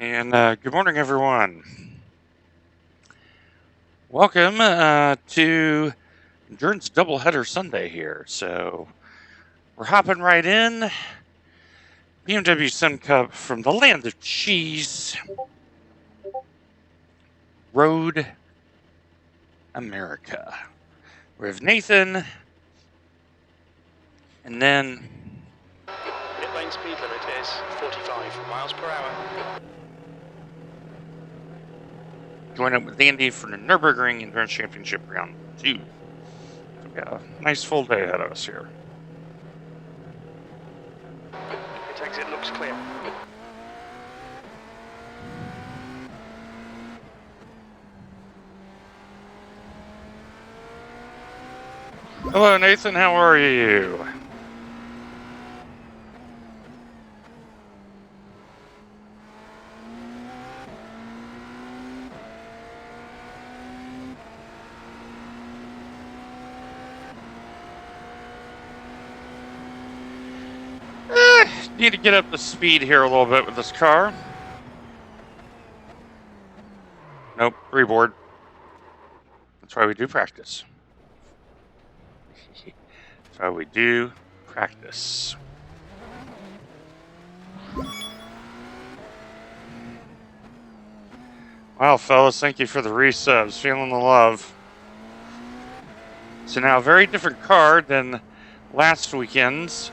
And good morning, everyone. Welcome to Endurance Doubleheader Sunday here. So we're hopping right in. BMW Sun Cup from the land of cheese, Road America. We have Nathan, and then Pit lane speed limit is 45 miles per hour. join up with Andy for the Nürburgring Endurance Championship Round 2. So we got a nice full day ahead of us here. Pit exit looks clear. Hello, Nathan. How are you? Need to get up the speed here a little bit with this car. Nope, reboard. That's why we do practice. That's why we do practice. Wow, fellas, thank you for the resubs. Feeling the love. So now, a very different car than last weekend's.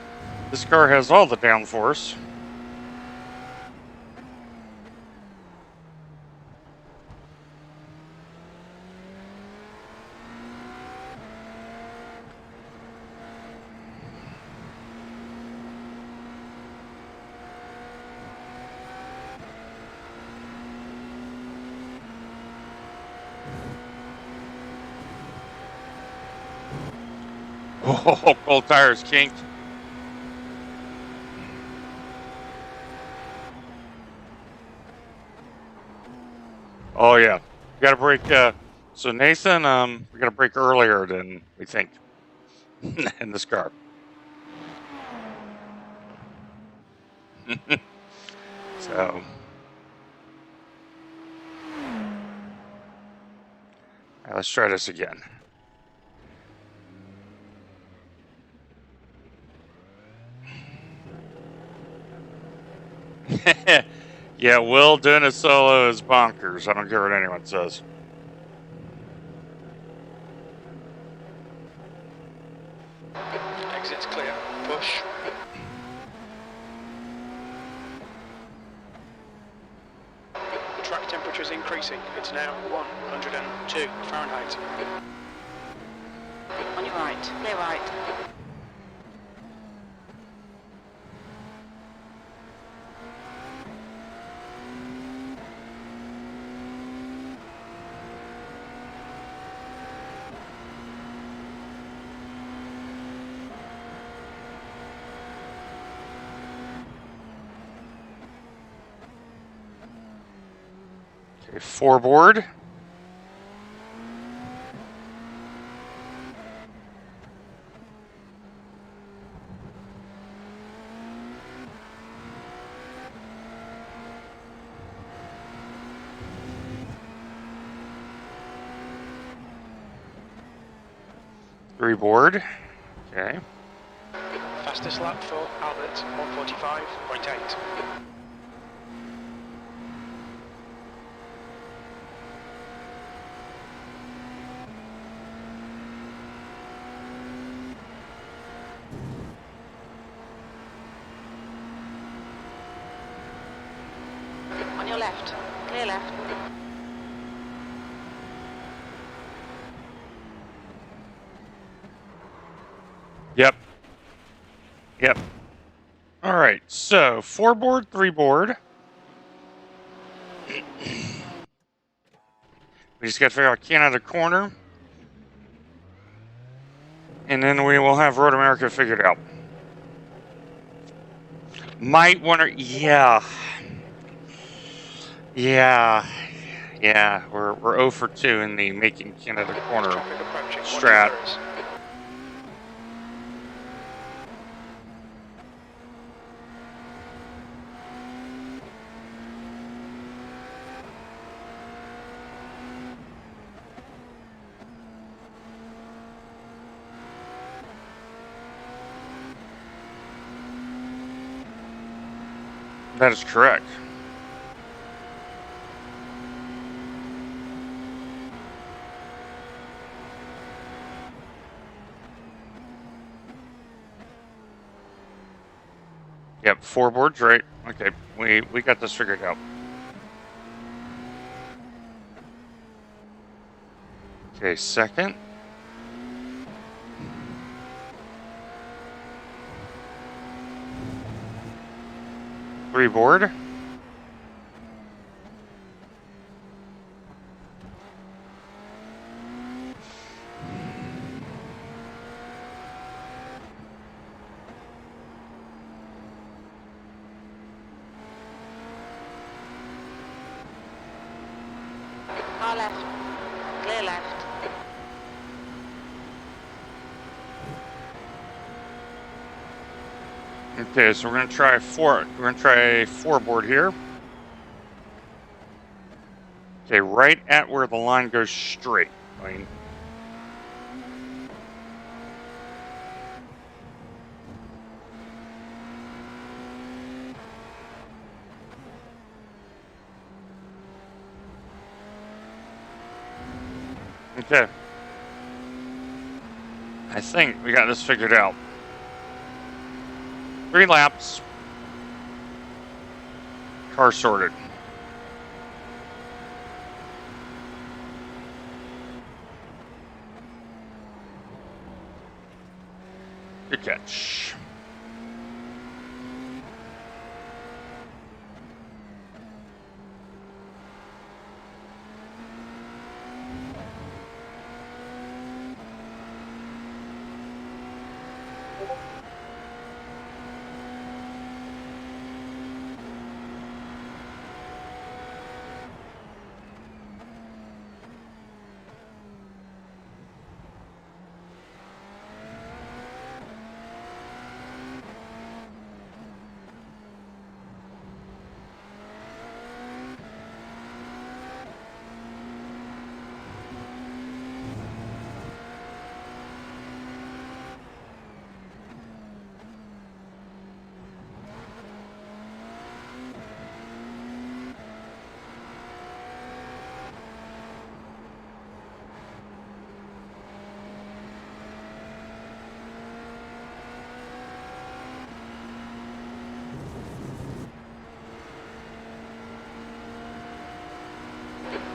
This car has all the downforce. Oh, cold tires kinked. Oh yeah, we got to brake. So Nathan, we got to brake earlier than we think in this car. So, all right, let's try this again. Yeah, Will doing a solo is bonkers. I don't care what anyone says. Exit's clear. Push. The track temperature is increasing. It's now 102 Fahrenheit. On your right, clear right. Okay, forward. Reboard. Okay. Fastest lap for Albert, 145.8. On your left, clear left. Yep. Yep. All right. So 4-board, 3-board. We just got to figure out Canada corner. And then we will have Road America figured out. Might want to, yeah. We're 0 for 2 in the making Canada corner strat. That is correct. Yep, 4 boards, right? Okay, we got this figured out. Okay, second. Three board. Car left. Clear left. Okay, so we're gonna try 4. We're gonna try 4 board here. Okay, right at where the line goes straight. I mean, okay. I think we got this figured out. 3 laps. Car sorted. Good catch.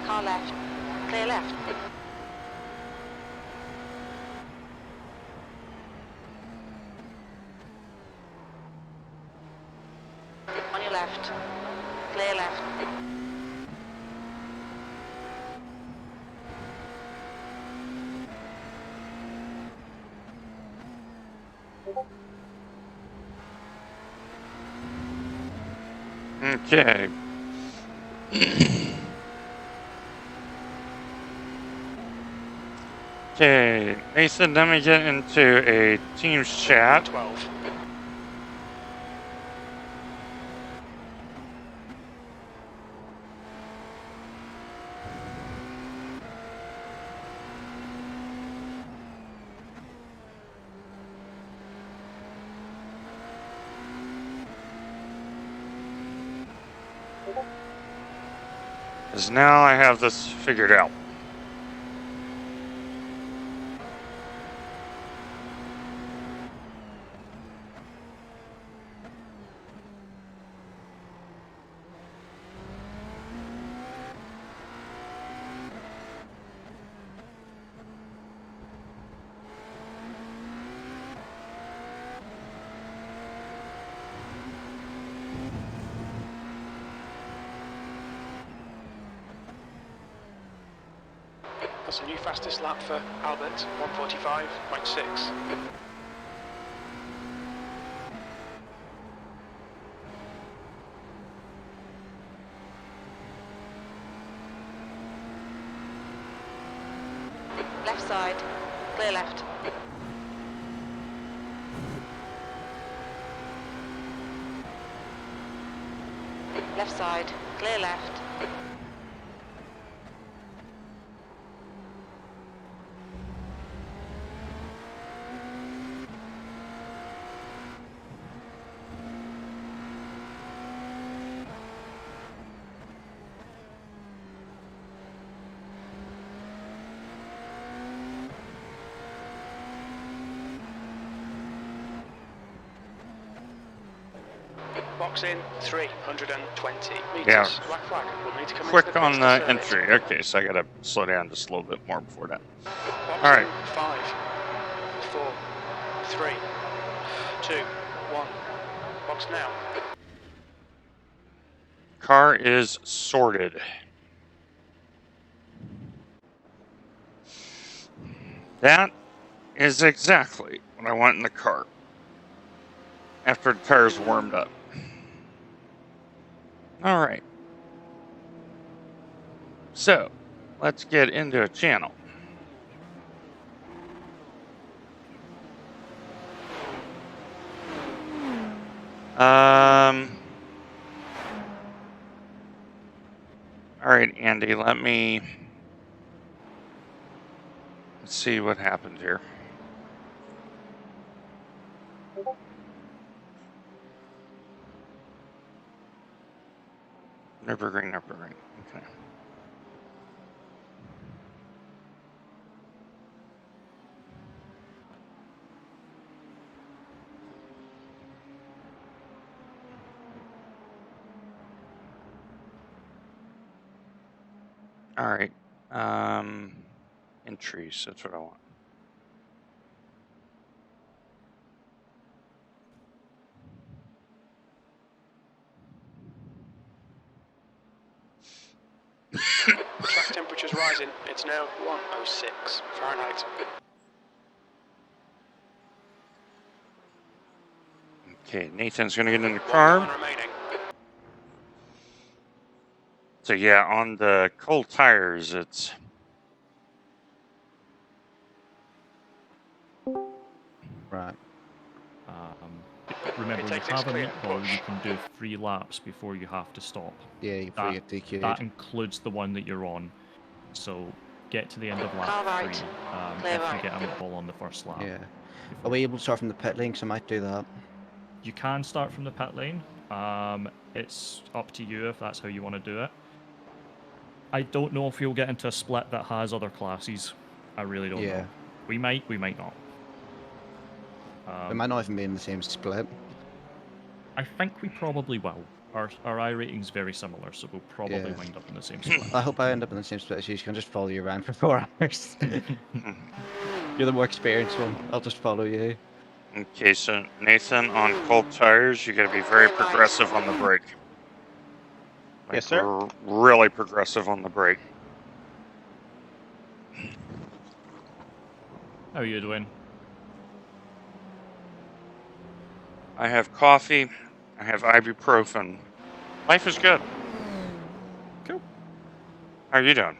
Car left. Clear left. On your left. Clear left. Okay. Okay, Nathan, let me get into a Teams chat. 12. Because now I have this figured out. That's a new fastest lap for Albert, 1:45.6. Left side. Clear left. Left side. Clear left. box in 320 meters. Yeah. Black flag will need to come Quick into the on pits the to serve entry. it. Okay, so I gotta slow down just a little bit more before that. Box All right. in 5, 4, 3, 2, 1. Box now. Car is sorted. That is exactly what I want in the car after the tires warmed up. All right. So, let's get into a channel. All right, Andy, let's see what happened here. Nürburgring. Okay. All right. Entries, that's what I want. Track temperature's rising. It's now 106 Fahrenheit. Okay, Nathan's gonna get in the 1 car. line remaining. So yeah, on the cold tires, it's Right. It Remember, when you takes its have a clear, meatball, you push. can do 3 laps before you have to stop. Yeah, before you get DQ'd. That includes the one that you're on. So get to the end of Car lap right. 3 Clear if you right. get a meatball on the first lap. Yeah. Are before- we able to start from the pit lane? 'Cause I might do that. You can start from the pit lane. It's up to you if that's how you want to do it. I don't know if you'll get into a split that has other classes. I really don't Yeah. know. We might not. We might not even be in the same split. I think we probably will. Our iRating's very similar, so we'll probably Yeah. wind up in the same split. I hope I end up in the same split as you. So I can just follow you around for 4 hours. You're the more experienced one. I'll just follow you. okay. So Nathan, on cold tires, you gotta be very progressive on the brake. Like, Yes, sir. Really progressive on the brake. How are you doing? I have coffee. I have ibuprofen. Life is good. Cool. How are you doing?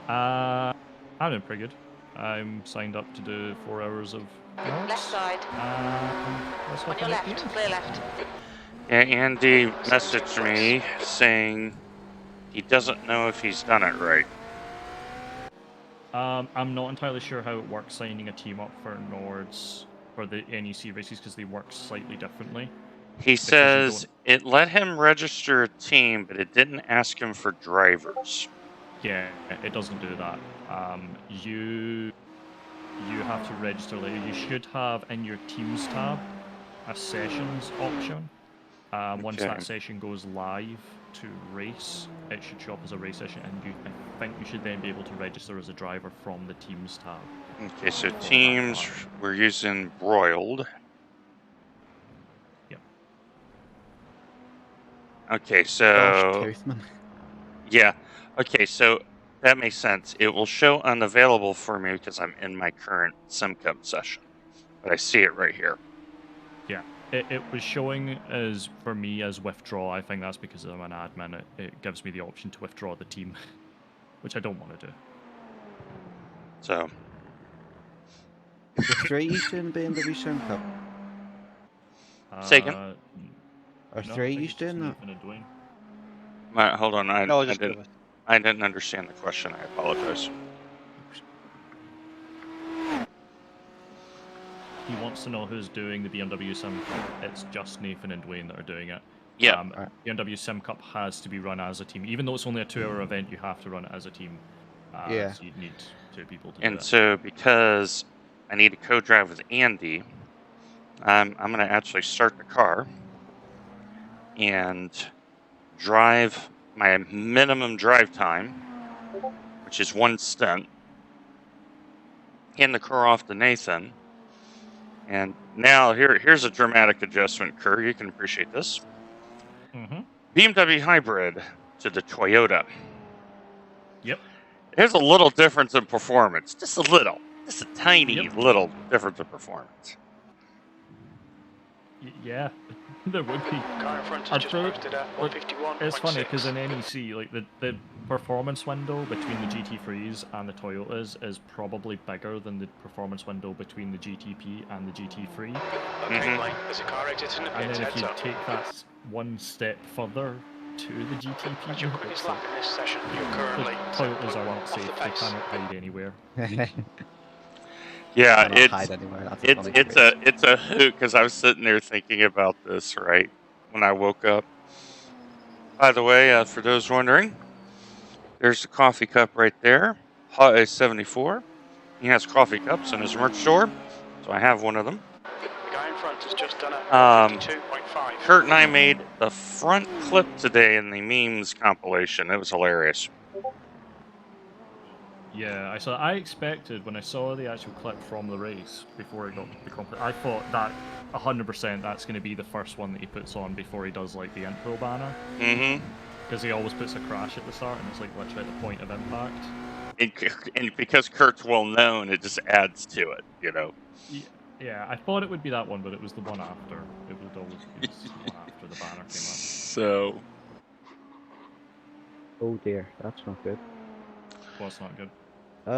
I'm doing pretty good. I'm signed up to do 4 hours of Left yards. side. Let's On hop your in at the left. end. Clear left. Yeah, Andy messaged me saying he doesn't know if he's done it right. I'm not entirely sure how it works signing a team up for Nords for the NEC races because they work slightly differently. He says it let him register a team, but it didn't ask him for drivers. Yeah, it doesn't do that. You have to register later. You should have in your Teams tab a sessions option. Once Okay. that session goes live to race, it should show up as a race session, and I think you should then be able to register as a driver from the Teams tab. Okay, so teams, we're using broiled. Yep. Okay, Gosh, so Toothman. yeah. Okay, so that makes sense. It will show unavailable for me because I'm in my current SimCup session, but I see it right here. Yeah, it was showing as for me as withdraw. I think that's because I'm an admin. It gives me the option to withdraw the team, which I don't want to do. So The 3 used to in the BMW Sim Cup. Say again? Are No, 3 I think used it's to just in that? Nathan and Dwayne. hold on, I No, just didn't. I didn't understand the question. I apologize. He wants to know who's doing the BMW Sim Cup. It's just Nathan and Dwayne that are doing it. Yeah. BMW Sim Cup has to be run as a team. Even though it's only a 2-hour event, you have to run it as a team. Yeah. So you'd need 2 people to do And it. so because I need to co-drive with Andy, I'm going to actually start the car. and drive my minimum drive time, which is 1 stint, hand the car off to Nathan. And now here's a dramatic adjustment, Kerr. You can appreciate this. Mm-hmm. BMW hybrid to the Toyota. Yep. There's a little difference in performance. Just a little. Just a tiny Yep. little difference in performance. Yeah, there would be. Car in front I'd has just throw- posted at look, 151.6. It's funny because in NEC, like the performance window between the GT3s and the Toyotas is probably bigger than the performance window between the GTP and the GT3. Okay, Blaine, there's a car exiting the And pits, then if heads you up. take that one step further to the GTP, That's your quickest it's lap like in this session. You're the currently Toyotas are 7.1 not off safe. the They pace. cannot hide anywhere. Yeah, Cannot hide anywhere. That's a funny phrase. it's a hoot because I was sitting there thinking about this right when I woke up. By the way, for those wondering, there's the coffee cup right there. Hot is 74. He has coffee cups in his merch store, so I have one of them. The guy in front has just done a 52.5. Kurt and I made the front clip today in the memes compilation. It was hilarious. Yeah, I expected when I saw the actual clip from the race before it got to the competition, I thought that 100% that's going to be the first one that he puts on before he does like the intro banner. Mm-hmm. Because he always puts a crash at the start and it's like literally at the point of impact. And because Kurt's well known, it just adds to it, you know. Yeah, I thought it would be that one, but it was the one after. It would always be the one after the banner came up. So. Oh dear, that's not good. Well, it's not good. So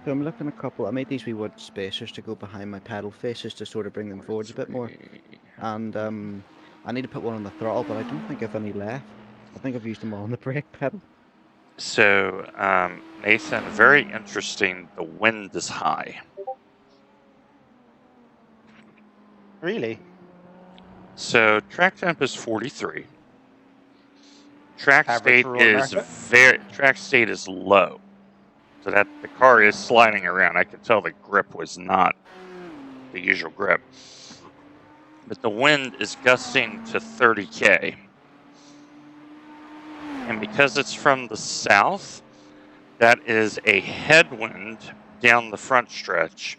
I'm looking at a couple. I made these wee wood spacers to go behind my pedal faces to sort of bring them forwards a bit more. And I need to put one on the throttle, but I don't think I've any left. I think I've used them all on the brake pedal. So, Nathan, very interesting. The wind is high. Really? So, track temp is 43. Track Average state for is America? track state is low. So that the car is sliding around. I could tell the grip was not the usual grip. But the wind is gusting to 30k. And because it's from the south, that is a headwind down the front stretch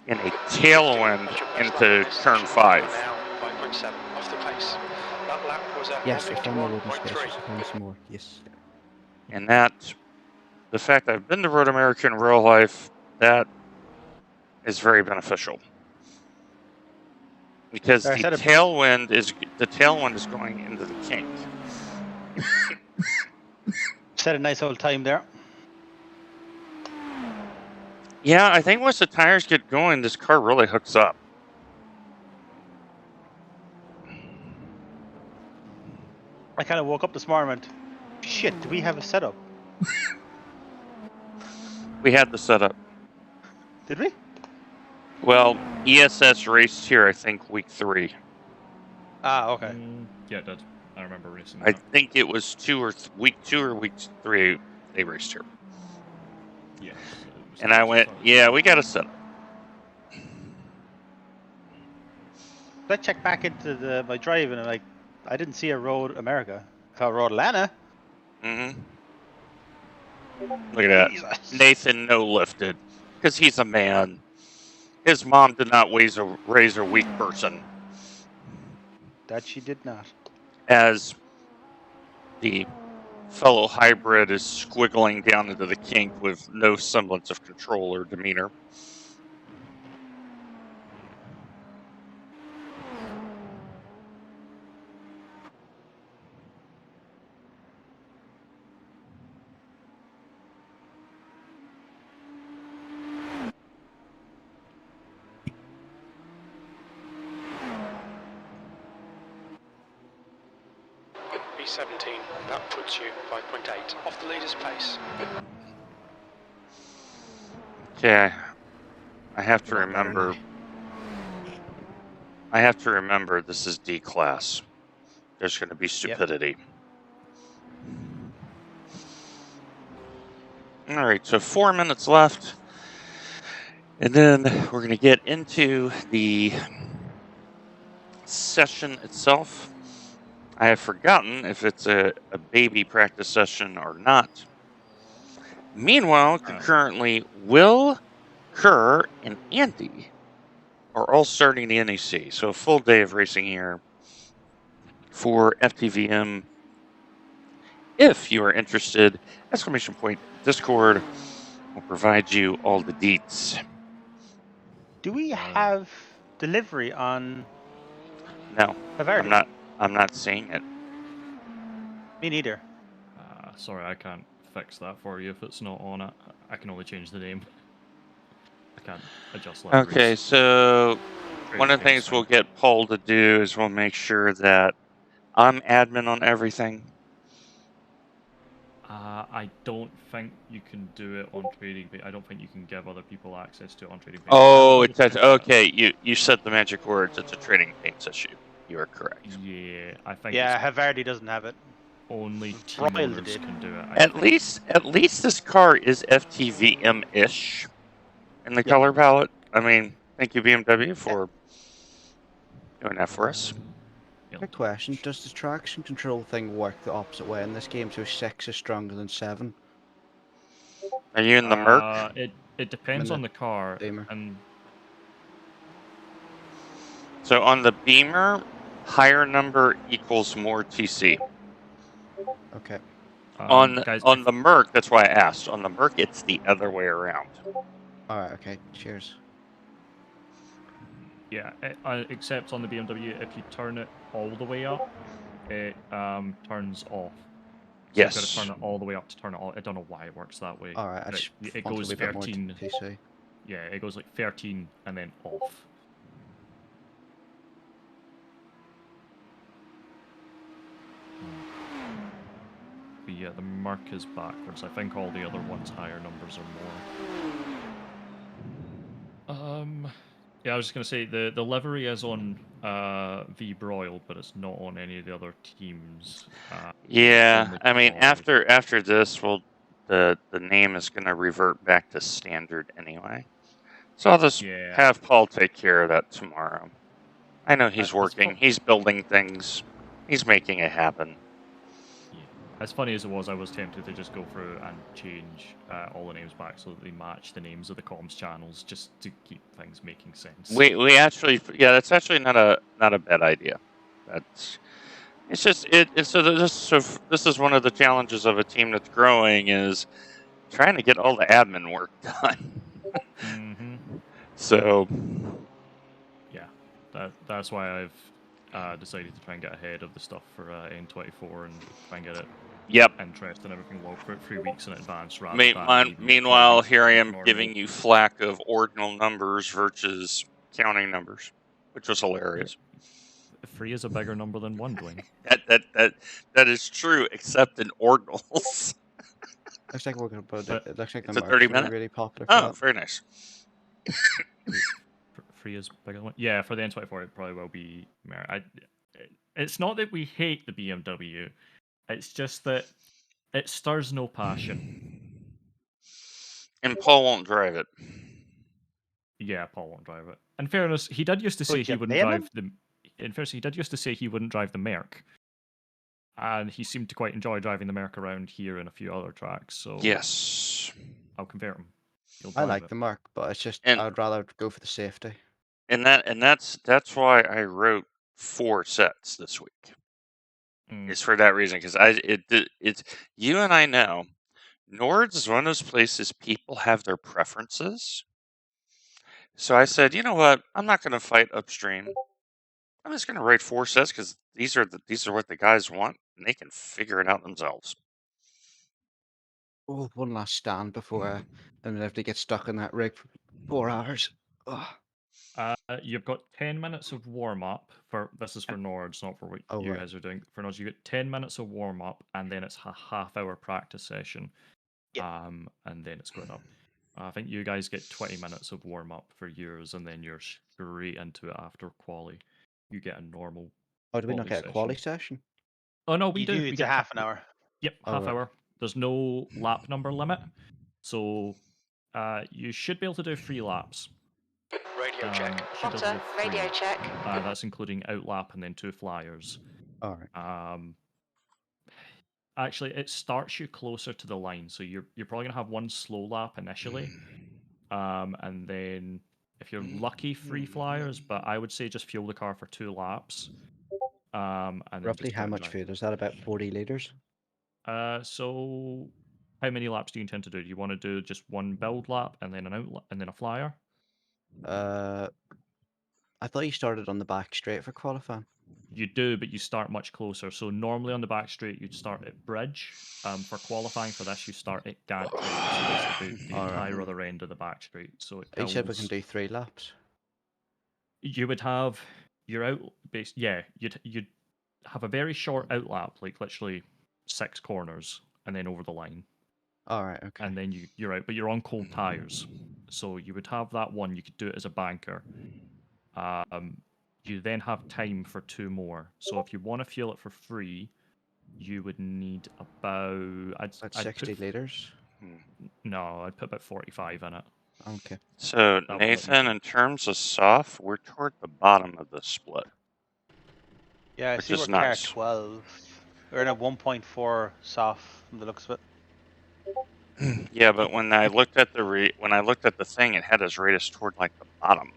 and a tailwind into turn 5. Now 5.7 off the pace. That lap was at Yes, I found the wooden spacers. 151.3. I found some more. Yes. And that, the fact I've been to Road America in real life, that is very beneficial. Because the tailwind is going into the kink. Set a nice old time there. Yeah, I think once the tires get going, this car really hooks up. I kind of woke up this morning and went, shit, do we have a setup? We had the setup. Did we? Well, ESS raced here, I think, week 3. Ah, okay. Yeah, it did. I remember racing I that. think it was week 2 or week 3 they raced here. Yeah. And I went, yeah, we got a setup. I checked back into my drive and I didn't see a Road America. I saw Road Atlanta. Mm-hmm. Look at that. Jesus. Nathan no-lifted. Because he's a man. His mom did not raise a weak person. That she did not. As the fellow hybrid is squiggling down into the kink with no semblance of control or demeanor. B17, that puts you 5.8 off the leader's pace. Okay. I have to remember. I have to remember this is D class. There's going to be stupidity. All right, so 4 minutes left. And then we're going to get into the session itself. I have forgotten if it's a baby practice session or not. Meanwhile, concurrently, Will, Kerr, and Andy are all starting the NEC. So a full day of racing here for FTVM. If you are interested, exclamation point Discord will provide you all the deets. Do we have delivery on No, Havarti? I'm not seeing it. Me neither. Sorry, I can't fix that for you if it's not on it. I can only change the name. I can't adjust libraries. Okay, so one of the Trading things we'll get Paul to do is we'll make sure that I'm admin on everything. I don't think you can do it on trading. I don't think you can give other people access to it on trading. Oh, it's okay. You said the magic words. It's a trading paints issue. You are correct. Yeah, I think. Yeah, Havarti doesn't have it. Only team Broyle owners did. can do it. At least this car is FTVM-ish in the color palette. I mean, thank you BMW for doing that for us. Quick question: does the traction control thing work the opposite way in this game? So 6 is stronger than 7. Are you in the Merc? It depends on the car. Beamer. And so on the Beamer, higher number equals more TC. Okay. On guys, the Merc, that's why I asked. On the Merc, it's the other way around. All right. Okay. Cheers. Yeah, except on the BMW, if you turn it all the way up, it turns off. So yes. You've got to turn it all the way up to turn it off. I don't know why it works that way. All right. I just it want goes to be a bit more 13. TC. Yeah, it goes like 13 and then off. But yeah, the Merc is backwards. I think all the other ones higher numbers are more. Yeah, I was just gonna say the livery is on V Broil, but it's not on any of the other teams. Yeah, I mean after this, the name is gonna revert back to standard anyway. So I'll just have Paul take care of that tomorrow. I know he's working. He's building things. He's making it happen. Yeah. As funny as it was, I was tempted to just go through and change all the names back so that they match the names of the comms channels, just to keep things making sense. We actually, yeah, that's actually not a bad idea. It's just so this is one of the challenges of a team that's growing is trying to get all the admin work done. So yeah, that's why I've decided to try and get ahead of the stuff for N24 and try and get it interest and everything logged for 3 weeks in advance. Meanwhile, here I am giving you flack of ordinal numbers versus counting numbers, which was hilarious. 3 is a bigger number than 1, Dwayne. that is true, except in ordinals. Looks like we're going to put it. It looks like the Merc's 30 minute really popular. For that. Very nice. 3 is bigger than 1. Yeah, for the N24 it probably will be. It's not that we hate the BMW. It's just that it stirs no passion. And Paul won't drive it. Yeah, Paul won't drive it. In fairness, he did used to say he wouldn't drive the. In fairness, he did used to say he wouldn't drive the Merc, and he seemed to quite enjoy driving the Merc around here and a few other tracks. So yes, I'll convert him. I like the Merc, but it's just I'd rather go for the safety. And that's why I wrote 4 sets this week. It's for that reason, because it's you and I know Nords is one of those places people have their preferences. So I said, you know what? I'm not going to fight upstream. I'm just going to write 4 sets because these are what the guys want, and they can figure it out themselves. Oh, one last stand before I have to get stuck in that rig for 4 hours. You've got 10 minutes of warm up for this is for Nords, not for what you guys are doing. For Nords, you get 10 minutes of warm up, and then it's a half-hour practice session. And then it's going up. I think you guys get 20 minutes of warm up for yours, and then you're straight into it after quali. You get a normal. Oh, do we not get a quali session? Oh no, we do. It's a half an hour. Yep, half hour. There's no lap number limit, so you should be able to do 3 laps. Radio check. Radio check. That's including outlap and then 2 flyers. All right. Actually, it starts you closer to the line, so you're probably gonna have one slow lap initially, and then if you're lucky, free flyers. But I would say just fuel the car for 2 laps, and then Roughly just how do it much dry. food? Is that about 40 liters? So how many laps do you intend to do? Do you want to do just one build lap and then an out and then a flyer? I thought you started on the back straight for qualifying. You do, but you start much closer. So normally on the back straight, you'd start at bridge. For qualifying for this, you start at gantry. So basically the All right. entire other end of the back straight. So it You said we can kills. do 3 laps. You would have your out base. Yeah, you'd have a very short out lap, like literally 6 corners, and then over the line. All right. Okay. And then you're out, but you're on cold tires. So you would have that one. You could do it as a banker. You then have time for 2 more. So if you want to fuel it for free, you would need about About 60 liters. no, I'd put about 45 in it. Okay. So That would let you Nathan, do- in terms of soft, we're toward the bottom of the split. Yeah, I Which see is we're car nice. 12. We're in a 1.4 soft from the looks of it. Yeah, but when I looked at the thing, it had us rate us toward like the bottom.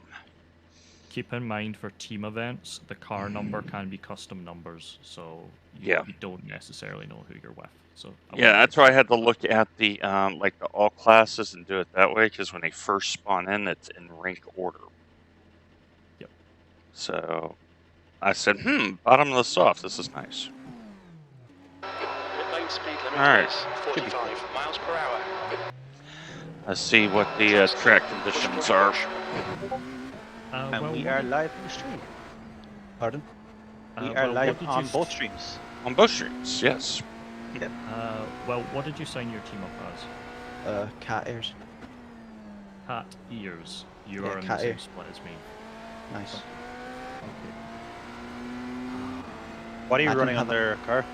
Keep in mind for team events, the car number can be custom numbers, so you don't necessarily know who you're with. So Yeah, that's why I had to look at the like the all classes and do it that way, because when they first spawn in, it's in rank order. Yep. So I said, bottom of the soft. This is nice. Pit lane speed limit Alright. is 45 miles per hour. Let's see what the track conditions are. And well, we what are did- live in the stream. Pardon? We are well, what live did on you both streams. On both streams, yes. Well, what did you sign your team up as? Cat ears. Cat ears. You Yeah, are in the cat same ear. split as me. Nice. What are you I can running on have a- their car?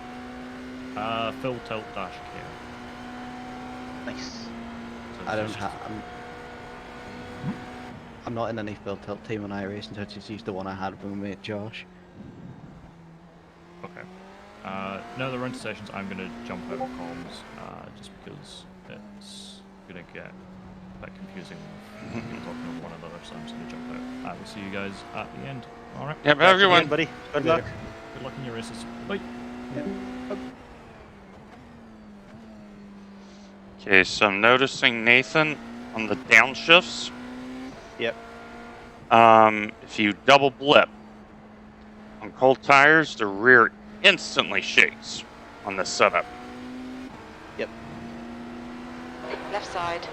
Full tilt dash care. Nice. So I it's don't just- have. I'm not in any full tilt team on iRacing, so I just used the one I had with my mate Josh. Okay. Now that we're into sessions, I'm going to jump out of comms, just because it's going to get a bit confusing if you're talking over one another, so I'm just going to jump out. I will see you guys at the end. Alright. Yep, Catch you everyone. again, buddy. Good luck. Good luck in your races. Bye. Okay, so I'm noticing Nathan on the downshifts. Yep. If you double blip on cold tires, the rear instantly shakes on this setup. Left side.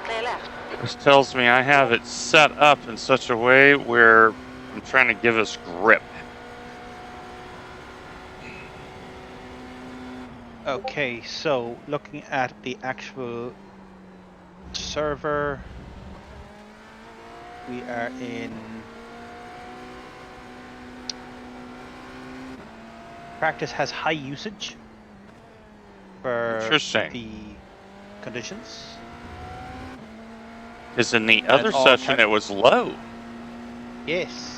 Clear left. This tells me I have it set up in such a way where I'm trying to give us grip. Okay, so looking at the actual server, we are in practice has high usage for Interesting. the conditions. Because in the other all session, tar- it was low. Yes.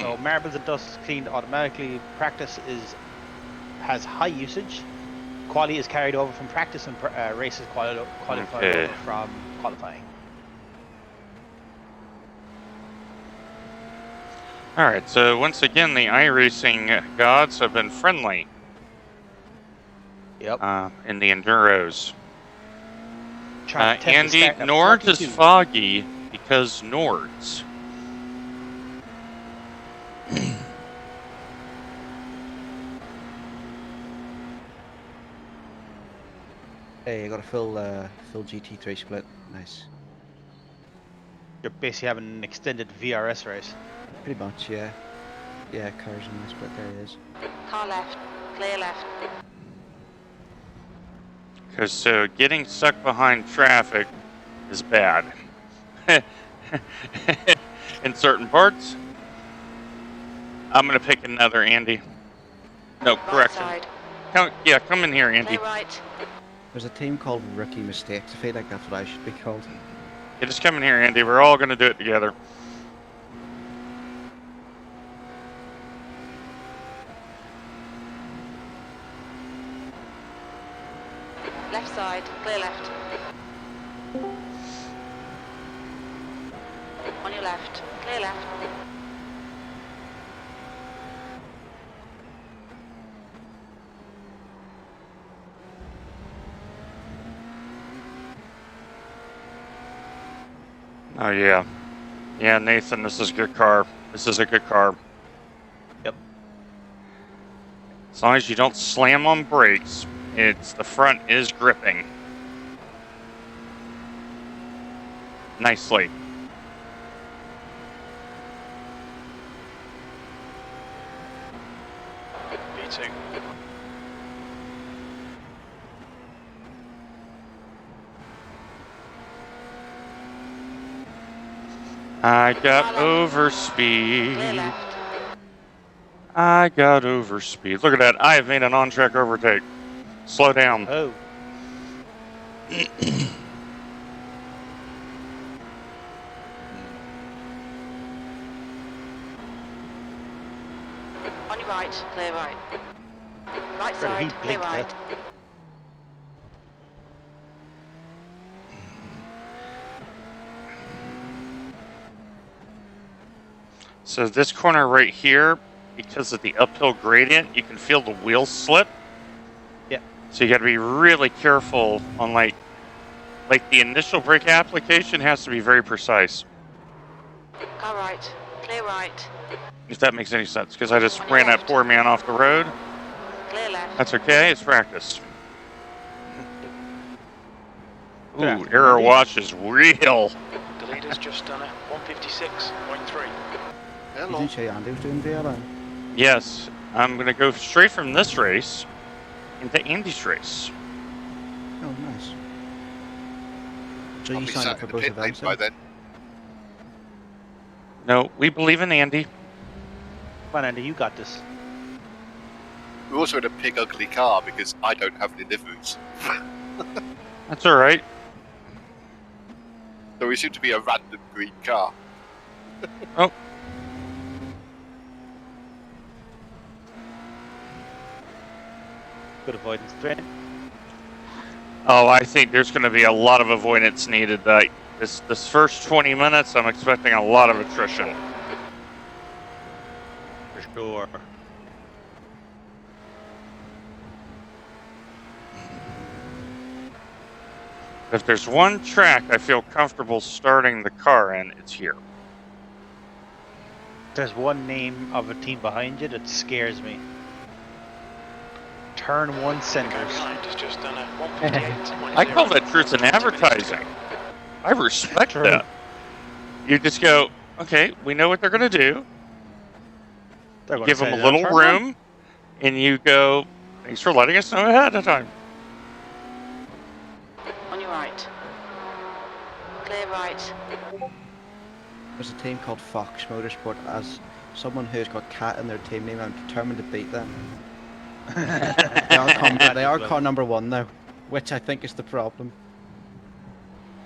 So marbles and dust cleaned automatically. Practice has high usage. Quality is carried over from practice, and races qualified Okay. over from qualifying. Alright, so once again, the iRacing gods have been friendly Yep. in the Enduros. Track temp is Andy, start at Nords is 42. foggy because Nords. Hey, I got a full GT3 split. Nice. You're basically having an extended VRS race. Pretty much, yeah. Yeah, cars in my split. There he is. Car left. Clear left. Because so getting stuck behind traffic is bad. In certain parts. I'm going to pick another Andy. No, Right correction. side. Come in here, Andy. Clear right. There's a team called Rookie Mistakes. I feel like that's what I should be called. Yeah, just come in here, Andy. We're all going to do it together. Left side, clear left. On your left, clear left. Oh, yeah. Yeah, Nathan, this is a good car. This is a good car. Yep. As long as you don't slam on brakes, the front is gripping. Nicely. B2. I got Clear overspeed. left. I got overspeed. Look at that. I have made an on-track overtake. Slow down. Oh. On your right, clear right. Right Better he side, clear blinked right. there. So this corner right here, because of the uphill gradient, you can feel the wheels slip. Yeah. So you got to be really careful on like the initial brake application has to be very precise. Car right, clear right. If that makes any sense, because I just ran that poor man off the road. Clear left. That's okay. It's practice. Ooh, Yeah. error watch is real. The leader's just done a 156.3. You didn't say Andy was doing VLN? Yes, I'm going to go straight from this race into Andy's race. Oh, nice. So I'll you be signed sat up for in the both pit lane events by then? then. No, we believe in Andy. Come on, Andy, you got this. We're also in a pig ugly car because I don't have any liveries. That's all right. So we seem to be a random green car. Oh. Good avoidance, Trent. Oh, I think there's going to be a lot of avoidance needed. This first 20 minutes, I'm expecting a lot of attrition. For sure. If there's one track I feel comfortable starting the car in, it's here. There's one name of a team behind you that scares me. Turn 1 Guy Cinders. behind has just done a 158.0. I call that truth in advertising. I respect True. that. You just go, okay, we know what they're going to do. They're gonna Give say them a that, little turn one. room, and you go, thanks for letting us know ahead of time. On your right. Clear right. There's a team called Fox Motorsport. As someone who's got cat in their team name, I'm determined to beat them. They are car number 1 now, which I think is the problem.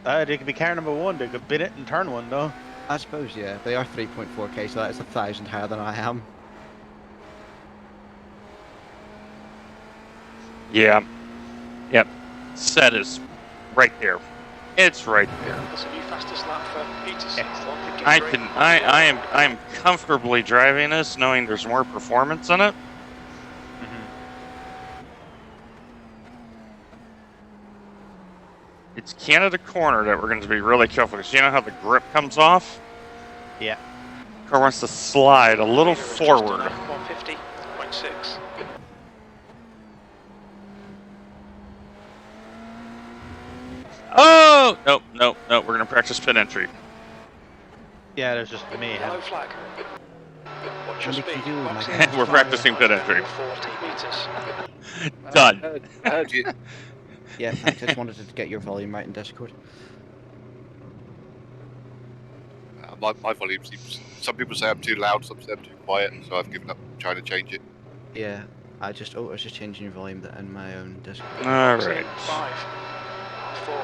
They could be car number 1. They could bid it and turn 1 though. I suppose, yeah. They are 3.4k, so that is 1,000 higher than I am. Yeah. Yep. Set is right there. It's right there. That's a new fastest lap for Peterson. I am comfortably driving this, knowing there's more performance in it. It's Canada corner that we're going to be really careful because you know how the grip comes off? Yeah. Car wants to slide a little forward. 150.6. Oh! Nope, nope, nope. We're going to practice pit entry. Yeah, there's just me. Yellow flag. Watch your Andy, can speed. you do Box my- in. We're practicing pit entry. 40 meters. Done. Heard you. Yeah, thanks. I just wanted to get your volume right in Discord. My volume seems. Some people say I'm too loud, some say I'm too quiet, so I've given up trying to change it. Yeah, I was just changing your volume in my own Discord. All Box in. right. 5, 4,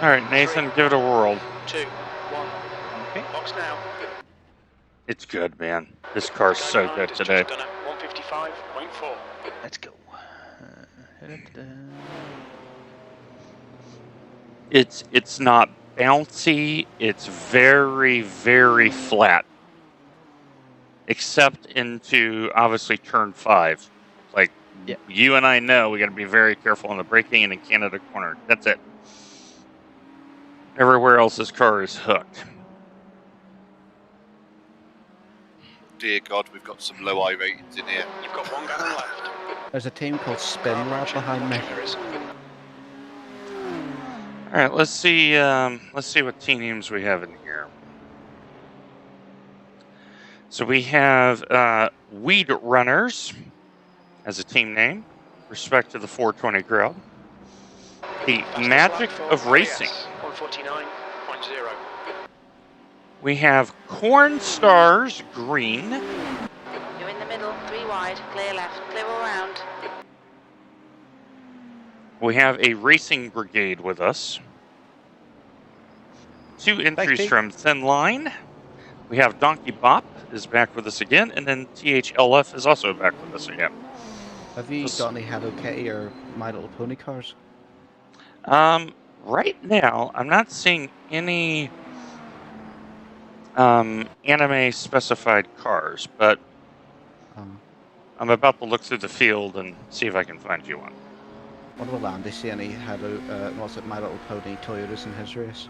All right, Nathan, give it a whirl. 2, 1. Okay. Box now. It's good, man. This car's so Guy good behind has today. just done a 155.4. Let's go. It's not bouncy. It's very, very flat. Except into, obviously, turn 5. Like, Yeah. you and I know we got to be very careful on the braking and in Canada corner. That's it. Everywhere else, this car is hooked. Dear God, we've got some low I ratings in here. You've got 1 gallon left. There's a team called Car Spin Lab approaching. behind me. Watching mirrors. All right, let's see what teams we have in here. So we have Weed Runners as a team name, respect to the 420 crowd. The Fastest Magic lap for of Racing. 149.0. We have Corn Stars Green. You're in the middle, 3 wide, clear left, clear all round. We have a Racing Brigade with us. 2 entries Pete. from Thin Line. We have Donkey Bop is back with us again, and then THLF is also back with us again. Have you Just- got any Hello Kitty or My Little Pony cars? Right now, I'm not seeing any anime specified cars, but I'm about to look through the field and see if I can find you one. What will Andy see any Hello, what's it, My Little Pony Toyotas in his race?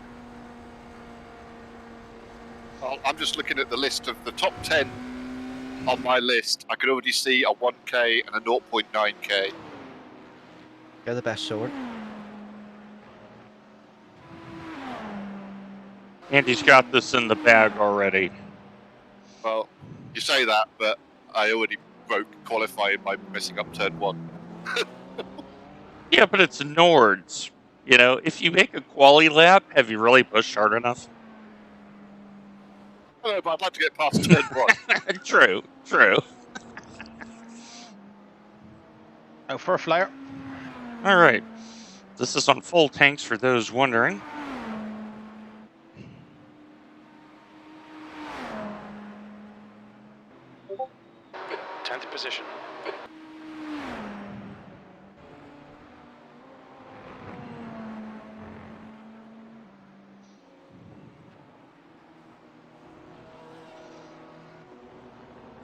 Well, I'm just looking at the list of the top 10 on my list. I can already see a 1k and a 0.9k. You're the best sword. Andy's got this in the bag already. Well, you say that, but I already broke qualifying by messing up turn 1. Yeah, but it's Nords. You know, if you make a quali lap, have you really pushed hard enough? I don't know, but I'd like to get past turn 1. True. Out for a flyer. All right. This is on full tanks for those wondering. Tenth position.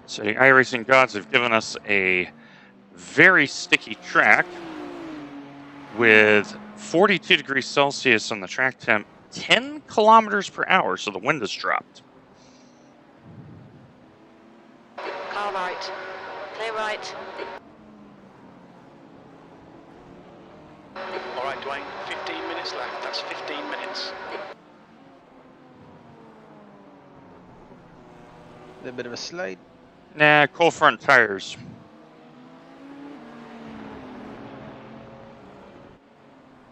So the iRacing gods have given us a very sticky track with 42 degrees Celsius on the track temp, 10 kilometers per hour, so the wind has dropped. Car right, clear right. All right, Dwayne, 15 minutes left. That's 15 minutes. A little bit of a slide. Nah, cold front tires.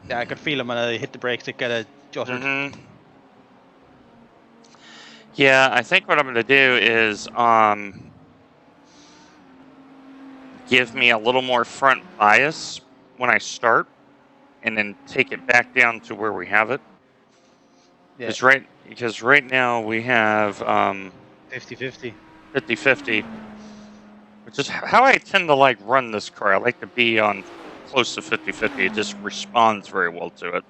Yeah, I could feel them when I hit the brakes. It got a juttered. Mm-hmm. Yeah, I think what I'm going to do is give me a little more front bias when I start, and then take it back down to where we have it. Yeah. Because right now we have 50-50. 50-50, which is how I tend to like run this car. I like to be on close to 50-50. It just responds very well to it.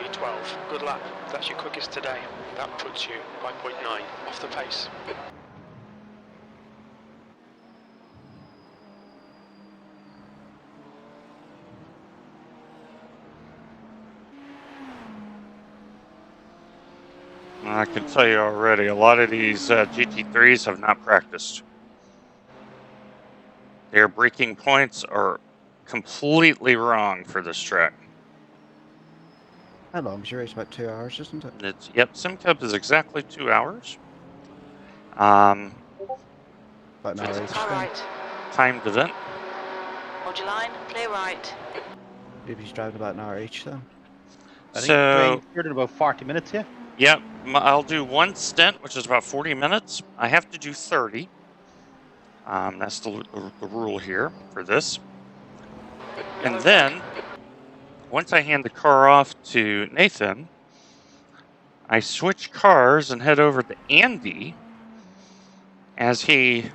E12, good lap. That's your quickest today. That puts you 5.9 off the pace. I can tell you already, a lot of these GT3s have not practiced. Their braking points are completely wrong for this track. How long is your race? About 2 hours, isn't it? SimCup is exactly 2 hours. About an hour each. Car right. Timed event. Hold your line, clear right. Maybe he's driving about an hour each then. I think So, Dwayne, you're in about 40 minutes here. yep, I'll do one stint, which is about 40 minutes. I have to do 30. That's the rule here for this. And then, once I hand the car off to Nathan, I switch cars and head over to Andy as he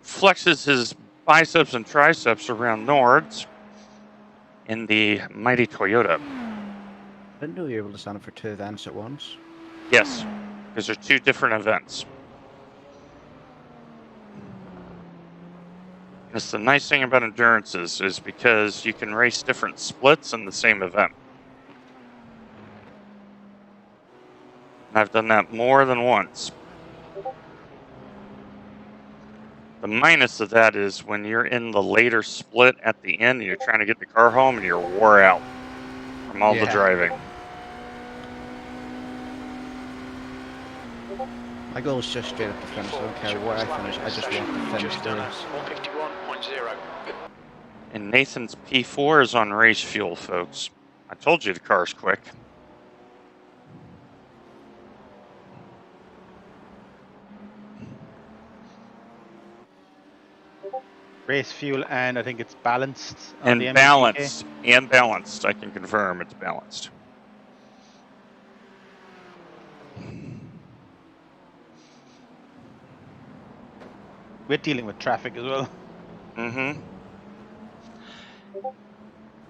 flexes his biceps and triceps around Nords in the mighty Toyota. I didn't know you were able to stand up for 2 events at once. Yes, because they're 2 different events. That's the nice thing about endurances, is because you can race different splits in the same event. And I've done that more than once. The minus of that is when you're in the later split at the end and you're trying to get the car home and you're wore out from all the driving. My goal is just straight up to finish. I don't care where I finish. I just want to finish the race. 151.0. And Nathan's P4 is on race fuel, folks. I told you the car's quick. Race fuel, and I think it's balanced. On And the balanced. And balanced. I can confirm it's balanced. We're dealing with traffic as well. Mm-hmm.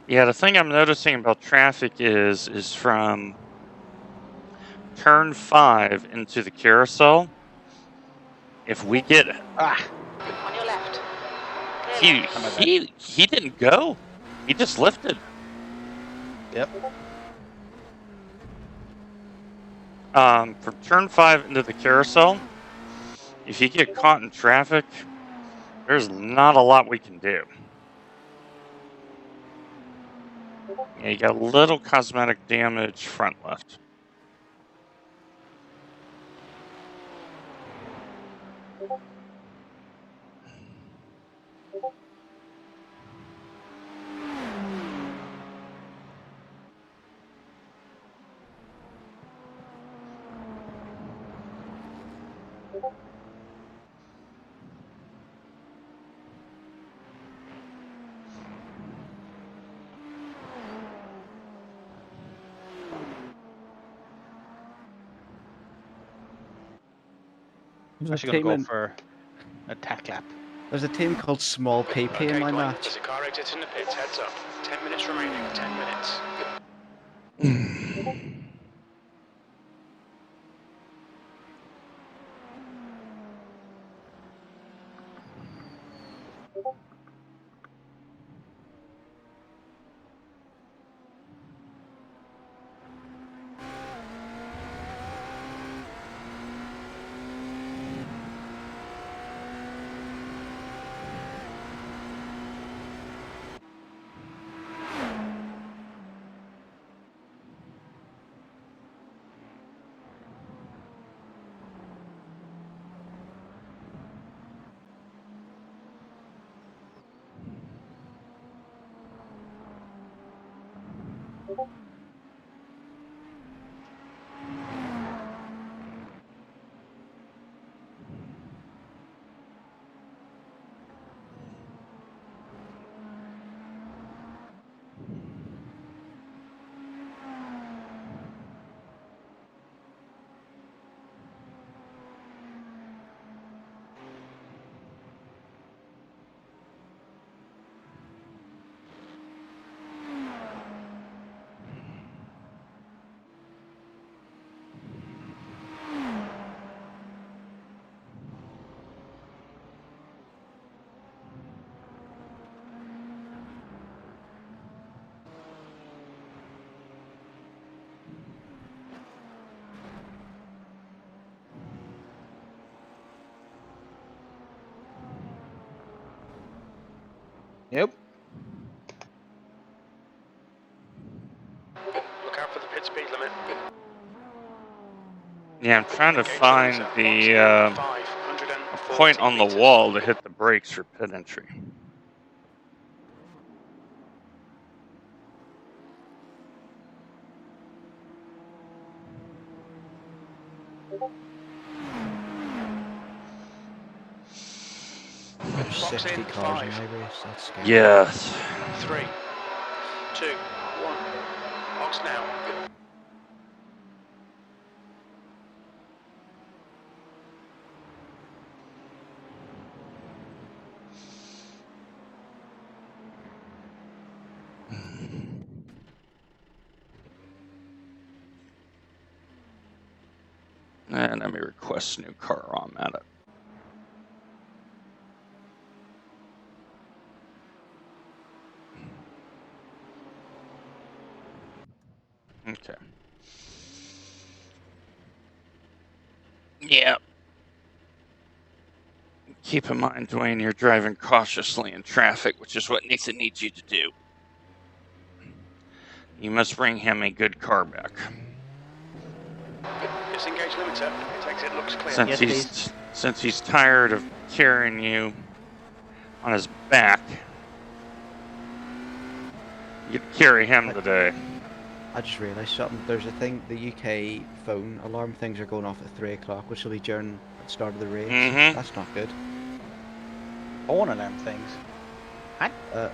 Yeah, the thing I'm noticing about traffic is from turn 5 into the carousel. If we get Ah! On your left. he didn't go. He just lifted. Yep. From turn 5 into the carousel, if you get caught in traffic, there's not a lot we can do. Yeah, you got a little cosmetic damage front left. I'm actually going to go for a tack lap. There's a team called Small PP in my match. There's a car exit in the pits. Heads up. 10 minutes remaining. 10 minutes. Yep. Look out for the pit speed limit. Yeah, I'm trying to find the point on the wall to hit the brakes for pit entry. Box 60 in, cars in 5. my race. That's scary. Yes. 3, 2, 1. Box now. And let me request a new car while I'm at it. Okay. Yeah. Keep in mind, Dwayne, you're driving cautiously in traffic, which is what Nathan needs you to do. You must bring him a good car back. Disengage limiter. Its exit looks clear. Since he's tired of carrying you on his back, you carry him today. I just realised something. There's a thing, the UK phone alarm things are going off at 3 o'clock, which will be during the start of the race. That's not good. Phone alarm things.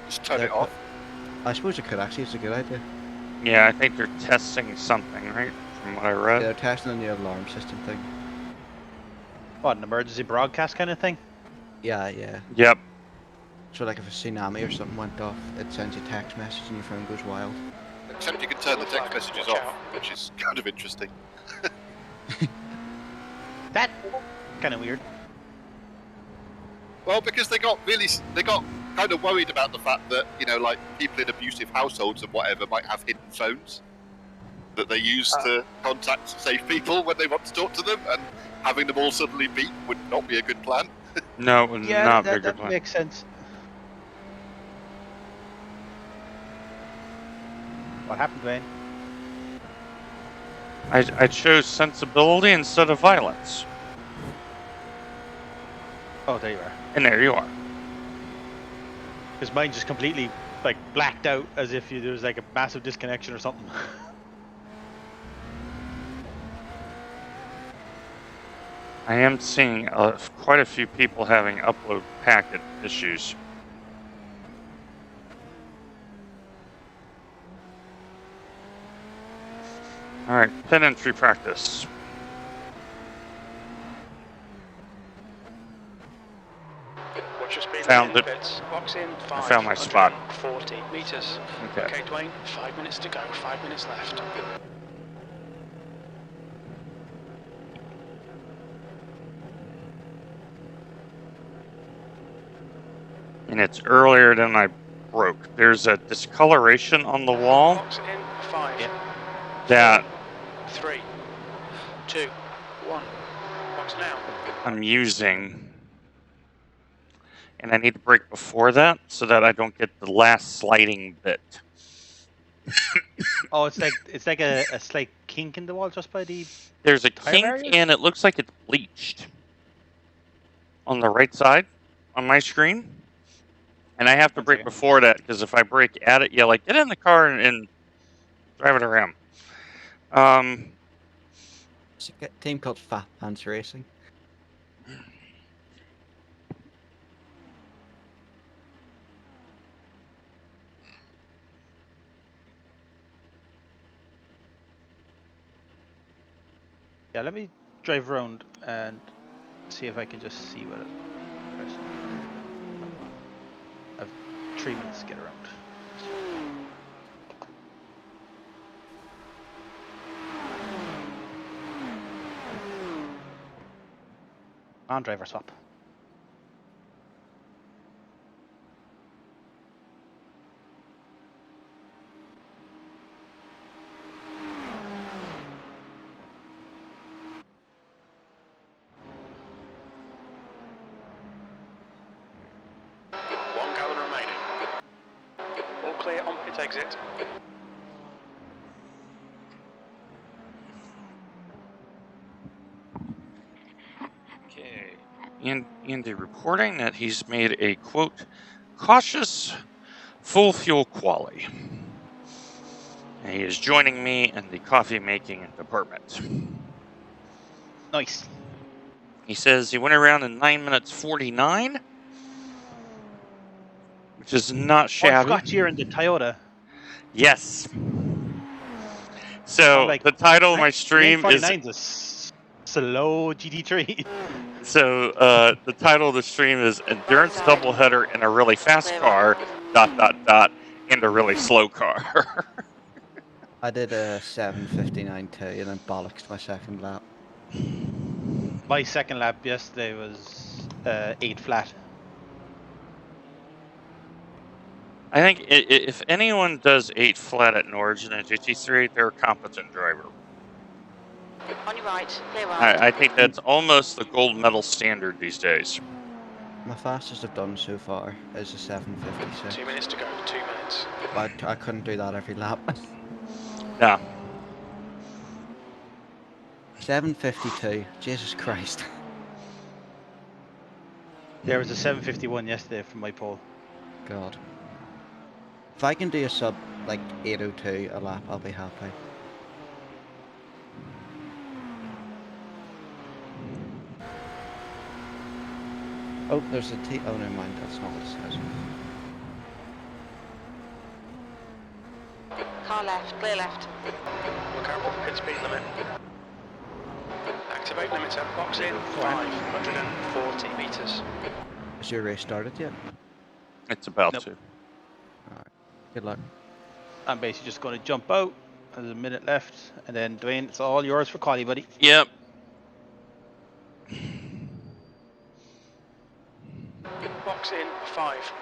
Just turn it off. I suppose it could actually. It's a good idea. Yeah, I think they're testing something, right? From what I read. Yeah, they're testing a new alarm system thing. What, an emergency broadcast kind of thing? Yeah, yeah. Yep. So like if a tsunami or something went off, it sends you a text message and your phone goes wild. Except you can turn the text messages off, which is kind of interesting. That kind of weird. Well, because they got kind of worried about the fact that, you know, like people in abusive households and whatever might have hidden phones that they use to contact safe people when they want to talk to them, and having them all suddenly beep would not be a good plan. No, it would not be a good that plan. makes sense. What happened, Dwayne? I chose sensibility instead of violence. Oh, there you are. And there you are. Because mine just completely like blacked out as if there was like a massive disconnection or something. I am seeing quite a few people having upload packet issues. Alright, pit entry practice. Watch your speed Found limit it. in pits. Box in, 5. I found my spot. 40 meters. Okay. Okay, Dwayne, 5 minutes to go. 5 minutes left. And it's earlier than I broke. There's a discoloration on the wall Box in, 5. that 3, 2, 1. Box now. I'm using. And I need to break before that so that I don't get the last sliding bit. Oh, it's like a slight kink in the wall just by the. There's a tire kink barriers? and it looks like it's bleached on the right side on my screen. And I have to break Okay. before that because if I break at it, like, get in the car and drive it around. It's a team called Fat Pants Racing. Yeah, let me drive around and see if I can just see what it. I've 3 minutes to get around. On driver swap. One gallon remaining. All clear on pit exit. Okay. Andy reporting that he's made a, quote, cautious full fuel quali. And he is joining me in the coffee making department. Nice. He says he went around in 9 minutes 49. which is not Oh, shabby. Scott, you're in the Toyota. Yes. So like, the title of my stream is 49's a slow GT3. so the title of the stream is Endurance Right side. Doubleheader in a really fast Clear car, ... and a really slow car. I did a 7:59 too, and then bollocksed my second lap. My second lap yesterday was 8 flat. I think if anyone does 8 flat at Norge in a GT3, they're a competent driver. On your right, clear right. I think that's almost the gold medal standard these days. My fastest I've done so far is a 7:56. 2 minutes to go. 2 minutes. But I couldn't do that every lap. No. 7:52. Jesus Christ. There was a 7:51 yesterday from my pole. God. If I can do a sub like 8:02 a lap, I'll be happy. Oh, there's a T. Oh, never mind. That's not what it says. Car left, clear left. Look out for the pit speed limit. Activate limiter. Box in 540 metres. Has your race started yet? It's about Nope. to. Alright. Good luck. I'm basically just going to jump out. There's a minute left, and then Dwayne, it's all yours for quali, buddy. Yep. Box in 5.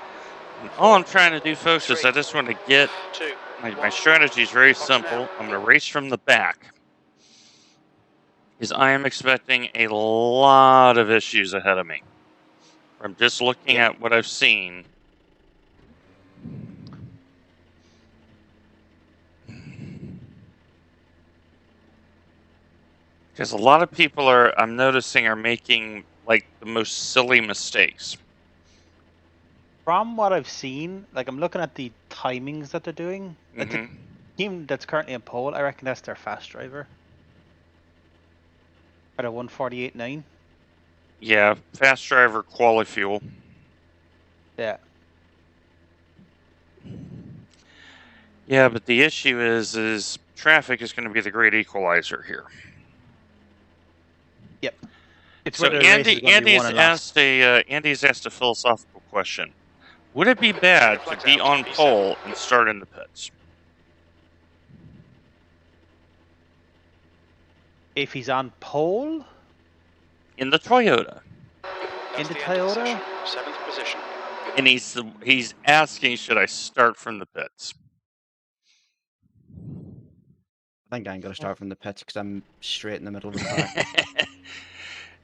All I'm trying to do, folks, is I just want to get 2. my strategy is very simple. I'm going to race from the back. Because I am expecting a lot of issues ahead of me. From just looking at what I've seen. Because a lot of people I'm noticing, are making like the most silly mistakes. From what I've seen, like I'm looking at the timings that they're doing. Like the team that's currently in pole, I reckon that's their fast driver. At a 1:48.9. Yeah, fast driver, quali fuel. Yeah. Yeah, but the issue is traffic is going to be the great equalizer here. Yep. It's So whether the race is gonna be won or lost. Andy's asked a philosophical question. Would it be bad to be on pole and start in the pits? If he's on pole In the Toyota. in the Toyota, 7th position. And he's asking, should I start from the pits? I think I'm going to start from the pits because I'm straight in the middle of the pack.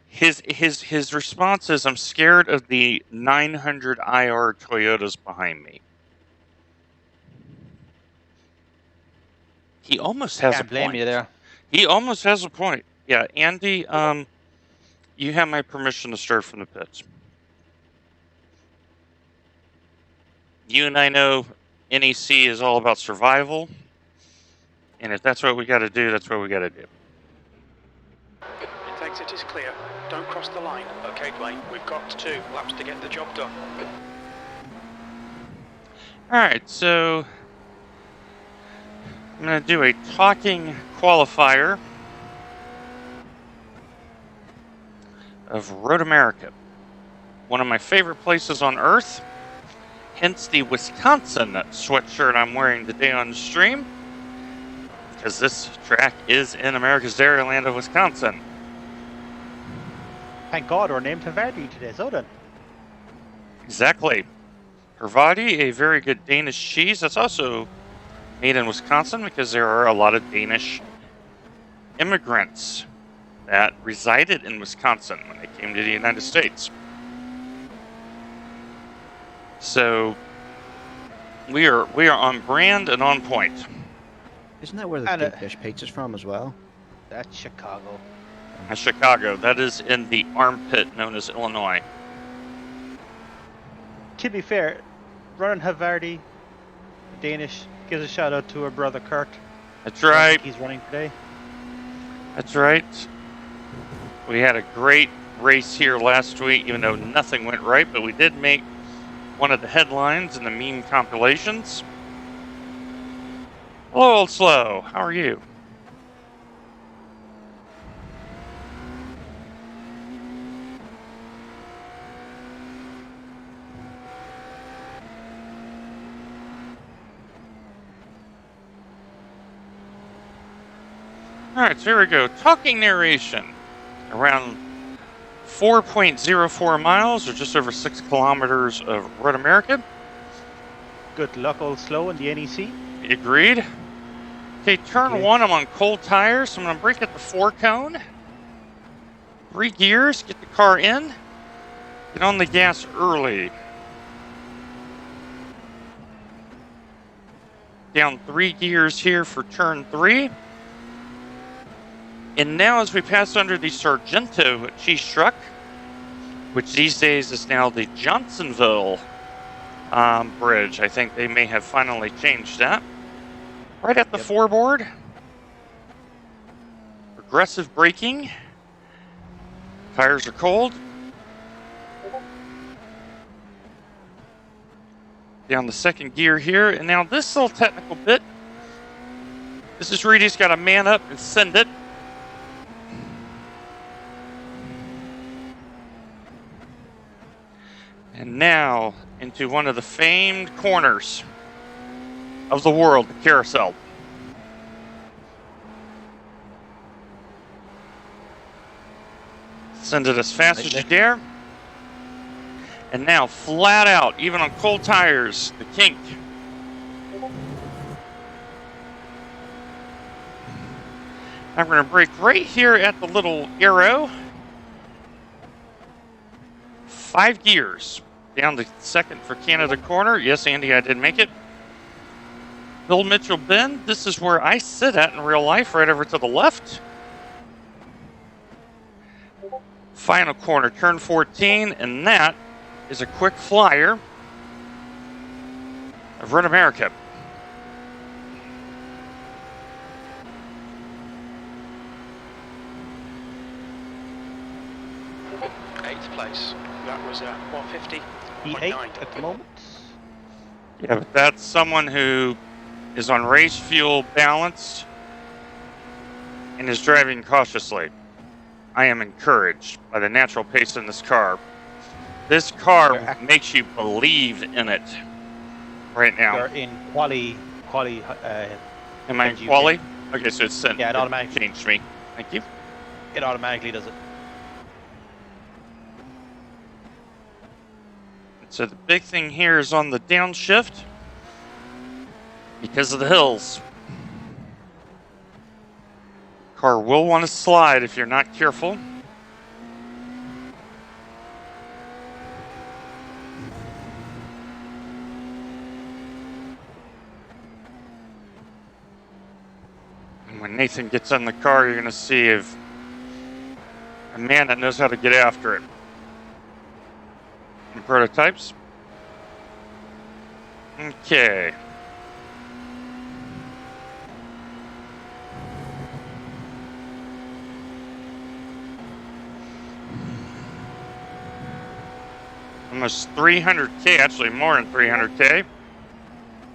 His response is, I'm scared of the 900 IR Toyotas behind me. He almost has can't a blame point. you there. He almost has a point. Yeah, Andy, you have my permission to start from the pits. You and I know NEC is all about survival. And if that's what we got to do, that's what we got to do. Exit is clear. Don't cross the line. Okay, Dwayne, we've got 2 laps to get the job done. Alright, so I'm going to do a talking qualifier of Road America. One of my favorite places on earth. Hence the Wisconsin sweatshirt I'm wearing today on the stream. Because this track is in America's Dairyland of Wisconsin. Thank God we're named Havarti today, so then. Exactly. Hervati, a very good Danish cheese that's also made in Wisconsin because there are a lot of Danish immigrants that resided in Wisconsin when they came to the United States. So we are on brand and on point. Isn't that where the deep dish pizza's from as well? That's Chicago. Chicago. That is in the armpit known as Illinois. To be fair, running Havarti, Danish, gives a shout out to her brother Kurt. That's right. He's running today. That's right. We had a great race here last week, even though nothing went right, but we did make one of the headlines in the meme compilations. Hello, Old Slow. How are you? Alright, so here we go. Talking narration. Around 4.04 miles, or just over 6 kilometers of Road America. Good luck, Old Slow, in the NEC. Agreed. Okay, turn 1, I'm on cold tires, so I'm going to brake at the 4 cone. 3 gears, get the car in. Get on the gas early. Down 3 gears here for turn 3. And now as we pass under the Sargento cheese truck, which these days is now the Johnsonville bridge. I think they may have finally changed that. Right at the foreboard. Aggressive braking. Tires are cold. Down the second gear here. And now this little technical bit. This is where you just got to man up and send it. And now into one of the famed corners of the world, the carousel. Send it as fast as you dare. And now flat out, even on cold tires, the kink. I'm going to brake right here at the little arrow. 5 gears. Down the second for Canada corner. Yes, Andy, I did make it. Bill Mitchell Bend. This is where I sit at in real life, right over to the left. Final corner, turn 14, and that is a quick flyer of Road America. Eighth place. That was 150. P8 at the moment. Yeah, but that's someone who is on race fuel balanced and is driving cautiously. I am encouraged by the natural pace in this car. This car makes you believe in it right now. You're in quali. Am I in quali? Okay, so it's sent. Yeah, it automatically changed me. Thank you. It automatically does it. So the big thing here is on the downshift because of the hills. Car will want to slide if you're not careful. And when Nathan gets in the car, you're going to see a man that knows how to get after it. And prototypes. Okay. Almost 300k, actually more than 300k.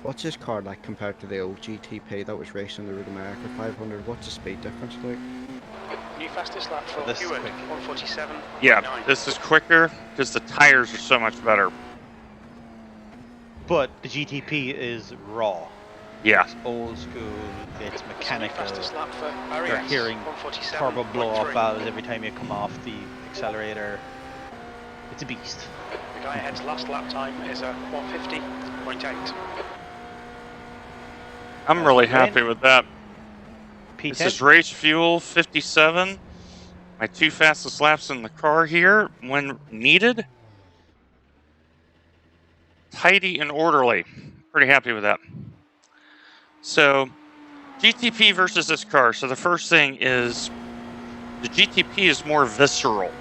What's this car like compared to the old GTP that was racing the Road America 500? What's the speed difference like? New fastest lap for Hewitt, 147. Yeah, this is quicker because the tires are so much better. But the GTP is raw. Yeah. It's old school, it's mechanical. Fastest lap for You're hearing turbo blow off valves every time you come off the accelerator. It's a beast. The guy ahead's last lap time is 150.8. I'm really happy with that. P10? This is race fuel 57. My 2 fastest laps in the car here when needed. Tidy and orderly. Pretty happy with that. So, GTP versus this car. So the first thing is the GTP is more visceral.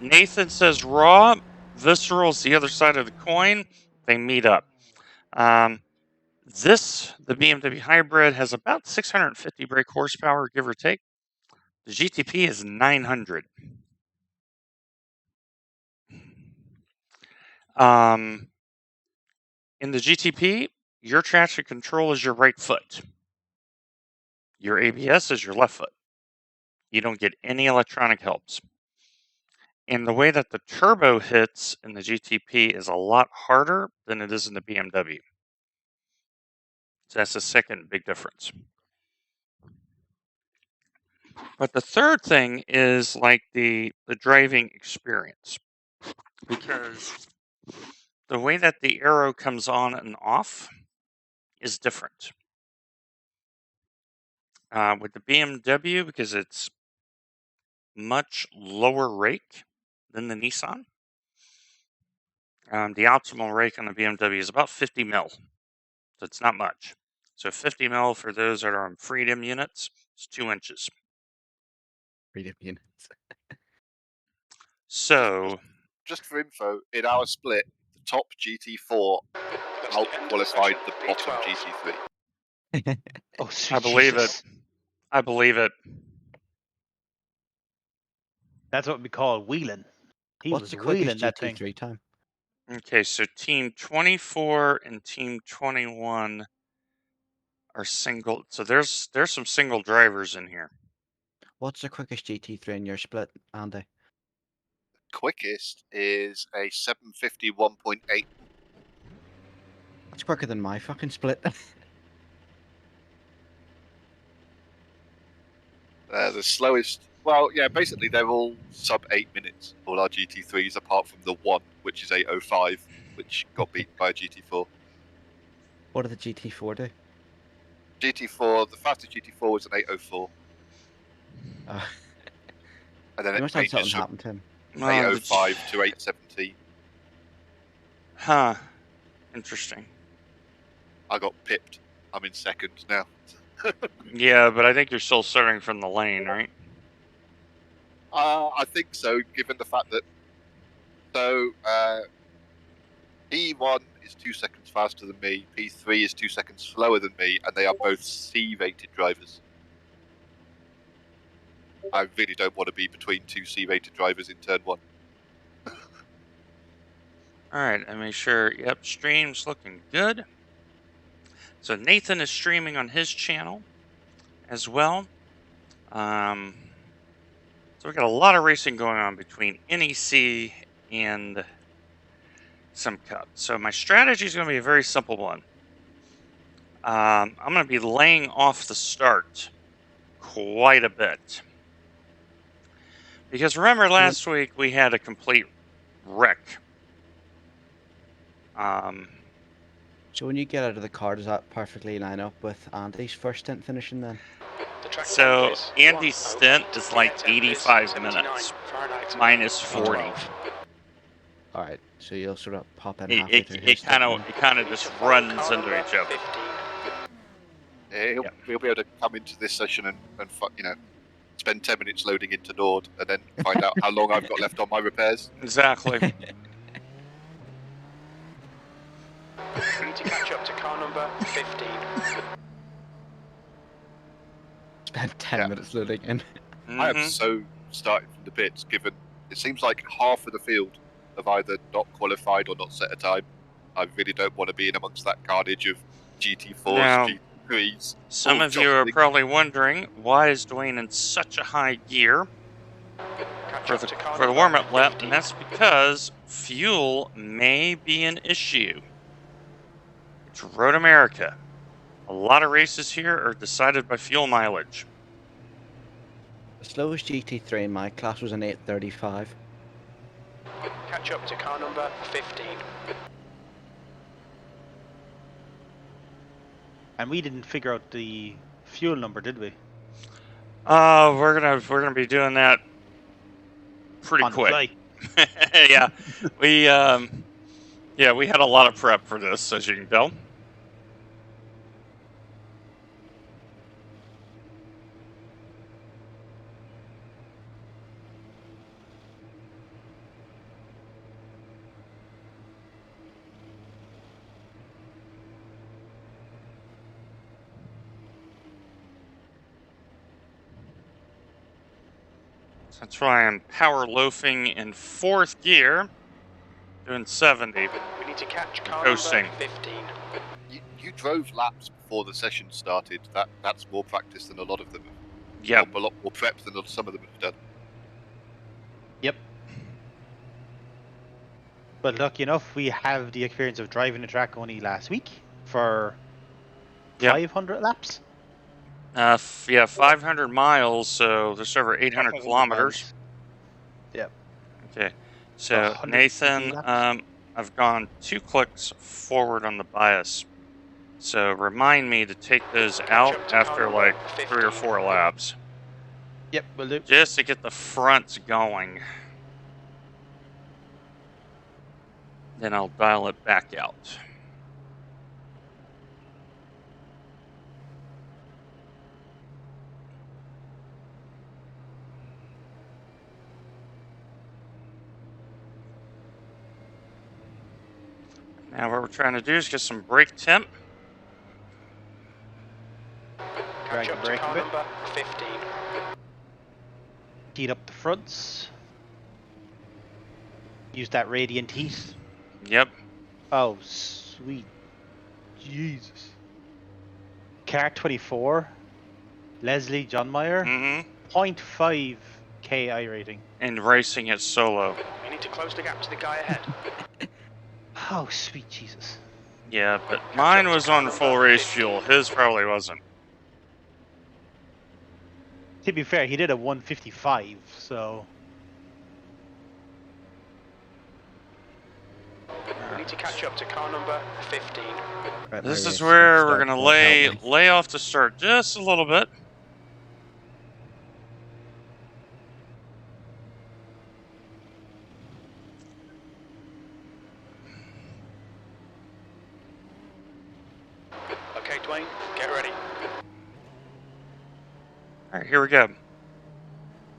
Nathan says raw. Visceral is the other side of the coin. They meet up. The BMW Hybrid has about 650 brake horsepower, give or take. The GTP is 900. In the GTP, your traction control is your right foot. Your ABS is your left foot. You don't get any electronic helps. And the way that the turbo hits in the GTP is a lot harder than it is in the BMW. So that's the second big difference. But the third thing is like the driving experience. Because the way that the arrow comes on and off is different. With the BMW, because it's much lower rake than the Nissan, the optimal rake on the BMW is about 50 mil. So it's not much. So 50 mil for those that are on Freedom units is 2 inches. Freedom units. So, just for info, in our split, the top GT4 out-qualified the bottom GT3. Oh, sweet I believe Jesus. it. I believe it. That's what we call wheeling. He What's was the quickest wheeling that thing. GT3 time? Okay, so Team 24 and Team 21 are single. So there's some single drivers in here. What's the quickest GT3 in your split, Andy? Quickest is a 751.8. That's quicker than my fucking split. The slowest, well, yeah, basically they're all sub 8 minutes, all our GT3s, apart from the one, which is 8:05, which got beaten by a GT4. What did the GT4 do? GT4, the fastest GT4 was an 8:04, Uh, and then he it must have something ranges from happen to him. 8:05 to 8:17. Huh. Interesting. I got pipped. I'm in second now. Yeah, but I think you're still starting from the lane, right? I think so, given the fact that P1 is 2 seconds faster than me, P3 is 2 seconds slower than me, and they are both C-rated drivers. I really don't want to be between two C-rated drivers in turn 1. Alright, I make sure, yep, stream's looking good. So Nathan is streaming on his channel as well. So we got a lot of racing going on between NEC and Sim Cup. So my strategy is going to be a very simple one. I'm going to be laying off the start quite a bit. Because remember last week we had a complete wreck. So when you get out of the car, does that perfectly line up with Andy's first stint finishing then? So Andy's stint is like 85 minutes minus 40. Alright, so you'll sort of pop in halfway through his It kind of just runs into each other. He'll be able to come into this session and spend 10 minutes loading into Nord and then find out how long I've got left on my repairs. Exactly. We need to catch up to car number 15. Spend 10 minutes loading in. I am so starting from the pits, given it seems like half of the field have either not qualified or not set a time. I really don't want to be in amongst that carnage of GT4s, Now, GT3s. Some of you are probably wondering, why is Dwayne in such a high gear for the warm-up lap? And that's because fuel may be an issue. It's Road America. A lot of races here are decided by fuel mileage. The slowest GT3 in my class was an 8:35. Catch up to car number 15. And we didn't figure out the fuel number, did we? We're gonna be doing that pretty quick. Yeah, we had a lot of prep for this, as you can tell. That's why I'm power loafing in 4th gear. Doing 70. We need to catch car Coasting. number 15. You drove laps before the session started. That's more practice than a lot of them. Yep. A lot more prep than some of them have done. Yep. But lucky enough, we have the experience of driving the track only last week for 500 laps. Yeah, 500 miles, so there's over 800 500 kilometers. miles. Yep. Okay, so 120 Nathan, laps. I've gone 2 clicks forward on the bias. So remind me to take those out after like 3 or 4 laps. Yep, will do. Just to get the fronts going. Then I'll dial it back out. Now what we're trying to do is get some brake temp. Drag the brake a bit. Number 15. Heat up the fronts. Use that radiant heat. Yep. Oh, sweet Jesus. Car 24. Leslie John Meyer. 0.5 KI rating. And racing it solo. We need to close the gap to the guy ahead. Oh, sweet Jesus. Yeah, but mine was on full race fuel. His probably wasn't. To be fair, he did a 155, so... We need to catch up to car number 15. Right, This my is race where we're start gonna won't help me. lay off to start just a little bit. Okay, Dwayne, get ready. All right, here we go.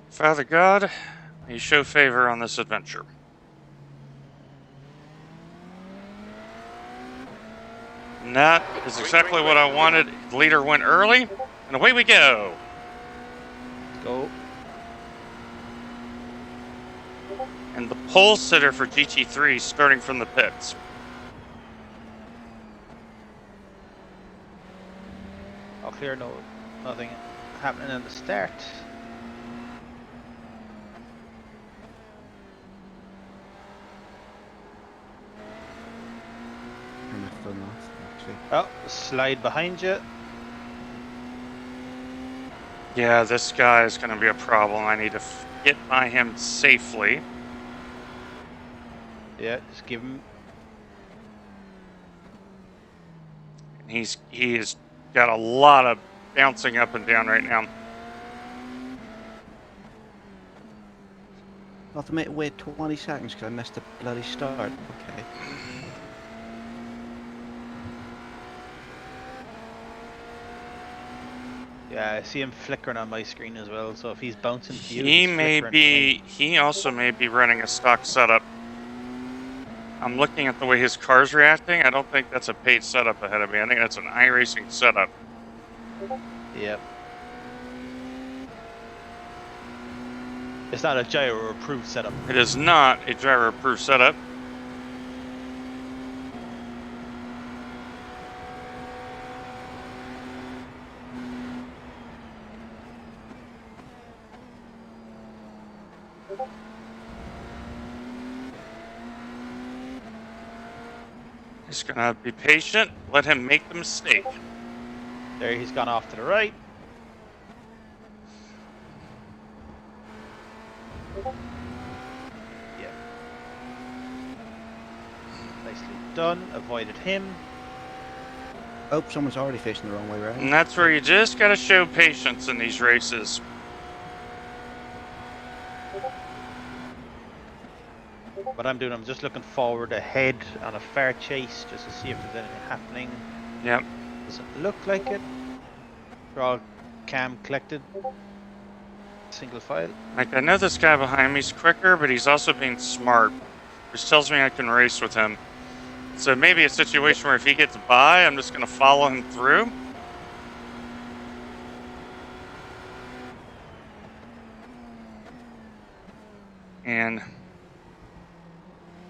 Father God, may you show favor on this adventure. And that is exactly what I wanted. The leader went early, and away we go. Go. And the pole sitter for GT3 starting from the pits. All clear, no, nothing happening in the start. Turn my phone off, actually. Oh, slide behind you. Yeah, this guy is going to be a problem. I need to get by him safely. Yeah, just give him. He's got a lot of bouncing up and down right now. I'll have to wait 20 seconds because I missed the bloody start. Okay. Yeah, I see him flickering on my screen as well. So if he's bouncing to you, He he's may flickering be. He also may be running a stock setup. I'm looking at the way his car's reacting. I don't think that's a paid setup ahead of me. I think that's an iRacing setup. to me. Yep. It's not a gyro approved setup. It is not a driver-approved setup. Just gonna be patient. Let him make the mistake. There, he's gone off to the right. Yeah. Nicely done. Avoided him. Oh, someone's already facing the wrong way around. And that's where you just gotta show patience in these races. What I'm doing, I'm just looking forward ahead on a fair chase just to see if there's anything happening. Yep. Doesn't look like it. We're all cam collected. Single file. Like, I know this guy behind me's quicker, but he's also being smart, which tells me I can race with him. So maybe a situation where if he gets by, I'm just gonna follow him through. And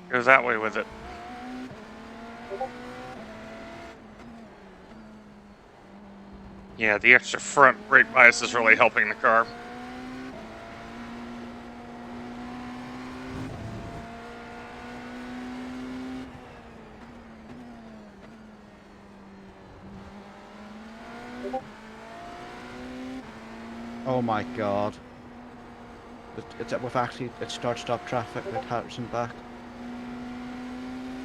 Go that way with it. Yeah, the extra front brake bias is really helping the car. Oh my god. It's start-stop traffic with Harrison back.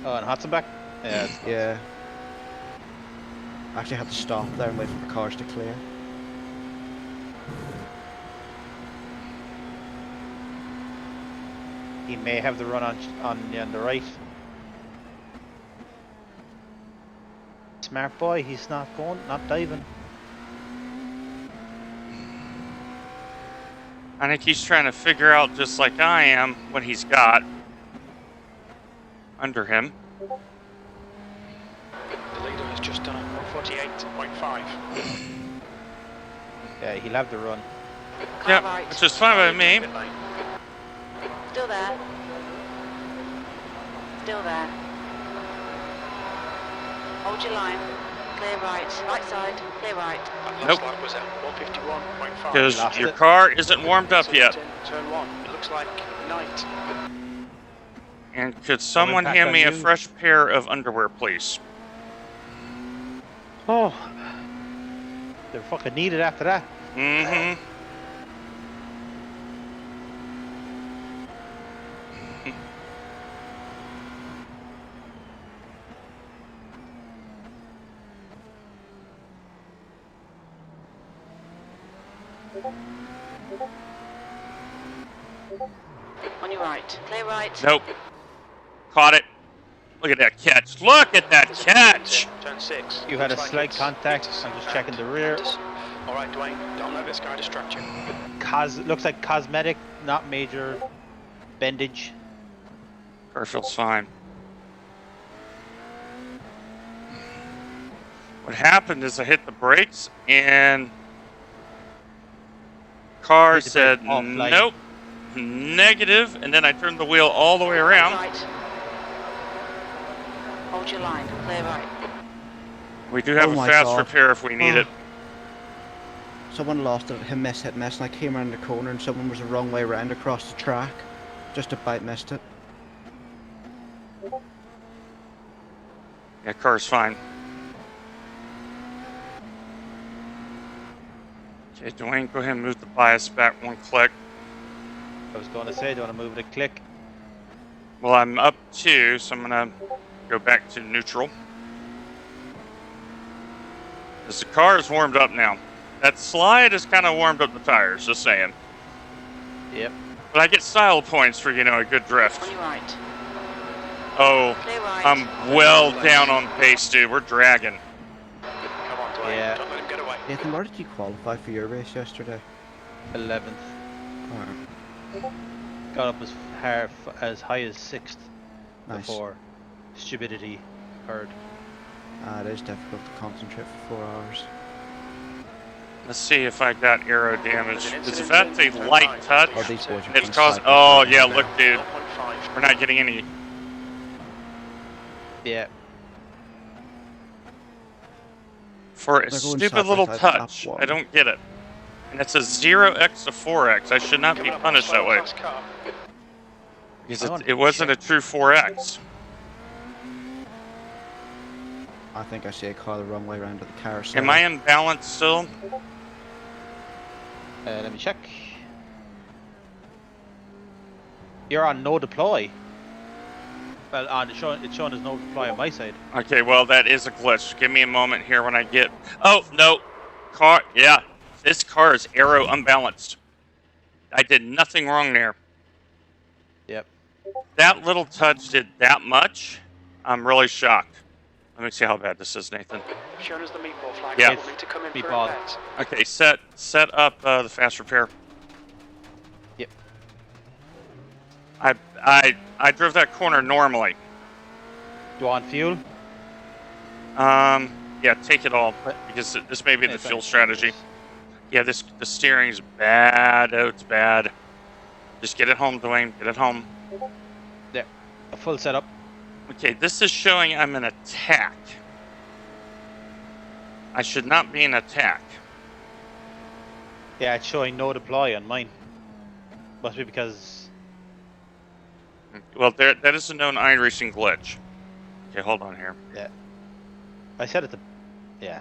Oh, and Hudson back? Yeah. Yeah. Actually had to stop there and wait for the cars to clear. He may have the run on the right. Smart boy, he's not diving. I think he's trying to figure out, just like I am, what he's got under him. The leader has just done a 148.5. Yeah, he'll have the run. Yep, right. which is fine by me. Pit lane. Still there. Still there. Hold your line. Clear right. Right side. Clear right. That Nope. last lap was at 151.5. Because Lost your it. car isn't warmed up yet. Turn 1. It looks like night. And could someone back hand on me a you. fresh pair of underwear, please? Oh, they're fucking needed after that. Mm-hmm. On your right. Clear right. Nope. Caught it. Look at that catch. Look at that catch. Turn 6. You had a Looks like slight it's contact. Peters I'm just and checking the rear. Anders. All right, Dwayne. Don't let this guy distract you. Looks like cosmetic, not major bendage. Car feels fine. What happened is I hit the brakes and car Hit the brake said offline. nope, negative, and then I turned the wheel all the way around. Right. Hold your line. Clear right. We do have Oh a my fast God. repair if we need Oh. it. Someone lost it, him hit miss, and I came around the corner and someone was the wrong way around across the track. Just about missed it. Yeah, car's fine. Okay, Dwayne, go ahead and move the bias back one click. I was going to say, do you want to move it a click? Well, I'm up 2, so I'm gonna go back to neutral. Because the car is warmed up now. That slide has kind of warmed up the tires, just saying. Yep. But I get style points for, you know, a good drift. On your right. Oh, Clear right. I'm well down on pace, dude. We're dragging. Come on, Dwayne. Yeah. Don't let him get away. Nathan, where did you qualify for your race yesterday? 11th. Alright, Got up as high as 6th nice. before stupidity occurred. It is difficult to concentrate for 4 hours. Let's see if I got aero damage. Because if that's a light touch, Oh, these boys are it's gonna causing. snipe Oh, me. yeah, look, dude. 0.5. We're not getting any. Yeah. For a They're going stupid side by little side at touch, lap I 1. don't get it. And it's a 0x to 4x. I should not be Coming up on punished that slow way. class car. Because I want it wasn't a check. true 4x. I think I see a car the wrong way around to the carousel. Am I in balance still? Let me check. You're on no deploy. Well, it's showing as no deploy on my side. Okay, well, that is a glitch. Give me a moment here when I get... Oh, no. Car... Yeah. This car is aero unbalanced. I did nothing wrong there. Yep. That little touch did that much. I'm really shocked. Let me see how bad this is, Nathan. Shown as the meatball flag. Yeah. We'll need to come in for Meatball. repairs. Okay, set up the fast repair. Yep. I drove that corner normally. Do you want fuel? Yeah, take it all because this may be the fuel strategy. Yeah, the steering's bad. Oh, it's bad. Just get it home, Dwayne. Get it home. There. A full setup. Okay, this is showing I'm in attack. I should not be in attack. Yeah, it's showing no deploy on mine. Must be because... Well, that is a known iRacing glitch. Okay, hold on here. Yeah. I said it to... Yeah.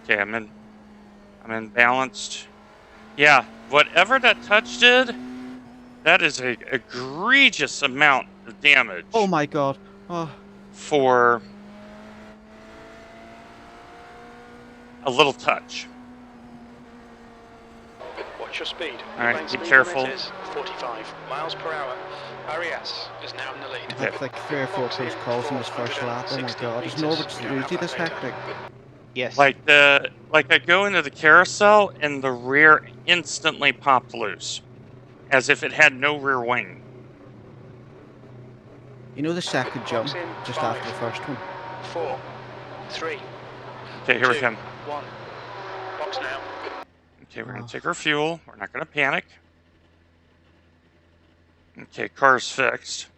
Okay, I'm in balanced. Yeah, whatever that touch did, that is a egregious amount of damage. Oh my god. Oh. For a little touch. Watch your speed. All right, Lane be speed careful. limit is 45 miles per hour. RES is now in the lead. I had like 3 or 4 close calls in this first lap. Oh my god. Is Norwich usually this hectic? Yes. Like I go into the carousel and the rear instantly popped loose, as if it had no rear wing. You know the second jump Box in, just 5, after the first one? 4, 3, Okay, here we 2, come. 1. Box now. Okay, we're gonna take our fuel. We're not gonna panic. Okay, car's fixed.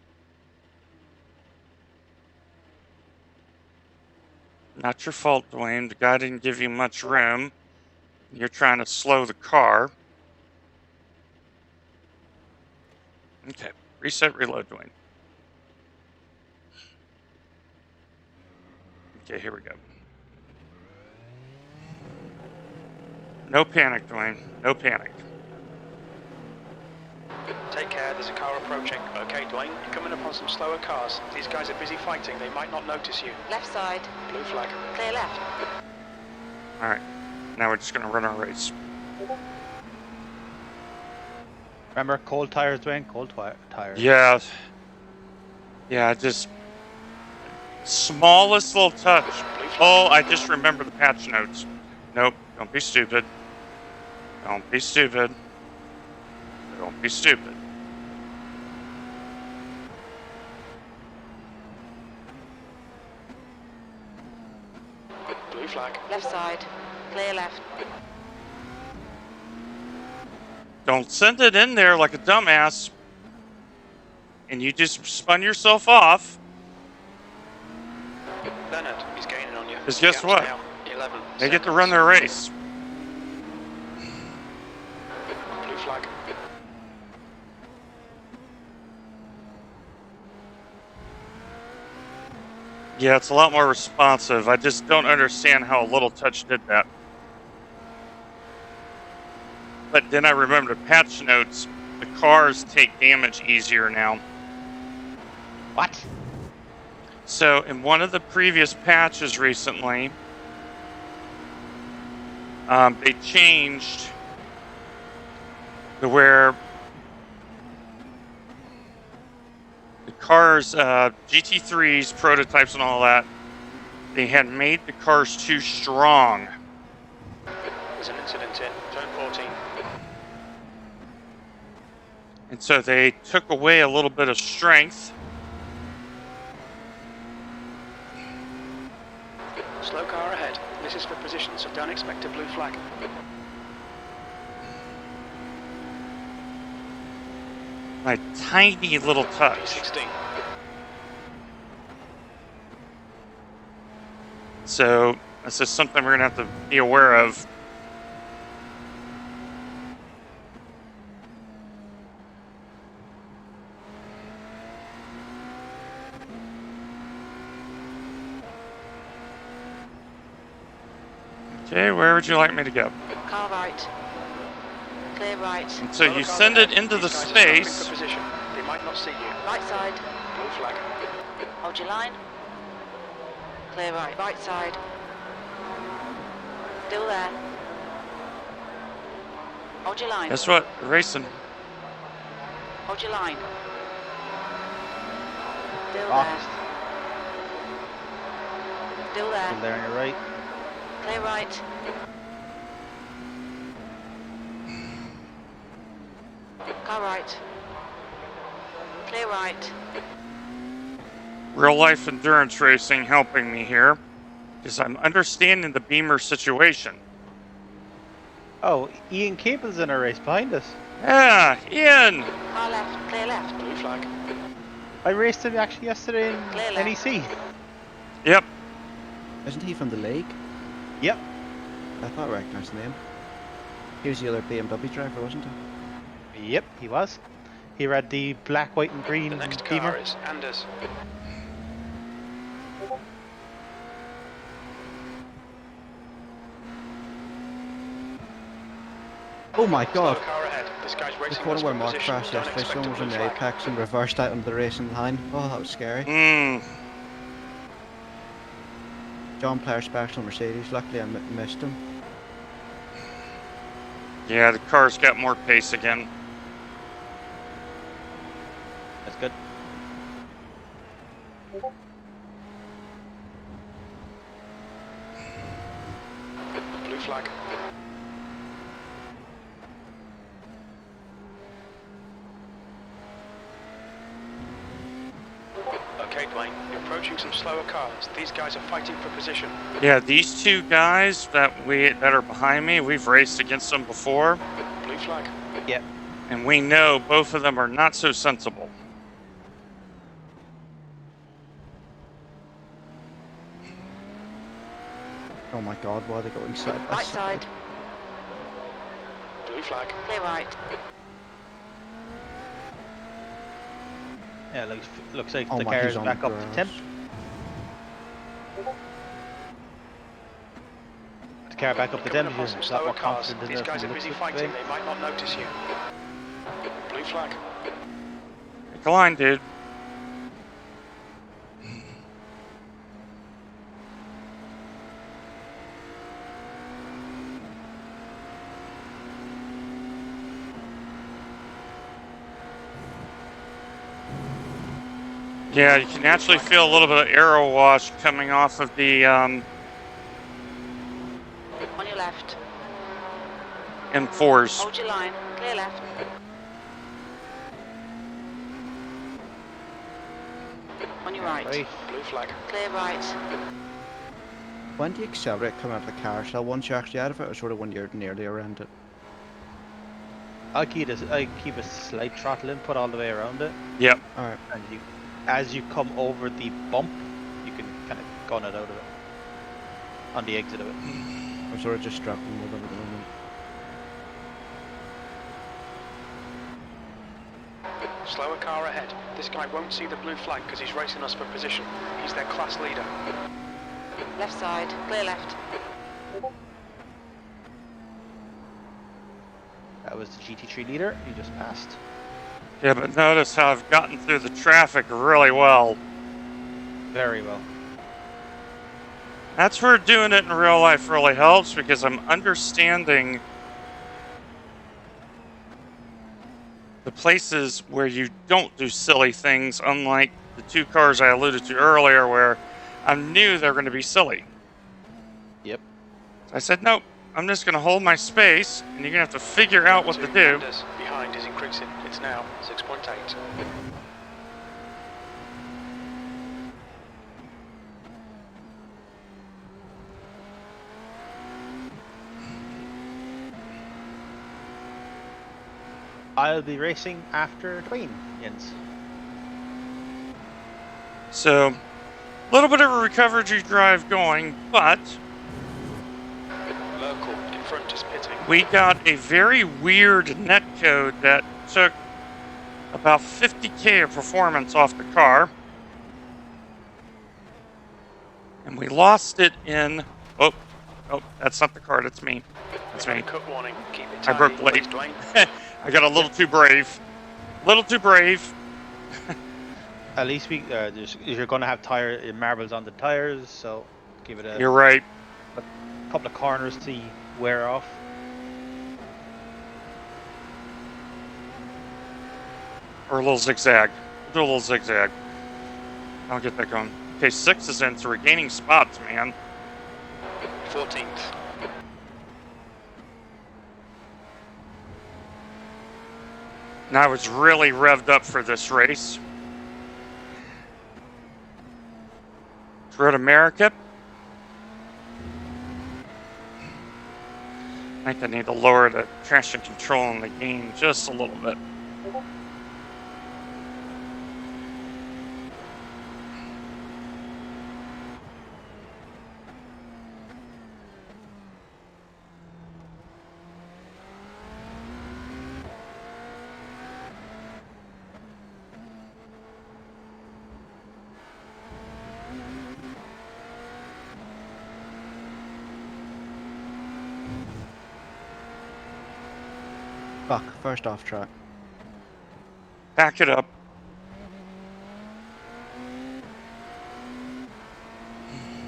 Not your fault, Dwayne. The guy didn't give you much room. You're trying to slow the car. Okay, reset, reload, Dwayne. Okay, here we go. No panic, Dwayne. No panic. Take care, there's a car approaching. Okay, Dwayne, you're coming upon some slower cars. These guys are busy fighting, they might not notice you. Left side. Blue flag. Clear left. Alright, now we're just going to run our race. Remember, cold tires, Dwayne? Cold tires. Yeah. Yeah, just... smallest little touch. Oh, I just remember the patch notes. Nope, don't be stupid. Don't be stupid. Don't be stupid. Blue flag. Left side. Clear left. Don't send it in there like a dumbass. And you just spun yourself off. Leonard, he's gaining on you. Because guess Gap's what? now 11 They get to seconds. run their race. Blue flag. Yeah, it's a lot more responsive. I just don't understand how a little touch did that. But then I remember the patch notes. The cars take damage easier now. What? So in one of the previous patches recently, they changed to where the cars, GT3s, prototypes and all that, they had made the cars too strong. There's an incident in turn 14. And so they took away a little bit of strength. Slow car ahead. This is for position, so don't expect a blue flag. My tiny little touch. P16. So this is something we're going to have to be aware of. Okay, where would you like me to go? Car right. Clear right. And so you Slower send cars it ahead. into the These guys are stopping space. for position. They might not see you. Right side. Blue flag. Hold your line. Clear right. Right side. Still there. Hold your line. Guess what? We're racing. Hold your line. Still Boxed. there. Still Still there. there on your right. Clear right. Car right. Clear right. Real life endurance racing helping me here. Because I'm understanding the Beamer situation. Oh, Ian Cable's in a race behind us. Yeah, Ian. Car left, clear left. Blue flag. I raced him actually yesterday in Clear left. NEC. Yep. Isn't he from the league? Yep. I thought I recognised the name. He was the other BMW driver, wasn't he? Yep, he was. He had the black, white, and green The next Beamer. car is Anders. Oh my Slow god! car ahead. This guy's The racing corner us where for Mark position. crashed Don't yesterday, expect someone a was blue in the flag. apex and reversed out on the racing line. Oh, that was scary. Mm. John Player Special Mercedes, luckily I missed him. Yeah, the car's got more pace again. That's good. Blue flag. Okay, Dwayne, you're approaching some slower cars. These guys are fighting for position. Yeah, these two guys that are behind me, we've raced against them before, Blue flag. Yep. and we know both of them are not so sensible. Oh my god, why are they going side by Right side? side, Blue flag. clear right. Yeah, looks like Oh the my, car he's is on back the up to grass. temp. The car back up to Coming temp. upon He's some a lot slower more cars. confident in These it guys from are the busy looks of it fighting. today. They might not notice you. Blue flag. Pick a line, dude. Yeah, you can actually feel a little bit of aero wash coming off of the On your left. M4s. Hold your line, clear left. On your right. Right. Blue flag. Clear right. When do you accelerate coming out of the car? So once you're actually out of it, or sort of when you're nearly around it? I keep a slight throttle input all the way around it, Yep. Alright. and as you come over the bump, you can kind of gun it out of it on the exit of it. I'm sort of just struggling with it at the moment. Slower car ahead. This guy won't see the blue flag because he's racing us for position. He's their class leader. Left side, clear left. That was the GT3 leader. He just passed. Yeah, but notice how I've gotten through the traffic really well. Very well. That's where doing it in real life really helps, because I'm understanding the places where you don't do silly things, unlike the two cars I alluded to earlier where I knew they were going to be silly. Yep. I said, nope, I'm just going to hold my space, and you're going to have to figure out what to do. Anders behind is increasing. It's now 6.8. I'll be racing after Dwayne, Jens. So, a little bit of a recovery drive going, but Local in front is pitting. we got a very weird netcode that took about 50k of performance off the car. And we lost it in... Oh, that's not the car, that's me. That's me. Cut warning. Keep it I tidy, broke late. please, Dwayne. I got a little too brave. Little too brave. At least you're going to have marbles on the tires, so give it a You're right. couple of corners to wear off. Or a little zigzag. We'll do a little zigzag. I'll get that going. Okay, 6 is in, so we're gaining spots, man. 14th. And I was really revved up for this race. It's Road America. I think I need to lower the traction control on the gain just a little bit. Fuck, first off track. Back it up.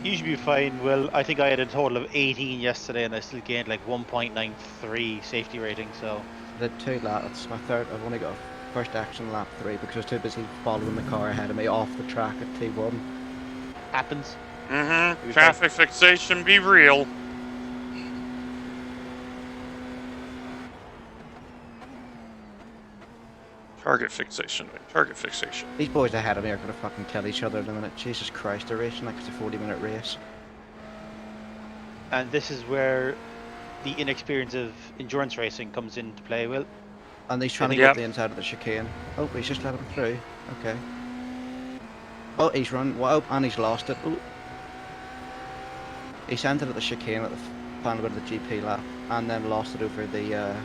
You should be fine, Will. I think I had a total of 18 yesterday and I still gained like 1.93 safety rating, so... I did 2 laps. My third, I've only got a first action lap 3 because I was too busy following the car ahead of me off the track at T1. Happens. Mm-hmm. Traffic fixation, be real. Target fixation, target fixation. These boys ahead of me are going to fucking kill each other in a minute. Jesus Christ, they're racing like it's a 40-minute race. And this is where the inexperience of endurance racing comes into play, Will. And he's trying to get the inside of the chicane. Oh, he's just let him through. Okay. Oh, he's run. Wow, and he's lost it. Ooh. He sent it at the chicane at the final bit of the GP lap, and then lost it over the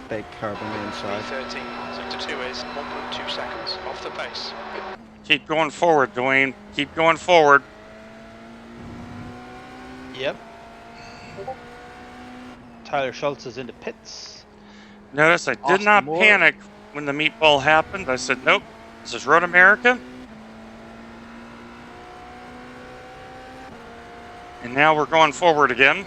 big curb on the inside. 13, sector 2 is 1.2 seconds off the pace. Keep going forward, Dwayne. Keep going forward. Yep. Tyler Schultz is in the pits. Notice I did Austin not Moore. panic when the meatball happened. I said, nope, this is Road America. And now we're going forward again.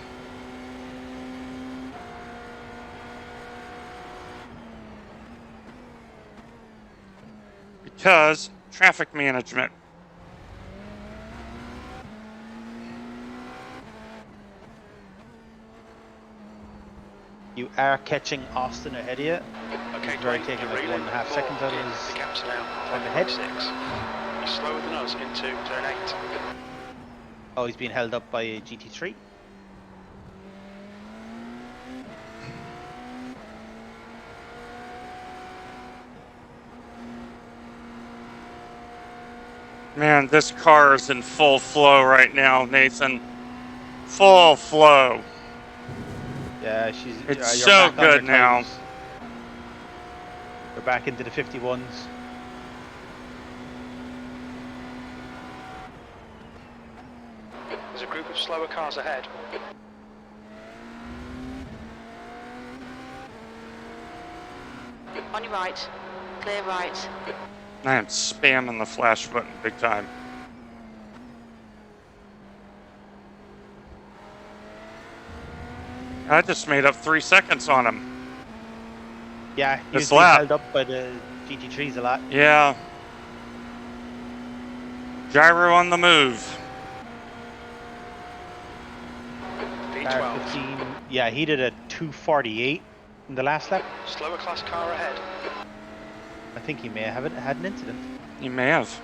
Because traffic management. You are catching Austin ahead of you. Okay, He's already Dwayne, taken you're like reeling 1.5 seconds out of forward. his The gap's now time ahead. 1.6. He's slower than us into turn 8. Oh, he's being held up by a GT3. Man, this car is in full flow right now, Nathan. Full flow. Yeah, It's you're so back on your good now. toes. We're back into the 51s. There's a group of slower cars ahead. On your right. Clear right. I am spamming the flash button big time. I just made up 3 seconds on him. Yeah, he was This being lap. held up by the GT3s a lot. Yeah. Gyro on the move. Car 15. Yeah, he did a 248 in the last lap. Slower class car ahead. I think he may have had an incident. You may have.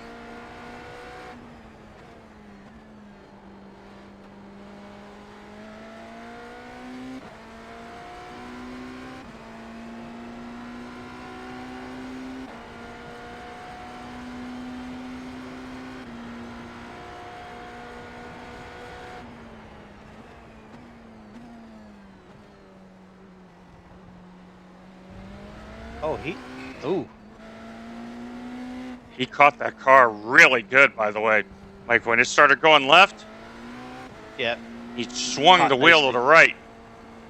Oh, ooh. He caught that car really good, by the way. Like when it started going left, Yeah. he swung Caught the wheel to nicely. the right.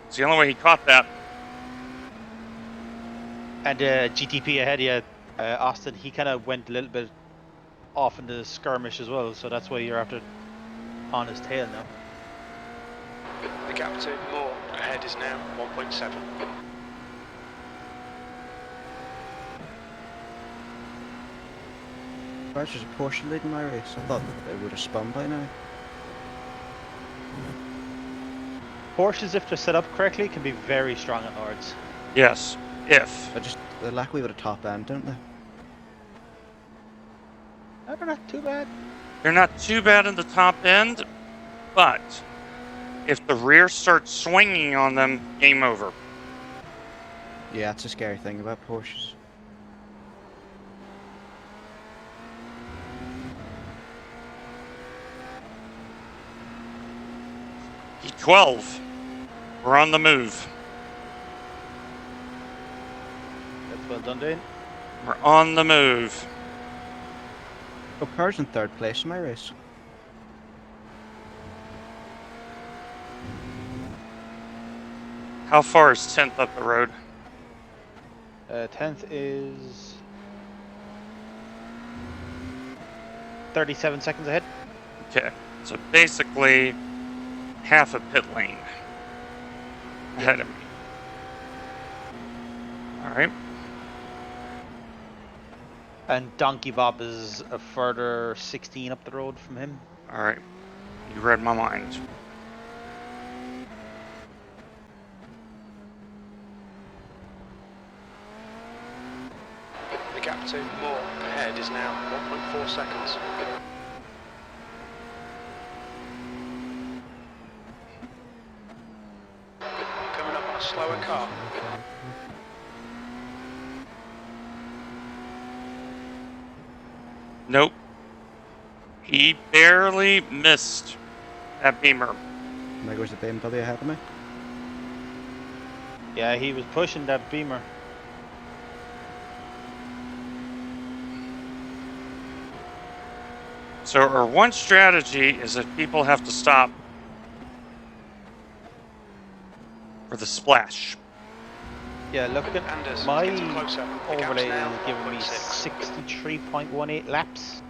It's the only way he caught that. And GTP ahead of you, Austin, he kind of went a little bit off in the skirmish as well, so that's why you're after on his tail now. The gap to Moore ahead is now 1.7. There's just a Porsche leading my race. I thought they would have spun by now. Porsches, if they're set up correctly, can be very strong at Nords. Yes, if. They lack a wee bit of top end, don't they? They're not too bad. They're not too bad in the top end, but if the rear starts swinging on them, game over. Yeah, that's a scary thing about Porsches. E12. We're on the move. That's well done, Dane. We're on the move. Oh, car's in third place in my race. How far is 10th up the road? 10th is 37 seconds ahead. Okay, so basically half a pit lane ahead of me. All right. And Donkey Bob is a further 16 up the road from him. All right. You read my mind. The gap to Moore ahead is now 1.4 seconds. Coming up on a slower car. Nope. He barely missed that Beamer. There goes the BMW ahead of me. Yeah, he was pushing that Beamer. So our one strategy is that people have to stop for the splash. Yeah, look at Anders, my getting closer. The gap's overlay now is giving me 1.6. 63.18 laps.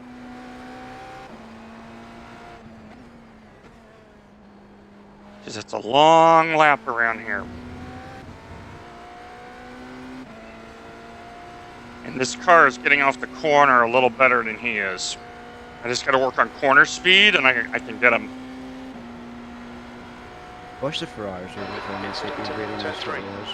Because it's a long lap around here. And this car is getting off the corner a little better than he is. I just got to work on corner speed, and I can get him. Watch the Ferraris over there. It's like a really nice Turn little nose.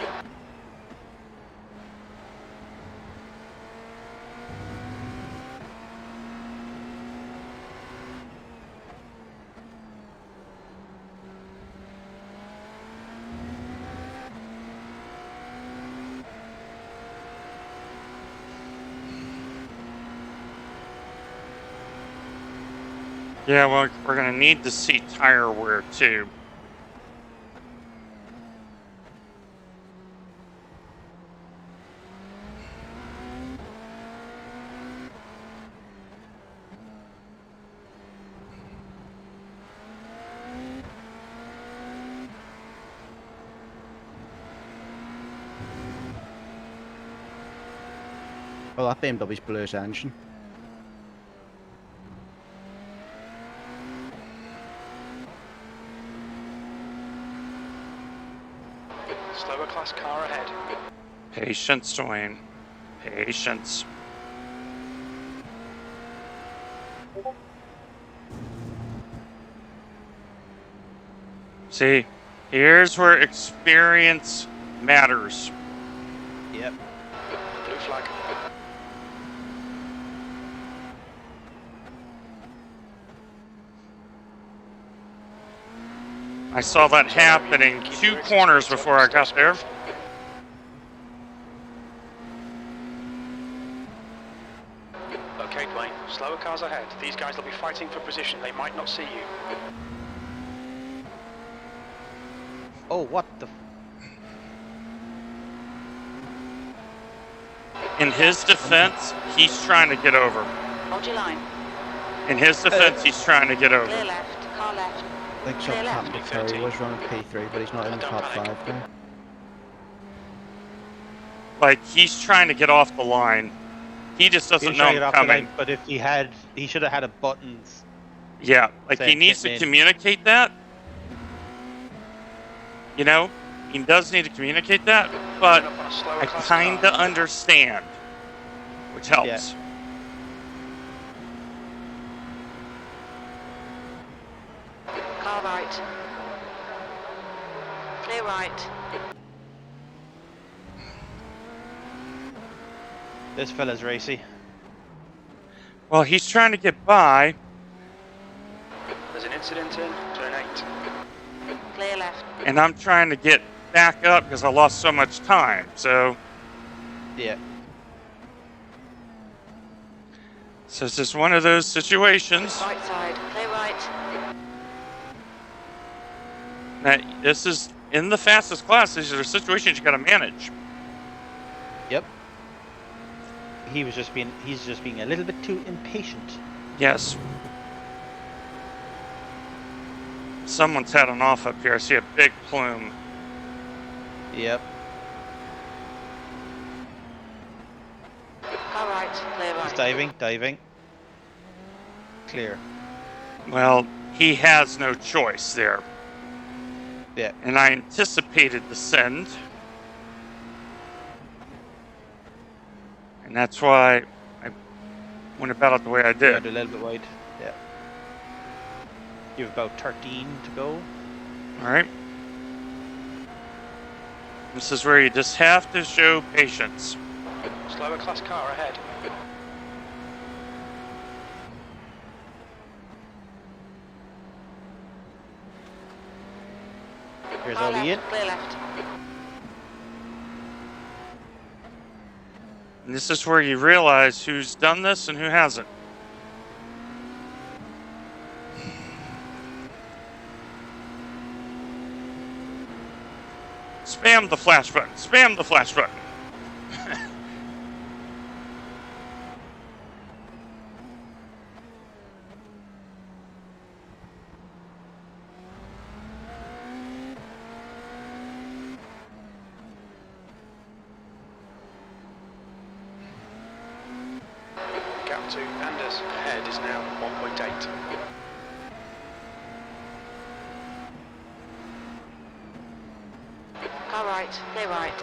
Yeah, well, we're going to need to see tire wear, too. Oh, that BMW's blew his engine. Slower class car ahead. Patience, Dwayne. Patience. See, here's where experience matters. Yep. Blue flag. I saw that happening 2 corners before I got there. Okay, Dwayne. Slower cars ahead. These guys will be fighting for position. They might not see you. Oh, what the? In his defense, he's trying to get over. Hold your line. In his defense, he's trying to get Clear over. left, car left. I think Clear left. Captain Ferry was running P3, but he's not in the Don't top panic. 5 now. Like, he's trying to get off the line. He just doesn't He's know trying to get I'm off the coming. line, but if he should have had a buttons. Yeah, like he Saying needs to pit lane. communicate that. You know, he does need to communicate that, but Coming up on a slower I class kind car. of understand, which helps. Car right. Clear right. This fella's racy. Well, he's trying to get by. There's an incident in turn 8. clear left. And I'm trying to get back up because I lost so much time. So Yeah. it's just one of those situations. Right side, clear right. That this is in the fastest class. These are situations you got to manage. Yep. He's just being a little bit too impatient. Yes. Someone's heading off up here. I see a big plume. Yep. Car right, clear right. He's diving. Clear. Well, he has no choice there. Yeah. And I anticipated the send. And that's why I went about it the way I did. A little bit wide. Yeah. You have about 13 to go. All right. This is where you just have to show patience. Slower class car ahead. Here's Car Ollie in. left, clear left. And this is where you realize who's done this and who hasn't. Spam the flash button. Spam the flash button. Gap to Anders ahead is now 1.8. Car right, clear right.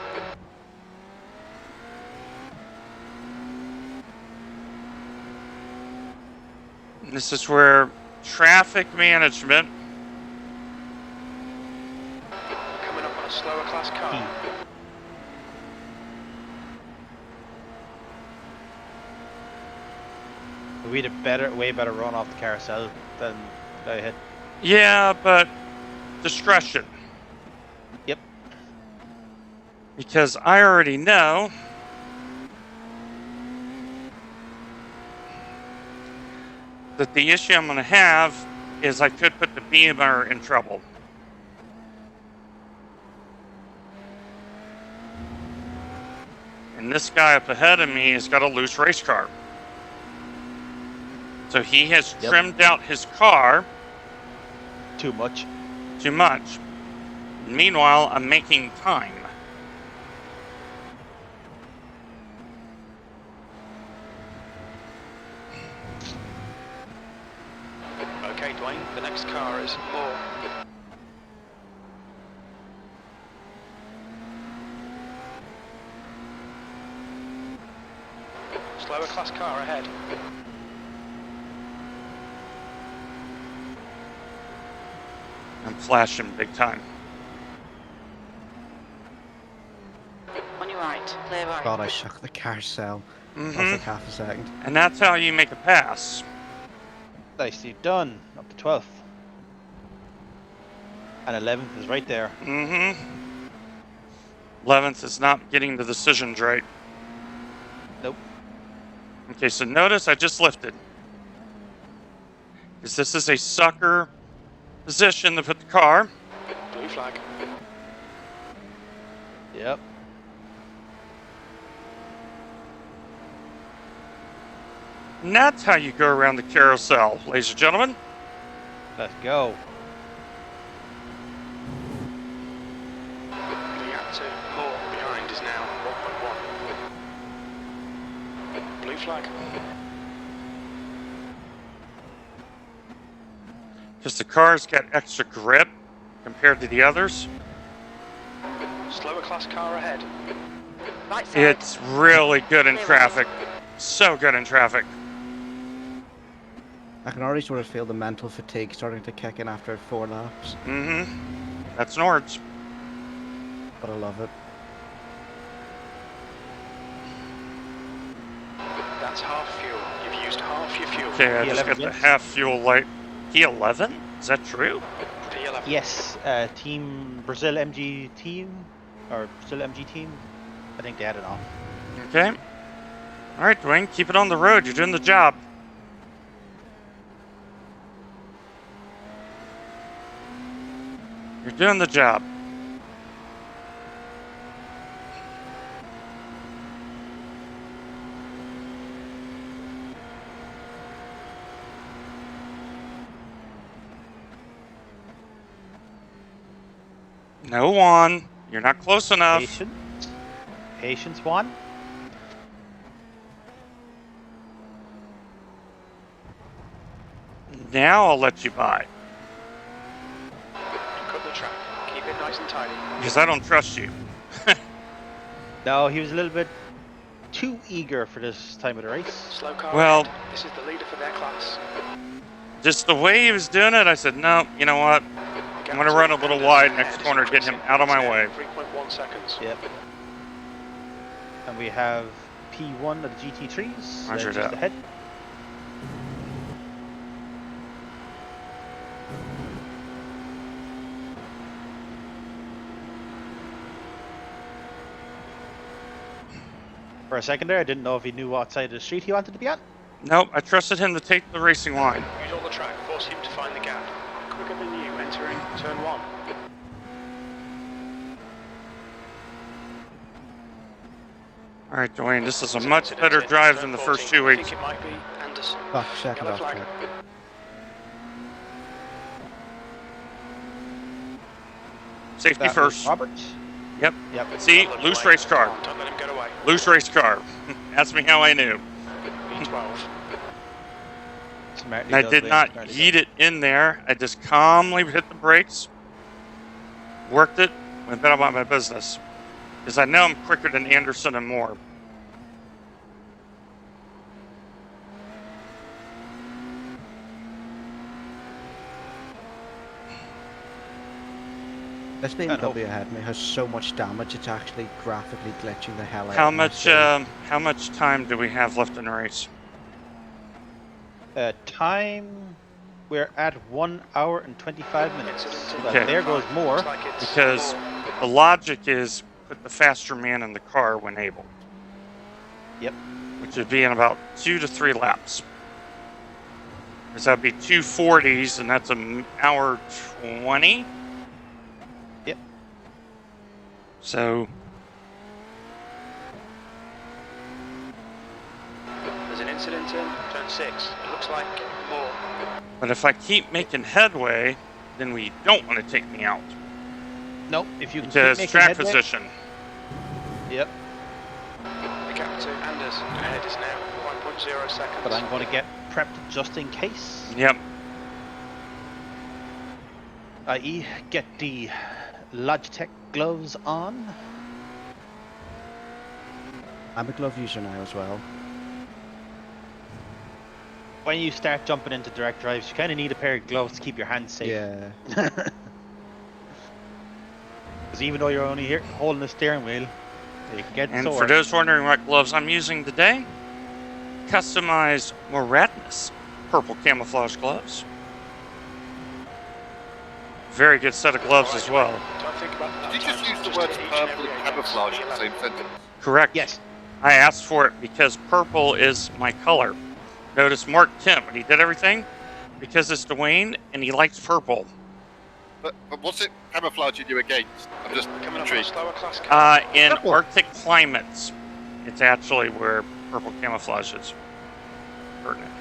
And this is where traffic management. Coming up on a slower class car. We had a way better run off the carousel than I had. Yeah, but discretion. Yep. Because I already know that the issue I'm going to have is I could put the beamer in trouble. And this guy up ahead of me has got a loose race car. So he has trimmed out his car Too much. too much. Meanwhile, I'm making time. Okay, Dwayne, the next car is more. Slower class car ahead. I'm flashing big time. On your right, clear right. God, I shook the carousel. That was like half a second. And that's how you make a pass. Nicely done. Up to 12th. And 11th is right there. 11th is not getting the decisions right. Nope. Okay, so notice I just lifted. Because this is a sucker position to put the car. Blue flag. Yep. And that's how you go around the carousel, ladies and gentlemen. Let's go. The gap to more behind is now 1.1. Blue flag. Because the car's got extra grip compared to the others. Slower class car ahead. Right side. It's really good in traffic. So good in traffic. I can already sort of feel the mental fatigue starting to kick in after 4 laps, That's Nords. but I love it. That's half fuel. You've used half your fuel. Okay, I just P11 got the wins. half fuel light. P11? Is that true? P11 Yes, Team Brazil MG team, or Brazil MG team. I think they had it off. Okay. All right, Dwayne, keep it on the road. You're doing the job. You're doing the job. No, Juan. You're not close enough. Patience. Patience, Juan. Now I'll let you by. Cut the track. Keep it nice and tidy. Because I don't trust you. No, he was a little bit too eager for this time of the race. Slow car. Well, ahead. This is the leader for their class. just the way he was doing it, I said, no, you know what? I'm going to run a little wide next corner, get him out of my way. 3.1 seconds. Yep. And we have P1 of the GT3s. Roger just that. ahead. For a second there, I didn't know if he knew what side of the street he wanted to be on. Nope, I trusted him to take the racing line. Use all the track. Force him to find the gap. Quicker than you. Entering turn 1. All right, Dwayne, this is a much better drive than the first 2 I weeks. think it might be Anderson. Back second Yellow off flag. track. Safety That was first. Robert. Yep. Yep. See, Don't let him loose away. race car. Don't let him get away. Loose race car. Ask me how I knew. B12. Smartly And I does did win. not Smartly yeet does. it in there. I just calmly hit the brakes, worked it, went about my business. Because I know I'm quicker than Anderson and Moore. This And hope- BMW ahead of me has so much damage, it's actually graphically glitching the hell out How of me, much? so- How much time do we have left in the race? Time, we're at 1 hour and 25 minutes. So Okay. there goes more. Looks like it's Because the logic is put the faster man in the car when able. Yep. Which would be in about 2 to 3 laps. Because that'd be 240s, and that's an hour 20. Yep. So There's an incident in turn 6. It looks like more. but if I keep making headway, then we don't want to take me out. No, if you can keep Because making track headway- position. Yep, The gap to Anders ahead is now 1.0 seconds. but I'm going to get prepped just in case. Yep. I.e., get the Logitech gloves on. I'm a glove user now as well. When you start jumping into direct drives, you kind of need a pair of gloves to keep your hands safe. Yeah. Because even though you're only here holding the steering wheel, you can get And sore. for those wondering what gloves I'm using today, customized Moratness purple camouflage gloves. Very good set of gloves as well. Don't think about the Did you just times, use the hit words each and purple every and eight camouflage laps. in the same sentence? Correct. Yes. I asked for it because purple is my color. Notice Mark Kemp, when he did everything, because it's Dwayne and he likes purple. But what's it camouflaging you against? I'm just Coming up on a intrigued. slower class car. In Purple. Arctic climates, it's actually where purple camouflage is pertinent.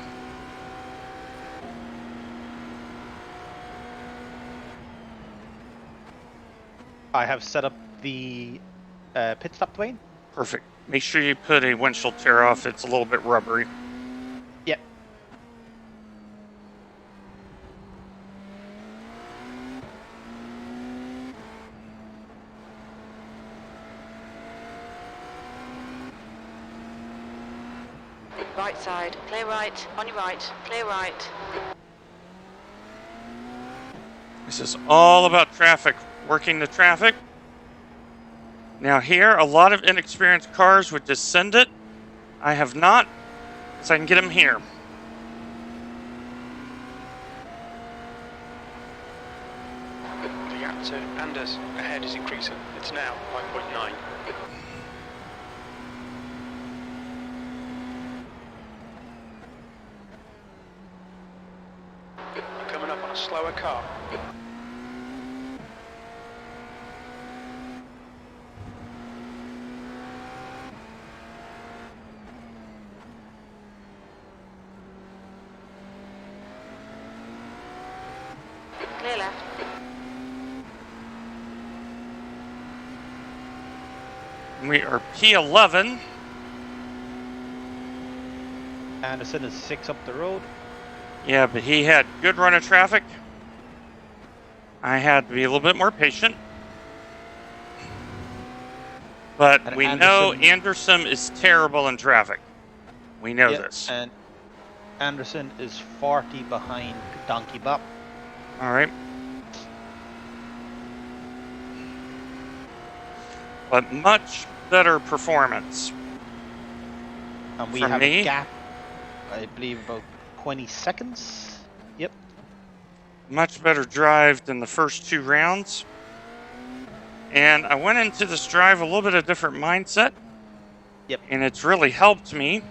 I have set up the pit stop, Dwayne. Perfect. Make sure you put a windshield tear off. It's a little bit rubbery. Yep. Right side, clear right, on your right, clear right. This is all about traffic, working the traffic. Now here, a lot of inexperienced cars would just send it. I have not, so I can get them here. gap to Anders ahead is increasing. It's now 5.9. You're coming up on a slower car. Clear left. We are P11. Anderson is 6 up the road. Yeah, but he had good run of traffic. I had to be a little bit more patient. But And we know Anderson- Anderson is terrible in traffic. We know Yep, this. And Anderson is 40 behind Donkey Bop. All right. But much better performance. And we From have me? a gap, I believe, about 20 seconds. Yep. Much better drive than the first 2 rounds. And I went into this drive a little bit of different mindset. Yep. And it's really helped me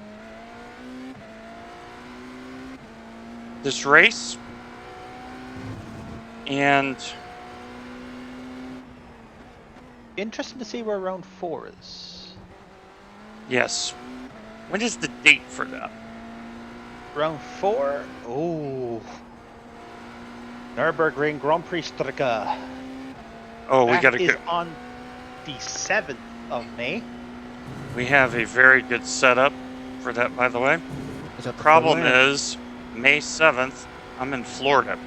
this race. And Interesting to see where round 4 is. yes. When is the date for that? Round 4? Oh. Nürburgring Grand Prix Strecke. Oh, we That got to is go. on the 7th of May. We have a very good setup for that, by the way. Is that the Problem Fun-Way? is, May 7th, I'm in Florida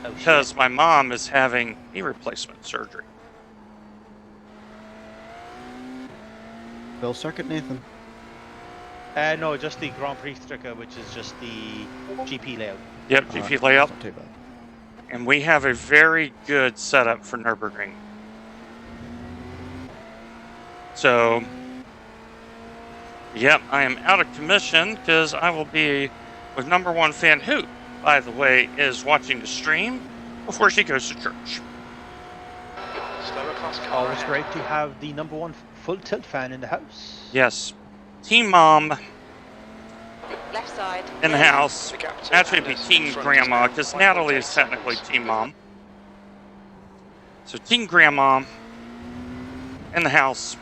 Oh, because shit. my mom is having knee replacement surgery. Bill Circuit, Nathan. No, just the Grand Prix Strecke, which is just the GP layout. Yep, Alright, GP layout. That's not too bad. And we have a very good setup for Nürburgring. So, yep, I am out of commission because I will be with number 1 fan who, by the way, is watching the stream before she goes to church. Slower class car Always ahead. great to have the number 1 full tilt fan in the house. Yes, Team Mom Left side. in the clear. house. The gap to Actually, it'd be Anders Team in front Grandma is because now Natalie is 5.8 technically seconds. Team Mom. So Team Grandma in the house.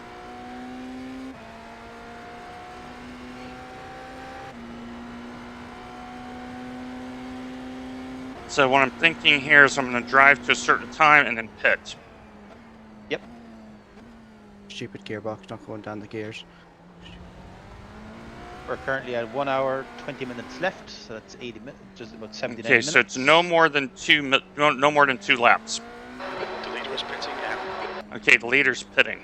So what I'm thinking here is I'm going to drive to a certain time and then pit. Stupid gearbox not going down the gears. We're currently at 1 hour, 20 minutes left, so that's 80 minutes, just about 79 Okay, minutes. so it's no more than 2 laps. The leader is pitting now. Okay, the leader's pitting.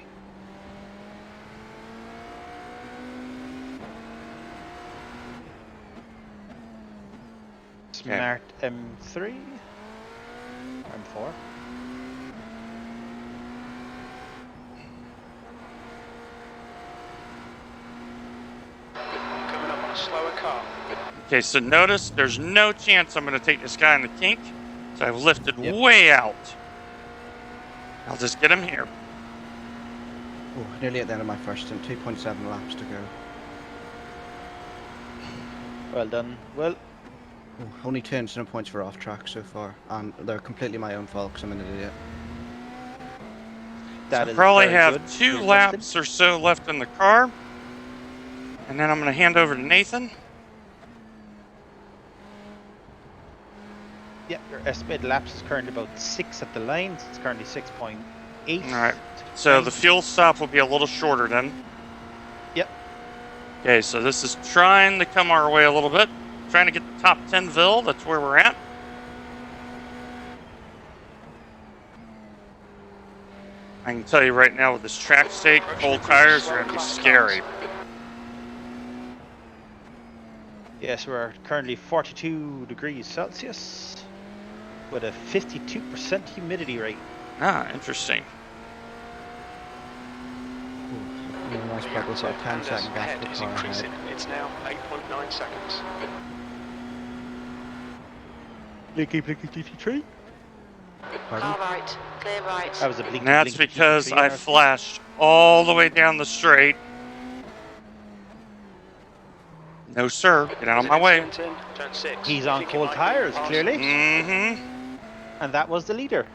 Smart M3, M4. Coming up on a slower car. Okay, so notice there's no chance I'm going to take this guy in the kink. So I've lifted Yep. way out. I'll just get him here. Oh, nearly at the end of my first stint. 2.7 laps to go. Well done. Well, Oh, only 2 incident points for off track so far, and they're completely my own fault because I'm an idiot. that I is probably very have good. 2 Good laps or so left in the car. And then I'm going to hand over to Nathan. Yeah, your estimated laps is currently about 6 at the line. So it's currently 6.8. All right. So the fuel stop will be a little shorter then. Yep. Okay, so this is trying to come our way a little bit. Trying to get the top 10ville. That's where we're at. I can tell you right now with this track stake, cold tires are going to be scary. Yes, we're currently 42 degrees Celsius with a 52% humidity rate. Ah, interesting. Really nice The bubble, gap so to 10 Anders second gap ahead to the is car increasing. ahead. It's now 8.9 seconds. Blinky, blinky, GT3. Pardon? Car right, clear right. That was a blinky And that's blinky because GT3 I there. flashed all the way down the straight. No, sir. Get out of There's my an way. incident in turn 6. He's We on think it cold might be tires, Parsons. clearly. Mm-hmm. And that was the leader.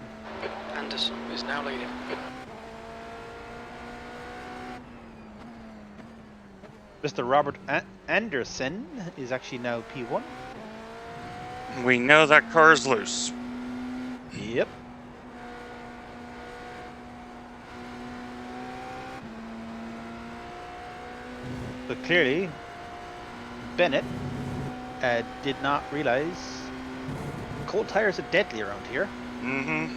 Anderson is now leading. Mr. Robert Anderson is actually now P1. We know that car is loose. Yep. So clearly, Bennett did not realize cold tires are deadly around here. Mm-hmm.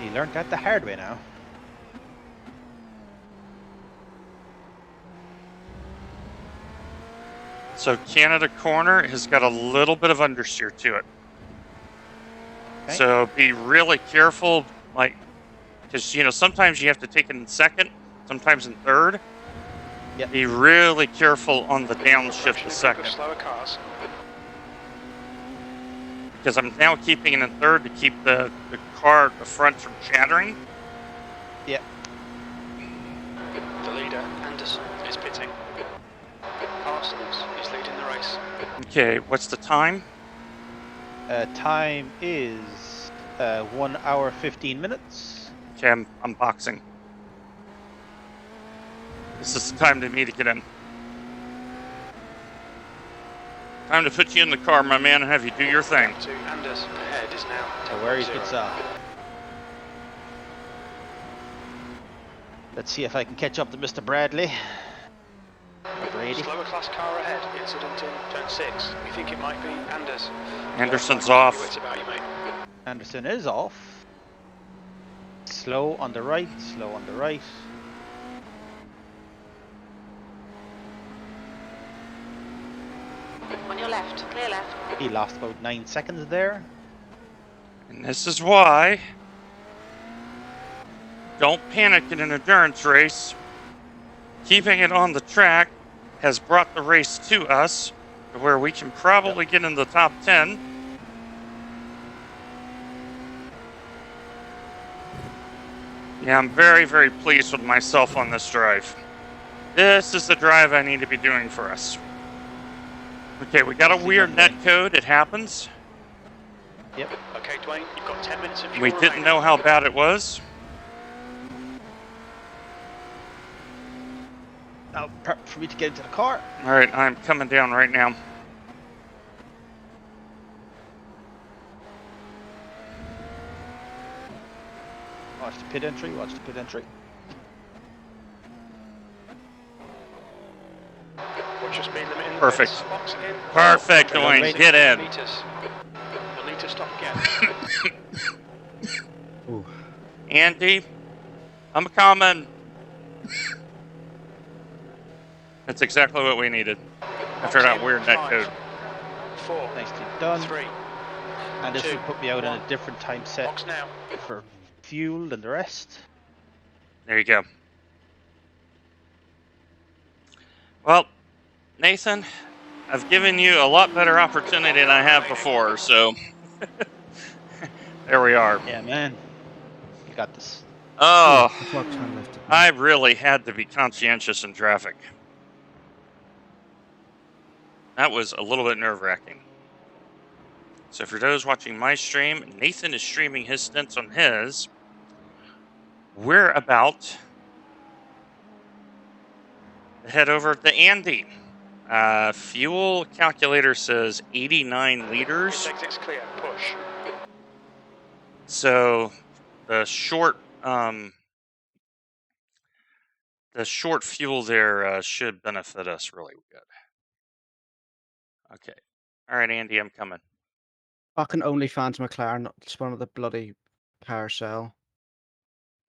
He learned that the hard way now. So Canada Corner has got a little bit of understeer to it. Okay. So be really careful, like, because, you know, sometimes you have to take it in second, sometimes in third. Yep. Be really careful on the downshift Approaching to a group of second. slower cars. Because I'm now keeping it in third to keep the car at the front from shattering. Yep. The leader, Anderson, is pitting. Parsons is leading the race. Okay, what's the time? Time is 1 hour 15 minutes. Okay, I'm boxing. This is the time to me to get in. Time to put you in the car, my man, and have you do your thing. To Anderson ahead is now So where is 10.0. Pizza? Let's see if I can catch up to Mr. Bradley. Or Brady. Slower class car ahead. Incident in turn 6. We think it might be Anderson. Anderson's off. Wits about you, mate. Anderson is off. Slow on the right, slow on the right. On your left, clear left. He lost about 9 seconds there. And this is why don't panic in an endurance race. Keeping it on the track has brought the race to us to where we can probably get in the top 10. Yeah, I'm very, very pleased with myself on this drive. This is the drive I need to be doing for us. Okay, we got a weird net code. It happens. Yep. Okay, Dwayne, you've got 10 minutes of fuel We didn't remaining. know how bad it was. Now prep for me to get into the car. All right, I'm coming down right now. Watch the pit entry, watch the pit entry. What's your speed limit in the Perfect. pits box again? Perfect, Okay, Dwayne. ready? Get in. Meters. You'll need to stop again. Ooh. Andy, I'm coming. That's exactly what we needed. After that weird net code. 4, Nicely done. 3. And this Two, will put me out in one. a different time set Box now. for fuel than the rest. There you go. Well, Nathan, I've given you a lot better opportunity than I have before, so there we are. Yeah, man. You got this. Oh, The clock's hand lifted. I really had to be conscientious in traffic. That was a little bit nerve-wracking. So for those watching my stream, Nathan is streaming his stints on his. We're about to head over to Andy. Fuel calculator says 89 liters. This exit's clear. Push. So the short fuel there should benefit us really good. Okay. All right, Andy, I'm coming. Fucking OnlyFans McLaren spun of the bloody carousel.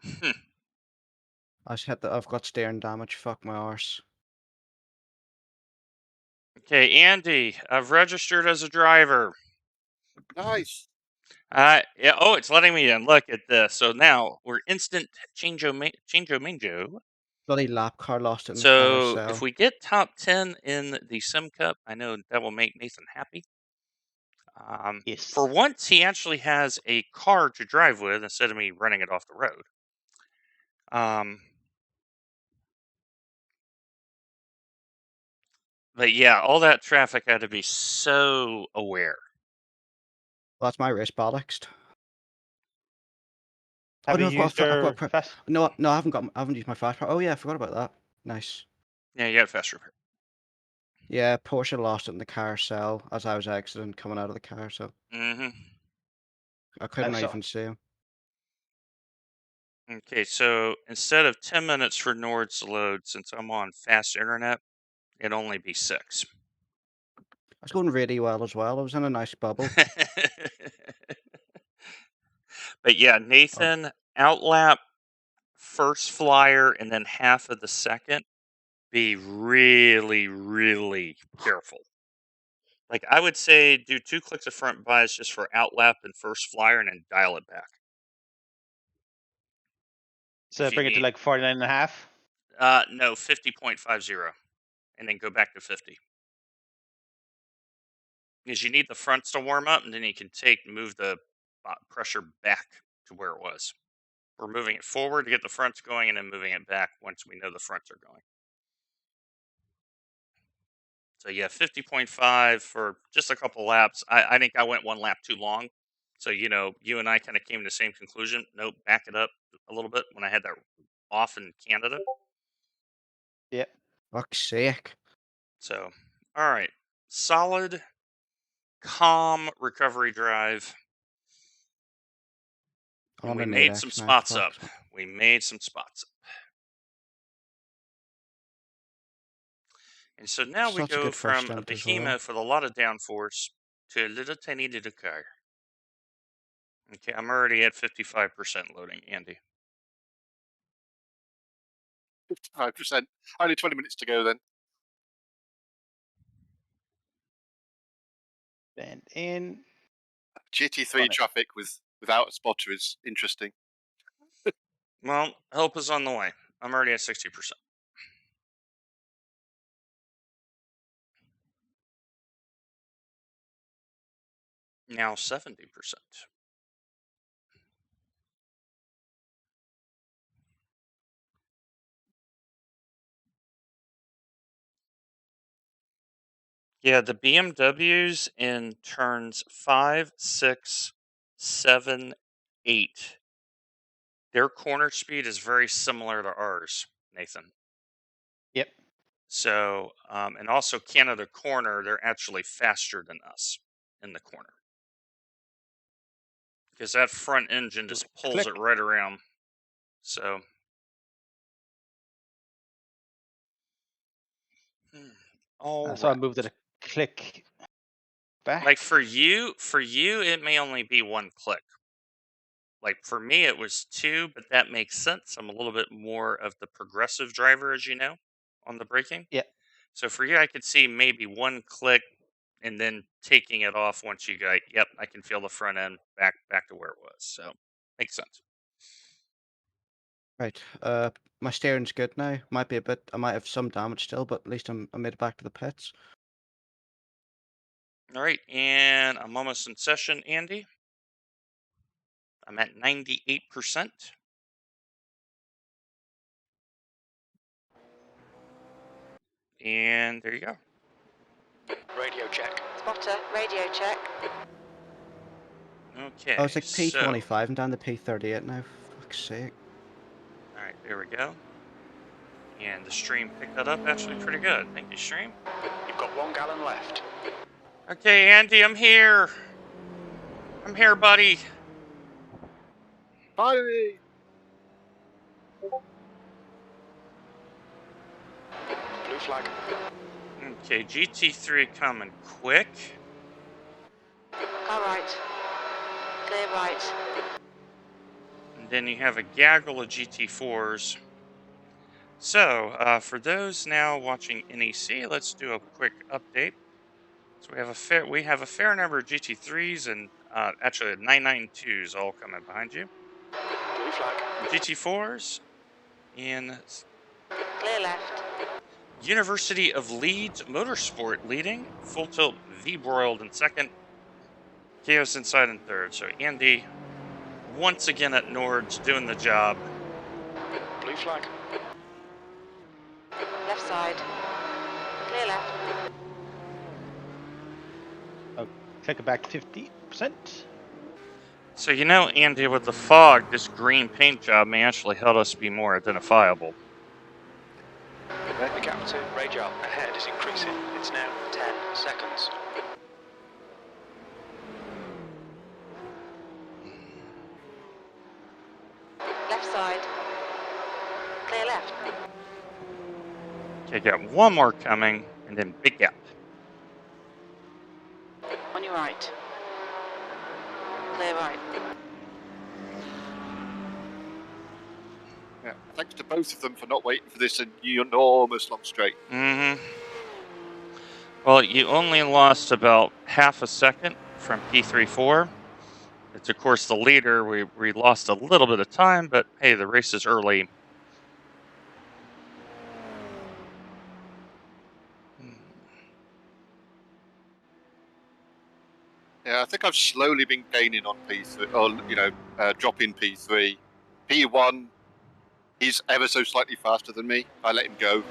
I just hit I've got steering damage. Fuck my arse. Okay, Andy, I've registered as a driver. Nice. Yeah, oh, it's letting me in. Look at this. So now we're instant change-o mango. Bloody lap car lost it in the So carousel. if we get top 10 in the Sim Cup, I know that will make Nathan happy. Yes. For once, he actually has a car to drive with instead of me running it off the road. But yeah, all that traffic had to be so aware. Well, that's my race bollocks. Have no, you used your fast? No, I haven't used my fast power. Oh yeah, I forgot about that. Nice. Yeah, you got fast repair. Yeah, Porsche lost it in the carousel as I was exiting, coming out of the car, so Mm-hmm. I couldn't so- even see him. Okay, so instead of 10 minutes for Nords to load, since I'm on fast internet, it'd only be 6. I was going really well as well. I was in a nice bubble. But yeah, Nathan, outlap first flyer and then half of the second. Be really, really careful. Like I would say do 2 clicks of front bias just for outlap and first flyer and then dial it back. So If you bring it to need like 49.5. no, 50.50 and then go back to 50. Because you need the fronts to warm up and then you can move the pressure back to where it was. We're moving it forward to get the fronts going and then moving it back once we know the fronts are going. So yeah, 50.5 for just a couple laps. I think I went 1 lap too long. So, you and I kind of came to the same conclusion. Nope, back it up a little bit when I had that off in Canada. Yeah. Fuck's sake. So, all right. Solid, calm recovery drive. And we made some spots up. We made some spots up. And so now we go from a behemoth with a lot of downforce to a little tiny little car. Okay, I'm already at 55% loading, Andy. 55%. Only 20 minutes to go then. And in. GT3 traffic without a spotter is interesting. Well, help is on the way. I'm already at 60%. Now 70%. Yeah, the BMWs in turns 5, 6, 7, 8. Their corner speed is very similar to ours, Nathan. Yep. So, and also Canada corner, they're actually faster than us in the corner. Because that front engine just pulls it right around. So, So I moved it a click back. Like for you, it may only be 1 click. Like for me, it was 2, but that makes sense. I'm a little bit more of the progressive driver, as you know, on the braking. Yeah. So for you, I could see maybe 1 click and then taking it off once you got, yep, I can feel the front end back to where it was. So makes sense. Right. My steering's good now. Might be a bit. I might have some damage still, but at least I made it back to the pits. All right, and I'm almost in session, Andy. I'm at 98%. And there you go. Radio check. Spotter, radio check. Okay. Oh, it's like P25 and down to P38 now. Fuck's sake. All right, there we go. And the stream picked that up actually pretty good. Thank you, stream. You've got 1 gallon left. Okay, Andy, I'm here. I'm here, buddy. Finally! Blue flag. Okay, GT3 coming quick. All right. Clear right. And then you have a gaggle of GT4s. So, for those now watching NEC, let's do a quick update. So we have a fair number of GT3s and actually 992s all coming behind you. Blue flag. GT4s in Clear left. University of Leeds Motorsport leading. Full tilt V broiled in second. Chaos inside in third. So Andy, once again at Nords, doing the job. Blue flag. Left side. Clear left. Click it back 50%. So you know, Andy, with the fog, this green paint job may actually help us be more identifiable. The gap to radar ahead is increasing. It's now 10 seconds. Left side. Clear left. Okay, got one more coming, and then big gap. On your right. Clear right. Yeah. Thanks to both of them for not waiting for this enormous long straight. Mm-hmm. Well, you only lost about half a second from P34. It's, of course, the leader. We lost a little bit of time, but hey, the race is early. Yeah, I think I've slowly been gaining on P3, or, dropping P3. P1, he's ever so slightly faster than me. I let him go.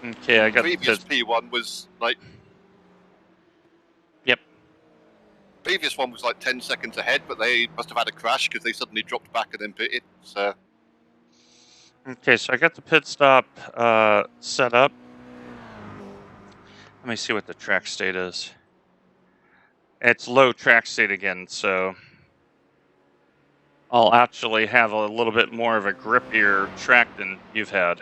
Okay, I got Previous P1 was like... Yep. Previous one was like 10 seconds ahead, but they must have had a crash because they suddenly dropped back and then pitted, so... Okay, so I got the pit stop set up. Let me see what the track state is. It's low track state again, so I'll actually have a little bit more of a grippier track than you've had.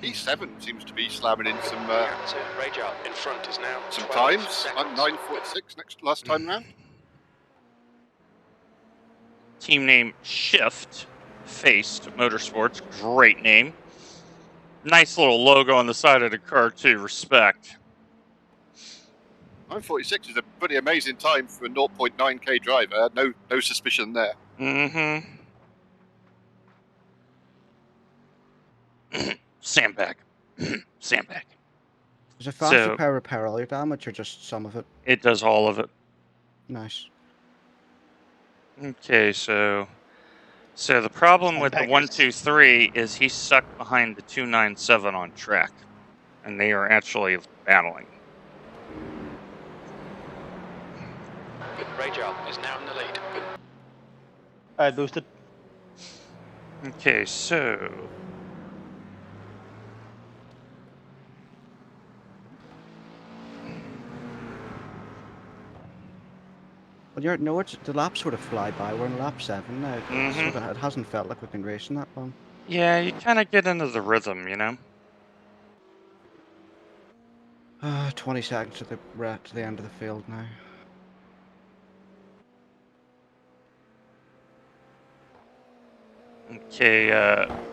P7 seems to be slamming in some radar in front is now some 12 times. seconds. I'm 9:46 last time round. Team name Shift Faced Motorsports, great name. Nice little logo on the side of the car too. Respect. 9:46 is a pretty amazing time for a 0.9k driver. No suspicion there. Mm-hmm. Sandbag. Sandbag. Does a faster So- power repair all your damage or just some of it? It does all of it. Nice. Okay, so the problem with the Sandbaggers. 123 is he's stuck behind the 297 on track, and they are actually battling. Radar is now in the lead. I boosted. Okay, so Well, the laps sort of fly by. We're in lap 7 now. Mhm. It hasn't felt like we've been racing that long. yeah, you kind of get into the rhythm, you know. 20 seconds to the end of the field now. Okay,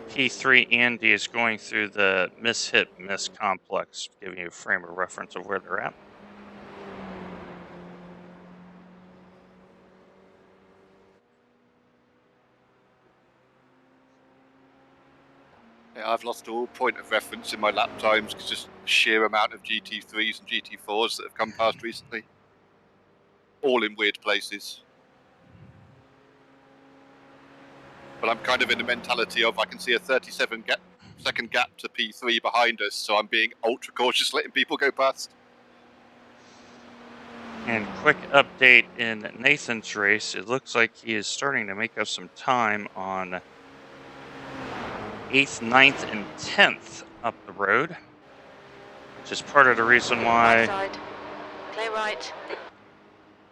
P3 Andy is going through the miss complex, giving you a frame of reference of where they're at. Yeah, I've lost all point of reference in my lap times because just the sheer amount of GT3s and GT4s that have come past recently. All in weird places. But I'm kind of in the mentality of I can see a 37-second gap to P3 behind us, so I'm being ultra cautious letting people go past. And quick update in Nathan's race, it looks like he is starting to make up some time on 8th, 9th, and 10th up the road, which is part of the reason Right why side. Clear right.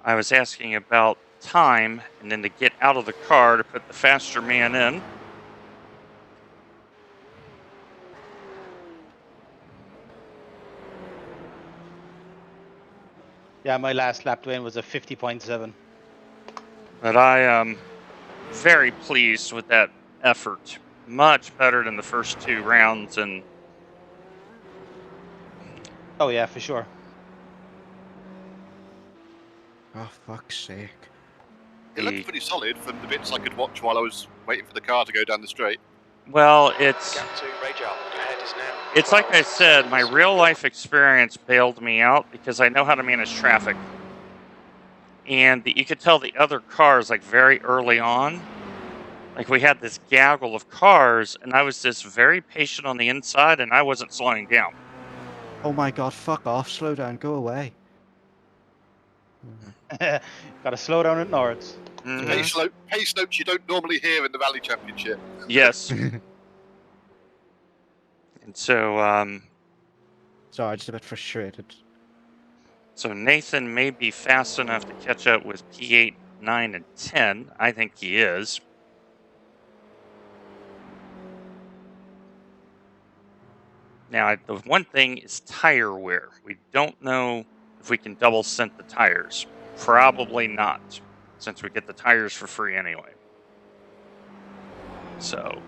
I was asking about time and then to get out of the car to put the faster man in. Yeah, my last lap to win was a 50.7. But I am very pleased with that effort. Much better than the first 2 rounds, and Oh yeah, for sure. Oh, fuck's sake. It looked pretty solid from the bits I could watch while I was waiting for the car to go down the straight. Well, it's Gap 2 radar. Ahead is now. it's like I 12 said, my seconds. real life experience bailed me out because I know how to manage traffic. And you could tell the other cars, like, very early on, like, we had this gaggle of cars, and I was just very patient on the inside, and I wasn't slowing down. Oh my god, fuck off, slow down, go away. Gotta slow down at Nords. Mhm. Pace notes you don't normally hear in the Rally Championship. Yes. And so, Sorry, just a bit frustrated. so Nathan may be fast enough to catch up with P8, 9, and 10. I think he is. Now, the one thing is tire wear. We don't know if we can double cent the tires. Probably not, since we get the tires for free anyway. So,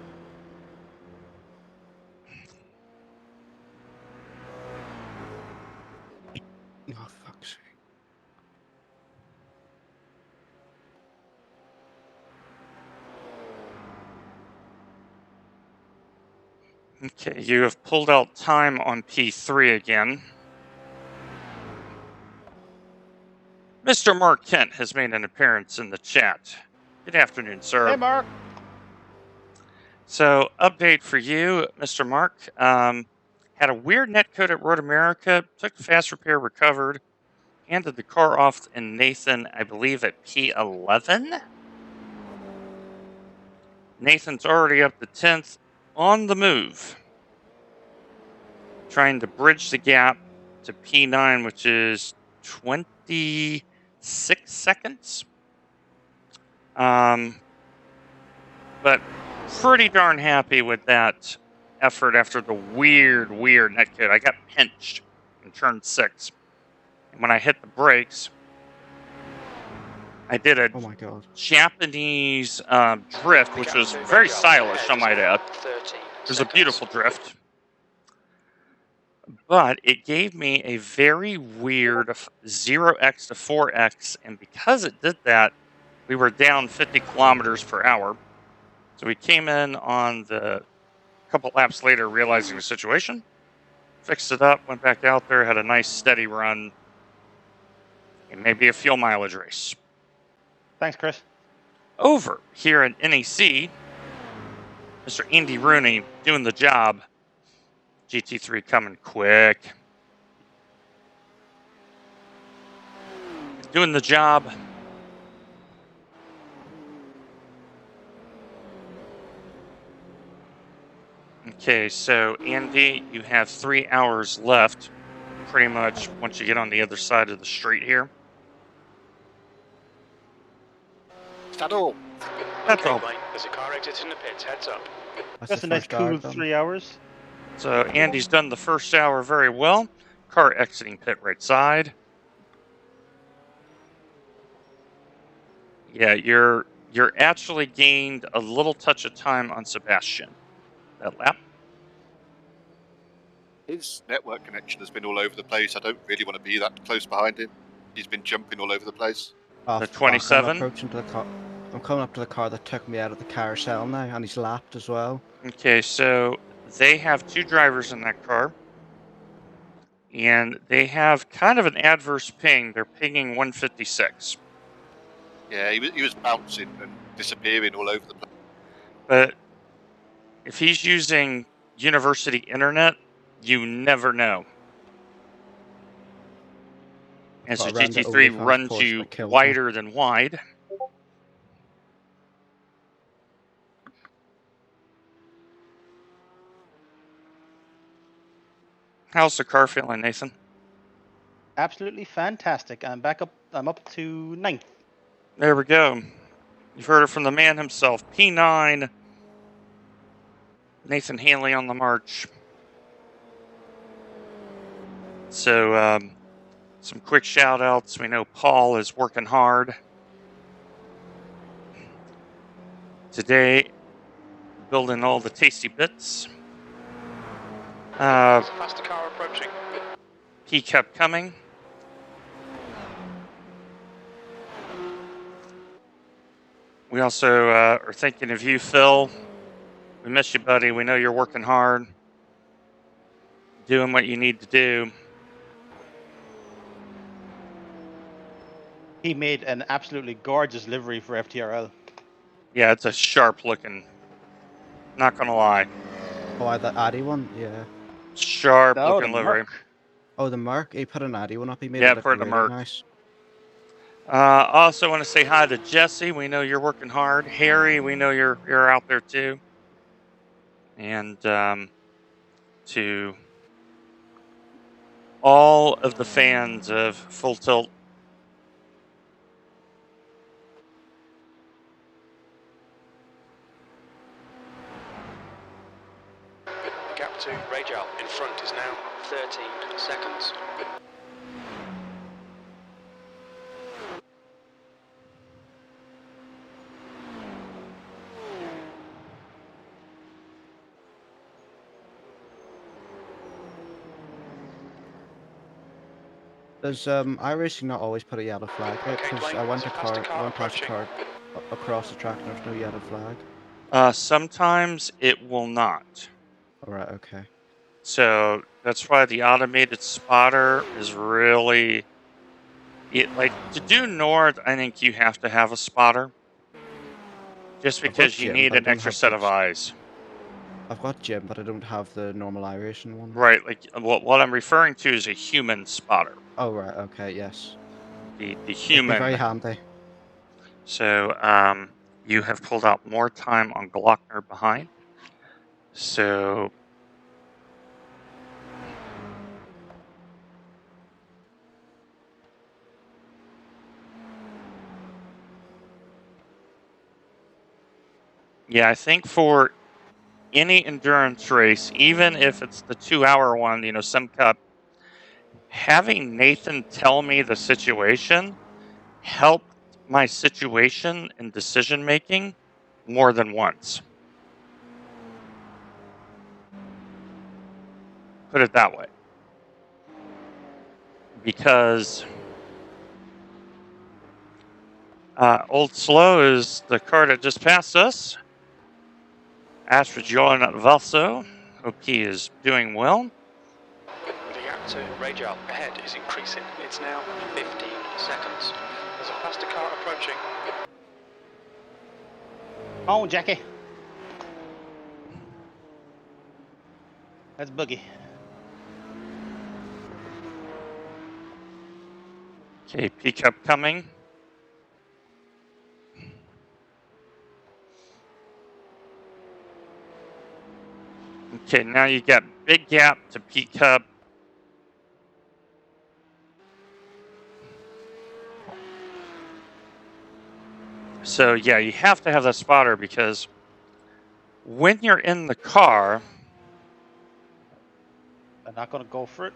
Oh, fuck's sake. okay, you have pulled out time on P3 again. Mr. Mark Kent has made an appearance in the chat. Good afternoon, sir. Hey, Mark. So, update for you, Mr. Mark. Had a weird netcode at Road America, took the fast repair, recovered, handed the car off in Nathan, I believe, at P11. Nathan's already up to 10th, on the move, trying to bridge the gap to P9, which is 26 seconds. But pretty darn happy with that effort after the weird netcode. I got pinched in turn 6. And when I hit the brakes, I did a Oh my god. Japanese drift, which was very stylish, I might add. It was a beautiful drift. But it gave me a very weird 0x to 4x, and because it did that, we were down 50 kilometers per hour. So we came in on the couple laps later, realizing the situation, fixed it up, went back out there, had a nice steady run, and maybe a fuel mileage race. Thanks, Chris. Over here at NEC, Mr. Andy Rooney doing the job. GT3 coming quick. Doing the job. Okay, so Andy, you have 3 hours left, pretty much once you get on the other side of the street here. Is that all? That's Okay, all. Blaine, there's a car exiting the pits. Heads up. That's That's the a nice first hour cool done. 3 hours. So Andy's done the first hour very well. Car exiting pit right side. Yeah, you're actually gained a little touch of time on Sebastian that lap. His network connection has been all over the place. I don't really want to be that close behind him. He's been jumping all over the place. Oh, The fuck, 27? I'm approaching to the car. I'm coming up to the car that took me out of the carousel now, and he's lapped as well. Okay, so they have 2 drivers in that car. And they have kind of an adverse ping. They're pinging 156. Yeah, he was bouncing and disappearing all over the place. But if he's using university internet, you never know. As the Got around the GT3 overpass runs Porsche you that killed me. wider than wide. How's the car feeling, Nathan? Absolutely fantastic. I'm back up. I'm up to 9th. There we go. You've heard it from the man himself. P9. Nathan Hanley on the march. So, some quick shout outs. We know Paul is working hard today, building all the tasty bits. There's a faster car approaching. He kept coming. We also are thinking of you, Phil. We miss you, buddy. We know you're working hard, doing what you need to do. He made an absolutely gorgeous livery for FTRL. Yeah, it's a sharp looking. Not gonna lie, Oh, the Addy one, yeah. sharp No, the looking livery. Merc. Oh, the Merc. He put an Addy one up. He made Yeah, it look for the really Merc. nice. Also want to say hi to Jesse. We know you're working hard. Harry, we know you're out there too. And to all of the fans of Full Tilt. Gap to Rajal in front is now 13 seconds. Does iRacing not always put a yellow flag out? Okay, Because Blaine, I went there's a faster car went past a approaching. car across the track and there's no yellow flag. Sometimes it will not. Alright, okay. So that's why the automated spotter is really like to do north. I think you have to have a spotter, just I've got because you Jim, need but I an don't extra have set of eyes. I've got Jim, but I don't have the normal iRacing one. Right. Like what I'm referring to is a human spotter. Oh, right, okay, yes. The It'd be human. very handy. So you have pulled out more time on Glockner behind. So yeah, I think for any endurance race, even if it's the 2-hour one, Sim Cup, having Nathan tell me the situation helped my situation and decision making more than once. Put it that way. Because Old Slow is the car that just passed us. Astrid Joan Valso. Hope he is doing well. The gap to Rajal ahead is increasing. It's now 15 seconds. There's a faster car approaching. Oh, Jackie. That's Boogie. Okay, pickup coming. Okay, now you got big gap to pickup. So yeah, you have to have that spotter because when you're in the car, I'm not going to go for it.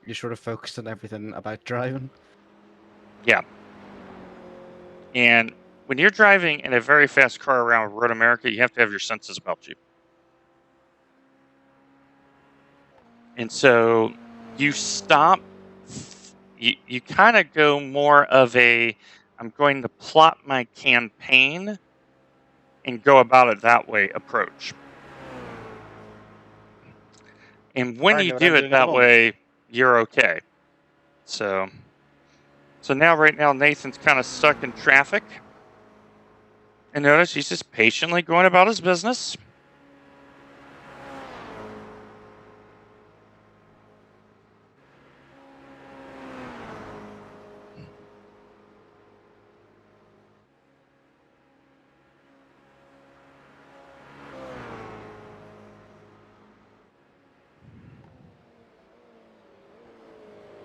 You're sort of focused on everything about driving. Yeah. And when you're driving in a very fast car around Road America, you have to have your senses about you. And so you stop, you kind of go more of a, I'm going to plot my campaign and go about it that way approach. And when you do it that way, you're okay. So now right now, Nathan's kind of stuck in traffic. And notice he's just patiently going about his business.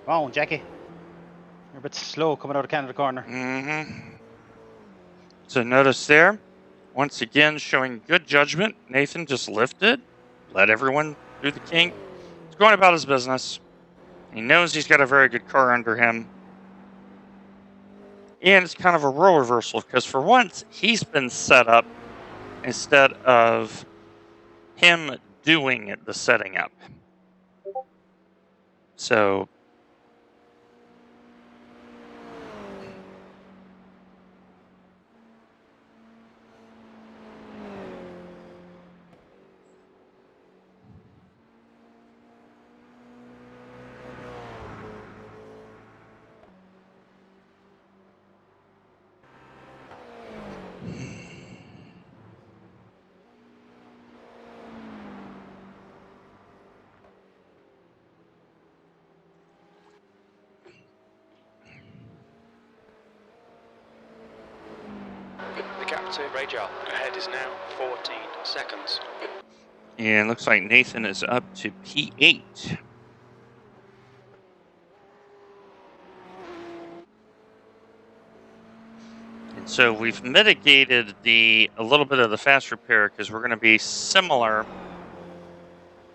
Oh, Jackie. You're a bit slow coming out of Canada corner. So notice there, once again, showing good judgment. Nathan just lifted, let everyone do the kink. He's going about his business. He knows he's got a very good car under him. And it's kind of a role reversal because for once, he's been set up instead of him doing the setting up. So to radial. Ahead is now 14 seconds. And looks like Nathan is up to P8. And so we've mitigated a little bit of the fast repair because we're going to be similar,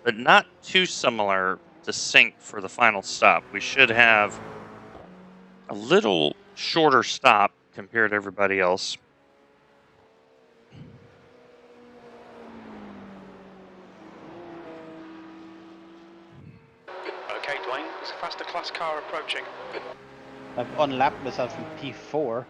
but not too similar to sync for the final stop. We should have a little shorter stop compared to everybody else. Okay, Dwayne, there's a faster class car approaching. I've unlapped myself from P4.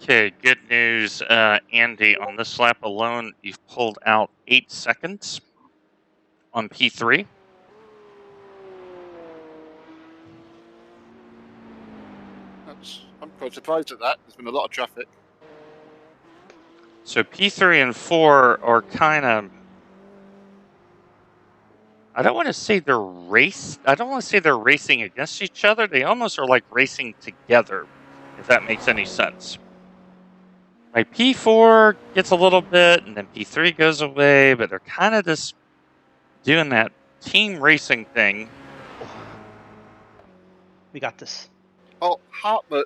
Okay, good news, Andy. On this lap alone, you've pulled out 8 seconds on P3. I'm quite surprised at that. There's been a lot of traffic. So P3 and 4 are kind of, I don't want to say they're racing against each other. They almost are like racing together, if that makes any sense. Like P4 gets a little bit, and then P3 goes away, but they're kind of just doing that team racing thing. We got this. Oh, Hartmut,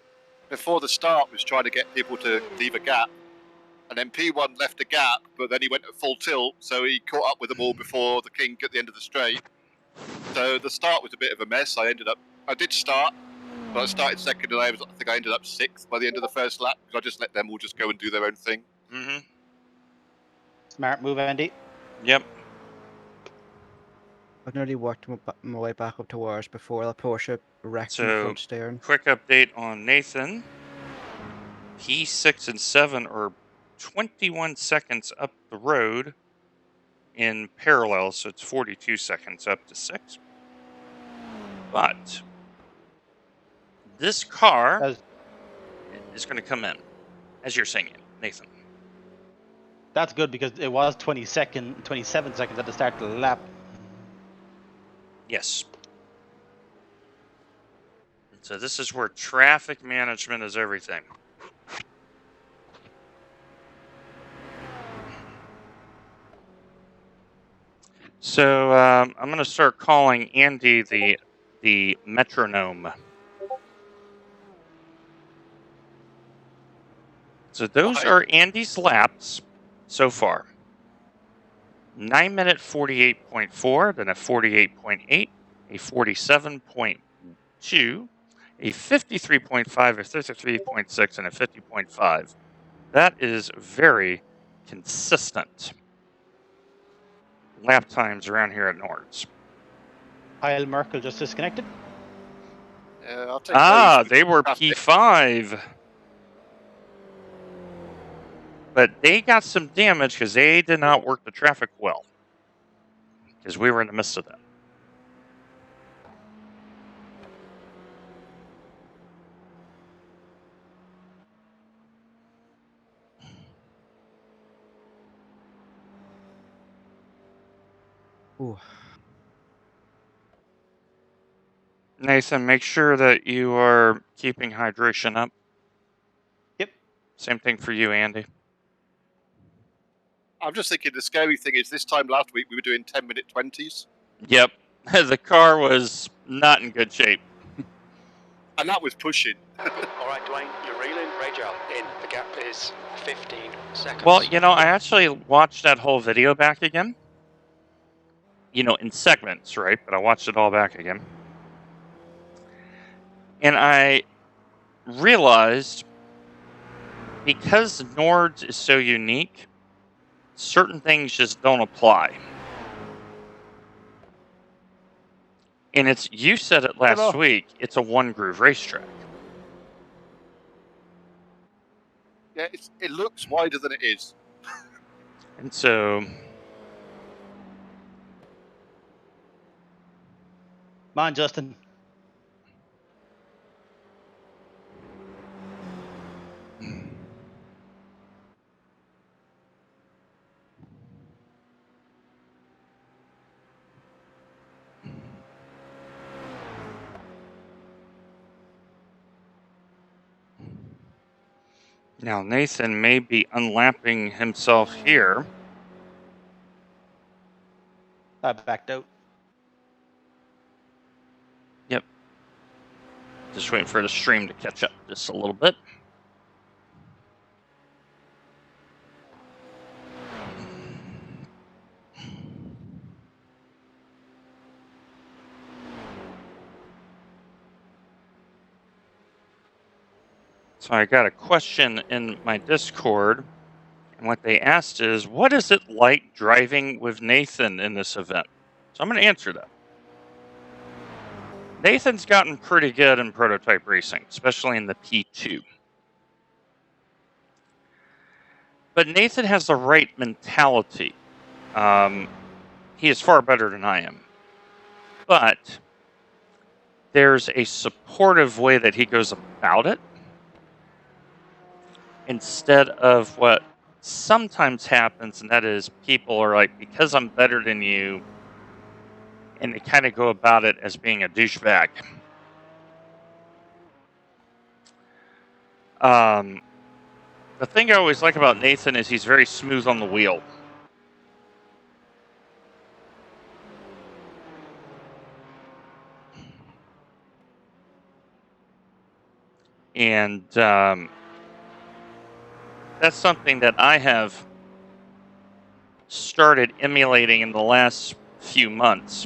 before the start, was trying to get people to leave a gap. And then P1 left a gap, but then he went at full tilt, so he caught up with them all before the King at the end of the straight. So the start was a bit of a mess. I did start, but I started second, and I think I ended up 6th by the end of the first lap, because I just let them all just go and do their own thing. Mm-hmm. Smart move, Andy. Yep. I've nearly worked my way back up to where I was before the Porsche wrecked from the So, front steering. quick update on Nathan. P6 and 7 are 21 seconds up the road in parallel, so it's 42 seconds up to 6. But this car is going to come in, as you're saying it, Nathan. That's good because it was 27 seconds at the start of the lap. Yes. So this is where traffic management is everything. So I'm going to start calling Andy the metronome. So those are Andy's laps so far. 9 minute 48.4, then a 48.8, a 47.2, a 53.5, a 33.6, and a 50.5. That is very consistent lap times around here at Nords. Kyle Merkel just disconnected. I'll take those They were traffic. P5. But they got some damage because they did not work the traffic well. Because we were in the midst of that. Ooh. Nathan, make sure that you are keeping hydration up. Yep. Same thing for you, Andy. I'm just thinking the scary thing is this time last week we were doing 10-minute 20s. Yep. The car was not in good shape. And that was pushing. All right, Dwayne, you're reeling. Radial in. The gap is 15 seconds. Well, I actually watched that whole video back again. In segments, right? But I watched it all back again. And I realized because Nords is so unique, certain things just don't apply. And you said it last week, it's a one-groove racetrack. Yeah, it looks wider than it is. And so... Come on, Justin. Now, Nathan may be unlapping himself here. I backed out. Yep. Just waiting for the stream to catch up just a little bit. So I got a question in my Discord, and what they asked is, what is it like driving with Nathan in this event? So I'm going to answer that. Nathan's gotten pretty good in prototype racing, especially in the P2. But Nathan has the right mentality. He is far better than I am. But there's a supportive way that he goes about it, instead of what sometimes happens, and that is people are like, because I'm better than you, and they kind of go about it as being a douchebag. The thing I always like about Nathan is he's very smooth on the wheel. And that's something that I have started emulating in the last few months.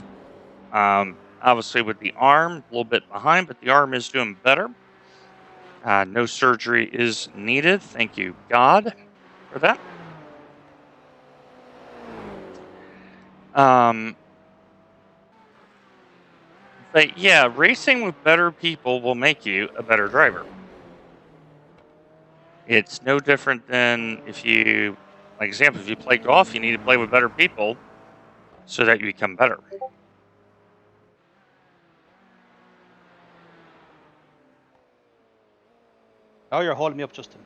Obviously with the arm, a little bit behind, but the arm is doing better. No surgery is needed. Thank you, God, for that. But yeah, racing with better people will make you a better driver. It's no different than if you, like example, if you play golf, you need to play with better people so that you become better. Oh, you're holding me up, Justin.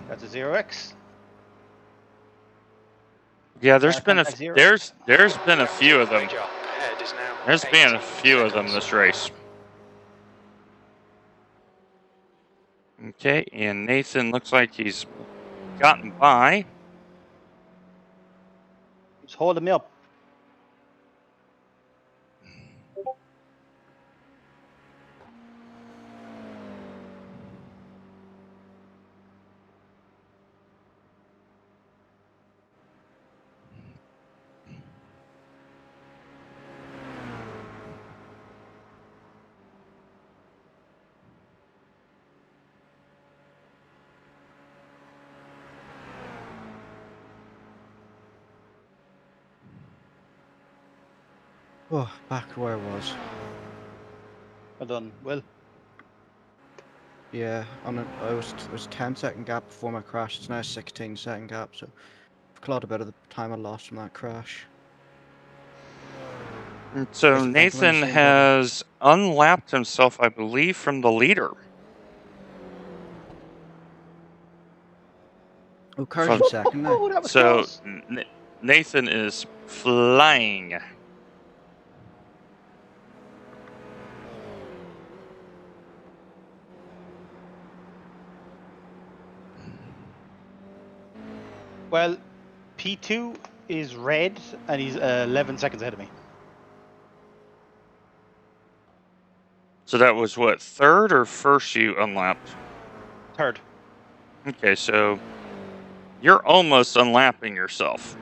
That's a 0x. Yeah, there's been a zero. there's been a few of them. Radar ahead is now There's been a 18 few of them seconds. this race. Okay, and Nathan looks like he's gotten by. He's holding me up. Oh, back to where I was. Well done, Will. Yeah, it was 10-second gap before my crash. It's now a 16-second gap, so I've clawed a bit of the time I lost from that crash. And so Guess you think I'm in the Nathan same has unlapped himself, I believe, from the leader. Oh, Carr's in second now. Oh, that was So close. Nathan is flying. Well, P2 is red, and he's 11 seconds ahead of me. So that was what, third or first you unlapped? Third. Okay, so you're almost unlapping yourself.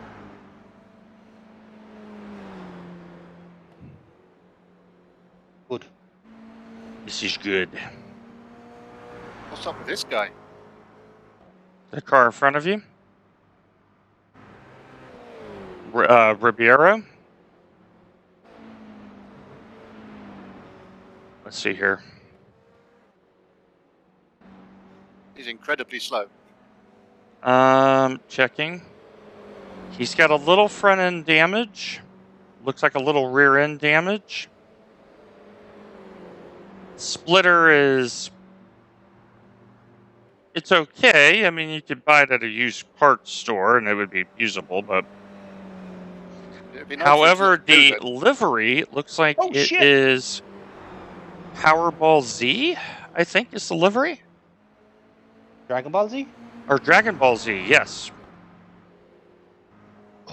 Good. This is good. What's up with this guy? The car in front of you? Ribeiro? Let's see here. He's incredibly slow. Checking. He's got a little front end damage. Looks like a little rear end damage. Splitter is... It's okay. I mean, you could buy it at a used parts store and it would be usable, but It'd be nice However, for him to the livery looks like Oh, it shit. is Powerball Z, I think is the livery. Dragon Ball Z? Or Dragon Ball Z, yes.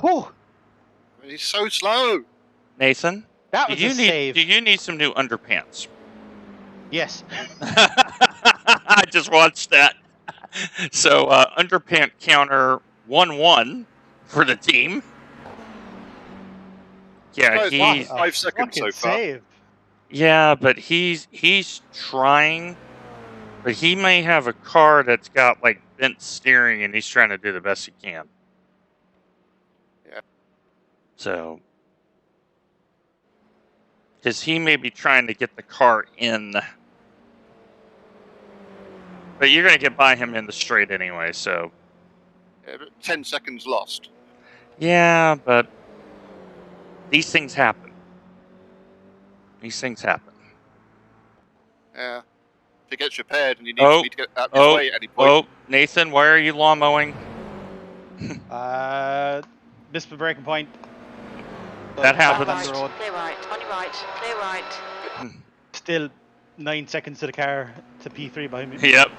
Oh, He's so slow. Nathan, that do was a you save. need some new underpants? Yes. I just watched that. So underpant counter 1-1 for the team. Yeah, Guys, What he's a 5 seconds fucking so far. save. yeah, but he's trying, but he may have a car that's got like bent steering, and he's trying to do the best he can. Yeah. So, because he may be trying to get the car in, but you're gonna get by him in the straight anyway. So, Yeah, but 10 seconds lost. yeah, but these things happen. These things happen. Yeah. If he gets repaired and he needs Oh, me to get out his way at any point. oh, Nathan, why are you lawn mowing? Missed the breaking point. That Back happens. on the road. Clear right, on your right, clear right. Still 9 seconds to the car to P3 behind me. Yep.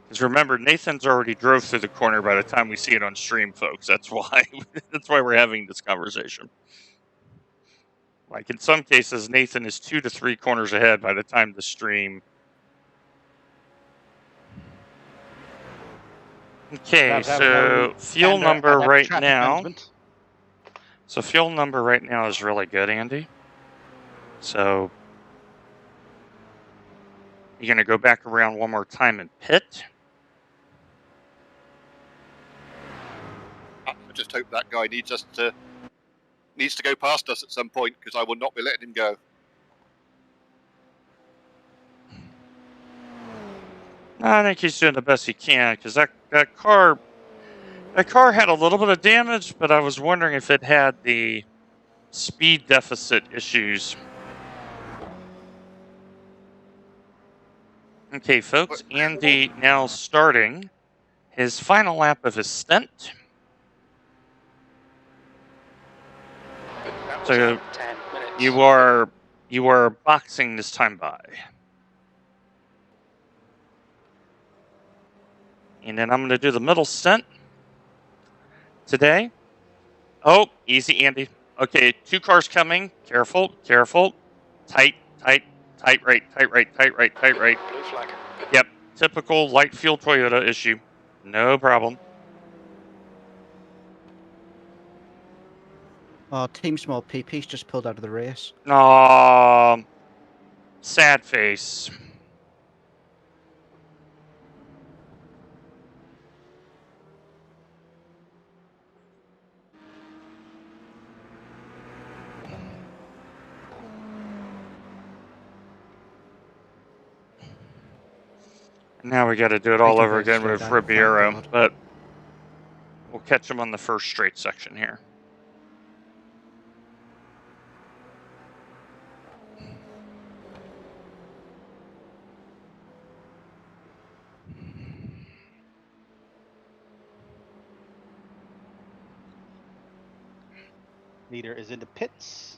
Because remember, Nathan's already drove through the corner by the time we see it on stream, folks. That's why we're having this conversation. Like in some cases, Nathan is 2 to 3 corners ahead by the time the stream. Okay, That have so no fuel pander number at right traffic now. management. So fuel number right now is really good, Andy. So you're gonna go back around one more time and pit. I just hope that guy needs to go past us at some point, because I will not be letting him go. I think he's doing the best he can, because that car had a little bit of damage, but I was wondering if it had the speed deficit issues. Okay, folks, Andy now starting his final lap of his stint. That was So 10 minutes. you are boxing this time by. And then I'm going to do the middle stint today. Oh, easy, Andy. Okay, 2 cars coming. Careful, careful. Tight, tight, tight right, tight right, tight right, tight right. Blue flag. Yep, typical light fuel Toyota issue. No problem. Team Small PP's just pulled out of the race. Sad face. Now we got to do it all over again with Ribeiro, but we'll catch him on the first straight section here. Leader is in the pits.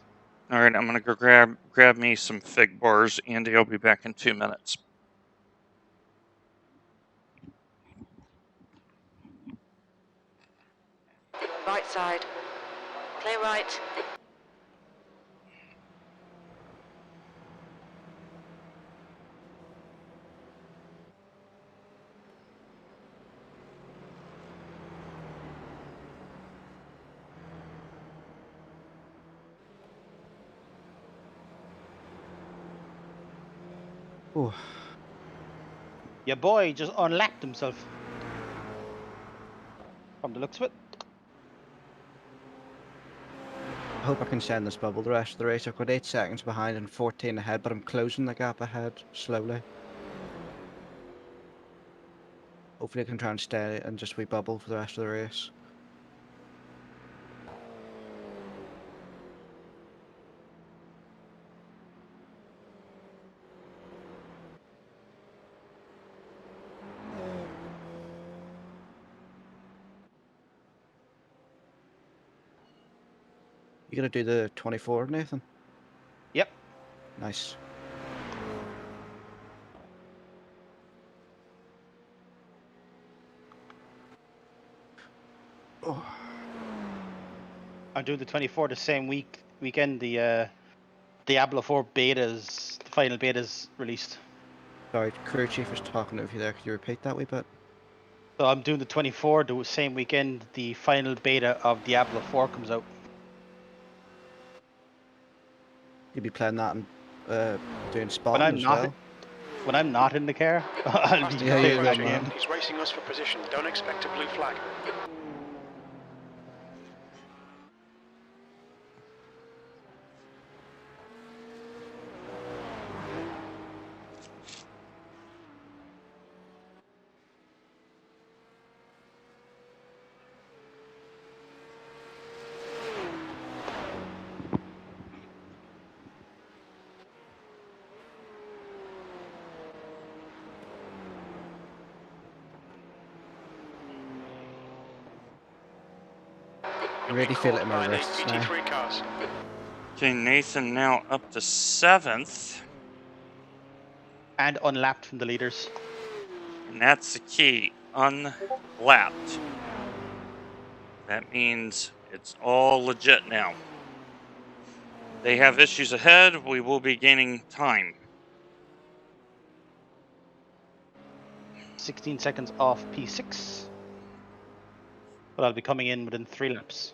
All right, I'm gonna go grab me some fig bars. Andy, I'll be back in 2 minutes. Right side, clear right. Oh, Your boy just unlapped himself. From the looks of it. I hope I can send this bubble the rest of the race. I've got 8 seconds behind and 14 ahead, but I'm closing the gap ahead slowly. Hopefully I can try and stay and just bubble for the rest of the race. You gonna do the 24, Nathan? Yep. Nice. Oh. I'm doing the 24 the same weekend. The Diablo 4 betas, the final betas released. Sorry, crew chief was talking over you there. Could you repeat that wee bit? So I'm doing the 24 the same weekend. The final beta of Diablo 4 comes out. You'll be playing that and doing When spotting I'm as not well. when I'm not in the car, I'll be Faster Yeah, car you're playing the that approaching. game. He's racing us for position. Don't expect a blue flag. I really feel it in my By the wrists now. GT3 cars. Okay, Nathan now up to 7th. And unlapped from the leaders. And that's the key. Unlapped. That means it's all legit now. They have issues ahead. We will be gaining time. 16 seconds off P6. But I'll be coming in within 3 laps.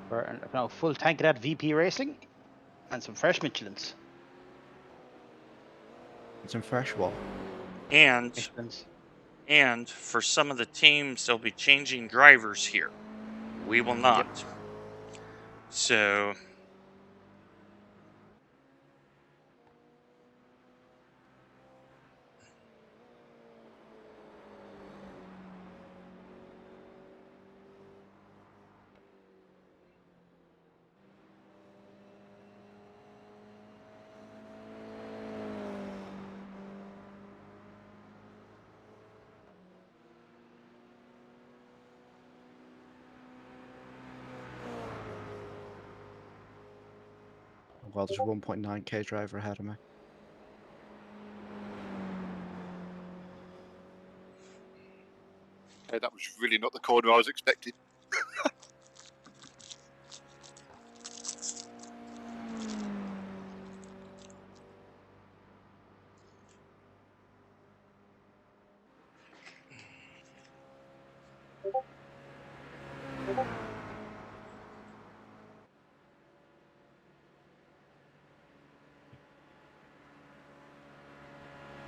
For now, full tank of that VP Racing and some fresh Michelins. And some fresh water. And Michelins. and for some of the teams, they'll be changing drivers here. We will not. Yep. So Well, there's a 1.9k driver ahead of me. Hey, that was really not the corner I was expecting.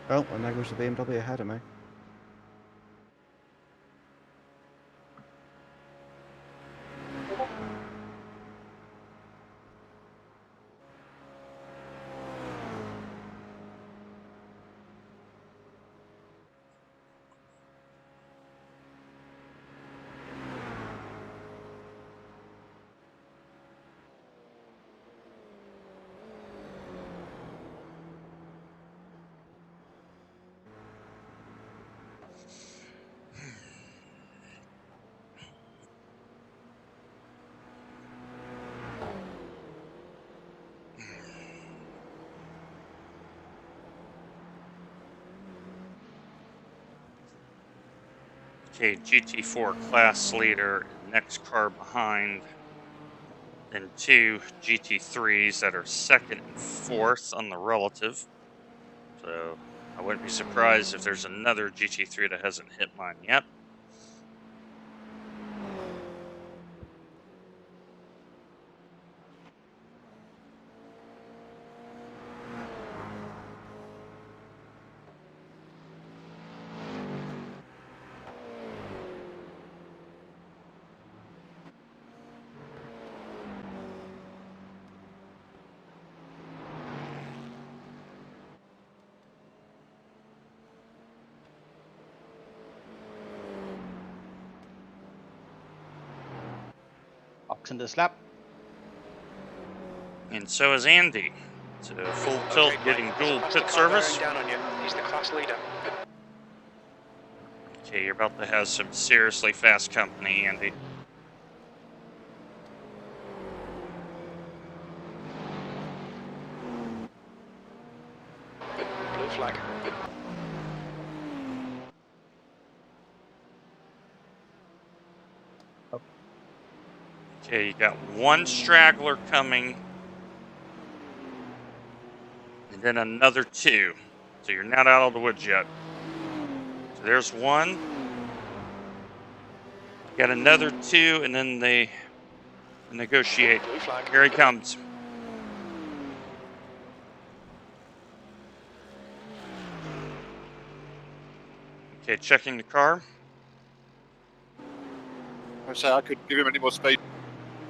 Oh, and there goes the BMW ahead of me. okay, GT4 class leader, next car behind. Then 2 GT3s that are 2nd and 4th on the relative. So I wouldn't be surprised if there's another GT3 that hasn't hit mine yet. Ox in this lap. And so is Andy. So full tilt, Okay, getting Dwayne, there's a dual faster pit car service. bearing down on you. He's the class leader. Okay, you're about to have some seriously fast company, Andy. Blue flag. Okay, you got one straggler coming. And then another 2. So you're not out of the woods yet. So there's 1. You got another 2, and then they negotiate. Blue flag. Here he comes. Okay, checking the car. I say I couldn't give him any more space.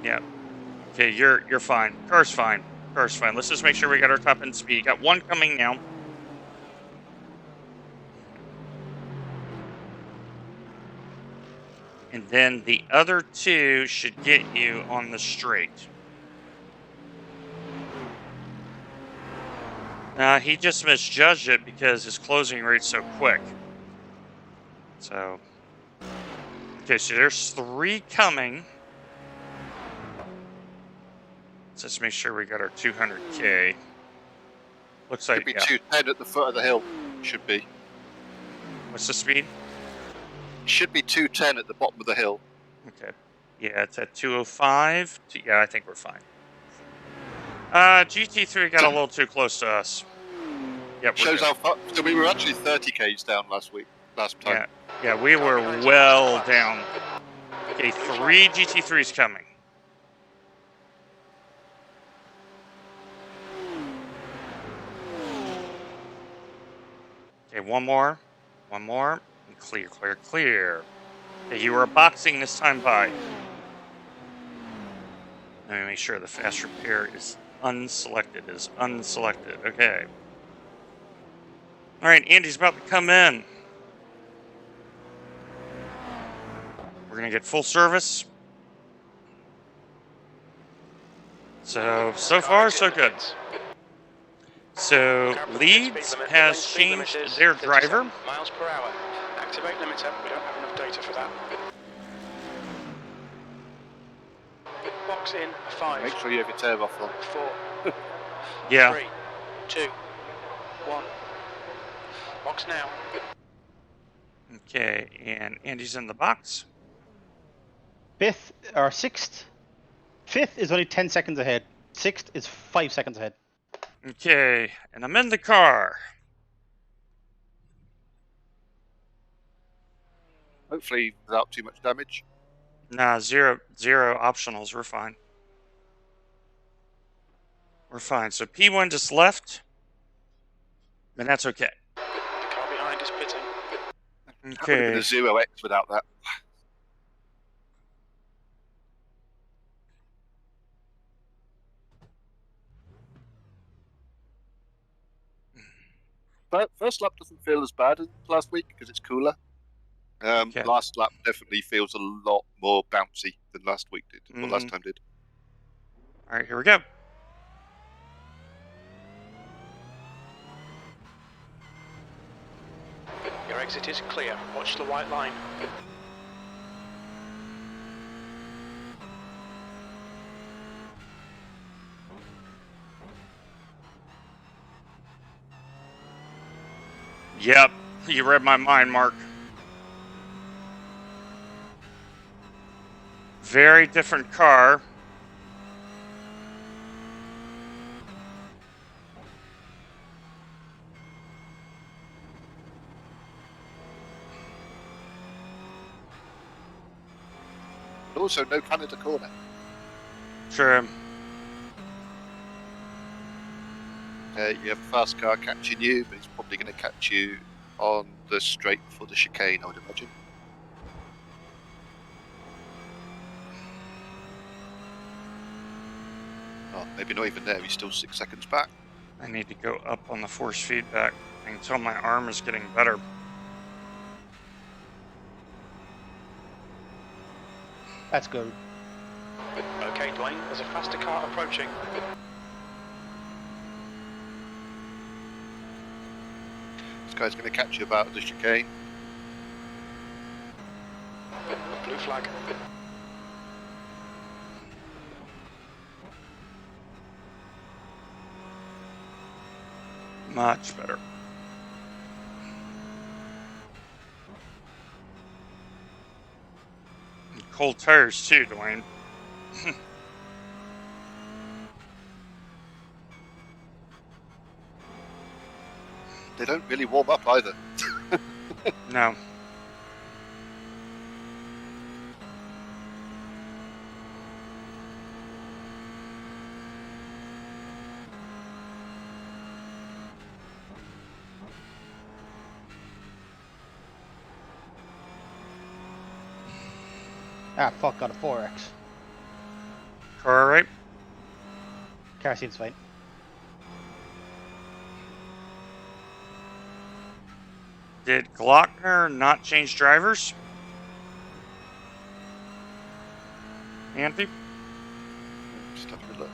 Yeah. Okay, you're fine. Car's fine. Car's fine. Let's just make sure we got our top end speed. Got 1 coming now. And then the other 2 should get you on the straight. He just misjudged it because his closing rate's so quick. So, okay, so there's 3 coming. Let's just make sure we got our 200K. Looks Should like, be yeah. 210 at the foot of the hill. Should be. What's the speed? Should be 210 at the bottom of the hill. Okay. Yeah, it's at 205. Yeah, I think we're fine. GT3 got a little too close to us. Yep, we're Shows good. how far. So we were actually 30 k's down last time. Yeah, we were well down. Okay, 3 GT3s coming. Okay, one more. And clear, clear, clear. Okay, you were boxing this time by. Let me make sure the fast repair is unselected. Okay. All right, Andy's about to come in. We're going to get full service. So far, so good. So, Leeds has changed their driver. Miles per hour. Activate limiter. We don't have enough data for that. Box in 5. Make sure you have your tail off though. 4. Yeah. 3, 2, 1. Box now. Okay, and Andy's in the box. 5th or 6th. 5th is only 10 seconds ahead. 6th is 5 seconds ahead. Okay, and I'm in the car. Hopefully without too much damage. Nah, zero optionals. We're fine. So P1 just left, and that's okay. The car behind is pitting. That would have been Okay. a 0x without that. But first lap doesn't feel as bad as last week because it's cooler. Okay. Last lap definitely feels a lot more bouncy than last week did, or last time did. All right, here we go. Your exit is clear. Watch the white line. Yep, you read my mind, Mark. Very different car. But also no Canada corner. True. You have a fast car catching you, but he's probably going to catch you on the straight before the chicane, I would imagine. Oh, maybe not even there, he's still 6 seconds back. I need to go up on the force feedback until my arm is getting better. That's good. Okay, Dwayne, there's a faster car approaching. guy's going to catch you about the chicane. Blue flag. Much better. And cold tires too, Dwayne. They don't really warm up either. No. Ah, fuck, got a 4X. Car right? Car seems fine. Did Glockner not change drivers? Andy? Just have a look.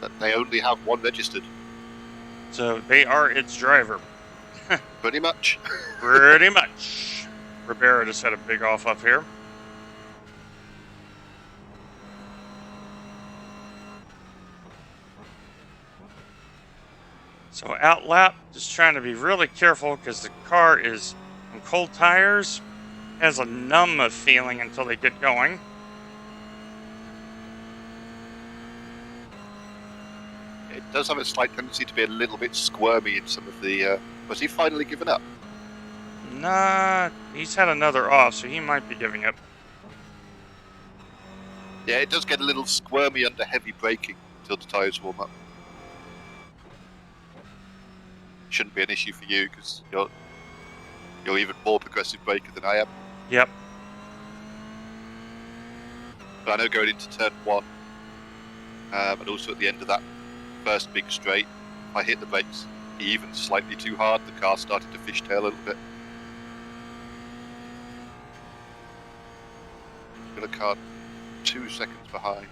But they only have one registered. So they are its driver. Pretty much. Pretty much. Rivera just had a big off up here. So out lap, just trying to be really careful because the car is on cold tires, has a numb feeling until they get going. It does have a slight tendency to be a little bit squirmy in some of the... was he finally given up? Nah, he's had another off, so he might be giving up. Yeah, it does get a little squirmy under heavy braking until the tyres warm up. Shouldn't be an issue for you because you're even more progressive braker than I am. Yep. But I know going into turn 1 and also at the end of that first big straight, I hit the brakes even slightly too hard. The car started to fishtail a little bit. Got a car 2 seconds behind.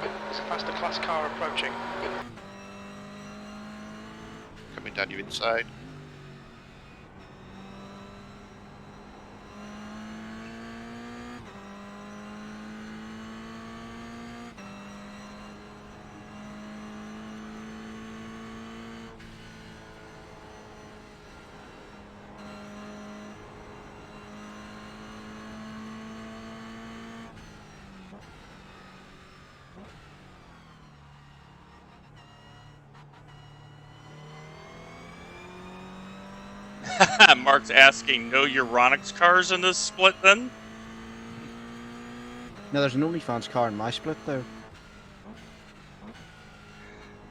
There's a faster class car approaching. Coming down your inside. Mark's asking, no Euronics cars in this split then? No, there's an OnlyFans car in my split though.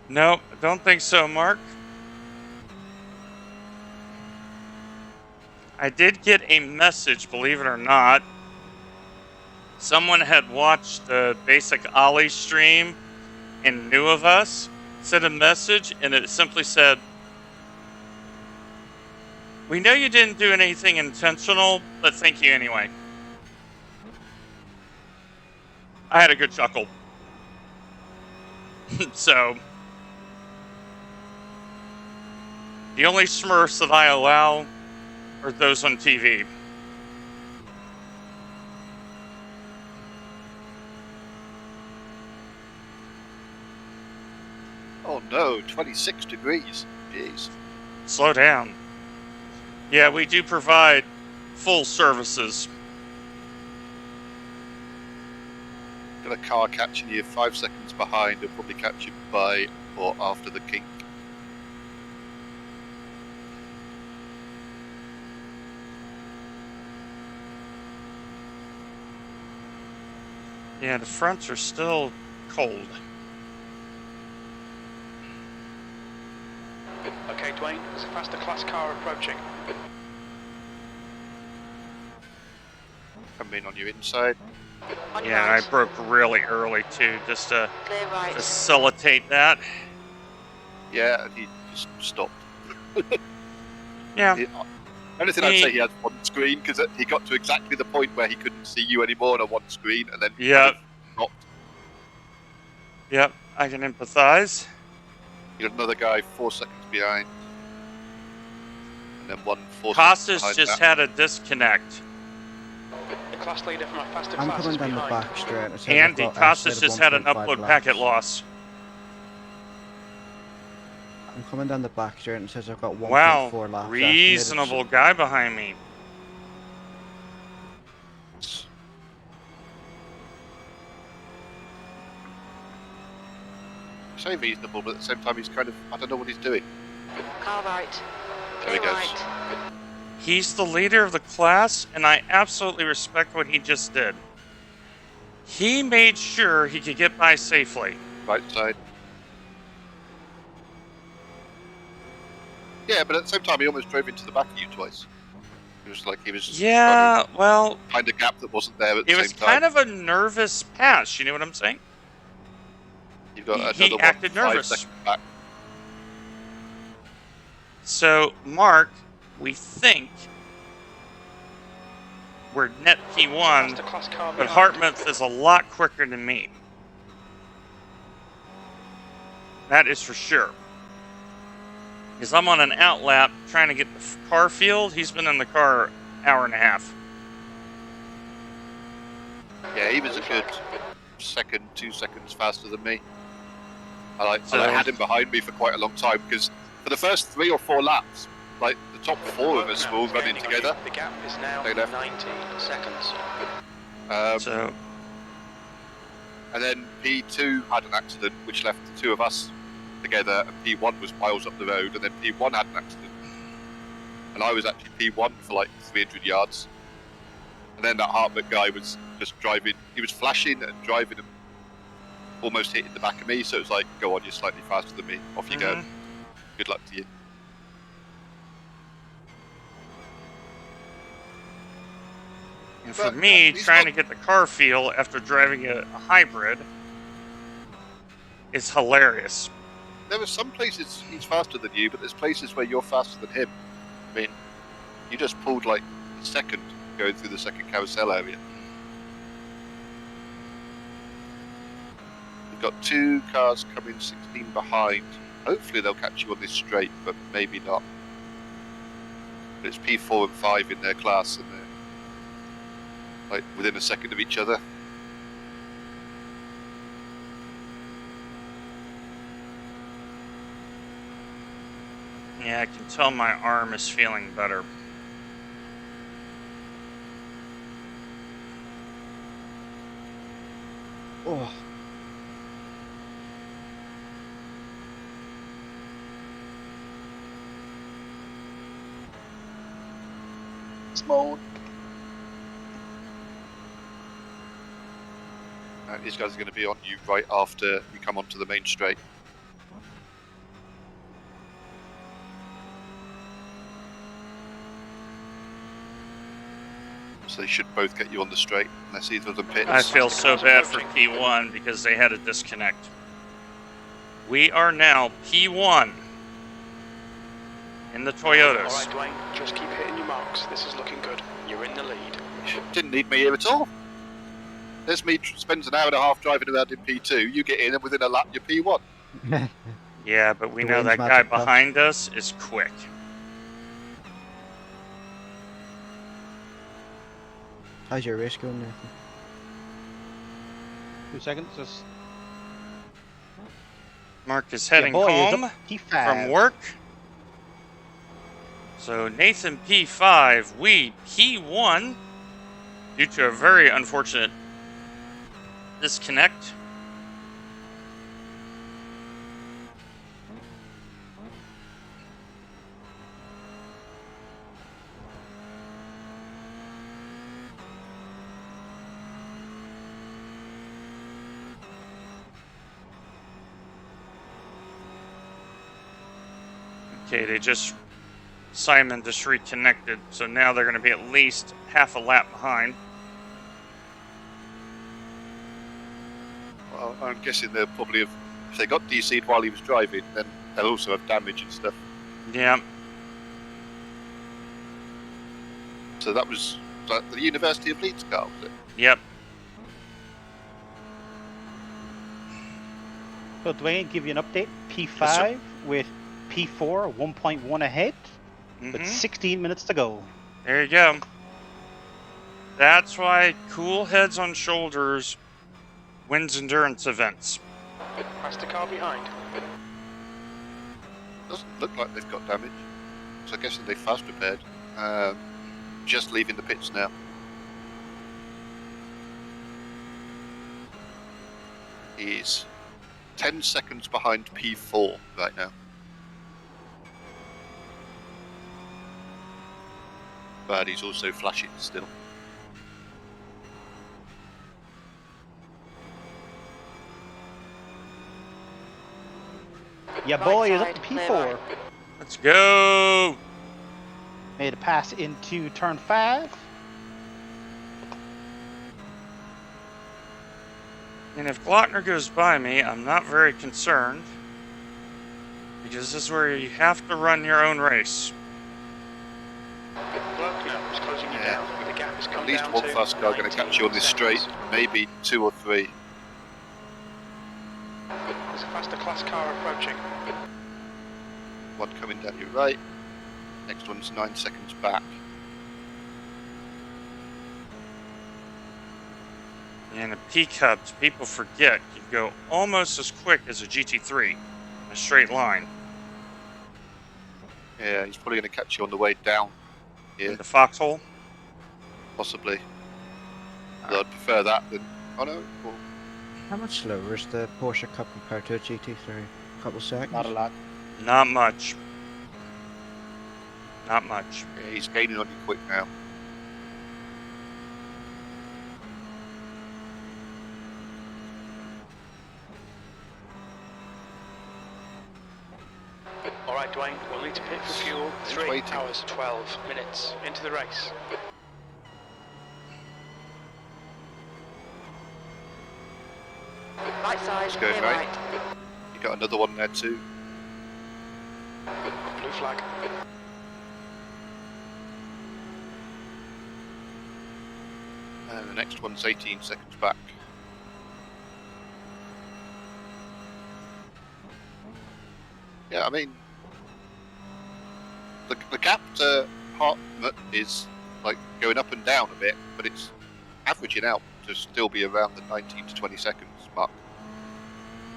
Nope, I don't think so, Mark. I did get a message, believe it or not. Someone had watched the basic Ollie stream and knew of us, sent a message, and it simply said, "We know you didn't do anything intentional, but thank you anyway." I had a good chuckle. So, the only Smurfs that I allow are those on TV. Oh no, 26 degrees. Jeez. Slow down. Yeah, we do provide full services. Got a car catching you 5 seconds behind and probably catch you by or after the kink. Yeah, the fronts are still cold. Okay, Dwayne, there's a faster class car approaching. Come come in on your inside. On your Yeah, and I right. broke really early too, just to Clear right. facilitate that. Yeah, and he just stopped. Yeah. Only thing I'd say he had one screen because he got to exactly the point where he couldn't see you anymore on a one screen, and then Yep. stopped. Yep, I can empathize. You got another guy 4 seconds behind, and then 4 seconds Costas behind just that. had a disconnect. The class leader from a faster I'm class coming is down the behind. back straight. It says Andy, I've got a Costas set of just had an 1.5 upload packet laps. loss. I'm coming down the back straight and it says I've got 1.4 Wow, laps. reasonable guy behind me. I say reasonable, but at the same time he's kind of, I don't know what he's doing. Car right. There he Clear goes. right. He's the leader of the class, and I absolutely respect what he just did. He made sure he could get by safely. Right side. Yeah, but at the same time he almost drove into the back of you twice. It was like he was Yeah, well, trying to find a gap that wasn't there at the it same was time. kind of a nervous pass, you know what I'm saying? You've got he another acted 5 nervous. seconds back. So, Mark, we think we're net P1, Faster class car but behind. Hartmouth is a lot quicker than me. That is for sure. Because I'm on an outlap trying to get the car field. He's been in the car an hour and a half. Yeah, he was a good 2 seconds faster than me. I So- had him behind me for quite a long time because for the first 3 or 4 laps, like the top 4 of us were all running together. The gap is now They left. 90 seconds. So, And then P2 had an accident, which left the 2 of us together, and P1 was miles up the road, and then P1 had an accident. And I was actually P1 for like 300 yards. And then that Hartmut guy was just driving, he was flashing and driving and almost hitting the back of me, so it was like, go on, you're slightly faster than me, off you go. Good luck to you. and for But, me, he's trying not- to get the car feel after driving a hybrid is hilarious. There are some places he's faster than you, but there's places where you're faster than him. I mean, you just pulled like a second going through the second carousel area. We've got 2 cars coming 16 behind. Hopefully they'll catch you on this straight, but maybe not. But it's P4 and 5 in their class, and they're like within a second of each other. Yeah, I can tell my arm is feeling better. Oh, Smoke. These guys are going to be on you right after you come onto the main straight. So they should both get you on the straight, unless either of them pits. I feel so bad for P1 because they had a disconnect. We are now P1 in the Toyotas. Alright, Dwayne, just keep hitting your marks. This is looking good. You're in the lead. Didn't need me here at all. There's me spends an hour and a half driving around in P2. You get in, and within a lap you're P1. Yeah, but we know Dwayne's that guy magic touch. behind us is quick. how's your race going, Nathan? 2 seconds. Just Mark is heading boy, he's home up P5. from work. So Nathan P5, we P1 due to a very unfortunate disconnect. Okay, Simon just reconnected, so now they're going to be at least half a lap behind. I'm guessing they'll probably have, if they got DC'd while he was driving, then they'll also have damage and stuff. Yeah. So that was the University of Leeds car, was it? Yep. So Dwayne, give you an update. P5 Yes, with P4 1.1 ahead, with 16 minutes to go. There you go. That's why cool heads on shoulders wins endurance events. Faster car behind. Doesn't look like they've got damage. So I'm guessing they fast repaired. Just leaving the pits now. He's 10 seconds behind P4 right now. But he's also flashing still. Yeah, Right boy, is side, up to clear P4. right. Let's go. Made a pass into turn 5. And if Glockner goes by me, I'm not very concerned. Because this is where you have to run your own race. Glockner is closing you down. The gap has come At least down one to fast car going to catch you on this 19 straight. Maybe 2 or 3. There's a faster class car approaching. One coming down your right. Next one's 9 seconds back. And the P-Cubs, people forget, can go almost as quick as a GT3 in a straight line. Yeah, he's probably going to catch you on the way down here, In the foxhole. possibly. Although I'd prefer that than... Oh no, well, How much slower is the Porsche Cup compared to a GT3? A couple seconds? Not a lot. Not much. Not much. yeah, he's gaining on you quick now. Alright, Dwayne, we'll need to pit for fuel. He's 3 waiting. hours, 12 minutes into the race. Right side, It's going clear right. right. You got another one there too. Blue flag. And the next one's 18 seconds back. Yeah, I mean, the gap to Hartmut is like going up and down a bit, but it's averaging out to still be around the 19 to 20 seconds mark.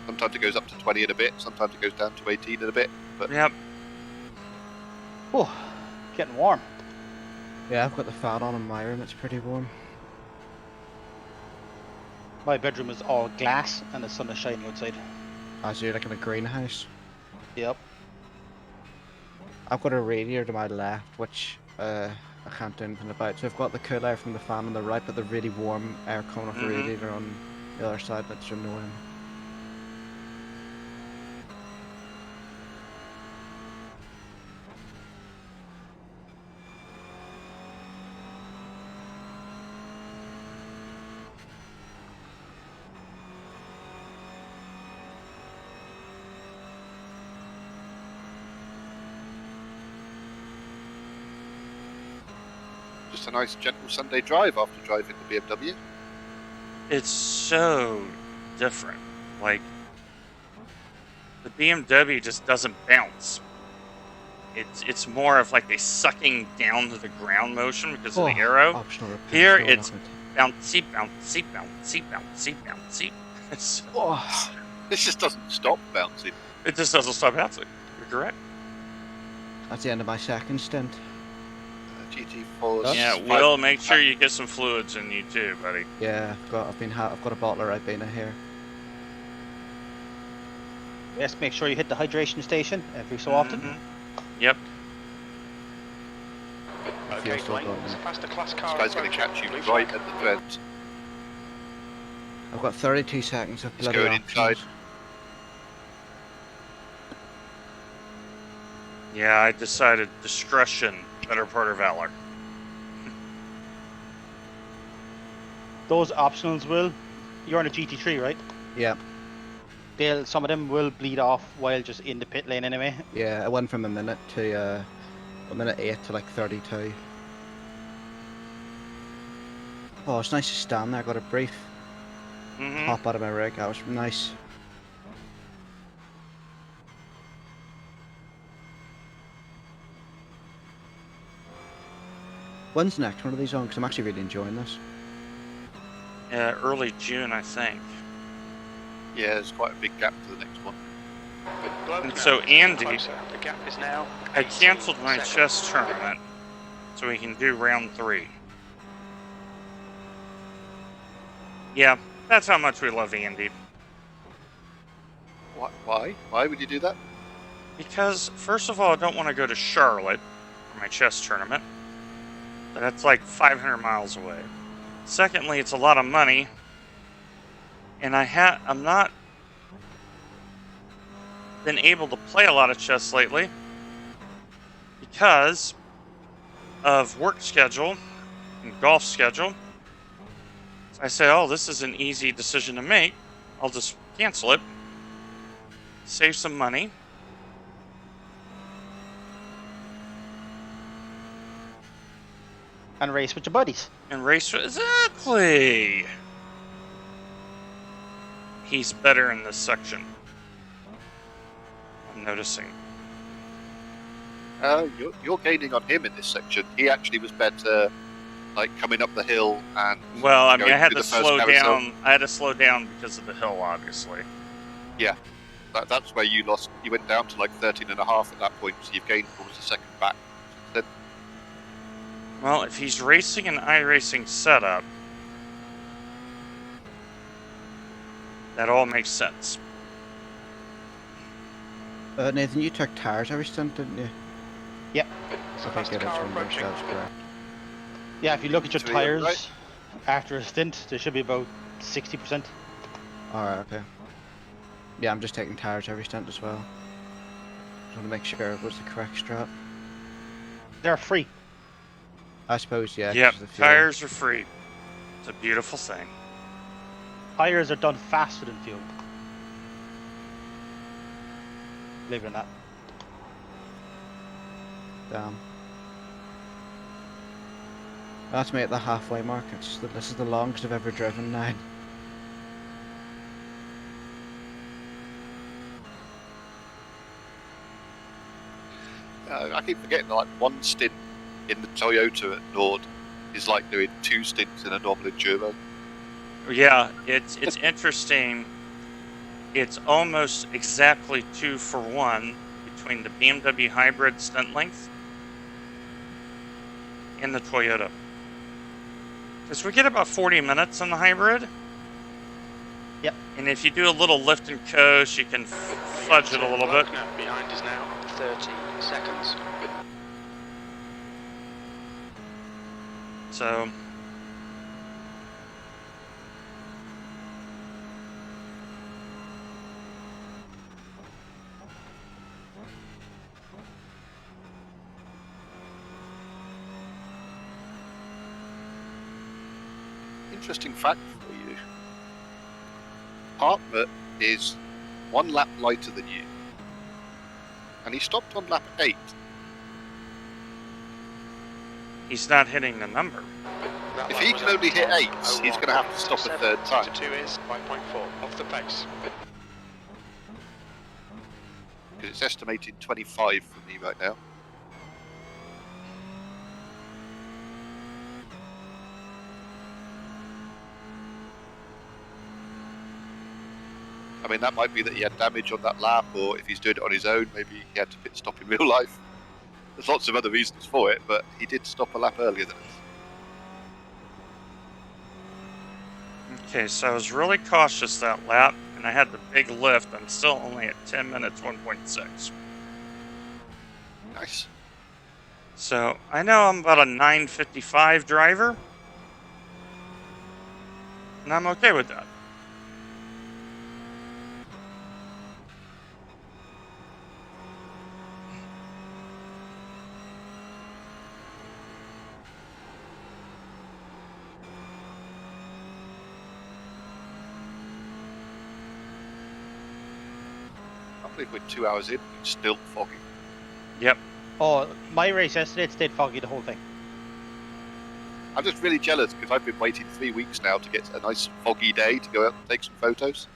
Sometimes it goes up to 20 in a bit, sometimes it goes down to 18 in a bit, but Yep. Oh, getting warm. Yeah, I've got the fan on in my room, it's pretty warm. My bedroom is all glass and the sun is shining outside. As you're like in a greenhouse. Yep. I've got a radiator to my left, which I can't do anything about. So I've got the cool air from the fan on the right, but the really warm air coming off the radiator on the other side. That's annoying. just a nice gentle Sunday drive after driving the BMW. It's so different. Like, the BMW just doesn't bounce. It's more of like a sucking down to the ground motion because of the arrow. Optional repair Here going it's on bouncy, bouncy, bouncy, bouncy, bouncy. So Oh, This just doesn't stop bouncing. it just doesn't stop bouncing. You're correct. that's the end of my second stint. GT4. Yeah, Will, make sure you get some fluids in you too, buddy. Yeah, I've got a bottle of Ribena here. Yes, make sure you hit the hydration station every so often. Mhm. Yep. Okay, Feels so Dwayne, good, there's a man. faster class This car guy's going to approaching. catch you Blue right flag. at the threads. I've got 32 seconds of He's bloody going options. inside. Yeah, I decided discretion, better part of valor. Those optionals, Will. You're on a GT3, right? Yeah. Some of them will bleed off while just in the pit lane anyway. Yeah, I went from a minute 8 to like 32. Oh, it's nice to stand there. I got a brief hop out of my rig. That was nice. When's the next one of these on? Because I'm actually really enjoying this. Early June, I think. Yeah, there's quite a big gap to the next one. And so Andy, the gap is now I canceled 18 my seconds. chess tournament so we can do round 3. Yeah, that's how much we love Andy. Why? Why would you do that? Because, first of all, I don't want to go to Charlotte for my chess tournament. That's like 500 miles away. Secondly, it's a lot of money. And I'm not been able to play a lot of chess lately because of work schedule and golf schedule. So I said, oh, this is an easy decision to make. I'll just cancel it, save some money. And race with your buddies. And race with... Exactly! He's better in this section. I'm noticing. You're gaining on him in this section. He actually was better, like coming up the hill and. Well, I mean, I had through to the first slow carousel. down. I had to slow down because of the hill, obviously. Yeah, that's where you lost. You went down to like 13.5 at that point, so you've gained almost a second back. Then, Well, if he's racing an iRacing setup, that all makes sense. Nathan, you took tires every stint, didn't you? Yep. It's a Okay, fast good. I just car wanted to make approaching. sure that was correct. Yeah, if you look at your So you're tires right. after a stint, there should be about 60%. Alright, okay. Yeah, I'm just taking tires every stint as well. Just want to make sure it was the correct strap. They're free. I suppose, yeah. 'cause Yep, of the fuel. tires are free. It's a beautiful thing. Tires are done faster than fuel. Believe it or not. Damn. That's me at the halfway mark. This is the longest I've ever driven now. I keep forgetting that like one stint in the Toyota at Nord is like doing 2 stints in a normal enduro. Yeah, it's interesting. It's almost exactly 2 for 1 between the BMW hybrid stint length and the Toyota. Because we get about 40 minutes on the hybrid. Yep. And if you do a little lift and coast, you can fudge it a little bit. Behind is now 30 seconds. So, Interesting fact for you. Hartmut is 1 lap lighter than you. And he stopped on lap 8. he's not hitting the number. That If lap he was can only hit at 8s, he's going to have to stop a 10.07. third time. 2 is 5.4 off the pace. Because it's estimated 25 for me right now. I mean, that might be that he had damage on that lap, or if he's doing it on his own, maybe he had to pit stop in real life. There's lots of other reasons for it, but he did stop a lap earlier than us. Okay, so I was really cautious that lap, and I had the big lift. I'm still only at 10 minutes 1.6. Nice. So I know I'm about a 9:55 driver, and I'm okay with that. believe we're 2 hours in. It's still foggy. Yep. Oh, my race yesterday, it stayed foggy the whole thing. I'm just really jealous because I've been waiting 3 weeks now to get a nice foggy day to go out and take some photos.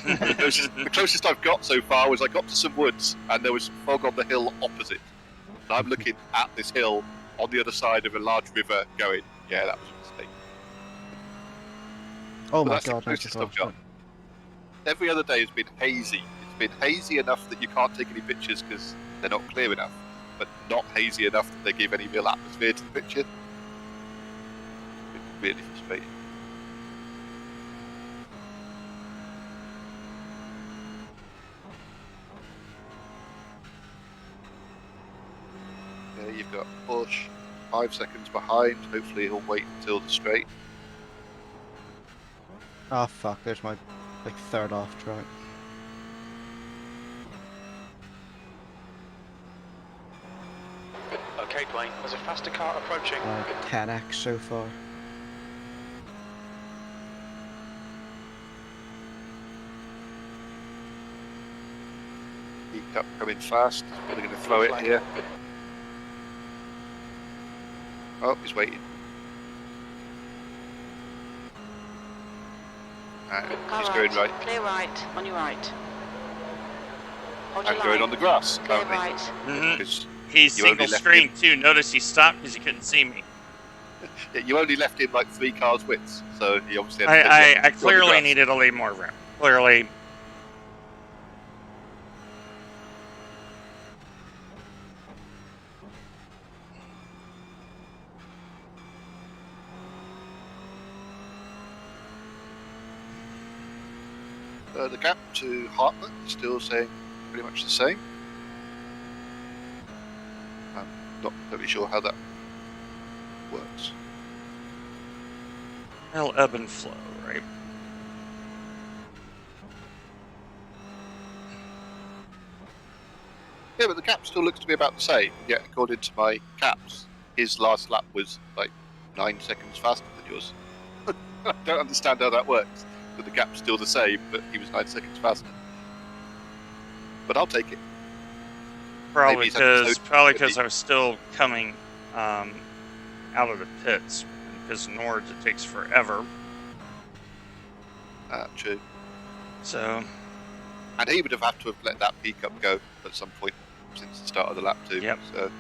The closest I've got so far was I got to some woods and there was some fog on the hill opposite. And I'm looking at this hill on the other side of a large river going, yeah, that was a mistake. Oh But my that's the god, I closest I've just got. lost Every other day has been hazy. It's been hazy enough that you can't take any pictures because they're not clear enough, but not hazy enough that they give any real atmosphere to the picture. It's really frustrating. Okay, you've got Bush 5 seconds behind. Hopefully he'll wait until the straight. Oh fuck, there's my like third off track. Okay, Dwayne, there's a faster car approaching. 10x so far. Peak up coming fast. Probably going to throw it here. Oh, he's waiting. Car He's going right. Clear right, on your right. Hold I'm your going line. on the grass, Clear apparently. right. Mhm. Because He's You only single left screen too. Notice he stopped because he couldn't see me. you only left him like 3 cars widths, so he obviously had to go I on the clearly grass. needed to leave more room. Clearly. The gap to Hartman is still saying pretty much the same. I'm not totally sure how that works. It'll ebb and flow, right? Yeah, but the gap still looks to be about the same. Yet, according to my caps, his last lap was like 9 seconds faster than yours. I don't understand how that works. But the gap's still the same, but he was 9 seconds faster. But I'll take it. Probably Maybe he's had his because own- I was still coming out of the pits. Because Nords it takes forever. True. So And he would have had to have let that peak up go at some point since the start of the lap too. Yep. So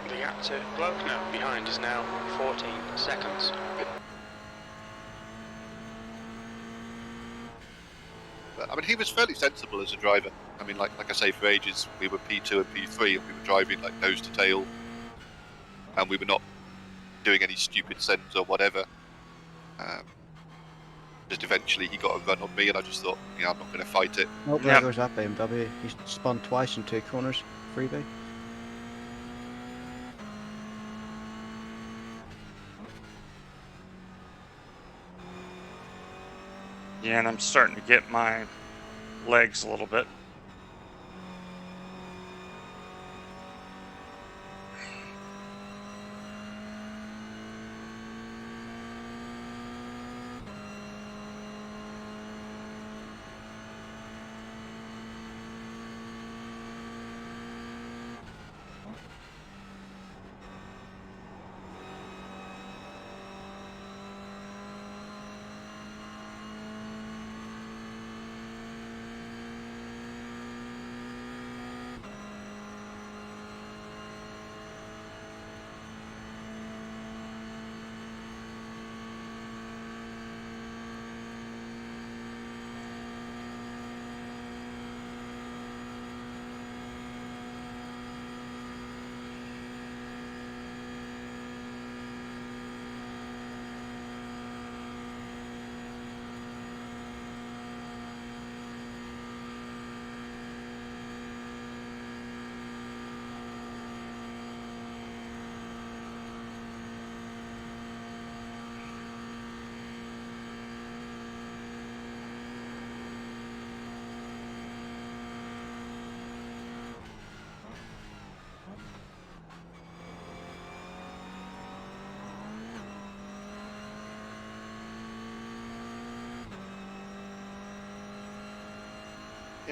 The gap to Bloke behind is now 14 seconds. but, I mean, he was fairly sensible as a driver. I mean, like I say, for ages we were P2 and P3, and we were driving like nose to tail, and we were not doing any stupid sends or whatever. Just eventually he got a run on me, and I just thought, you know, I'm not going to fight it. Nope, Yep. there goes that BMW. He's spun twice in 2 corners. Freebie. yeah, and I'm starting to get my legs a little bit.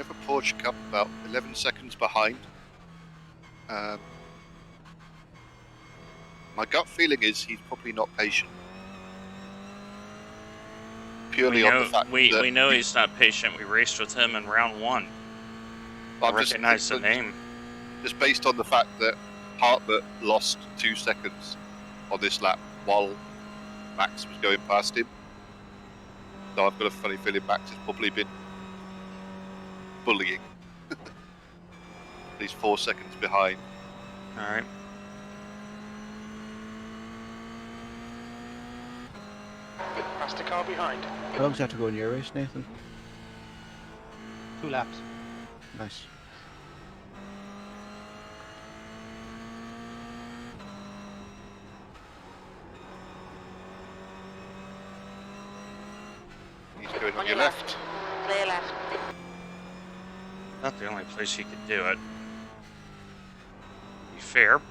have a Porsche Cup about 11 seconds behind. My gut feeling is he's probably not patient. Purely on the fact that we know he's not patient. We raced with him in round 1. I recognize the name. Just based on the fact that Hartmut lost 2 seconds on this lap while Max was going past him. So I've got a funny feeling Max has probably been bullying. He's 4 seconds behind. Alright. Past the car behind. How long does you have to go in your race, Nathan? 2 laps. Nice. He's going on your left. Clear left. Not the only place he could do it. Be fair.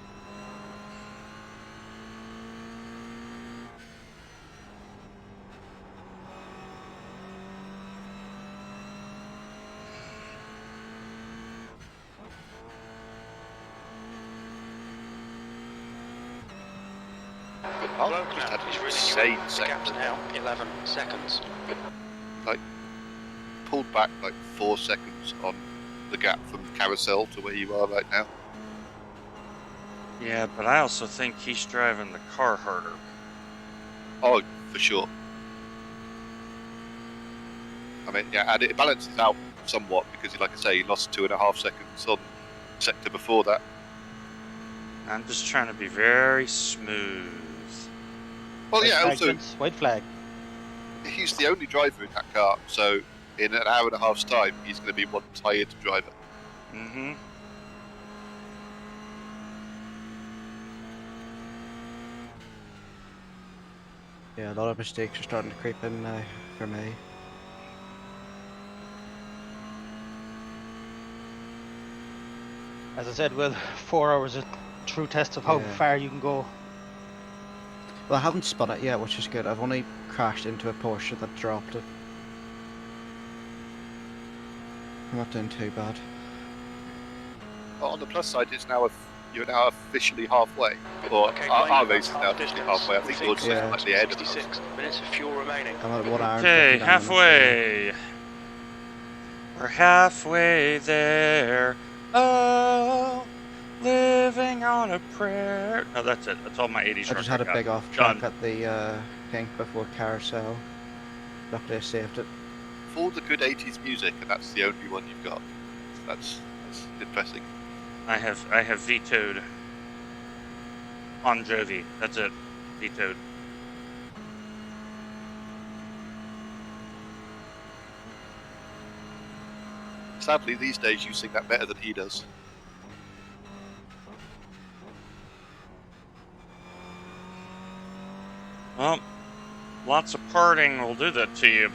Oh, just had He's an really insane the second. gap's now 11 seconds. Pulled back like 4 seconds on the gap from Carousel to where you are right now. Yeah, but I also think he's driving the car harder. Oh, for sure. I mean, yeah, and it balances out somewhat because, like I say, he lost 2.5 seconds on the sector before that. I'm just trying to be very smooth. Well, White yeah, flag, also, gents, white flag. he's the only driver in that car, so in an hour and a half's time, he's going to be one tired driver. Mm-hmm. Yeah, a lot of mistakes are starting to creep in now for me. As I said, well, 4 hours a true test of how Yeah. far you can go. Well, I haven't spun it yet, which is good. I've only crashed into a Porsche that dropped it. I'm not doing too bad. But on the plus side, you're now officially halfway. Or Okay, our Blaine, race is that's now half officially distance. halfway. I think yours is Yeah. slightly ahead of us. 66 minutes of fuel remaining. I'm at 1 hour and Okay, 59 minutes. halfway. We're halfway there. Oh, living on a prayer. No, that's it. That's all my 80s I rock just had a got. big off track Done. at the Pink before Carousel. Luckily I saved it. For the good 80s music, and that's the only one you've got. That's impressive. I have vetoed Bon Jovi. That's it. Vetoed. Sadly, these days you sing that better than he does. Well, lots of parting will do that to you.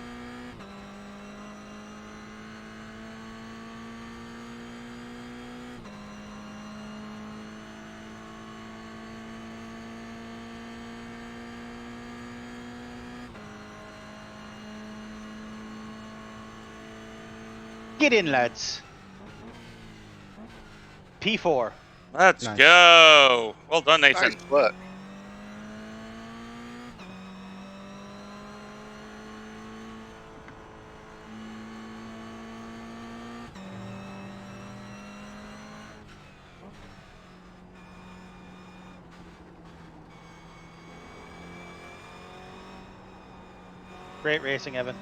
Get in, lads. P4. Let's Nice. go. Well done, Nathan. Nice work. Great racing, Evan.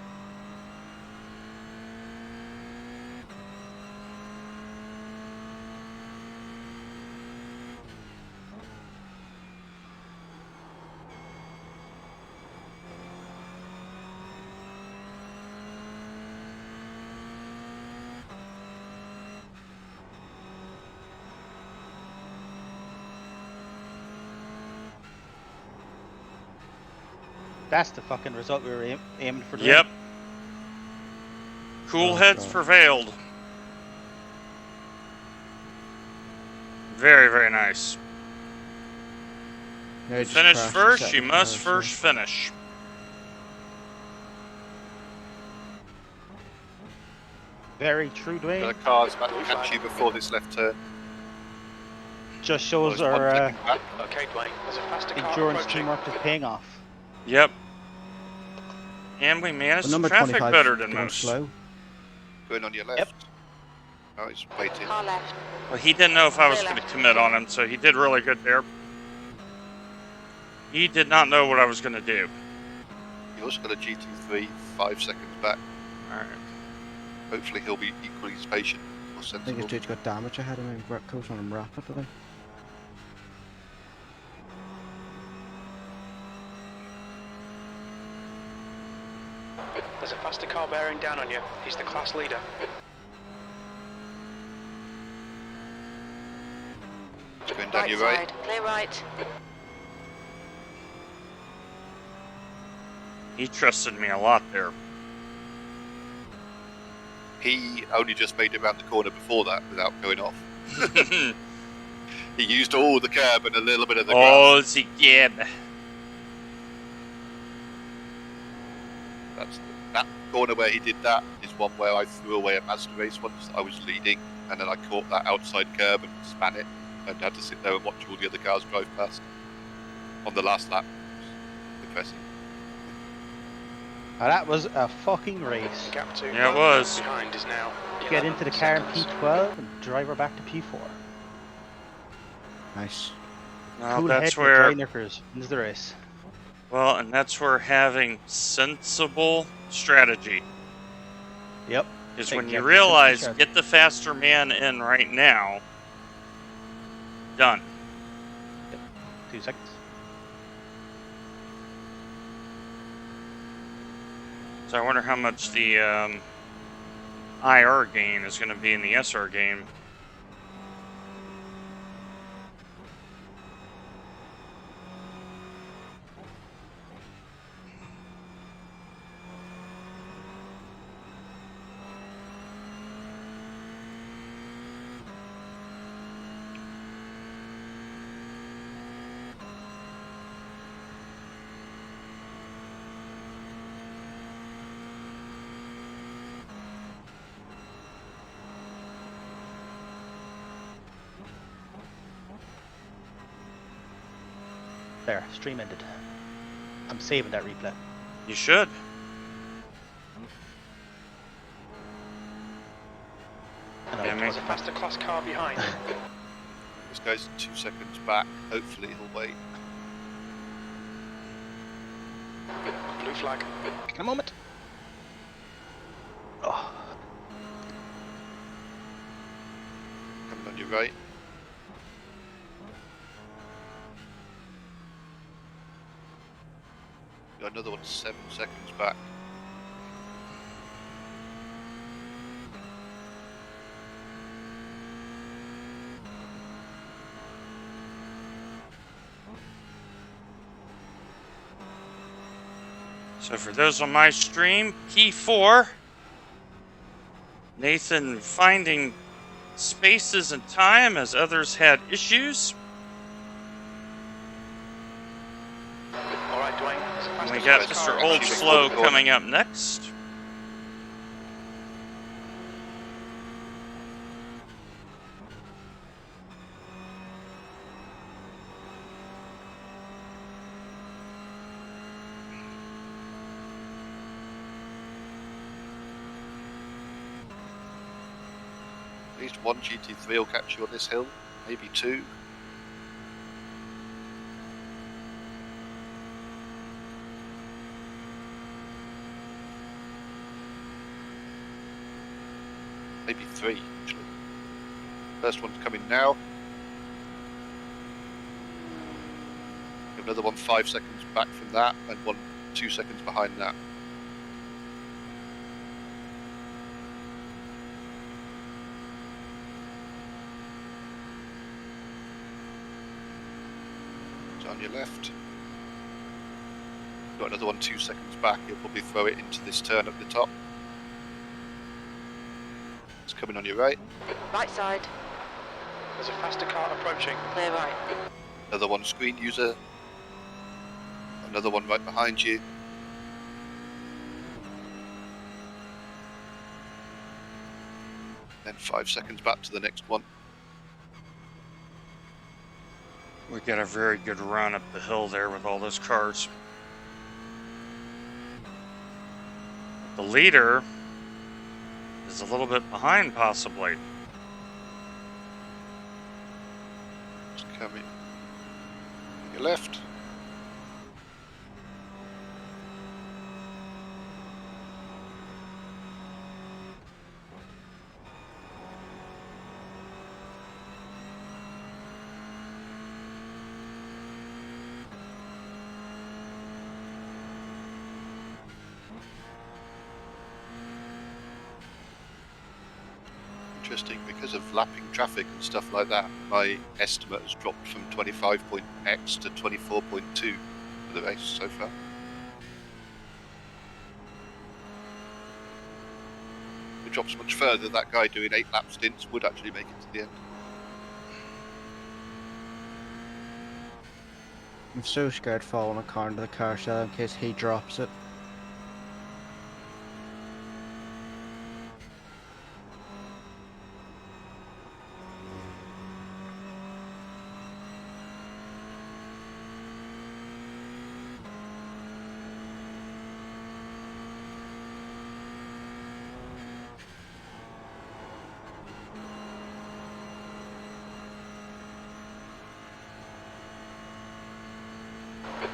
That's the fucking result we were aiming for. Yep. Cool Oh, heads God. prevailed. Very, very nice. Yeah, I just Finish crashed the first, you second must Carousel. first finish. Very true, The Dwayne. car's about to catch you before this left turn. Just Well, shows it's 1 our second back. Okay, Dwayne, there's a faster car endurance approaching. teamwork is paying off. Yep. And we managed Well, number traffic 25 better than going most. slow. Going on your left. Yep. Oh, he's waiting. Car left. Well, he didn't know if I was Clear going to left. commit on him, so he did really good there. He did not know what I was going to do. He also got a GT3 5 seconds back. All right. Hopefully he'll be equally as patient or I think sensible. his dude's got damage ahead of him. Goes on him rapidly. There's a faster car bearing down on you. He's the class leader. He's going down Right your right. side. Clear right. He trusted me a lot there. He only just made it around the corner before that without going off. He used all the curb and a little bit of the grass. Oh, he did. That corner where he did that is one where I threw away a Mazda race once. I was leading, and then I caught that outside curb and span it, and had to sit there and watch all the other cars drive past on the last lap. Depressing. That was a fucking race. Gap to Yeah, it was. behind is now Get 11 into the car in seconds. P12 and drive her back to P4. Nice. Well, Cool that's head where. dry knickers wins the race. Well, and that's where having sensible strategy Yep. is when you Exactly. realize Sensible get the faster man in right now. Done. 2 seconds. So I wonder how much the IR gain is going to be in the SR game. There, stream ended. I'm saving that replay. You should. And Yeah, I'll- man. There's a faster class car behind. This guy's 2 seconds back. Hopefully he'll wait. Blue flag. In a moment. Oh, Coming on your right. Got another one 7 seconds back. So for those on my stream, P4, Nathan finding spaces and time as others had issues. All right, Dwayne. There's a And faster we got class car Mr. Old approaching. Slow coming up next. At least one GT3 will catch you on this hill. Maybe two. Maybe three, actually. First one's coming now. Another one 5 seconds back from that, and one 2 seconds behind that. So on your left. Got another one 2 seconds back. You'll probably throw it into this turn at the top. It's coming on your right. Right side. There's a faster car approaching. Clear right. Another one screen user. Another one right behind you. Then 5 seconds back to the next one. We got a very good run up the hill there with all those cars. The leader is a little bit behind, possibly. Just coming. Your left. Interesting, because of lapping traffic and stuff like that, my estimate has dropped from 25.x to 24.2 for the race so far. If it drops much further, that guy doing 8 lap stints would actually make it to the end. I'm so scared following a car into the car shell in case he drops it.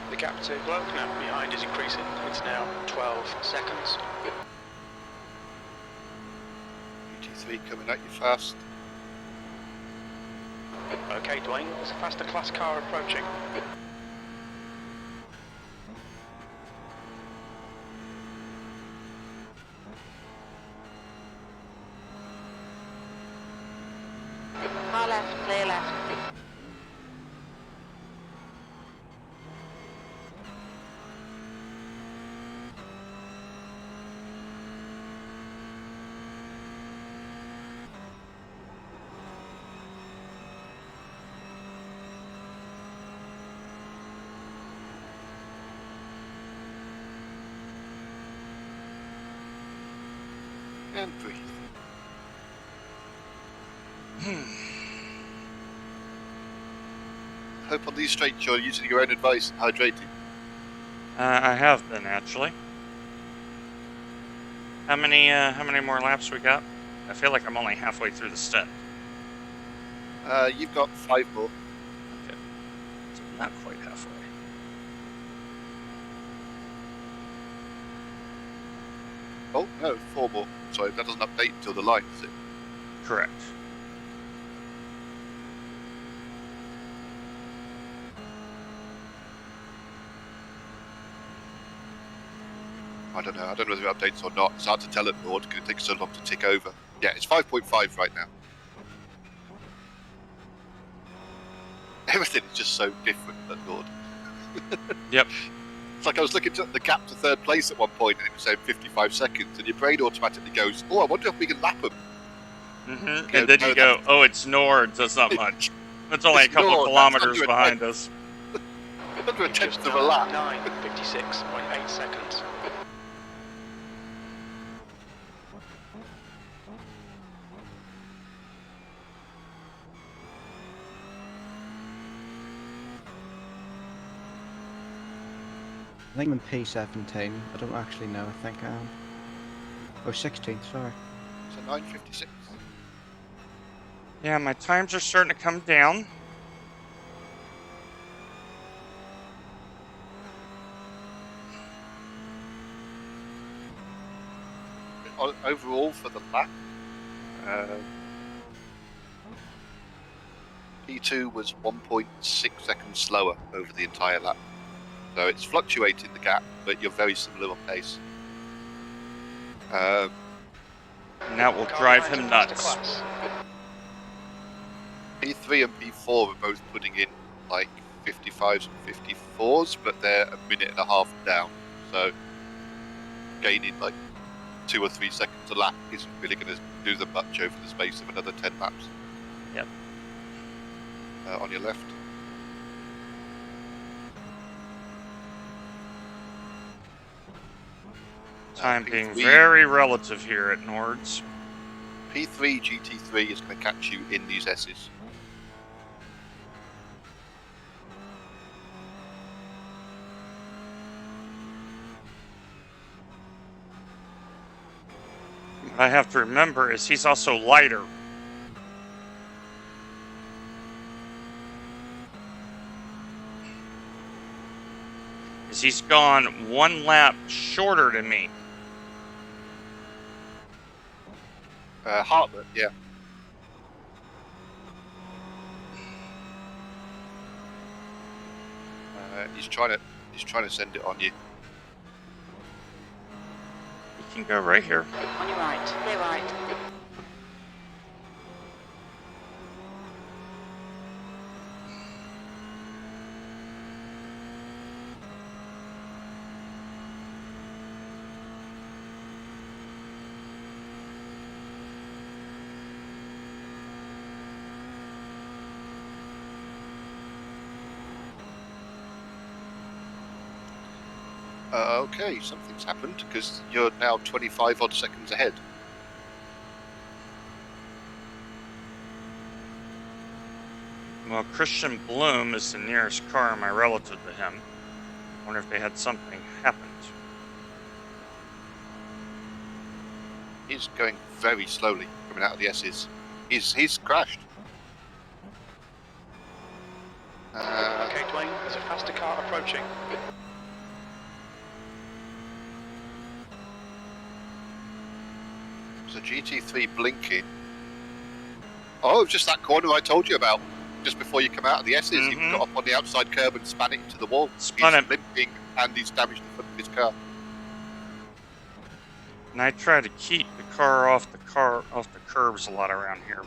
The gap to Globe now behind is increasing. It's now 12 seconds. GT3 coming at you fast. Okay, Dwayne, there's a faster class car approaching. Far left, clear left. And breathe. Hope on these straights you're using your own advice and hydrating. I have been, actually. How many more laps we got? I feel like I'm only halfway through the stint. You've got 5 more. Okay. So not quite halfway. Oh, no, 4 more. Sorry, that doesn't update until the line, does it? Correct. I don't know whether it updates or not. It's hard to tell at Nord because it takes so long to tick over. Yeah, it's 5.5 right now. Everything is just so different at Nord. Yep. It's like I was looking at the gap to 3rd place at one point and it was saying 55 seconds and your brain automatically goes, oh, I wonder if we can lap them. Mm-hmm. And then you go, oh, it's Nords, that's not much. It's only a couple Nord, kilometers that's behind us. Under a tenth of a lap. 9:56.8 seconds. I think I'm in P17. I don't actually know. I think I am. Oh, 16th, sorry. So 9:56. Yeah, my times are starting to come down. Overall for the lap, P2 was 1.6 seconds slower over the entire lap. So it's fluctuating the gap, but you're very similar on pace. And that will drive him nuts. P3 and P4 are both putting in like 55s and 54s, but they're a minute and a half down. So gaining like 2 or 3 seconds a lap isn't really going to do them much over the space of another 10 laps. Yep. On your left. Time being P3. very relative here at Nords. P3 GT3 is going to catch you in these S's. What I have to remember is he's also lighter. Is he's gone 1 lap shorter than me. Hartman, yeah. He's trying to send it on you. He can go right here. On your right, clear right. Okay, something's happened because you're now 25 odd seconds ahead. Well, Christian Bloom is the nearest car, my relative to him. I wonder if they had something happened. He's going very slowly coming out of the S's. He's crashed. Okay, Dwayne, there's a faster car approaching. So GT3 blinking. Oh, just that corner I told you about. Just before you come out of the S's, he got up on the outside curb and span it into the wall. Spun he's it. limping and he's damaged the front of his car. And I try to keep the car off the curbs a lot around here.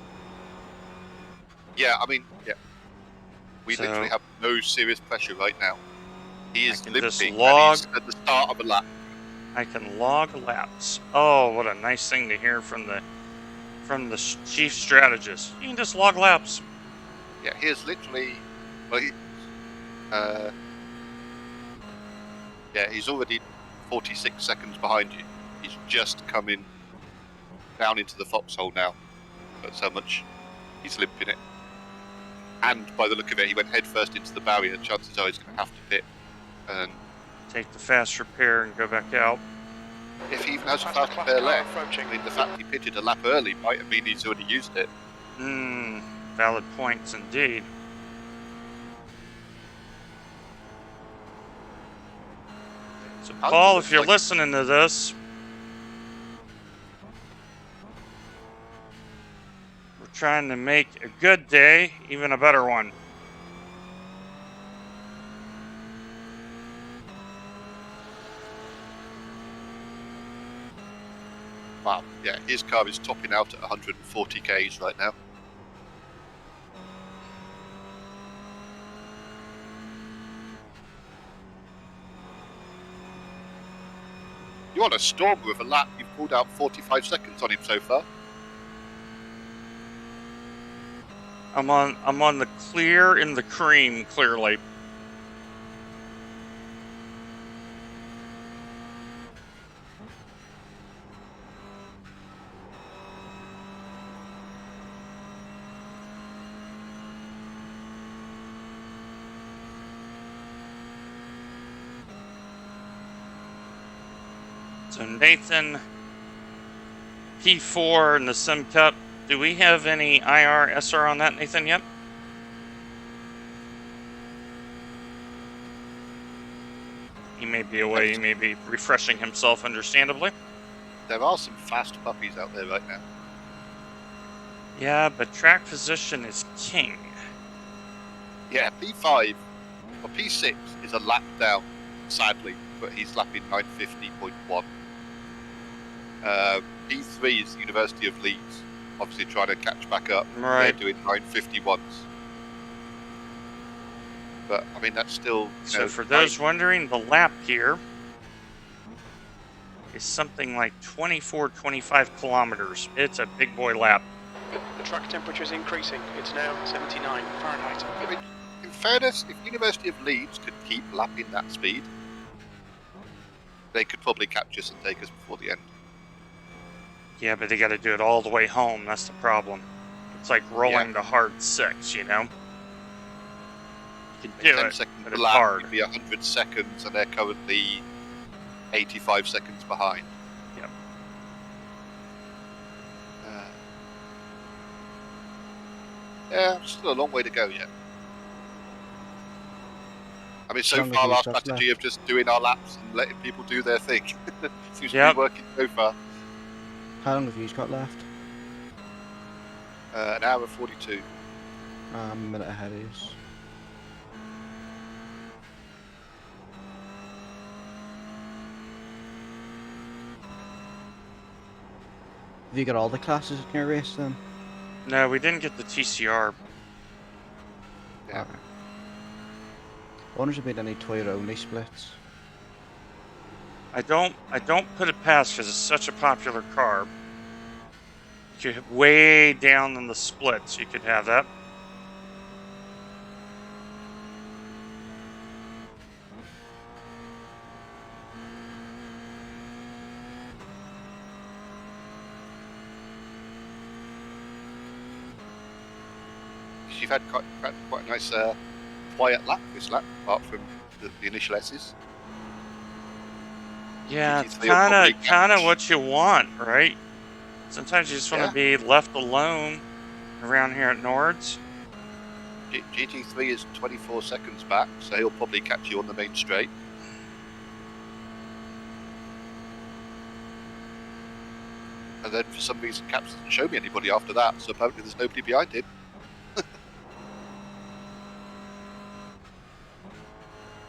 Yeah, I mean, yeah. We So- literally have no serious pressure right now. He is can just limping log- and he's at the start of a lap. I can log laps. Oh, what a nice thing to hear from the chief strategist. You can just log laps. Yeah, here's literally, well, yeah, he's already 46 seconds behind you. He's just coming down into the foxhole now. That's how much he's limping it. And by the look of it, he went headfirst into the barrier. Chances are he's going to have to pit. And Take the fast repair and go back out. if he even has a fast Class repair car left, approaching. I mean, the fact he pitted a lap early might have mean he's already used it. Valid points indeed. So, Paul, if you're listening to this, we're trying to make a good day even a better one. Wow, yeah, his car is topping out at 140 k's right now. You're on a storm with a lap. You've pulled out 45 seconds on him so far. I'm on the clear in the cream, clearly. So Nathan, P4 in the Sim Cup. Do we have any IR, SR on that, Nathan, yet? He may be away. He may be refreshing himself, understandably. There are some fast puppies out there right now. Yeah, but track position is king. Yeah, P5 or P6 is a lap down, sadly, but he's lapping 950.1. P3 is University of Leeds, obviously trying to catch back up. Right. They're doing 951s. But, I mean, that's still... So for those wondering, the lap here is something like 24, 25 kilometers. It's a big boy lap. The track temperature is increasing. It's now 79 Fahrenheit. I mean, in fairness, if University of Leeds could keep lapping that speed, they could probably catch us and take us before the end. Yeah, but they got to do it all the way home. That's the problem. It's like rolling the hard 6, you know? You can do 10 it, seconds but per it's lap hard. would be 100 seconds, and they're currently 85 seconds behind. Yep. Yeah, still a long way to go yet. I mean, so How long far have you our got strategy of just doing our laps and letting people do their thing seems to Yep. be working so far. How long have you got left? An hour and 42. I'm a minute ahead of you. Have you got all the classes in your race then? No, we didn't get the TCR. Yeah. Alright. I wonder if there's been any Toyota only splits. I don't put it past because it's such a popular car. You could way down in the splits, you could have that. You've had quite a nice quiet lap this lap, apart from the initial S's. Yeah, it's GT3 will probably kind of catch. what you want, right? Sometimes you just want to be left alone around here at Nords. GT3 is 24 seconds back, so he'll probably catch you on the main straight. And then for some reason Caps doesn't show me anybody after that, so apparently there's nobody behind him.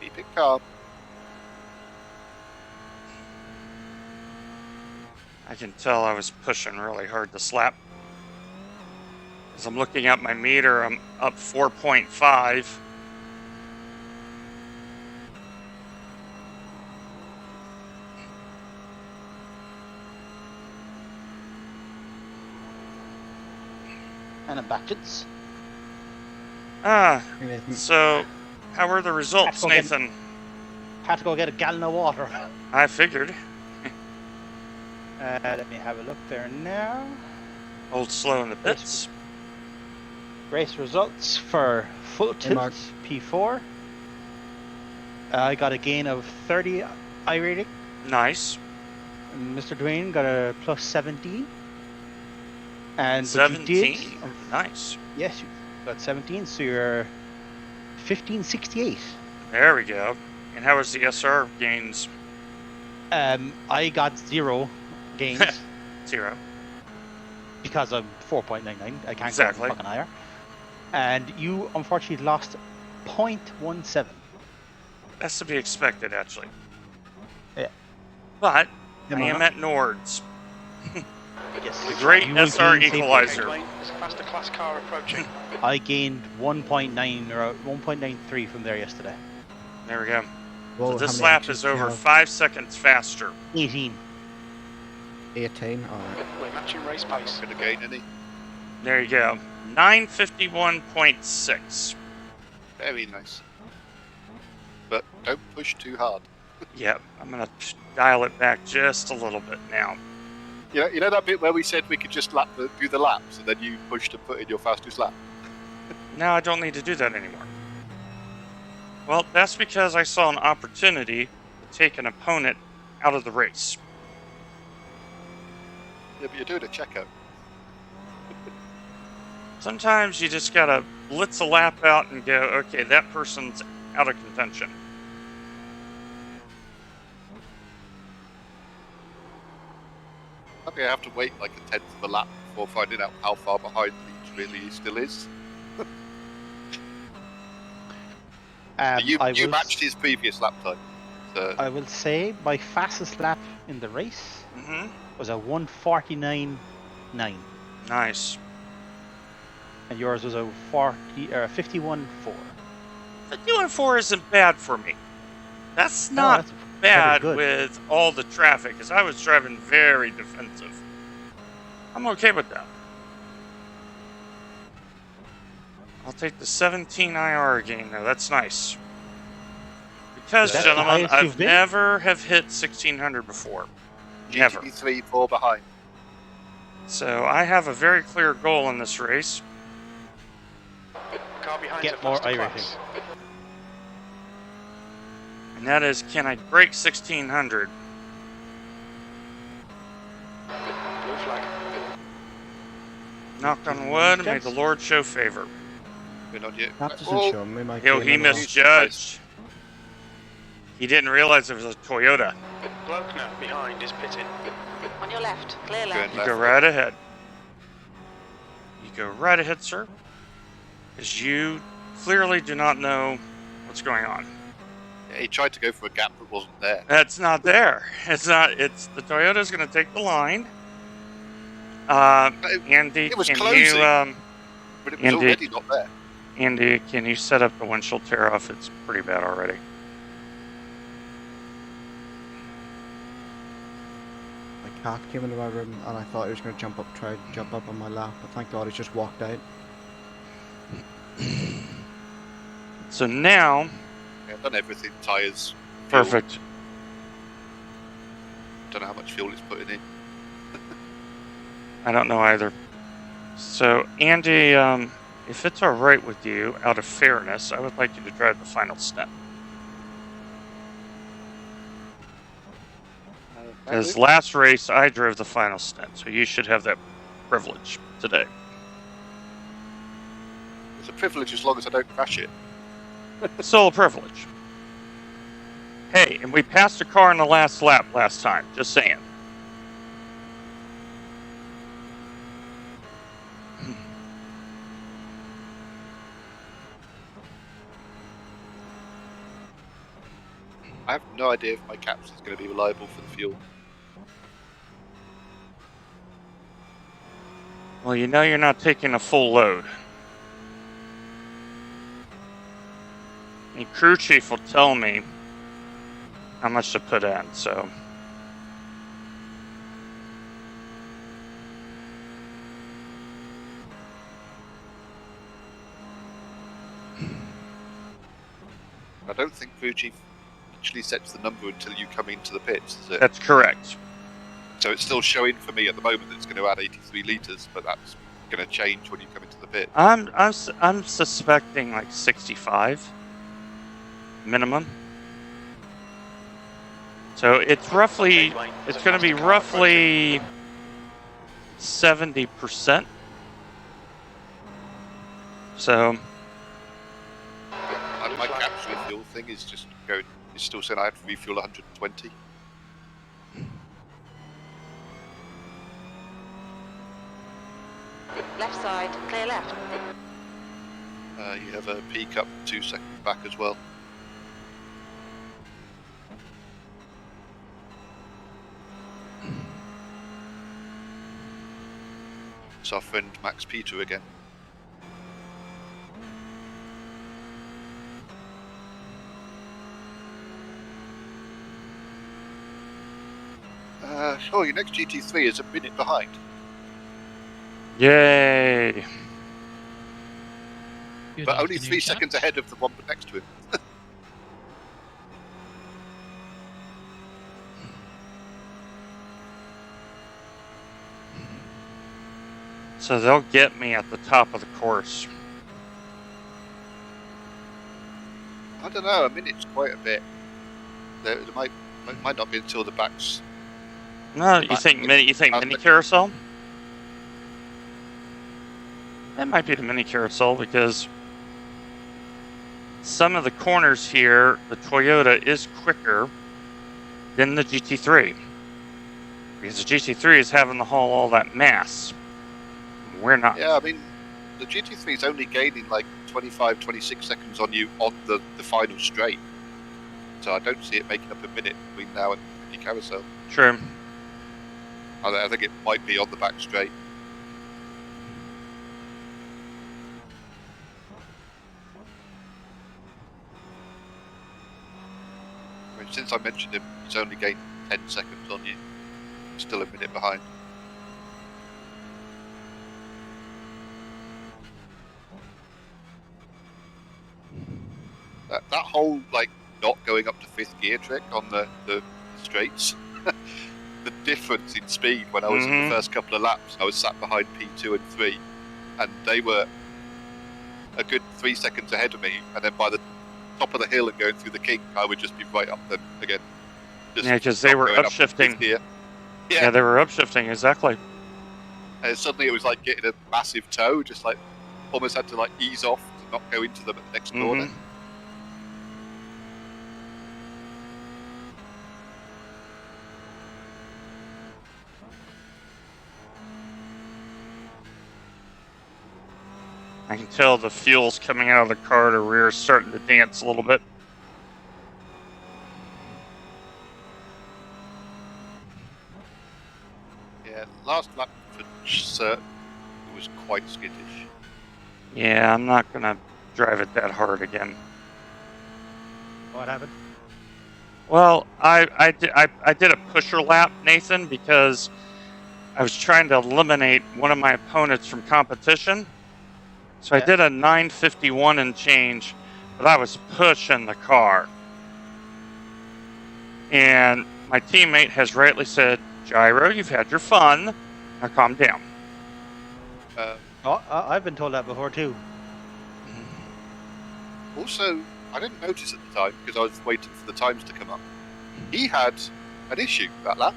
Keep it calm. I can tell I was pushing really hard this lap. As I'm looking at my meter, I'm up 4.5. And I'm backwards. So how were the results, Nathan? Had to go get a gallon of water. I figured. Let me have a look there now. Old slow in the pits. Race results for full tilt P4. I got a gain of 30 iRating. Nice. And Mr. Dwayne got a plus 17. And 17. Nice. Yes, you got 17, so you're 1568. There we go. And how was the SR gains? I got 0 gains. 0. Because I'm 4.99. I can't exactly. go fucking higher. And you unfortunately lost 0.17. That's to be expected, actually. Yeah. But I am at Nords. Yes. The great SR equalizer. There's a faster class car approaching. I gained 1.9 or 1.93 from there yesterday. There we go. Well, so this how many lap actions is do you over have? 5 seconds faster. 18. 18? Alright. We're matching race pace. Gonna gain any? There you go. 951.6. Very nice. But don't push too hard. Yep, I'm gonna dial it back just a little bit now. You know that bit where we said we could just do the laps, and then you pushed and put in your fastest lap? Now I don't need to do that anymore. Well, that's because I saw an opportunity to take an opponent out of the race. Yeah, but you're doing a checkout. Sometimes you just gotta blitz a lap out and go, okay, that person's out of contention. I think I have to wait like a tenth of a lap before finding out how far behind Leeds really still is. You matched his previous lap time. So. I will say my fastest lap in the race was a 1:49.9. Nice. And yours was a 51.4. 51.4 isn't bad for me. That's not bad with all the traffic, because I was driving very defensive. I'm okay with that. I'll take the 17 IR gain, though. That's nice. Because, gentlemen, I've never have hit 1600 before. GT3 4 behind. So I have a very clear goal in this race. Car behind Get a more faster iRacing. class. And that is, can I break 1600? Blue flag. Knock on wood, may the Lord show favor. We're not yet. Caps isn't Oh, showing me my He game at all. misjudged. He didn't realize it was a Toyota. Blokener behind is pitting. On your left, clear left. You go right ahead. You go right ahead, sir. Because you clearly do not know what's going on. yeah, he tried to go for a gap that wasn't there. That's not there. It's not. It's the Toyota's going to take the line. Andy, it was can closing. you? But it was Andy- already not there. Andy, can you set up the windshield tear off? It's pretty bad already. My cat came into my room and I thought he was going to try to jump up on my lap, but thank God he's just walked out. So now, Yeah, I've done everything. Tyres. Fuel. perfect. Don't know how much fuel he's putting in. I don't know either. So Andy, if it's all right with you, out of fairness, I would like you to drive the final stint. Because last race I drove the final stint, so you should have that privilege today. It's a privilege as long as I don't crash it. Still a privilege. Hey, and we passed a car in the last lap last time. Just saying. I have no idea if my caps is going to be reliable for the fuel. Well, you know you're not taking a full load. The crew chief will tell me how much to put in, so. I don't think crew chief actually sets the number until you come into the pits, is it? That's correct. So it's still showing for me at the moment that it's going to add 83 litres, but that's going to change when you come into the pit. I'm suspecting like 65 minimum. So it's roughly, it's going to be roughly 70%. So My caps refuel thing is just going. It's still saying I have to refuel 120. Left side, clear left. You have a peak up 2 seconds back as well. It's our friend Max Peter again. Your next GT3 is a minute behind. yay. Good But only afternoon, 3 seconds chaps. ahead of the one next to him. So they'll get me at the top of the course. I don't know, a minute's quite a bit. There might not be until the back's. No, you think mini carousel? That might be the mini carousel because some of the corners here, the Toyota is quicker than the GT3. Because the GT3 is having to haul all that mass. We're not. Yeah, I mean, the GT3 is only gaining like 25, 26 seconds on you on the final straight. So I don't see it making up a minute between now and the carousel. True. I think it might be on the back straight. I mean, since I mentioned him, he's only gained 10 seconds on you. Still a minute behind. That whole like not going up to 5th gear trick on the straights the difference in speed when I was in the first couple of laps. I was sat behind P2 and 3, and they were a good 3 seconds ahead of me. And then by the top of the hill and going through the kink, I would just be right up them again. Just Yeah, because they not were going up upshifting. here. Yeah, they were upshifting, exactly. And suddenly it was like getting a massive toe, just like almost had to like ease off to not go into them at the next corner. I can tell the fuel's coming out of the car to rear starting to dance a little bit. Yeah, last lap for certain was quite skittish. Yeah, I'm not going to drive it that hard again. What happened? Well, I did a pusher lap, Nathan, because I was trying to eliminate one of my opponents from competition. So I did a 951 and change, but I was pushing the car. And my teammate has rightly said, Gyro, you've had your fun. Now calm down. I've been told that before too. Also, I didn't notice at the time because I was waiting for the times to come up. He had an issue that lap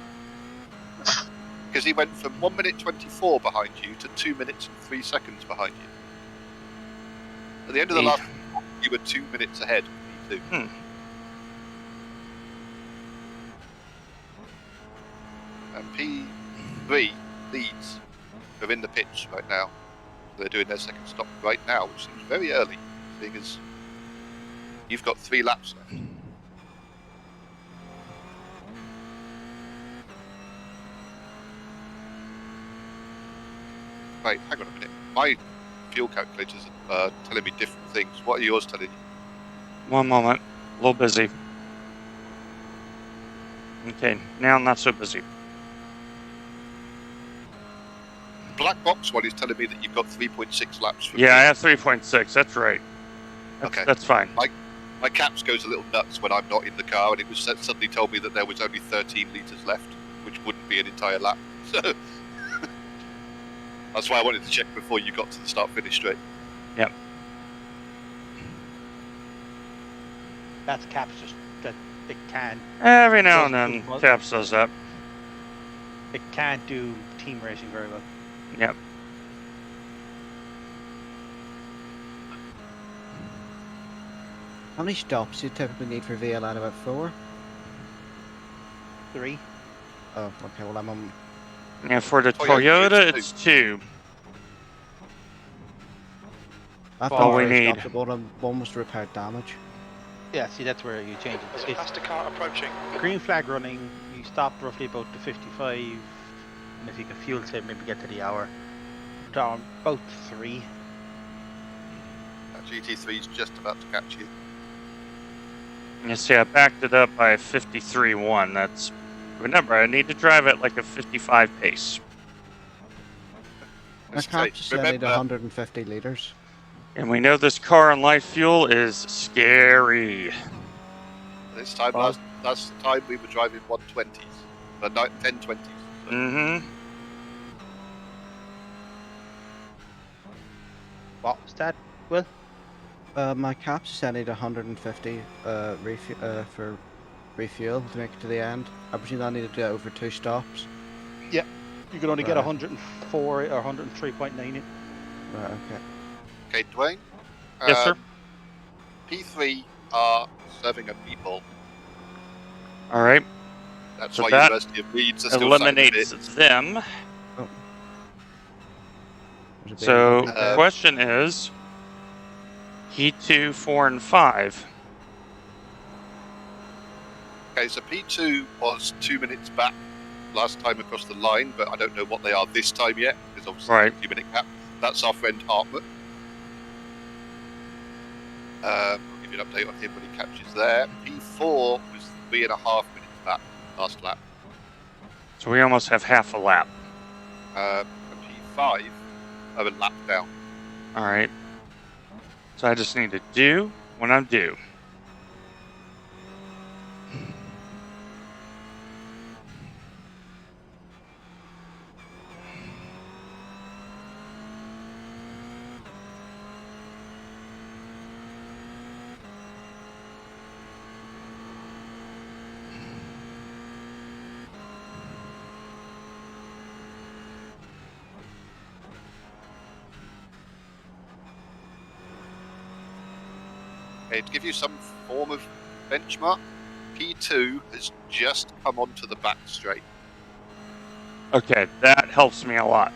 because he went from 1 minute 24 behind you to 2 minutes and 3 seconds behind you. At the end of the last, you were 2 minutes ahead of P2. And P3 leads are in the pits right now. They're doing their second stop right now, which seems very early, seeing as you've got 3 laps left. Right, hang on a minute. My fuel calculators are telling me different things. What are yours telling you? One moment. A little busy. Okay, now not so busy. Black box one is telling me that you've got 3.6 laps. For I have 3.6. That's right. Okay, that's fine. My caps goes a little nuts when I'm not in the car, and it was suddenly told me that there was only 13 litres left, which wouldn't be an entire lap. So that's why I wanted to check before you got to the start-finish straight. Yep. That's caps just that it can. Every now and then, Caps does that. It can't do team racing very well. Yep. How many stops do you typically need for VLN? About 4? 3. Oh, okay. Well, I'm on. Yeah, for the Toyota, it's 2. I all we thought need. One was to repair damage. Yeah, see, that's where you change it. There's a faster car approaching. Green flag running, you stop roughly about the 55, and if you can fuel save, maybe get to the hour. Down about 3. That GT3 is just about to catch you. You see, I backed it up by 53.1. That's, remember, I need to drive at like a 55 pace. My caps said I need 150 litres. And we know this car on light fuel is scary. This time, last time we were driving 120s, but 1020s. So. Mm-hmm. What was that, Will? My caps said I need 150 for refuel to make it to the end. I presume I need to do it over 2 stops. Yeah, you can only get 104 or 103.9 in. Right, okay. Okay, Dwayne? Yes, sir? P3 are serving a meatball. Alright. That's so why that University of Leeds are still eliminates them. Oh. So, the question is, P2, 4, and 5. Okay, so P2 was 2 minutes back last time across the line, but I don't know what they are this time yet, because obviously Right. 2-minute cap. That's our friend Hartmut. I'll give you an update on him when he catches there. P4 was 3.5 minutes back last lap. So we almost have half a lap. And P5 are a lap down. Alright. So I just need to do when I'm due. Okay, to give you some form of benchmark, P2 has just come onto the back straight. Okay, that helps me a lot.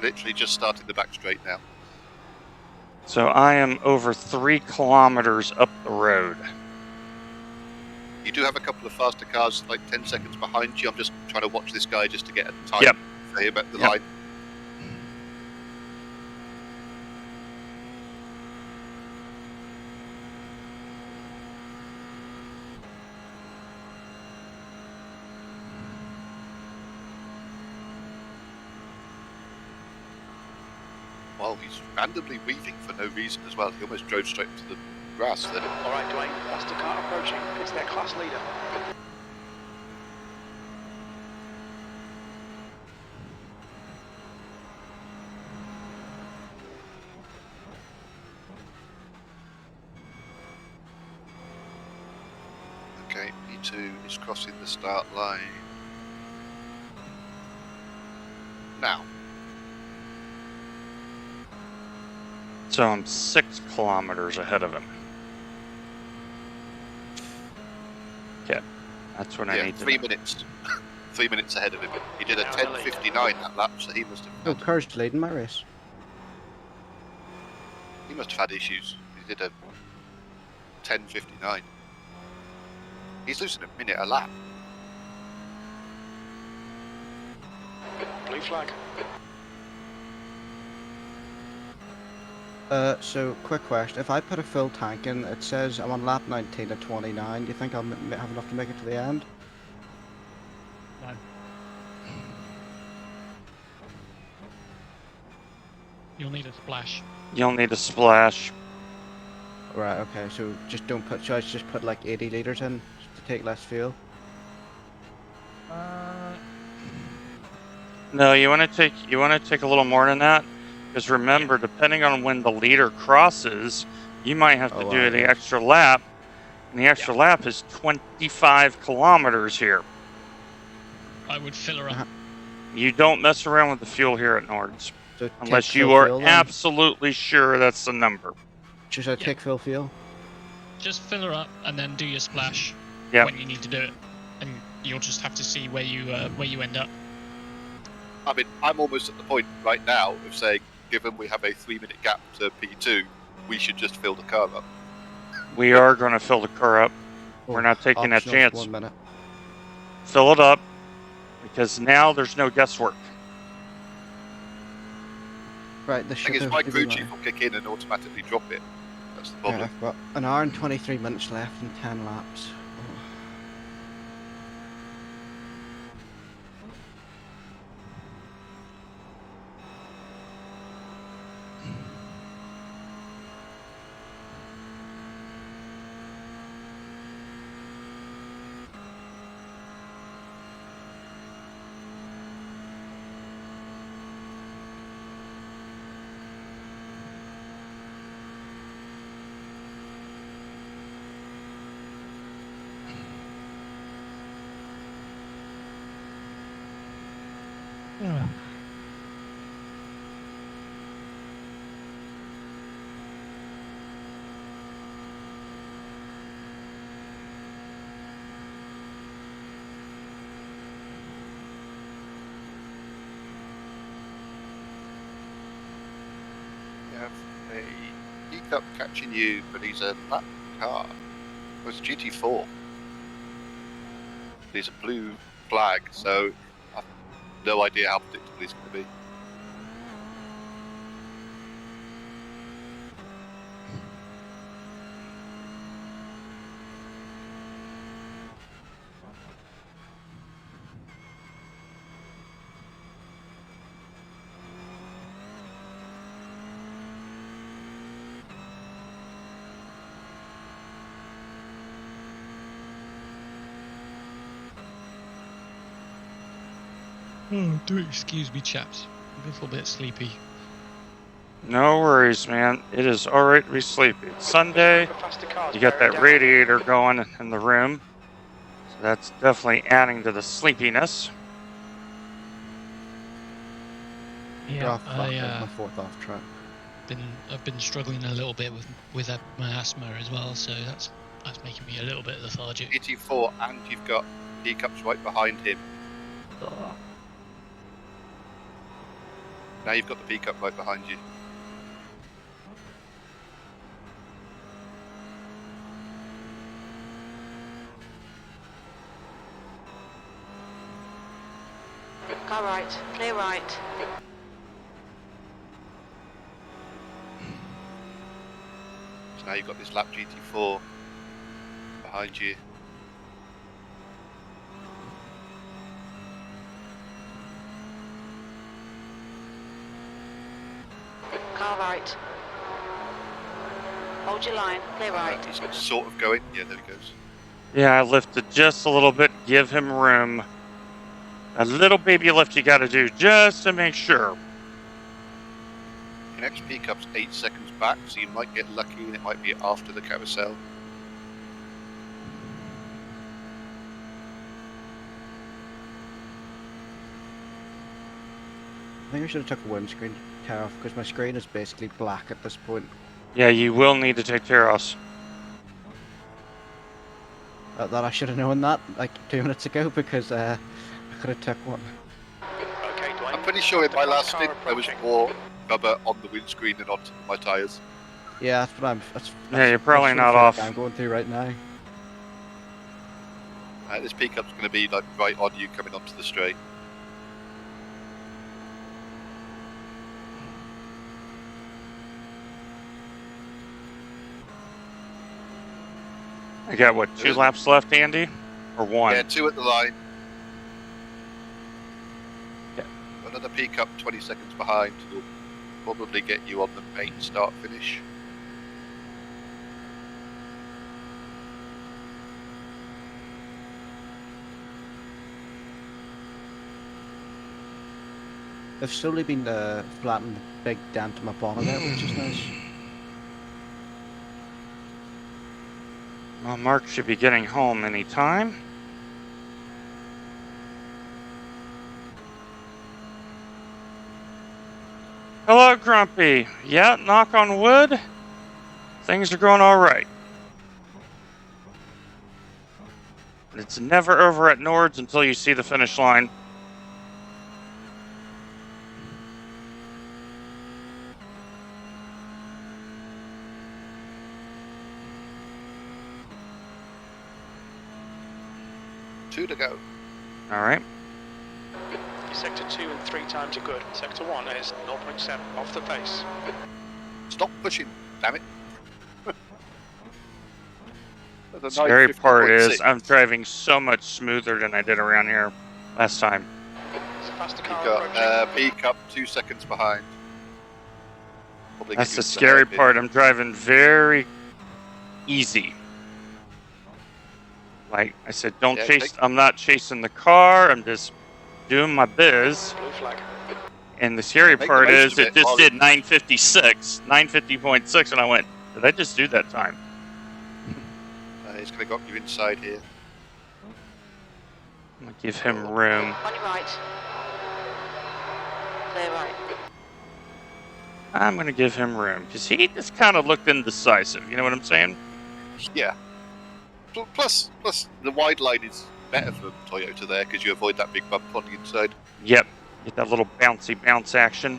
Literally just started the back straight now. So I am over 3 kilometers up the road. You do have a couple of faster cars, like 10 seconds behind you. I'm just trying to watch this guy just to get a time Yep. for him at the Yep. line. Well, he's randomly weaving for no reason as well. He almost drove straight into the grass then. All right, Dwayne, faster car approaching. It's their class leader. Okay, P2 is crossing the start line. Now. So I'm 6 kilometers ahead of him. Okay, that's what I need to 3 know. minutes. 3 minutes ahead of him. He did a 10:59 that lap, so he must Oh, have car's leading my race. had issues. He did a 10:59. He's losing a minute a lap. Blue flag. So quick question: if I put a full tank in, it says I'm on lap 19 at 29. Do you think I'll have enough to make it to the end? No. You'll need a splash. You'll need a splash. Right. Okay. So just don't put. Should I just put like 80 liters in to take less fuel? No, you want to take a little more than that, because remember, depending on when the leader crosses, you might have to do the extra lap, and the extra lap is 25 kilometers here. I would fill her up. You don't mess around with the fuel here at Nords, So unless take you full are fuel, then? absolutely sure that's the number. Should I take full fuel? Just fill her up and then do your splash Yep. when you need to do it, and you'll just have to see where you end up. I mean, I'm almost at the point right now of saying, given we have a 3-minute gap to P2, we should just fill the car up. We are going to fill the car up. We're not taking that Optional, chance. 1 minute. Fill it up, because now there's no guesswork. Right. The The thing is, my crew chief will kick in and automatically drop it. That's the Yeah, problem. I've got an hour and 23 minutes left and 10 laps. You have a pickup catching you, but he's a black car. Oh, it's a GT4. He's a blue flag, so I've no idea how predictable he's going to be. Oh, do excuse me, chaps. A little bit sleepy. No worries, man. It is alright to be sleepy. It's Sunday. You got that radiator going in the room. So that's definitely adding to the sleepiness. Yeah, my 4th off track. I've been struggling a little bit with my asthma as well, so that's making me a little bit lethargic. 84, and you've got Teacups right behind him. Now you've got the Teacup right behind you. Car right, clear right. So now you've got this lap GT4 behind you. Car right. Hold your line, clear right. He's sort of going. Yeah, there he goes. Yeah, I lifted just a little bit. Give him room. A little baby lift you got to do just to make sure. Your next Teacup's 8 seconds back, so you might get lucky and it might be after the carousel. I think I should have took a windscreen tear off because my screen is basically black at this point. Yeah, you will need to take tear offs. That I should have known that like 2 minutes ago because I could have took one. Okay, Dwayne. I'm pretty sure in my last Car stint there was approaching. more rubber on the windscreen than on my tyres. Yeah, that's what I'm. Yeah, you're probably that's not the off. I'm going through right now. This Teacup's going to be like right on you coming onto the straight. I got, what, 2 laps left, Andy? Or 1? Yeah, 2 at the line. Yeah. Another Teacup 20 seconds behind will probably get you on the main start finish. They've slowly been flattened the big dent in my bonnet there, which is nice. Well, Mark should be getting home any time. Hello, Grumpy. Yeah, knock on wood. Things are going all right. It's never over at Nords until you see the finish line. Two to go. All right. Sector 2 and 3 times are good. Sector 1 is 0.7 off the pace. Stop pushing, damn it. The scary part is I'm driving so much smoother than I did around here last time. It's a faster You've car got approaching. Teacup 2 seconds behind. Probably That's get the you into scary hairpin. part. I'm driving very easy. Like I said, don't Yeah, chase. I'm not chasing the car. I'm just doing my biz. Blue flag. And the scary Make the part most is of it it just while did 956, 950.6, and I went, did I just do that time? He's going to got you inside here. I'm gonna give him room. On your right. Clear right. I'm gonna give him room because he just kind of looked indecisive. You know what I'm saying? Yeah. Plus, the wide line is better for Toyota there because you avoid that big bump on the inside. Yep. Get that little bouncy bounce action.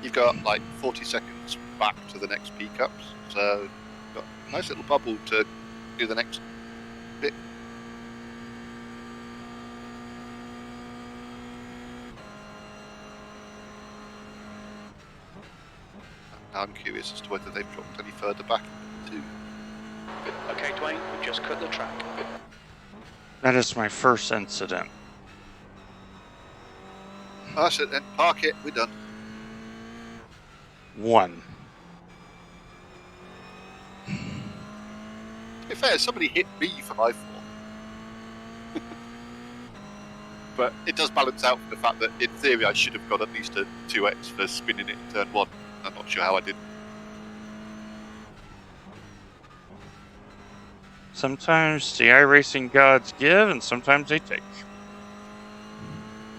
You've got like 40 seconds back to the next Teacups, so you've got a nice little bubble to do the next bit. Now I'm curious as to whether they've dropped any further back too. Okay, Dwayne, we've just cut the track. That is my first incident. That's it then. Park it. We're done. 1. To be fair, somebody hit me for my fault. But it does balance out the fact that, in theory, I should have got at least a 2x for spinning it in turn 1. I'm not sure how I did. Sometimes the iRacing gods give, and sometimes they take.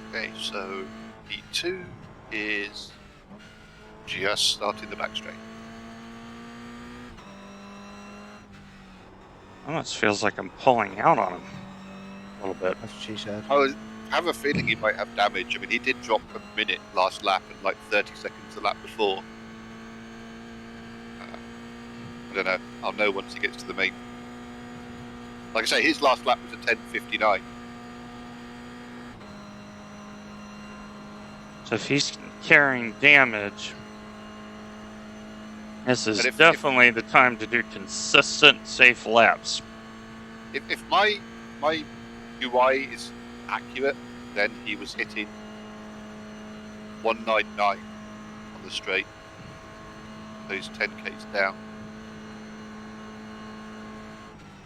Okay, so E2. is just starting the back straight. Almost feels like I'm pulling out on him a little bit. That's what she said. I have a feeling he might have damage. I mean, he did drop a minute last lap and like 30 seconds the lap before. I don't know. I'll know once he gets to the main. Like I say, his last lap was a 10:59. So if he's carrying damage, this is But definitely the time to do consistent, safe laps. If my UI is accurate, then he was hitting 199 on the straight. Those 10k's down.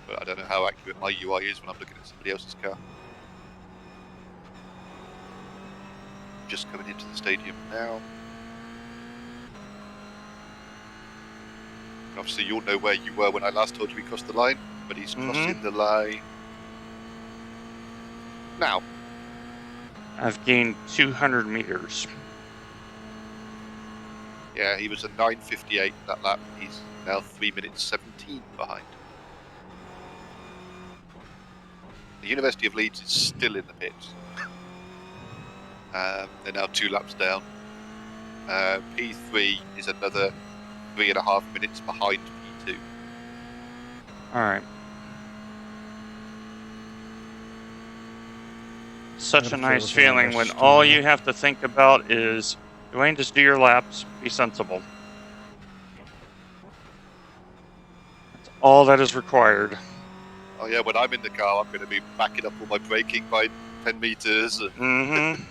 But I don't know how accurate my UI is when I'm looking at somebody else's car. Just coming into the stadium now. And obviously you'll know where you were when I last told you we crossed the line, but he's crossing the line now. I've gained 200 meters. Yeah, he was a 9:58 that lap. He's now 3 minutes 17 behind. The University of Leeds is still in the pits. They're now 2 laps down. P3 is another 3.5 minutes behind P2. All right. Such a nice feeling when all you have to think about is, Dwayne, just do your laps, be sensible. That's all that is required. Oh yeah, when I'm in the car, I'm going to be backing up all my braking by 10 meters. Mm-hmm.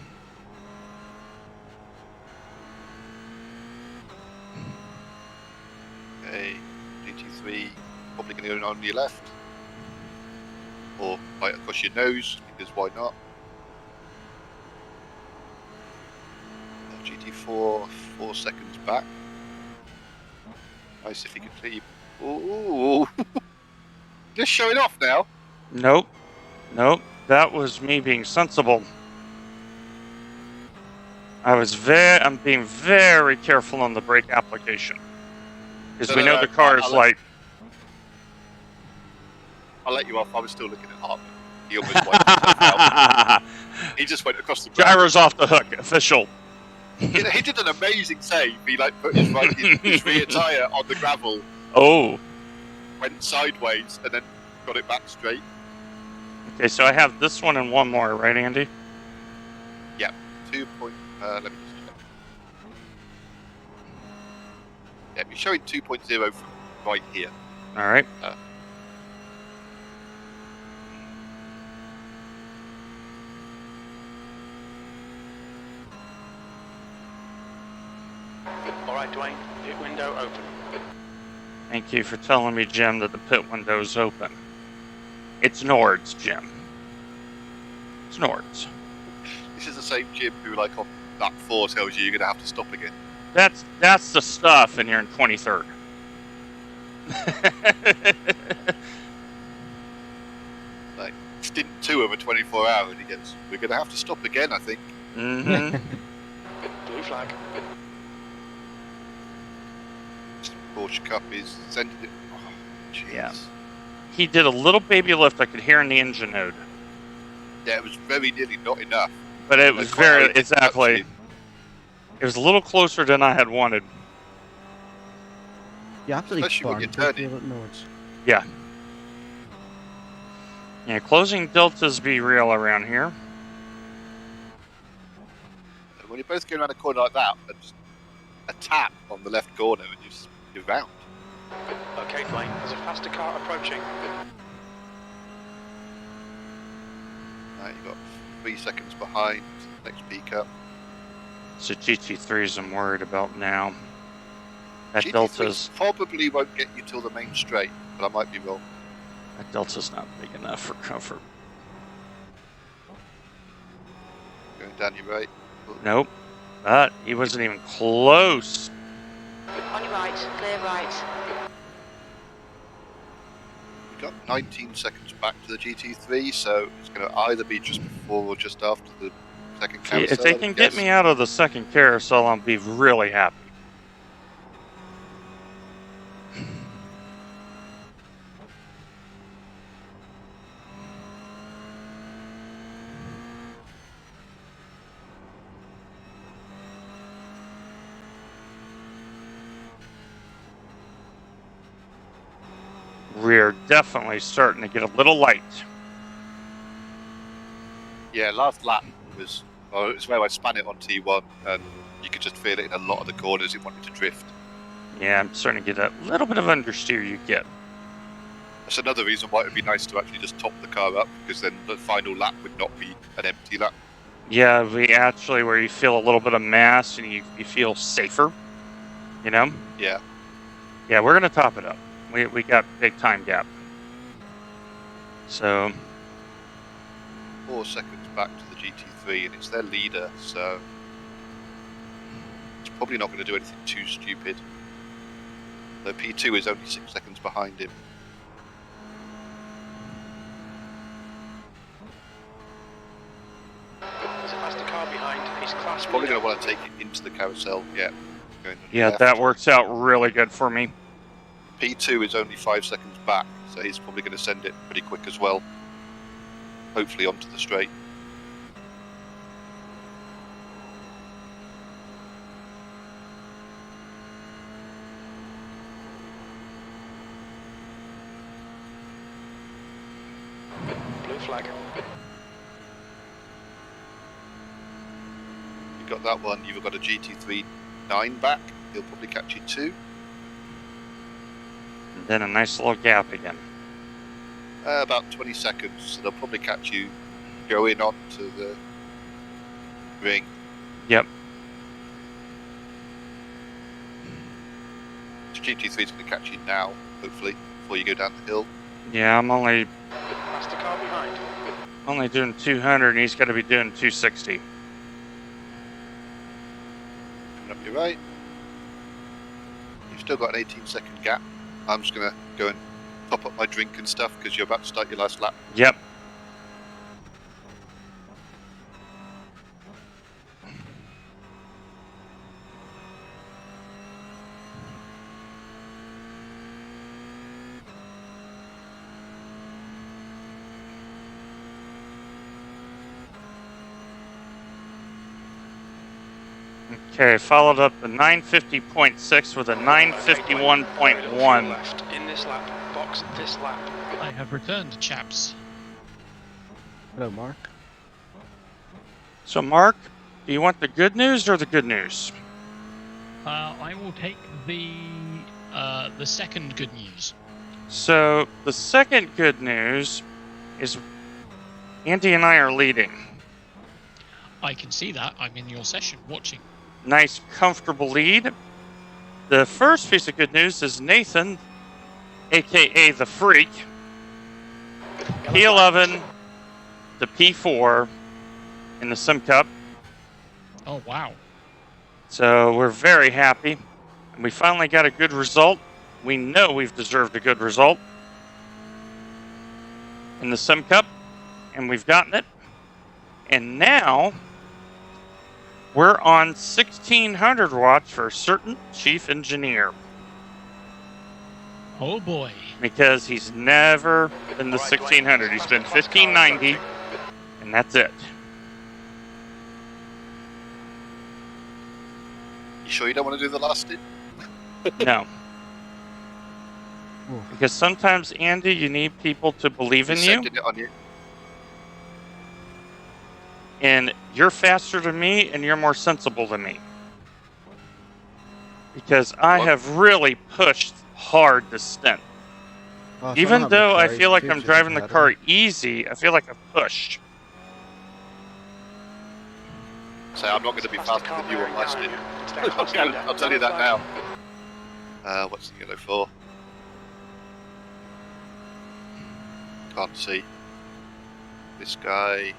Okay, GT3 probably going to go on your left. Or right across your nose, because why not? GT4, 4 seconds back. Nice if he could clear you. Ooh. Just showing off now. Nope. Nope. That was me being sensible. I'm being very careful on the brake application. Because we know the car is like... I'll let you off. I was still looking at Hartman. He almost wiped himself out. He just went across the ground. Gyro's off the hook. Official. You know, he did an amazing save. He like put his his rear tyre on the gravel. Oh. Went sideways and then got it back straight. Okay, so I have this one and one more, right, Andy? Yeah, 2 point. Let me just check. Yeah, you're showing 2.0 from right here. All right. All right, Dwayne, pit window open. Thank you for telling me, Jim, that the pit window's open. It's Nord's, Jim. It's Nord's. This is the same Jim who, like, on lap 4 tells you you're going to have to stop again. That's the stuff, and you're in 23rd. Like, stint 2 over 24 hours, and he goes, we're going to have to stop again, I think. Mm-hmm. Blue flag. Porsche Cup is sending it. Oh, jeez. Yeah. He did a little baby lift I could hear in the engine node. Yeah, it was very nearly not enough. But it was very, exactly. It was a little closer than I had wanted. You absolutely Especially when you're turning. Yeah. Yeah, closing deltas be real around here. When you're both going around a corner like that, just a tap on the left corner and you're round. Okay, Dwayne, there's a faster car approaching. Right, you've got 3 seconds behind next peak up. So GT3s I'm worried about now. That GT3 delta's probably won't get you till the main straight, but I might be wrong. that delta's not big enough for comfort. Going down your right. Nope. But he wasn't even close. On your right, clear right. You've got 19 seconds back to the GT3, so it's going to either be just before or just after the second If carousel. they I can would get guess. me out of the second carousel, I'll be really happy. We're definitely starting to get a little light. Yeah, last lap was it was where I span it on T1, and you could just feel it in a lot of the corners. It wanted to drift. Yeah, I'm starting to get a little bit of understeer you get. That's another reason why it would be nice to actually just top the car up, because then the final lap would not be an empty lap. Yeah, we actually, where you feel a little bit of mass and you feel safer, you know? Yeah. Yeah, we're going to top it up. We got big time gap. So 4 seconds back to the GT3, and it's their leader, so it's probably not going to do anything too stupid. The P2 is only 6 seconds behind him. There's a faster car behind. He's class He's probably leader. going to want to take it into the carousel. Yeah. Going on yeah, left. that works out really good for me. P2 is only 5 seconds back, so he's probably going to send it pretty quick as well. Hopefully onto the straight. Blue flag. You got that one. You've got a GT3 9 back. He'll probably catch you 2. And then a nice little gap again. About 20 seconds, so they'll probably catch you going on to the ring. Yep. GT3 is going to catch you now, hopefully, before you go down the hill. Yeah, I'm only Faster car behind. doing 200 and he's got to be doing 260. Coming up your right. You've still got an 18-second gap. I'm just going to go and top up my drink and stuff because you're about to start your last lap. Yep. Okay, followed up the 950.6 with a 951.1. Left in this lap. Box this lap. I have returned, chaps. Hello, Mark. So, Mark, do you want the good news or the good news? I will take the second good news. So, the second good news is Andy and I are leading. I can see that. I'm in your session watching. Nice, comfortable lead. The first piece of good news is Nathan, aka the Freak, P11 to P4 in the Sim Cup. Oh, wow. So we're very happy. And we finally got a good result. We know we've deserved a good result in the Sim Cup, and we've gotten it. And now we're on 1600 watts for a certain chief engineer. Oh, boy. Because he's never been the 1600. He's been 1590, and that's it. You sure you don't want to do the last stint? No. Because sometimes, Andy, you need people to believe in He's you. sending it on you. And you're faster than me, and you're more sensible than me. Because I have really pushed hard this stint. Oh, Even though I feel like I'm driving the car easy, I feel like I've pushed. So I'm not going to be faster than you on my stint. I'll tell you that now. What's the yellow for? Can't see. This guy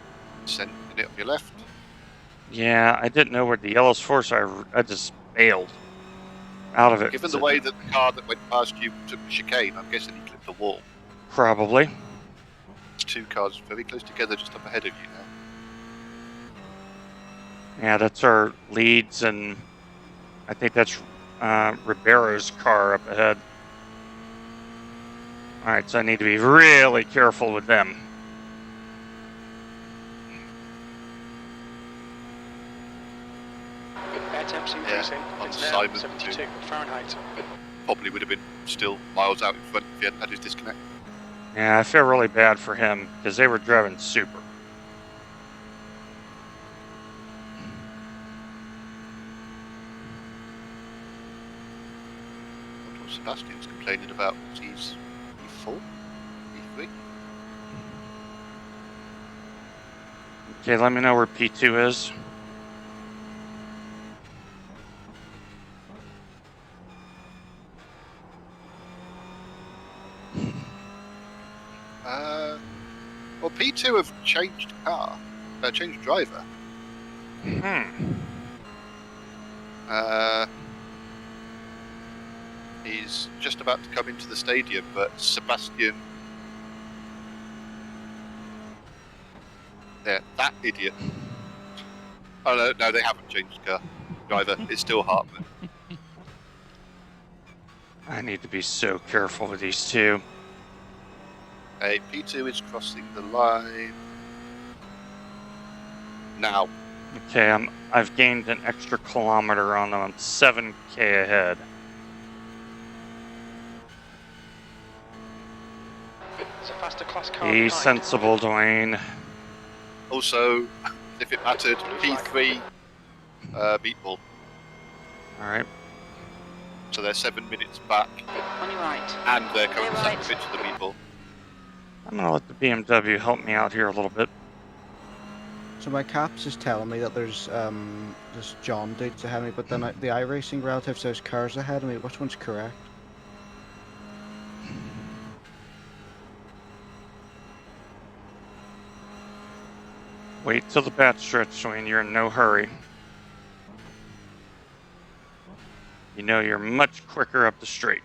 sending it on your left. Yeah, I didn't know where the yellow's for, so I just bailed out of it. Given the way that the car that went past you took the chicane, I'm guessing he clipped the wall. Probably. Two cars very close together just up ahead of you now. Yeah, that's our leads, and I think that's Ribeiro's car up ahead. All right, so I need to be really careful with them. Air temps increasing. on It's now Simon 72 too. Fahrenheit. Probably would have been still miles out in front if he hadn't had his disconnect. Yeah, I feel really bad for him because they were driving super. What Sebastian's complaining about is he's E4, E3. Okay, let me know where P2 is. Well, P2 have changed car, changed driver. He's just about to come into the stadium, but Sebastian, yeah, that idiot. Oh no, they haven't changed car. Driver, it's still Hartman. I need to be so careful with these two. Hey, P2 is crossing the line now. Okay, I've gained an extra kilometer on them. I'm 7K ahead. It's a faster class car. Be behind. sensible, Dwayne. Also, if it mattered, P3 Meatball. Alright. So they're 7 minutes back, On your right. and they're coming Clear right. second into the Meatball. I'm going to let the BMW help me out here a little bit. So my caps is telling me that there's John dudes ahead of me, but then the iRacing relative says cars ahead of me. Which one's correct? Wait till the bat stretch, Dwayne. You're in no hurry. You know you're much quicker up the straight.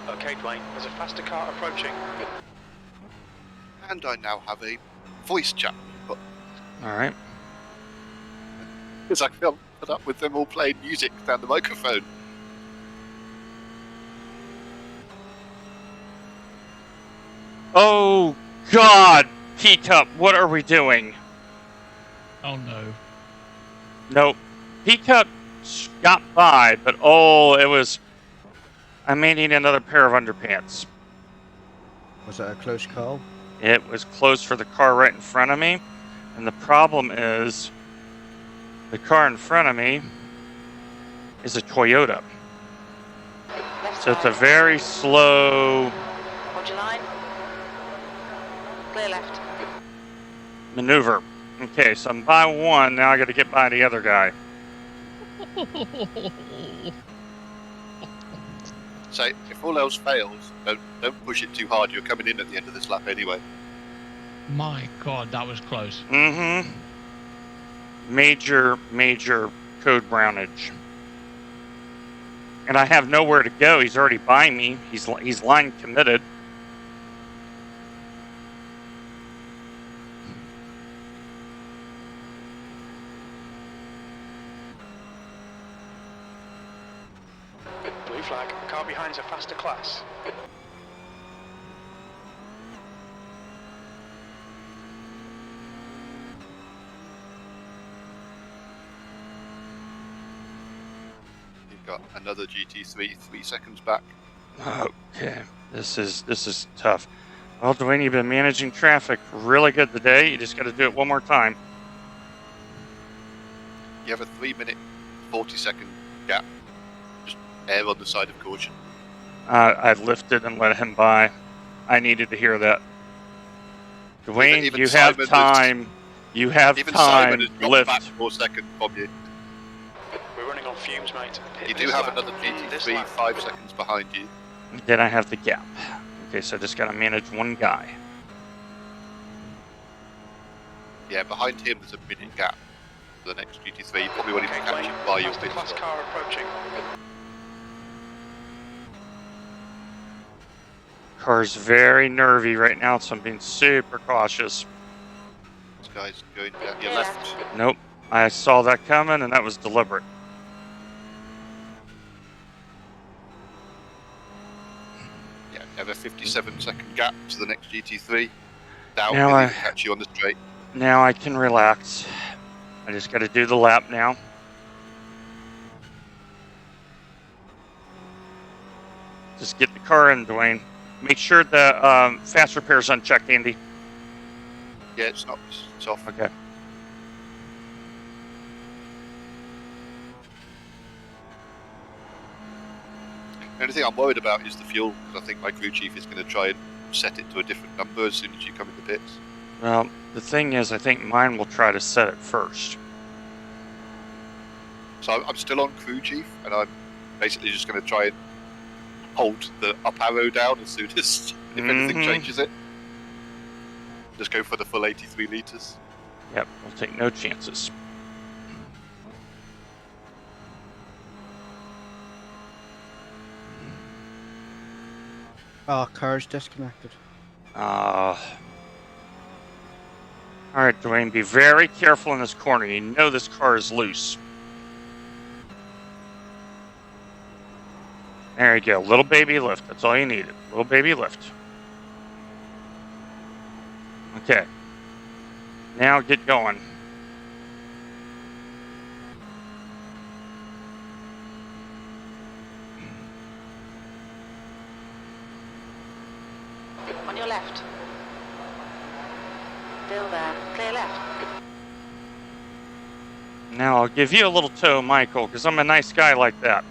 Okay, Dwayne, there's a faster car approaching. And I now have a voice chat button, Alright. because I can't put up with them all playing music down the microphone. Oh, God! P-Cup, what are we doing? Oh no. Nope. P-Cup got by, but oh, it was... I may need another pair of underpants. Was that a close call? It was close for the car right in front of me, and the problem is the car in front of me is a Toyota. Left So it's a side. very slow Hold your line. Clear left. maneuver. Okay, so I'm by one, now I gotta get by the other guy. So if all else fails, don't push it too hard. You're coming in at the end of this lap anyway. My God, that was close. Mm-hmm. Major code brownage. And I have nowhere to go. He's already by me. He's line committed. Blue flag, car behind's a faster class. You've got another GT3 3 seconds back. Okay, this is tough. Well, Dwayne, you've been managing traffic really good today. You just got to do it one more time. You have a 3 minute 40-second gap. Just err on the side of caution. I lifted and let him by. I needed to hear that. Dwayne, Even you have Simon time. You have Even time. Simon has dropped Lift. back 4 seconds from you. We're running on fumes, mate. Hit You do this have lap. another Hit this GT3 lap. 5 seconds behind you. Then I have the gap. Okay, so I just got to manage one guy. Yeah, behind him there's a minute gap for the next GT3. You probably won't even Okay, catch Dwayne, him by your faster pit class stop. car approaching. Car's very nervy right now, so I'm being super cautious. This guy's going down your left. Nope. I saw that coming, and that was deliberate. Yeah, you have a 57-second gap to the next GT3. Doubt Now he'll I- even catch you on the straight. Now I can relax. I just got to do the lap now. Just get the car in, Dwayne. Make sure the fast repair's unchecked, Andy. Yeah, it's not. It's off. Okay. The only thing I'm worried about is the fuel, because I think my crew chief is going to try and set it to a different number as soon as you come in the pits. Well, the thing is, I think mine will try to set it first. So I'm still on crew chief, and I'm basically just going to try and hold the up arrow down as soon as if anything changes it. Just go for the full 83 litres. Yep, we'll take no chances. Oh, car's disconnected. All right, Dwayne, be very careful in this corner. You know this car is loose. There you go. Little baby lift. That's all you needed. Little baby lift. Okay. Now get going. On your left. Still there. Clear left. Now I'll give you a little tow, Michael, because I'm a nice guy like that.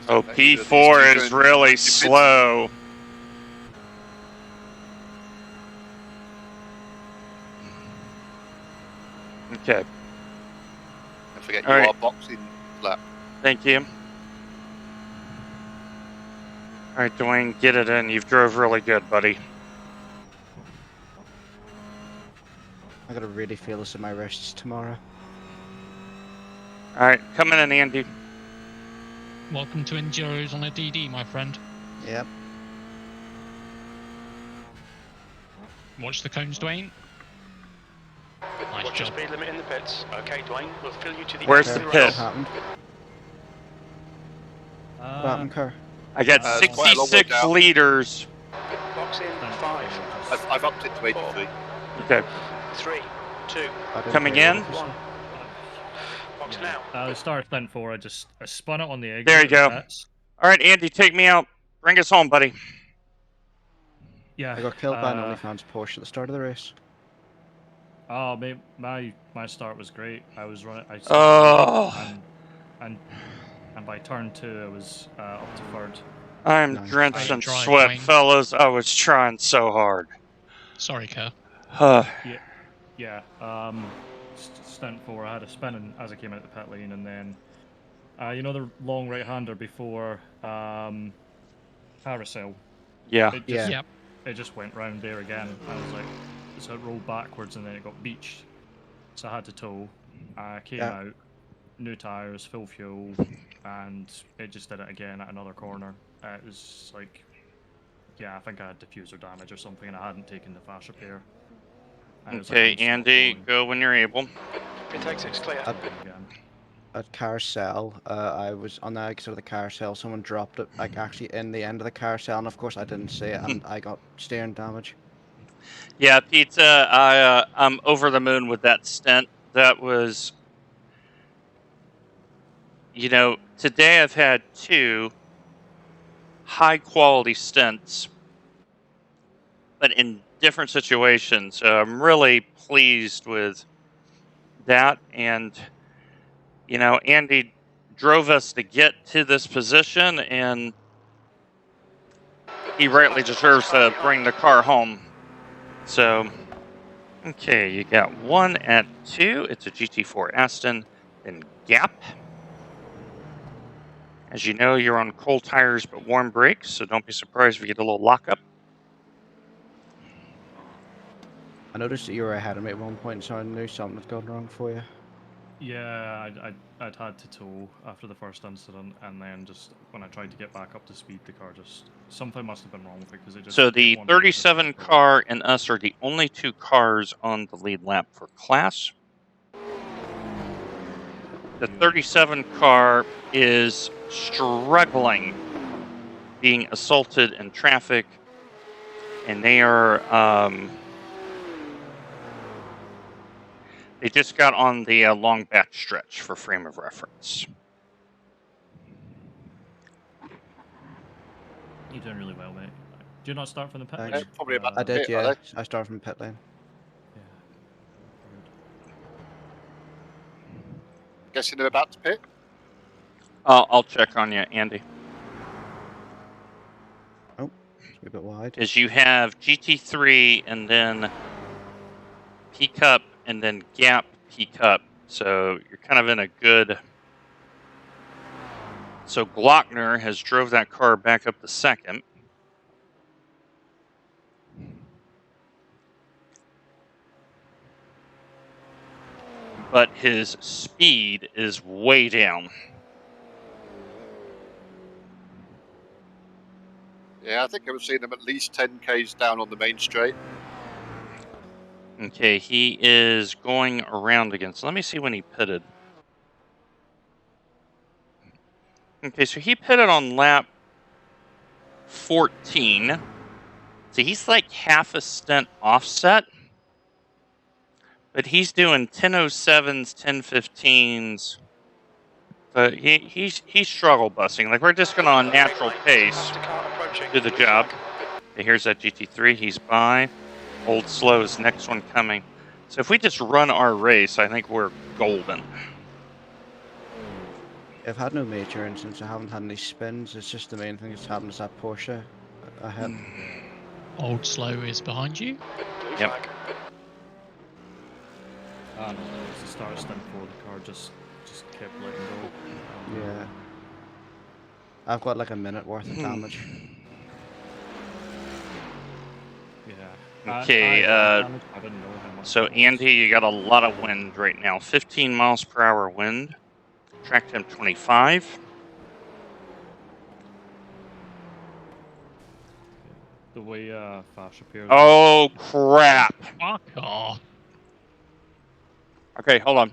Oh, P4 is really slow. Okay. Don't forget All you right. are boxing lap. Thank you. All right, Dwayne, get it in. You've drove really good, buddy. I gotta really feel this in my wrists tomorrow. All right, come in, Andy. Welcome to Enduros on a DD, my friend. Yep. Watch the cones, Dwayne. Nice Watch your job. speed limit in the pits. Okay, Dwayne, we'll fill you to the Where's end the of pit? What happened? What happened, car? I got it's quite a long way 66 down. liters. Box in 5, I've upped it to 83. Okay, 3, 2, I didn't coming hear in. what you said. 1. Box now. I started stint 4. I spun it on the exit. There you of the go. pits. All right, Andy, take me out. Bring us home, buddy. Yeah. I got killed by an OnlyFans Porsche at the start of the race. Oh, my start was great. I was running. Oh. And by turn 2, I was up to third. I'm Nice. drenched in Great drive, sweat, Dwayne. fellas. I was trying so hard. Sorry, Kerr. Yeah. Stint 4. I had a spinning as I came out the pit lane, and then, you know, the long right-hander before carousel. Yeah. Yep. It just went round there again. I was like, so it rolled backwards and then it got beached. So I had to tow. I came out, new tyres, full fuel, and it just did it again at another corner. It was like, yeah, I think I had diffuser damage or something, and I hadn't taken the fast repair. And it was like Okay, non-stop Andy, going go when you're able. Pit exit's clear. again. At carousel, I was on the exit of the carousel. Someone dropped it, like actually in the end of the carousel, and of course I didn't see it, and I got steering damage. Yeah, Pizza, I'm over the moon with that stint. That was, you know, today I've had 2 high-quality stints, but in different situations. I'm really pleased with that, and, you know, Andy drove us to get to this position, and he rightly deserves to bring the car home. So, okay, you got 1 at 2. It's a GT4 Aston, then Gap. As you know, you're on cold tires but warm brakes, so don't be surprised if you get a little lockup. I noticed that you were ahead of me at one point, so I knew something had gone wrong for you. Yeah, I'd had to tow after the first incident, and then just when I tried to get back up to speed, the car just something must have been wrong with it because it just. So the it wanted to just 37 go. car and us are the only two cars on the lead lap for class. The 37 car is struggling being assaulted in traffic, and they are they just got on the long back stretch for frame of reference. You're doing really well, mate. Do you not start from the pit Thanks. lane? Probably about I the did, pit, are yeah. they? I started from pit lane. Yeah. Guessing they're about to pit. I'll check on you, Andy. Oh, it's a bit wide. Is you have GT3 and then peak up and then gap peak up, so you're kind of in a good. So Glockner has drove that car back up to second. But his speed is way down. Yeah, I think I was seeing them at least 10 k's down on the main straight. Okay, he is going around again. So let me see when he pitted. Okay, so he pitted on lap 14. So he's like half a stint offset. But he's doing 10.07s, 10.15s. But he's struggle busing. Like, we're just going on natural pace do the job. Okay, here's that GT3. He's by. Old Slow's next one coming. So if we just run our race, I think we're golden. I've had no major incidents. I haven't had any spins. It's just the main thing that's happened is that Porsche I hit. Old Slow is behind you. Yep. No, it was the start stint for the car just kept letting go. Yeah. I've got like a minute worth of damage. Yeah. Okay, I didn't know how much. So it was. Andy, you got a lot of wind right now. 15 miles per hour wind. Track temp 25. The way fast repair. Oh crap! Fuck off. Okay, hold on.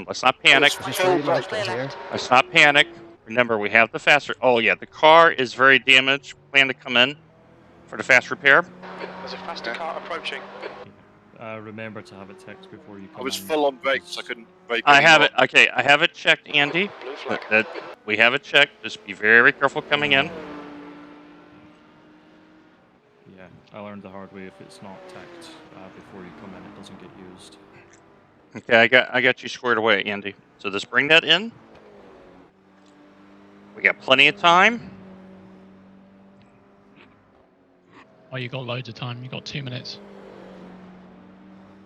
Let's not panic. Is this really nice to hear? Let's not panic. Remember, we have the faster. Oh yeah, the car is very damaged. Plan to come in for the fast repair. There's a faster car approaching. Remember to have it checked before you come I was in, full on brakes, I couldn't brake I have anymore. it. Okay, I have it checked, Andy. Blue flag. That we have it checked. Just be very careful coming in. Yeah, I learned the hard way. If it's not checked before you come in, it doesn't get used. Okay, I got you squared away, Andy. So just bring that in. We got plenty of time. Oh, you got loads of time. You got 2 minutes.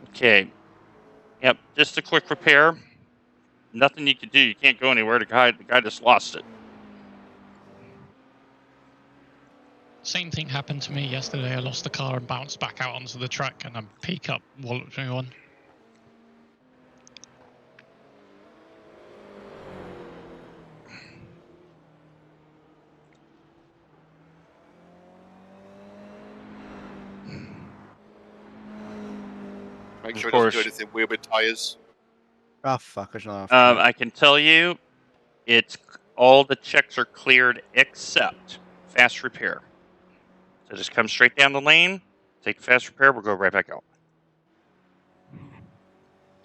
Okay. Yep, just a quick repair. Nothing you can do. You can't go anywhere. The guy just lost it. Same thing happened to me yesterday. I lost the car and bounced back out onto the track, and I peak up walloped me on. Make Of sure it doesn't do course. anything weird with tyres. Ah, fuck, there's not enough. I can tell you, it's all the checks are cleared except fast repair. So just come straight down the lane, take the fast repair. We'll go right back out.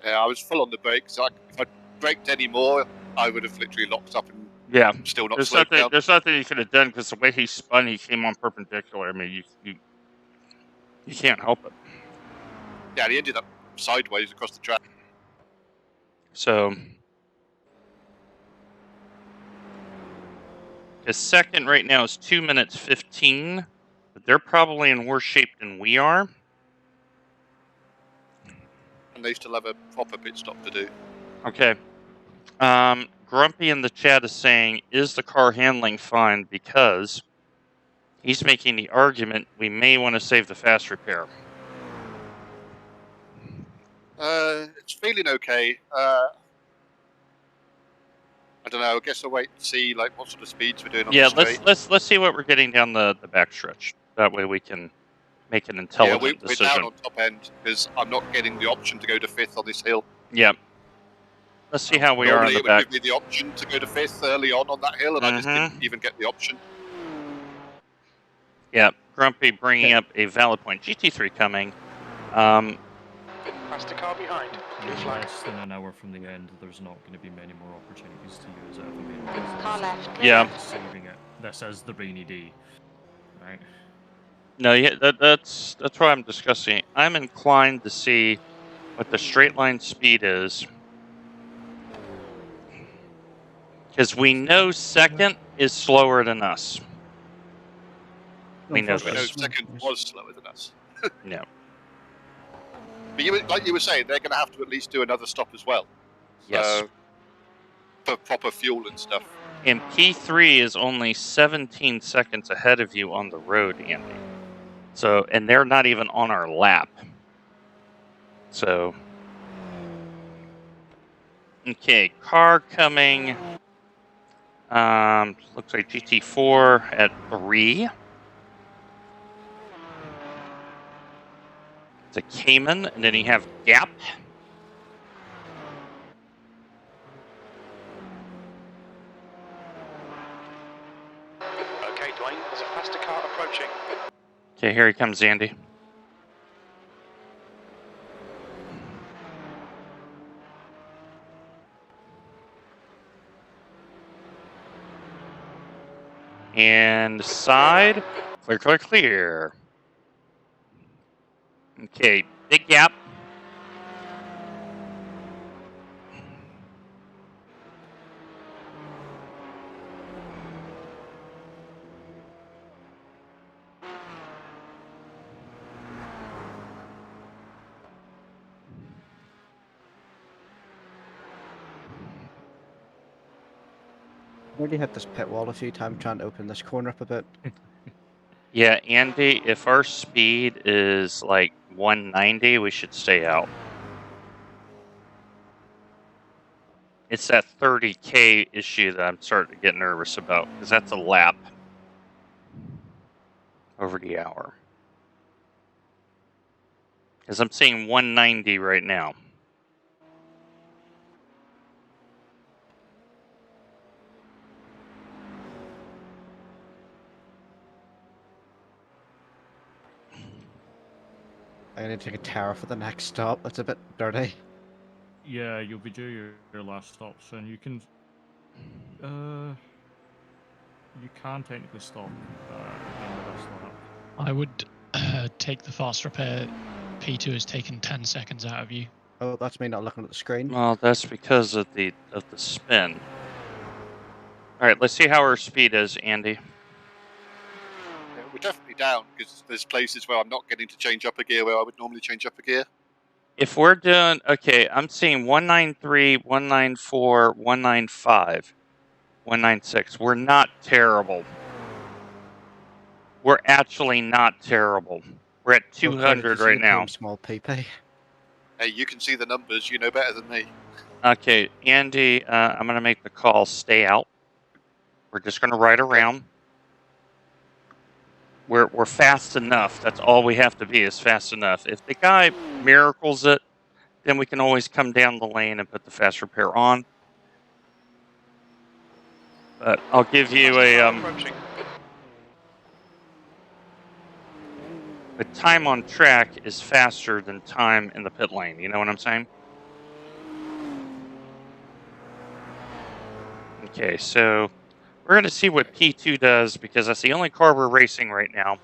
Yeah, I was full on the brakes. If I braked any more, I would have literally locked up and Yeah, still not there's slowed nothing. down. There's nothing you could have done because the way he spun, he came on perpendicular. I mean, you can't help it. Yeah, he ended up sideways across the track. So his second right now is 2 minutes 15, but they're probably in worse shape than we are. And they still have a proper pit stop to do. Okay. Grumpy in the chat is saying, is the car handling fine? Because he's making the argument we may want to save the fast repair. It's feeling okay. I don't know. I guess I'll wait and see like what sort of speeds we're doing on Yeah, the straight. let's see what we're getting down the backstretch. That way we can make an Yeah, intelligent we're down decision. on top end because I'm not getting the option to go to 5th on this hill. Yeah. Let's see how we are on Normally the it would back. give me the option to go to 5th early on that hill, and I just didn't even get the option. Yeah, Grumpy bringing up a valid point. GT3 coming. Faster car behind. Blue flag. Less than an hour from the end, there's not going to be many more opportunities to use it. Car left, clear Yeah. left. Saving it. This is the rainy day, right? No, yeah, that's what I'm discussing. I'm inclined to see what the straight line speed is, because we know second is slower than us. We know We know this. second was slower than us. No. But like you were saying, they're going to have to at least do another stop as well. Yes. For proper fuel and stuff. And P3 is only 17 seconds ahead of you on the road, Andy. So, and they're not even on our lap. So, okay, car coming. Looks like GT4 at 3. It's a Cayman, and then you have Gap. Okay, Dwayne, there's a faster car approaching. Okay, here he comes, Andy. And side, clear, clear, clear. Okay, big gap. I've already hit this pit wall a few times trying to open this corner up a bit. Yeah, Andy, if our speed is like 190, we should stay out. It's that 30K issue that I'm starting to get nervous about, because that's a lap over the hour. Because I'm seeing 190 right now. I'm going to take a tower for the next stop. That's a bit dirty. Yeah, you'll be due your last stop soon. You can technically stop at the end of this lap. I would take the fast repair. P2 has taken 10 seconds out of you. Oh, that's me not looking at the screen. Well, that's because of the spin. All right, let's see how our speed is, Andy. Yeah, we're definitely down because there's places where I'm not getting to change up a gear where I would normally change up a gear. If we're doing, okay, I'm seeing 193, 194, 195, 196. We're not terrible. We're actually not terrible. We're at 200 right now. Small PP. Hey, you can see the numbers. You know better than me. Okay, Andy, I'm going to make the call stay out. We're just going to ride around. We're fast enough. That's all we have to be is fast enough. If the guy miracles it, then we can always come down the lane and put the fast repair on. But I'll give you a time on track is faster than time in the pit lane. You know what I'm saying? Okay, so we're going to see what P2 does because that's the only car we're racing right now.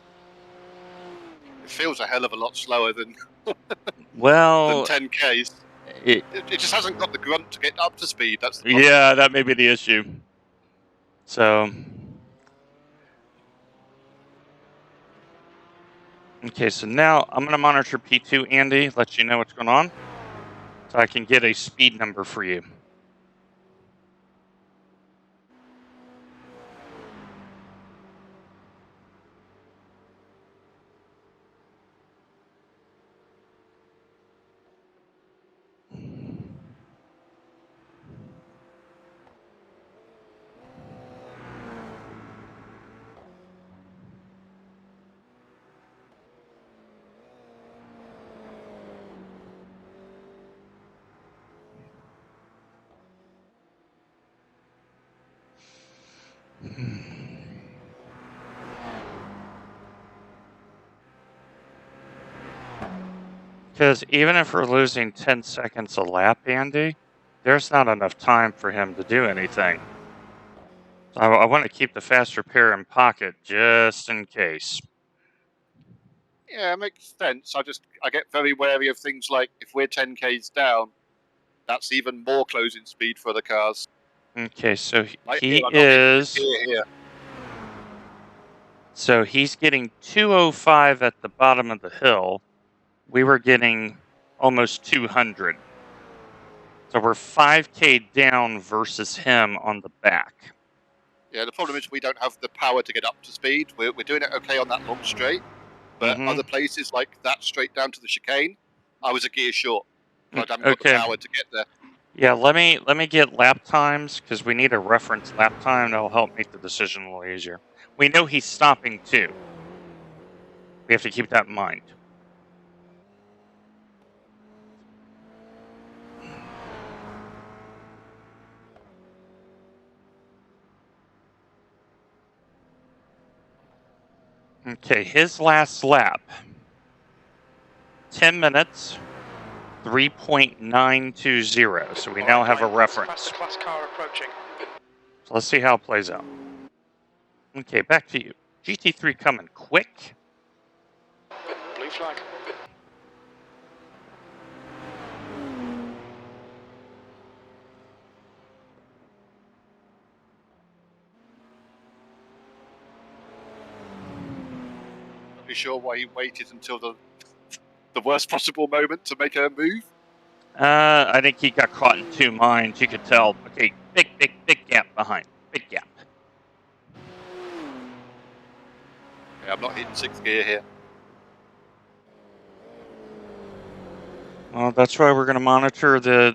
It feels a hell of a lot slower than well than 10Ks. It just hasn't got the grunt to get up to speed. That's the problem. Yeah, that may be the issue. So, okay, so now I'm going to monitor P2, Andy, let you know what's going on, so I can get a speed number for you. Because even if we're losing 10 seconds a lap, Andy, there's not enough time for him to do anything. I want to keep the faster pair in pocket just in case. Yeah, it makes sense. I get very wary of things like if we're 10Ks down, that's even more closing speed for the cars. Okay, so Like he here, I'm not getting is. here. So he's getting 205 at the bottom of the hill. We were getting almost 200. So we're 5K down versus him on the back. Yeah, the problem is we don't have the power to get up to speed. We're doing it okay on that long straight, but other places like that straight down to the chicane, I was a gear short. I haven't got the power to get there. Yeah, let me get lap times because we need a reference lap time that'll help make the decision a little easier. We know he's stopping too. We have to keep that in mind. Okay, his last lap. 10 minutes, 3.920. So we now have a reference. Faster class car approaching. So let's see how it plays out. Okay, back to you. GT3 coming quick. Blue flag. Not really sure why he waited until the worst possible moment to make a move. I think he got caught in two minds. You could tell. Okay, big gap behind. Big gap. Yeah, I'm not hitting 6th gear here. Well, that's why we're going to monitor the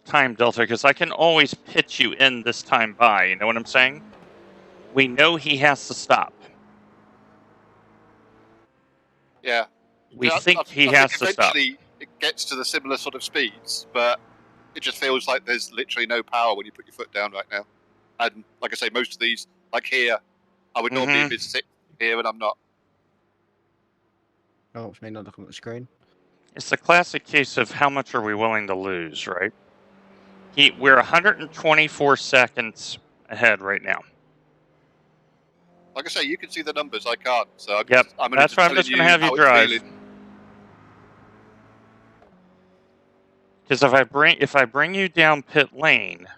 time delta, because I can always pitch you in this time by. You know what I'm saying? We know he has to stop. Yeah. We think he has to stop. Eventually, it gets to the similar sort of speeds, but it just feels like there's literally no power when you put your foot down right now. And like I say, most of these, like here, I would normally be 6th here, and I'm not. Oh, it's me not looking at the screen. It's the classic case of how much are we willing to lose, right? We're 124 seconds ahead right now. Like I say, you can see the numbers. I can't. So That's why I'm just going to have you drive. Because if I bring you down pit lane,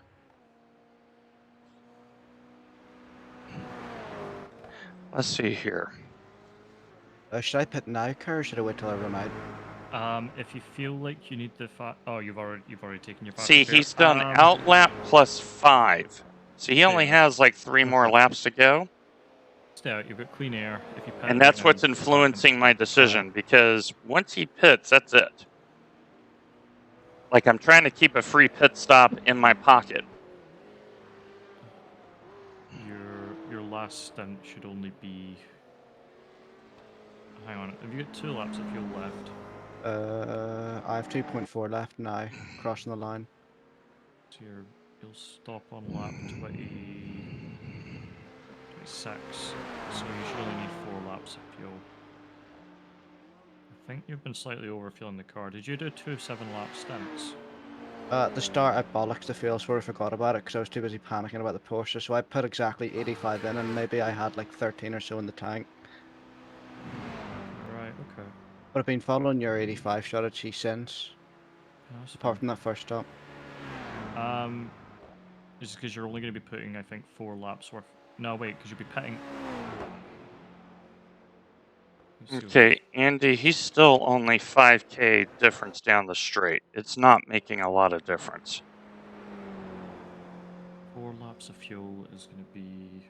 let's see here. Should I pit now, Kerr, or should I wait till I run out? If you feel like you need the you've already taken your. See, he's done out lap plus 5, so he only has like 3 more laps to go. Stay out. You've got clean air. If you and that's what's influencing my decision, because once he pits, that's it. Like, I'm trying to keep a free pit stop in my pocket. Your last stint should only be. Hang on. Have you got 2 laps of fuel left? I have 2.4 left now, crossing the line. So you'll stop on lap 26. So you should only need 4 laps of fuel. I think you've been slightly overfueling the car. Did you do 2 7-lap stints? At the start, I bollocked the fuel, sort of forgot about it because I was too busy panicking about the Porsche. So I put exactly 85 in, and maybe I had like 13 or so in the tank. Right, okay. But I've been following your 85 strategy since, apart from that first stop. Just because you're only going to be putting, I think, 4 laps worth. No, wait, because you'll be pitting. Okay, Andy, he's still only 5K difference down the straight. It's not making a lot of difference. 4 laps of fuel is going to be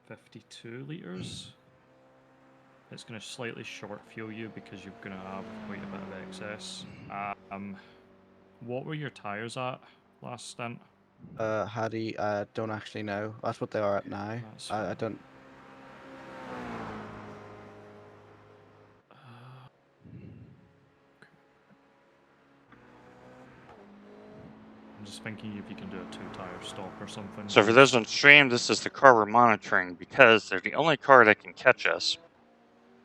52 litres. It's going to slightly short fuel you because you're going to have quite a bit of excess. What were your tyres at last stint? Hattie, I don't actually know. That's what they are at now. I don't. I'm just thinking if you can do a 2-tire stop or something. So for those on stream, this is the car we're monitoring because they're the only car that can catch us.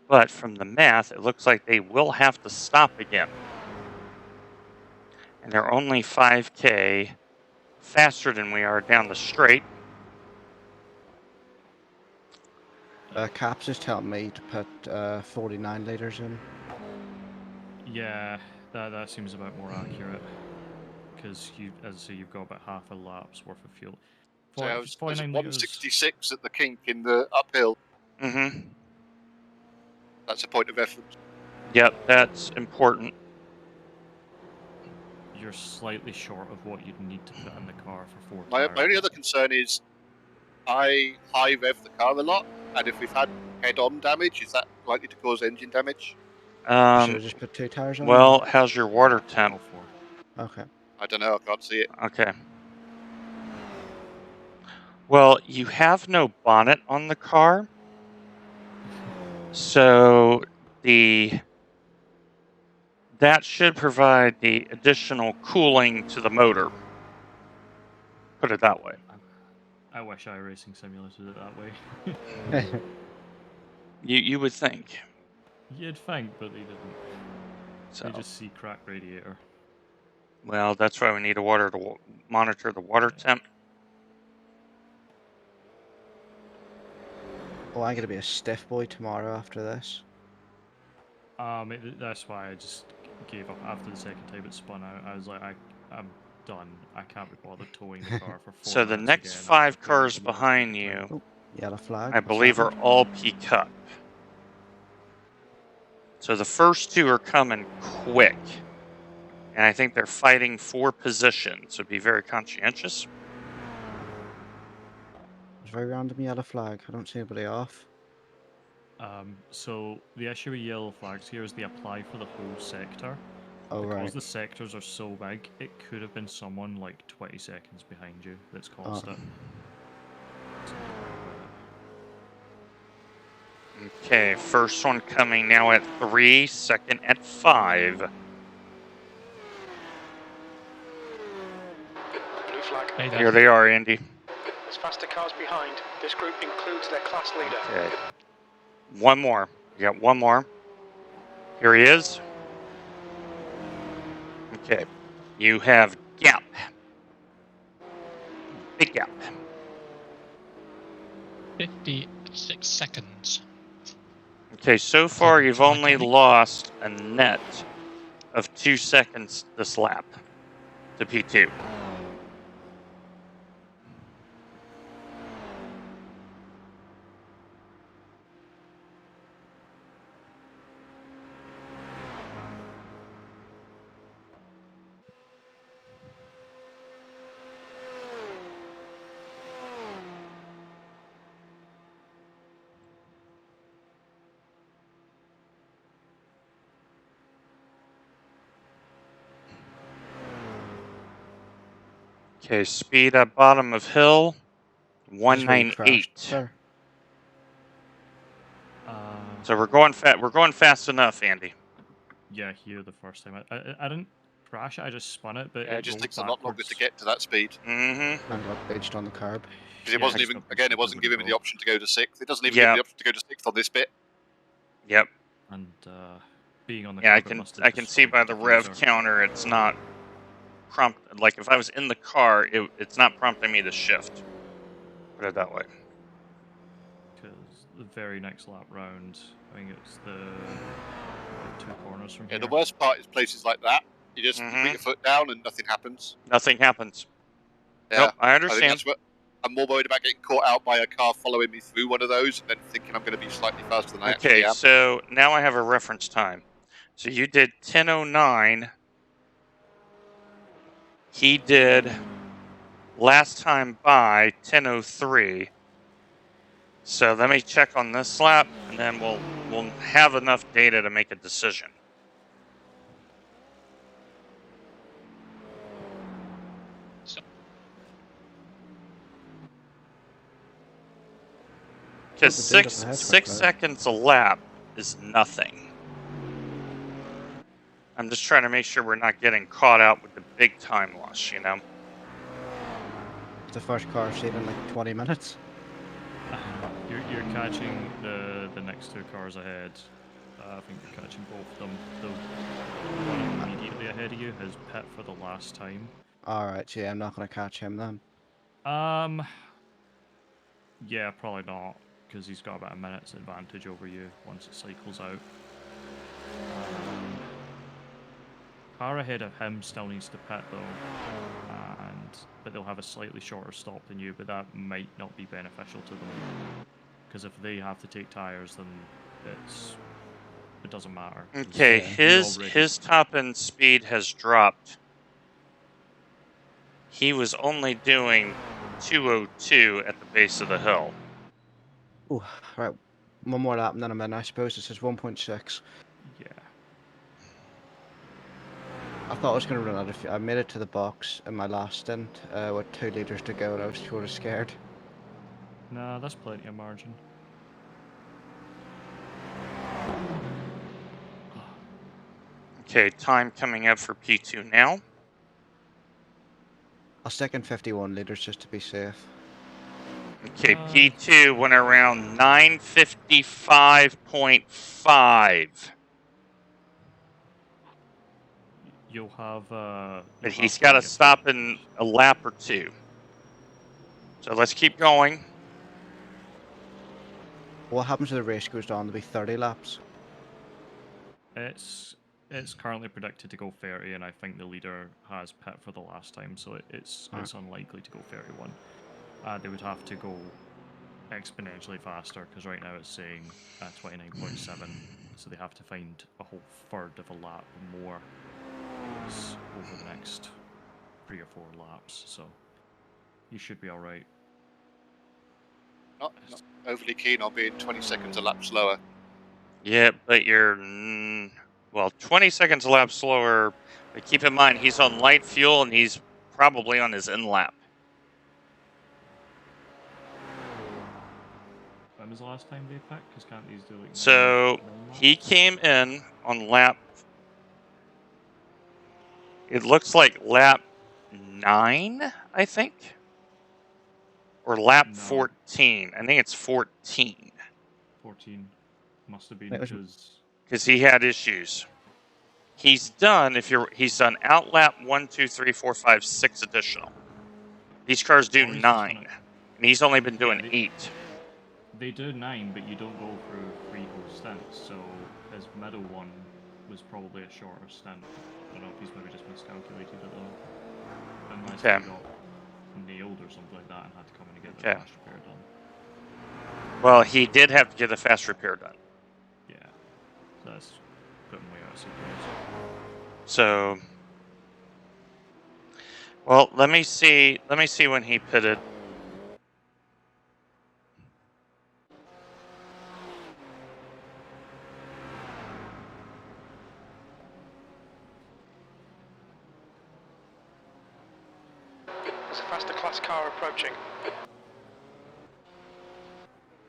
But from the math, it looks like they will have to stop again. And they're only 5K faster than we are down the straight. Caps is telling me to put 49 litres in. Yeah, that seems about more accurate. Because as I say, you've got about half a lap's worth of fuel. So I was 49 litres. 166 at the kink in the uphill. Mm-hmm. That's a point of reference. Yep, that's important. You're slightly short of what you'd need to put in the car for 4 My tires. only other concern is I high rev the car a lot, and if we've had head-on damage, is that likely to cause engine damage? Should I just put 2 tires on? Well, how's your water temp? Okay. I don't know. I can't see it. Okay. Well, you have no bonnet on the car, so that should provide the additional cooling to the motor. Put it that way. I wish iRacing simulated it that way. You would think. You'd think, but they didn't. So. They just see cracked radiator. Well, that's why we need a water to monitor the water temp. Oh, I'm gonna be a stiff boy tomorrow after this. That's why I just gave up after the second time it spun out. I was like, I'm done. I can't be bothered towing the car for 4 So the minutes next again 5 after cars putting it behind you, Oh, yellow flag. I believe, are all peak up. So the first 2 are coming quick. And I think they're fighting for position, so be very conscientious. It's very random yellow flag. I don't see anybody off. So the issue with yellow flags here is they apply for the whole sector. Oh, because right. the sectors are so big, it could have been someone like 20 seconds behind you that's caused it. Okay, first one coming now at 3, second at 5. Blue flag. Hey there. Here they are, Andy. There's faster cars behind. This group includes their class leader. Okay. One more. You got one more. Here he is. Okay. You have gap. Big gap. 56 seconds. Okay, so far you've only lost a net of 2 seconds this lap to P2. Okay, speed at bottom of hill, 198. So we're going fast enough, Andy. Yeah, here the first time. I didn't crash it, I just spun it, but Yeah, it just takes a lot longer to get to that speed. Mm-hmm. And got edged on the curb. Because it wasn't even, again, it wasn't giving me the option to go to 6th. It doesn't even give me the option to go to 6th on this bit. Yep. And being on the yeah, curb, I can see by the rev counter it's not prompt. Like if I was in the car, it's not prompting me to shift. Put it that way. Because the very next lap round, I think it's the 2 corners from here. Yeah, the worst part is places like that. You just put your foot down and nothing happens. Nothing happens. Yeah, nope, I understand. I think that's what, I'm more worried about getting caught out by a car following me through one of those and then thinking I'm going to be slightly faster than I actually am. Okay, so now I have a reference time. So you did 10:09. He did last time by 10:03. So let me check on this lap, and then we'll have enough data to make a decision. Because six seconds a lap is nothing. I'm just trying to make sure we're not getting caught out with the big time loss, you know? It's the first car seen in like 20 minutes. You're catching the next 2 cars ahead I think you're catching both of them. The one immediately ahead of you has pit for the last time. Alright, yeah, I'm not going to catch him then. Yeah, probably not, because he's got about a minute's advantage over you once it cycles out. Car ahead of him still needs to pit though, but they'll have a slightly shorter stop than you, but that might not be beneficial to them, because if they have to take tyres, then it doesn't matter. Okay, his top end speed has dropped. He was only doing 202 at the base of the hill. Oh, right. One more lap and then I'm in, I suppose. This is 1.6. Yeah. I thought I was going to run out of fuel. I made it to the box in my last stint with 2 litres to go and I was sort of scared. Nah, that's plenty of margin. Okay, time coming up for P2 now. I'll stick in 51 litres just to be safe. Okay, P2 went around 955.5. You'll have. But he's got to stop in a lap or two. So let's keep going. What happens if the race goes down to be 30 laps? It's currently predicted to go 30, and I think the leader has pit for the last time, so it's unlikely to go 31. They would have to go exponentially faster, because right now it's saying 29.7, so they have to find a whole third of a lap more over the next 3 or 4 laps, so you should be alright. Not overly keen on being 20 seconds a lap slower. Yeah, but you're, 20 seconds a lap slower. But keep in mind, he's on light fuel and he's probably on his in lap. When was the last time they picked? Because can't these do like... So he came in on lap... It looks like lap 9, I think? Or lap 14. I think it's 14. 14. Must have been because he had issues. He's done he's done out lap 1, 2, 3, 4, 5, 6 additional. These cars do 9, and he's only been doing 8. They do 9, but you don't go through 3 whole stints. So his middle one was probably a shorter stint. I don't know if he's maybe just miscalculated it though. Unless he got nailed or something like that and had to come in and get the fast repair done. Well, he did have to get the fast repair done. Yeah, so that's putting way out of surprise. So, well, let me see when he pitted. There's a faster class car approaching.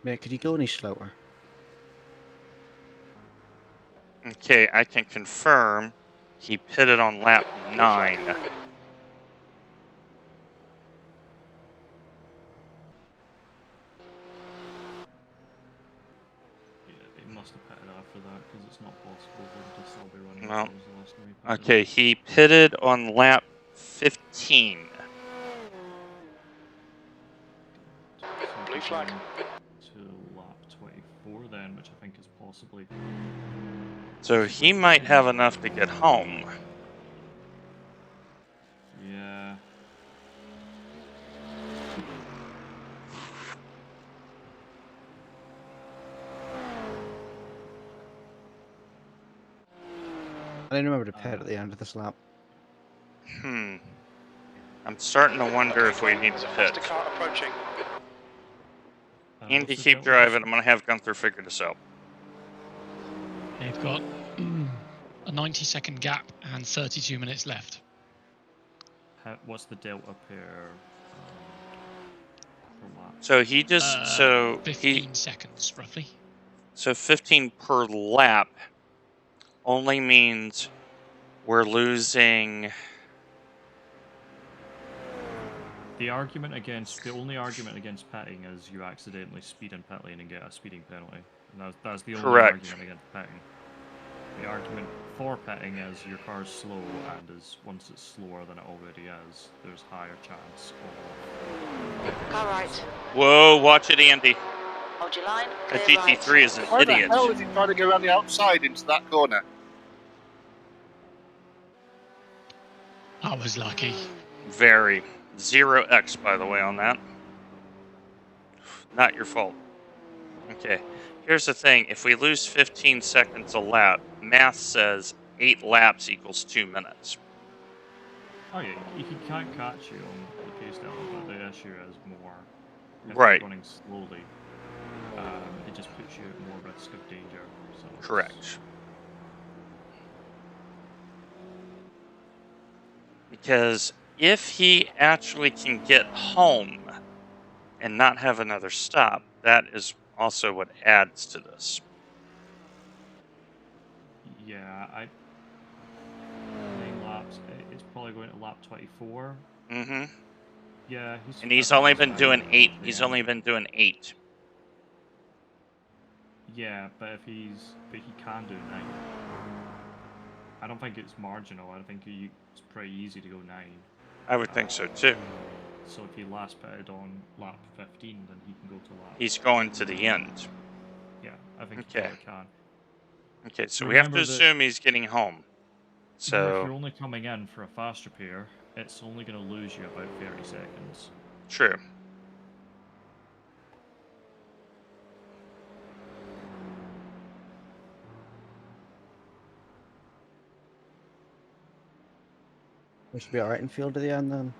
Mate, could you go any slower? Okay, I can confirm he pitted on lap 9. Yeah, they must have pitted after that because it's not possible for them to still be running. Well, okay, he pitted on lap 15. Blue flag. To lap 24 then, which I think is possibly... So he might have enough to get home. Yeah. I didn't remember to pit at the end of this lap. I'm starting to wonder if we need to pit. Car approaching. Andy, keep driving. I'm going to have Gunther figure this out. They've got a 90-second gap and 32 minutes left. What's the delta per lap? So he just 15 seconds roughly. So 15 per lap only means we're losing. The only argument against pitting is you accidentally speed in pit lane and get a speeding penalty. And that's the only argument against pitting. The argument for pitting is your car's slow, and once it's slower than it already is, there's higher chance of... Car right. Whoa, watch it, Andy. Hold your line. That Clear GT3 right. is an Why idiot. the hell is he trying to go around the outside into that corner? I was lucky. Very. 0x, by the way, on that. Not your fault. Okay. Here's the thing. If we lose 15 seconds a lap, math says 8 laps equals 2 minutes. Oh yeah, he can't catch you on the pace down, but the issue is more. If Right. you're running slowly, it just puts you at more risk of danger. So Correct. Because if he actually can get home and not have another stop, that is also what adds to this. Yeah, 9 laps. It's probably going to lap 24. Mm-hmm. Yeah, And he's only been doing 8. He's only been doing 8. Yeah, but he can do 9. I don't think it's marginal. I think it's pretty easy to go 9. I would think so too. So if he last pitted on lap 15, then he can go to lap. He's going to the end. Yeah, I think Okay. he probably can. Okay, so we have to Remember that- assume he's getting home. If So you're only coming in for a fast repair, it's only going to lose you about 30 seconds. true. We should be alright in field to the end then.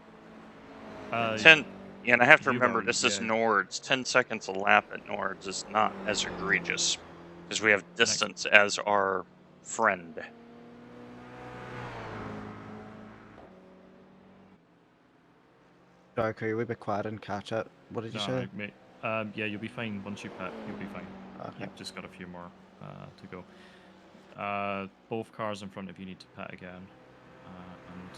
10. Yeah, and I have to you remember are, this is yeah. Nords. 10 seconds a lap at Nords is not as egregious because we have distance as our friend. Sorry, Curry, we'll be quiet and catch it. What did you say? No, mate. Yeah, you'll be fine once you pit. You'll be fine. Okay. You've just got a few more to go. Both cars in front of you need to pit again. And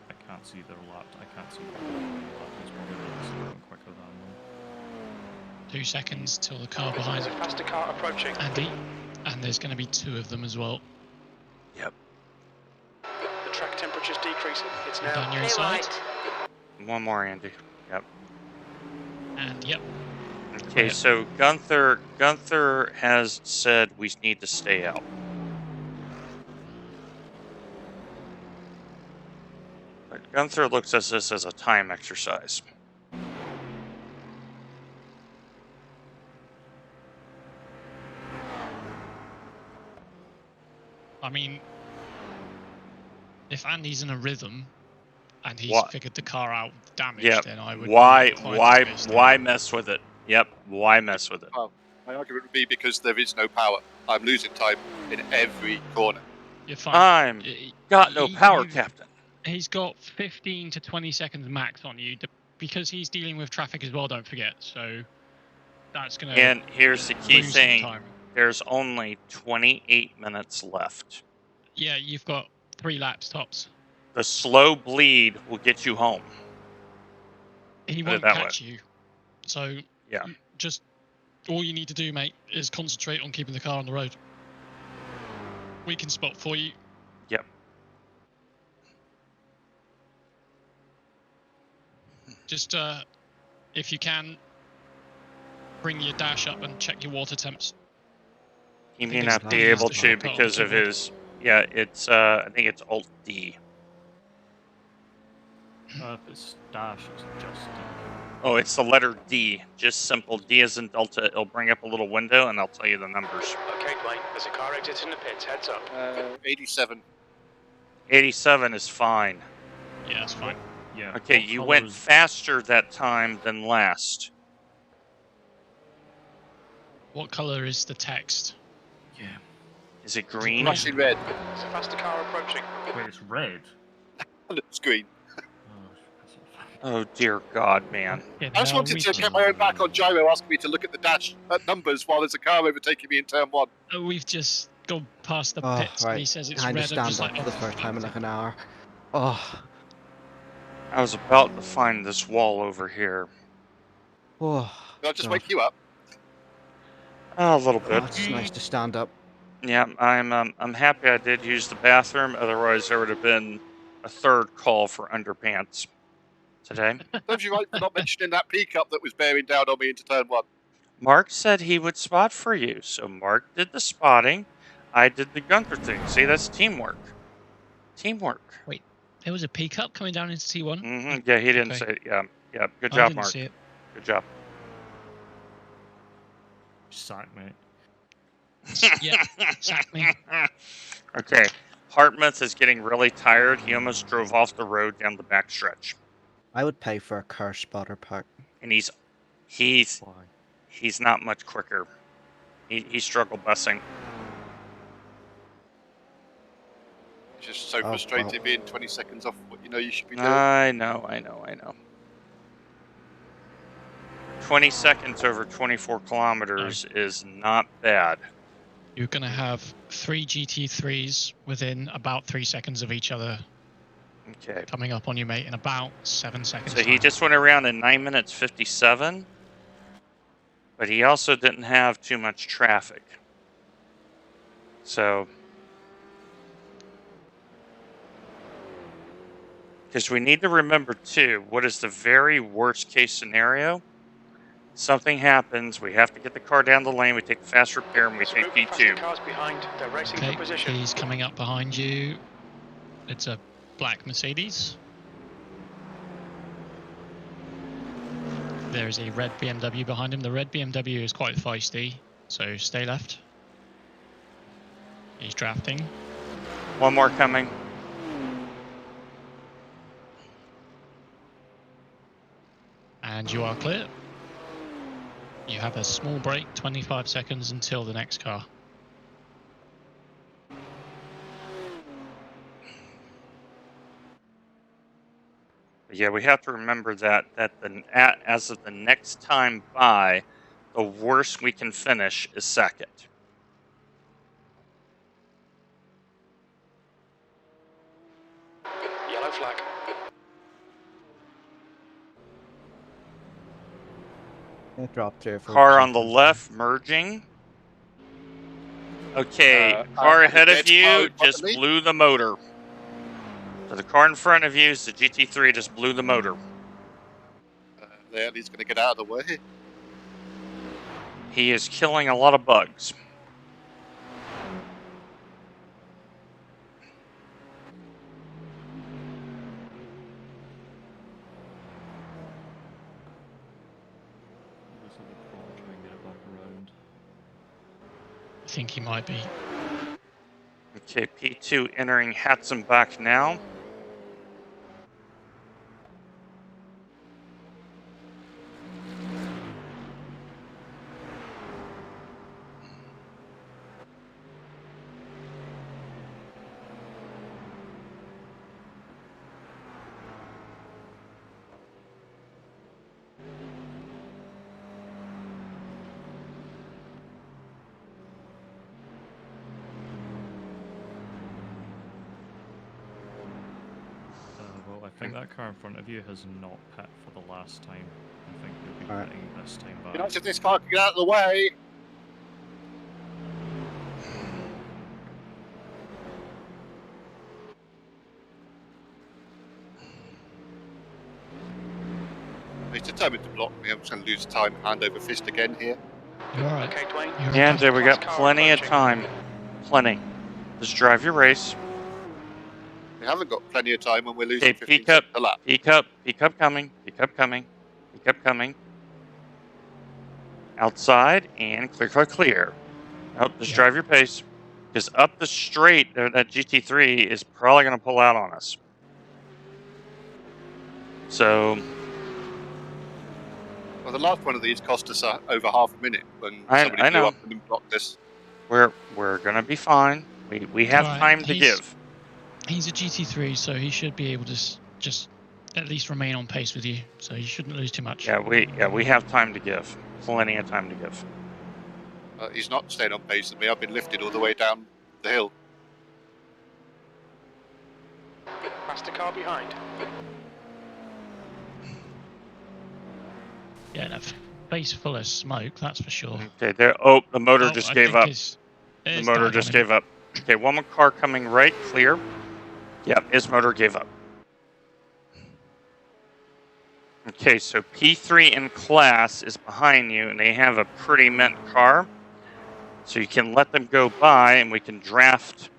I can't see their lap. I can't see their lap. It's probably going quicker than them. 2 seconds till the car behind There's a faster car approaching. Andy, and there's going to be 2 of them as well. Yep. The track temperature's decreasing. It's Down now your Clear inside. right. One more, Andy. Yep. And yep, Okay, so Gunther has said we need to stay out. But Gunther looks at this as a time exercise. I mean, if Andy's in a rhythm and he's What? figured the car out with damage, Yep. then I would. Why mess with it? Yep. Why mess with it? Well, my argument would be because there is no power. I'm losing time in every corner. You're fine. I'm got no power, Captain. He's got 15 to 20 seconds max on you because he's dealing with traffic as well. Don't forget. So that's gonna. And here's the key lose some thing: time. there's only 28 minutes left. Yeah, you've got 3 laps tops. The slow bleed will get you home. He Put it won't that catch you. So Yeah. just all you need to do, mate, is concentrate on keeping the car on the road. We can spot for you. Yep. Just if you can, bring your dash up and check your water temps. He I may think not it's be D able is the to shortcut on because the of keyboard. his. Yeah, it's. I think it's Alt D. If it's dash, it's just. Oh, it's the letter D. Just simple. D as in Delta. It'll bring up a little window and I'll tell you the numbers. Okay, Blaine, there's a car exiting the pits. Heads up. 87. 87 is fine. Yeah, that's fine. Yeah. Okay, what you went colours- faster that time than last. What color is the text? Yeah. Is it green? Flashing red There's a faster car approaching. Wait, it's red. on the screen. Oh dear God, man. Yeah, I just now wanted we to get my own back on gyro asking me to look at the dash numbers while there's a car overtaking me in turn 1. We've just gone past the Oh, pits and he right. says it's Kind red. of I'm stand just up like, for the first time in like an hour. Oh. I was about to find this wall over here. Oh. Did I just God. wake you up? A little bit. Oh, it's nice to stand up. Yeah, I'm happy I did use the bathroom. Otherwise, there would have been a third call for underpants today. Serves you right for not mentioning that pickup that was bearing down on me into turn 1. Mark said he would spot for you, so Mark did the spotting. I did the Gunther thing. See, that's teamwork. Teamwork. Wait, there was a peak up coming down into T1? Yeah, he didn't Okay. say it. Yeah, good I job, didn't Mark. see it. Good job. Sack, mate. Yeah, sack me. Okay, Hartmouth is getting really tired. He almost drove off the road down the back stretch. I would pay for a car spotter pack. And he's not much quicker. He's struggle busing. It's just so frustrating being 20 seconds off what you know you should be doing. I know. 20 seconds over 24 kilometers is not bad. You're going to have 3 GT3s within about 3 seconds of each other. Okay. Coming up on you, mate, in about 7 seconds. So he just went around in 9 minutes 57, but he also didn't have too much traffic. So, because we need to remember too, what is the very worst case scenario? Something happens, we have to get the car down the lane, we take fast repair, and we take P2. Cars behind, they're racing for position. He's coming up behind you. It's a black Mercedes. There is a red BMW behind him. The red BMW is quite feisty, so stay left. He's drafting. One more coming. And you are clear. You have a small break, 25 seconds until the next car. Yeah, we have to remember that as of the next time by, the worst we can finish is second. Yellow flag. It dropped 3 or 4 Car on the left merging. Okay, car ahead of you just blew the motor. So the car in front of you is the GT3, just blew the motor. There, he's going to get out of the way. He is killing a lot of bugs. I think he might be. Okay, P2 entering Hatzenbach now. Well, I think that car in front of you has not pit for the last time. I think you'll be pitting this time back. United, if this car can get out of the way. He's determined to block me. I'm just going to lose time, hand over fist again here. You're all right. Okay, Dwayne. Yeah, Jay, we got plenty of time. Plenty. Just drive your race. We haven't got plenty of time when we're losing Okay, 15 peak up, seconds a lap. peak up coming, peak up coming, peak up coming. Outside and clear. Nope, just drive your pace. Because up the straight, there, that GT3 is probably going to pull out on us. So. Well, the last one of these cost us over half a minute when somebody I blew know. up and blocked us. We're going to be fine. We have time to give. He's a GT3, so he should be able to just at least remain on pace with you. So you shouldn't lose too much. Yeah, we have time to give. Plenty of time to give. He's not staying on pace with me. I've been lifted all the way down the hill. Faster car behind. Yeah, enough. face full of smoke, that's for sure. Okay, there. Oh, the motor Oh, just I gave think up. it's The motor died just on him. gave up. Okay, one more car coming right, clear. Yep, his motor gave up. Okay, so P3 in class is behind you, and they have a pretty mint car. So you can let them go by, and we can draft.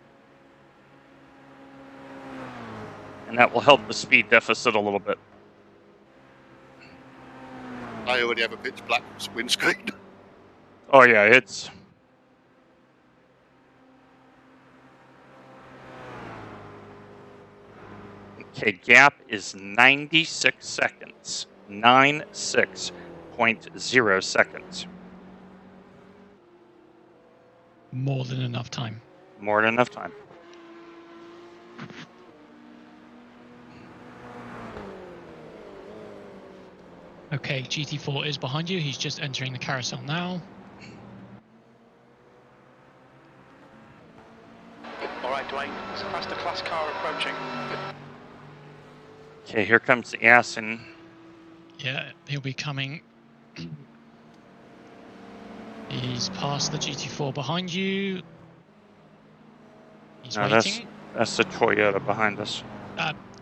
And that will help the speed deficit a little bit. I already have a pitch black windscreen. Oh, yeah, it's... Okay, gap is 96 seconds. 96.0 seconds. More than enough time. More than enough time. Okay, GT4 is behind you. He's just entering the carousel now. All right, Dwayne. It's a faster class car approaching. Okay, here comes the Aston. Yeah, he'll be coming. He's past the GT4 behind you. He's No, waiting. that's the Toyota behind us.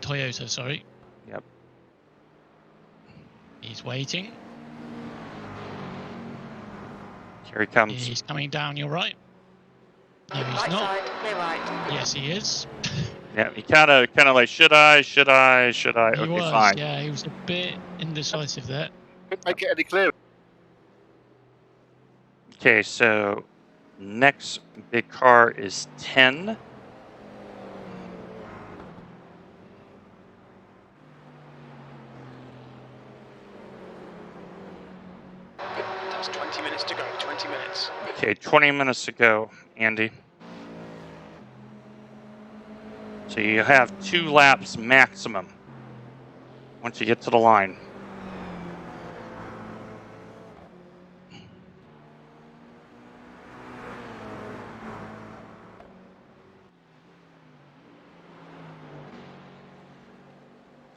Toyota, sorry. Yep. He's waiting. Here he comes. He's coming down your right. No, he's Right not. side, clear right. Yes, he is. Yeah, he kind of like, should I? He Okay, was, fine. yeah, he was a bit indecisive there. Couldn't make it any clearer. Okay, so next big car is 10. That's 20 minutes to go. 20 minutes. Okay, 20 minutes to go, Andy. So you have 2 laps maximum once you get to the line.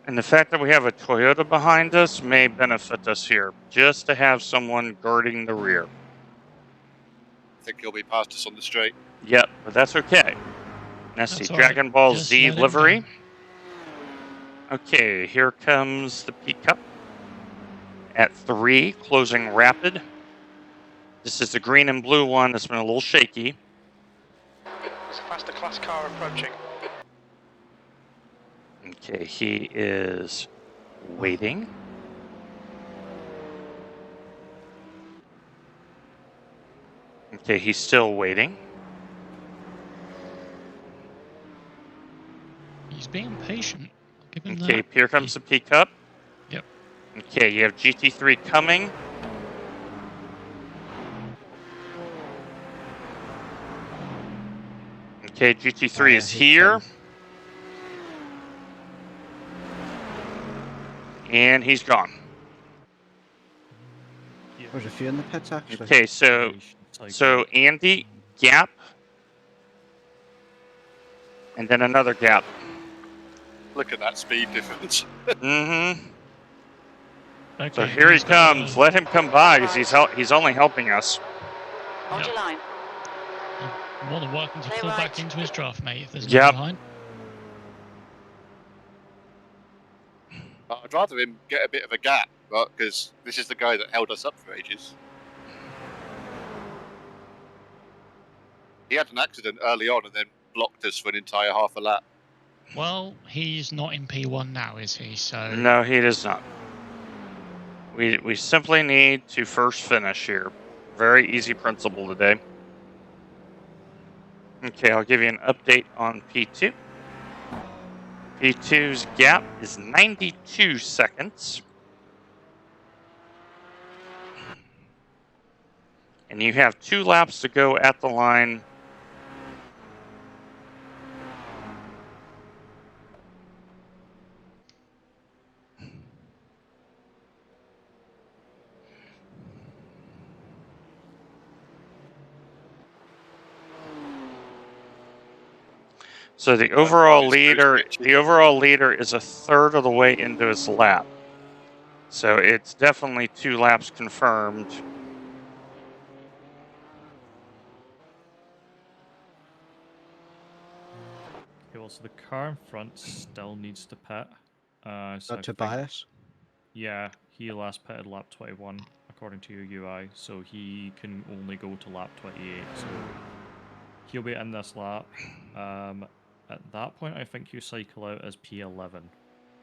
And the fact that we have a Toyota behind us may benefit us here, just to have someone guarding the rear. I think he'll be past us on the straight. Yep, but that's okay. That's the all right. Dragon Ball Just Z let him livery. go. Okay, here comes the P-Cup at 3, closing rapid. This is the green and blue one that's been a little shaky. There's a faster class car approaching. Okay, he is waiting. Okay, he's still waiting. He's being patient. Give him Okay, that. here comes the P-Cup. Yep. Okay, you have GT3 coming. Okay, GT3 is here. And he's gone. There's a few in the pits, actually. Okay, so Andy, gap. And then another gap. Look at that speed difference. Mm-hmm. Okay, So here he he's got comes. Let him come by because he's only helping us. Hold your line. more than welcome to Clear pull right. back into his draft, mate, if there's no Yep. behind. I'd rather him get a bit of a gap, right? Because this is the guy that held us up for ages. He had an accident early on and then blocked us for an entire half a lap. Well, he's not in P1 now, is he? So No, he does not. We simply need to first finish here. Very easy principle today. Okay, I'll give you an update on P2. P2's gap is 92 seconds. And you have 2 laps to go at the line. So the overall leader is a third of the way into his lap. So it's definitely 2 laps confirmed. Okay, well, so the car in front still needs to pit. So I think- Tobias? Yeah, he last pitted lap 21, according to your UI, so he can only go to lap 28, so he'll be in this lap. At that point, I think you cycle out as P11.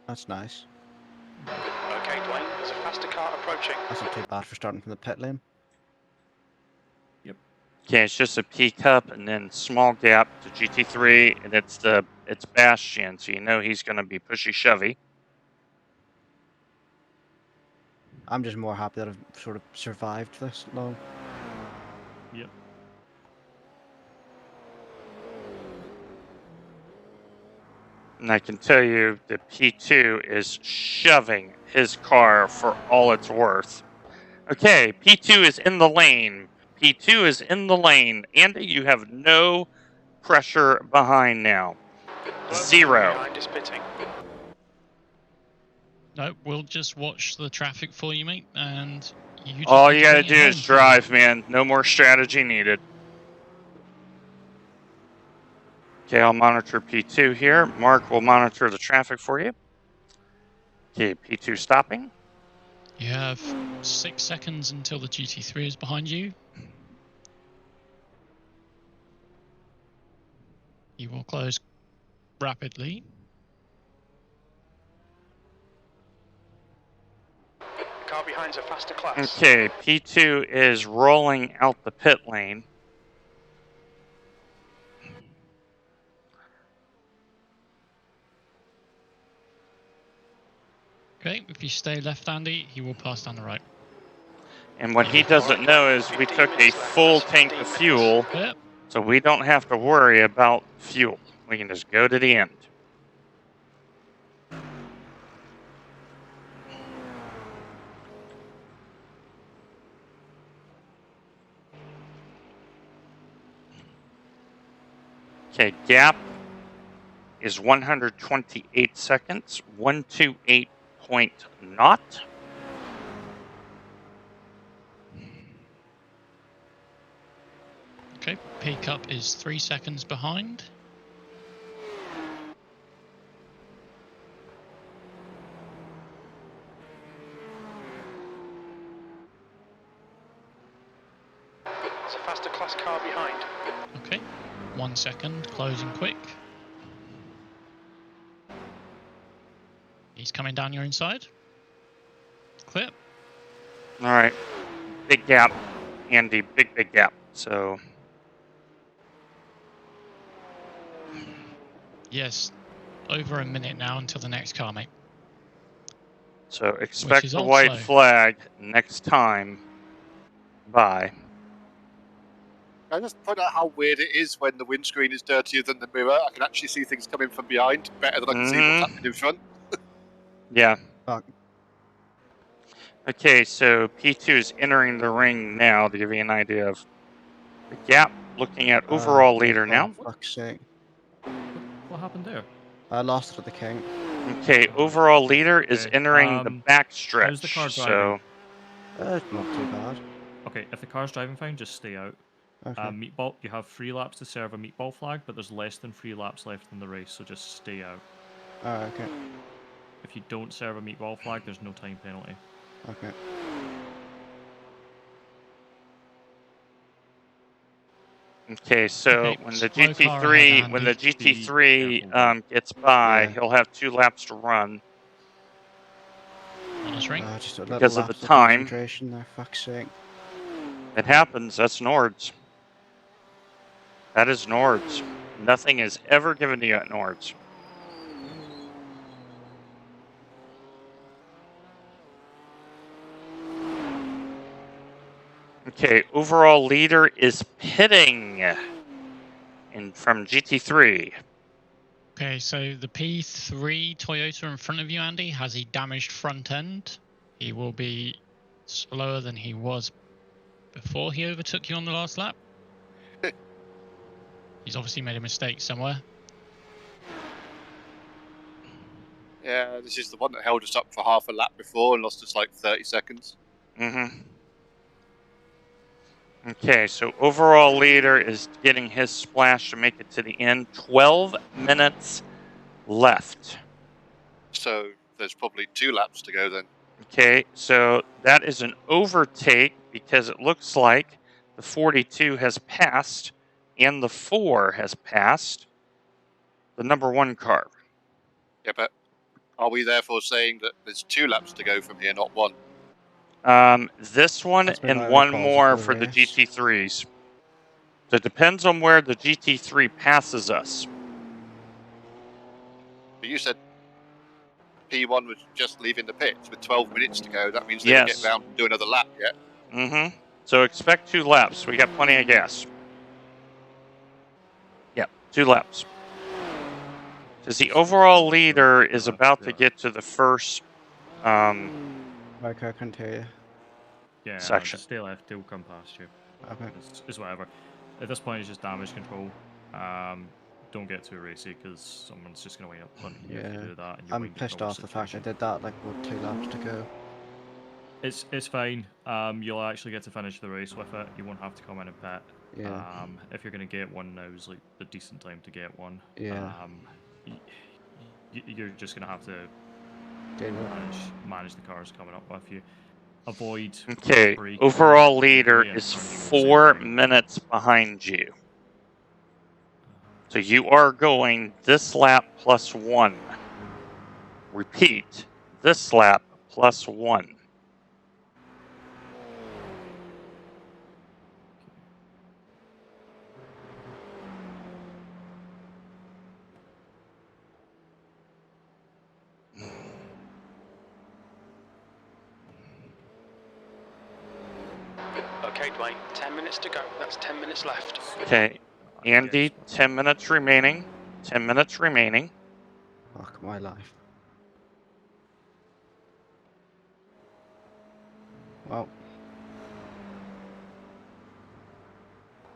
That's nice. Okay, Dwayne, there's a faster car approaching. That's not too bad for starting from the pit lane. Okay, it's just a P cup and then small gap to GT3, and it's Bastian, so you know he's going to be pushy shovey. I'm just more happy that I've sort of survived this long. Yep. And I can tell you that P2 is shoving his car for all it's worth. Okay, P2 is in the lane. P2 is in the lane. Andy, you have no pressure behind now. Zero. Behind is pitting. No, we'll just watch the traffic for you, mate, and you just All need you to gotta bring it do is home. drive, man. No more strategy needed. Okay, I'll monitor P2 here. Mark will monitor the traffic for you. Okay, P2 stopping. You have 6 seconds until the GT3 is behind you. You will close rapidly. Car behind's a faster class. Okay, P2 is rolling out the pit lane. Okay, if you stay left, Andy, he will pass down the right. And what he doesn't know is we took a full tank of fuel, Yep. so we don't have to worry about fuel. We can just go to the end. Okay, gap is 128 seconds, 128.0. Okay, P-Cup is 3 seconds behind. There's a faster class car behind. Okay, 1 second, closing quick. He's coming down your inside. Clear. All right, big gap, Andy, big gap. So, Yes, over a minute now until the next car, mate. so expect is the white also- flag next time. Bye. Can I just point out how weird it is when the windscreen is dirtier than the mirror? I can actually see things coming from behind better than I can see what's happening in front. Yeah. Fuck. Okay, so P2 is entering the ring now to give you an idea of the gap. Looking at overall leader now. Fuck's sake. What happened there? I lost it at the king. Okay, overall leader is Okay, entering the back how's the car stretch. driving? So, It's not too bad. Okay, if the car's driving fine, just stay out. Okay. Meatball, you have 3 laps to serve a meatball flag, but there's less than 3 laps left in the race, so just stay out. Okay. If you don't serve a meatball flag, there's no time penalty. Okay. okay, so Okay, when the slow car ahead, GT3 when the Andy. GT3 gets by, Yeah. he'll have 2 laps to run Monitoring. Just a little because of the lapse time. concentration there, fuck's sake. It happens. That's Nords. That is Nords. Nothing is ever given to you at Nords. Okay, overall leader is pitting in from GT3. Okay, so the P3 Toyota in front of you, Andy, has a damaged front end. He will be slower than he was before he overtook you on the last lap. He's obviously made a mistake somewhere. Yeah, this is the one that held us up for half a lap before and lost us like 30 seconds. Mm-hmm. Okay, so overall leader is getting his splash to make it to the end. 12 minutes left. So there's probably 2 laps to go then. Okay, so that is an overtake because it looks like the 42 has passed and the 4 has passed the number 1 car. Yeah, but are we therefore saying that there's 2 laps to go from here, not 1? This one That's been and my one recalls of more the for the race. GT3s. So it depends on where the GT3 passes us. But you said P1 was just leaving the pits with 12 minutes to go. That means they will get Yes. round and do another lap, yeah? Mm-hmm. So expect 2 laps. We got plenty of gas. Yep, 2 laps. Because the overall leader is about to get to the first Like I can tell you. Yeah, no, section. just stay left. He'll come past you. Okay. It's whatever. At this point, it's just damage control. Don't get too racy because someone's just going to wind up punting you if you Yeah. do that. And you'll I'm wind up in a pissed worse off the fact I situation. did that like what 2 laps to go. It's fine. You'll actually get to finish the race with it. You won't have to come in and pit. Yeah. If you're going to get one, now's like the decent time to get one. Yeah. You're just going to have to Deal with it. manage the cars coming up with you. Avoid. Okay, braking overall leader heavily and is turning at the same 4 time. minutes behind you. So you are going this lap plus 1. Repeat, this lap plus 1. Okay, Dwayne, 10 minutes to go. That's 10 minutes left. Okay, Andy, 10 minutes remaining. 10 minutes remaining. Fuck my life. Well.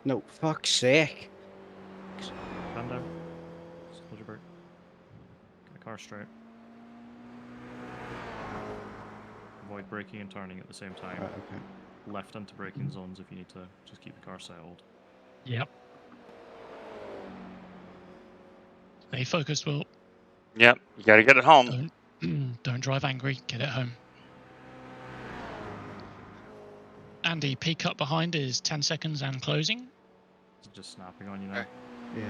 No, fuck's sake. Calm down. Just hold your brake. Get the car straight. Avoid braking and turning at the same time. Right, okay. Left into braking zones if you need to. Just keep the car settled. Yep. Stay focused, Will. Yep, you got to get it home. Don't drive angry. Get it home. Andy, peak up behind is 10 seconds and closing. Just snapping on you now. Yeah.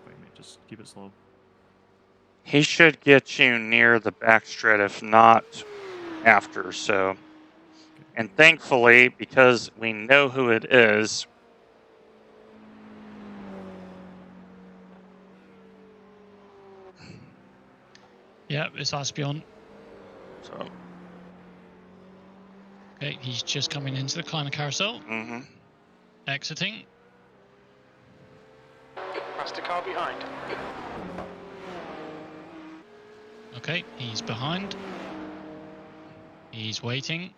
Fine, mate. Just keep it slow. He should get you near the backstretch, if not after, so. And thankfully, because we know who it is, Yep, it's Aspion. so. Okay, he's just coming into the climber carousel. Mm-hmm. Exiting. Past the car behind. Okay, he's behind. He's waiting.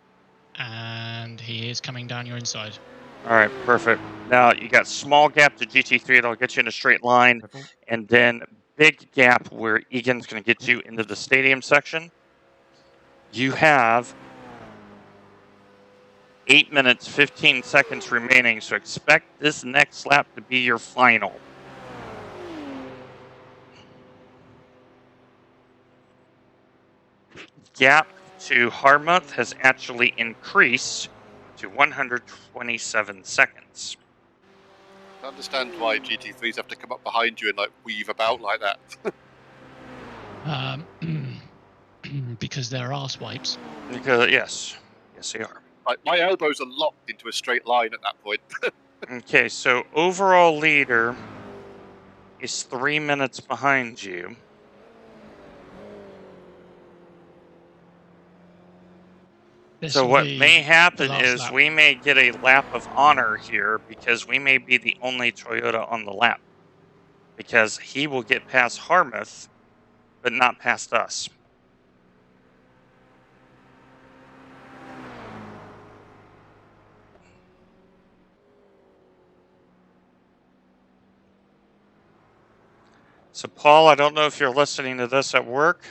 And he is coming down your inside. All right, perfect. Now you got small gap to GT3 that'll get you in a straight line, and then big gap where Egan's going to get you into the stadium section. You have 8 minutes, 15 seconds remaining, so expect this next lap to be your final. Gap to Harmuth has actually increased to 127 seconds. I understand why GT3s have to come up behind you and like weave about like that. Because they're arse wipes. Because yes, they are. Like my elbows are locked into a straight line at that point. Okay, so overall leader is 3 minutes behind you. So what may happen is we may get a lap of honor here because we may be the only Toyota on the lap. Because he will get past Harmuth, but not past us. So, Paul, I don't know if you're listening to this at work.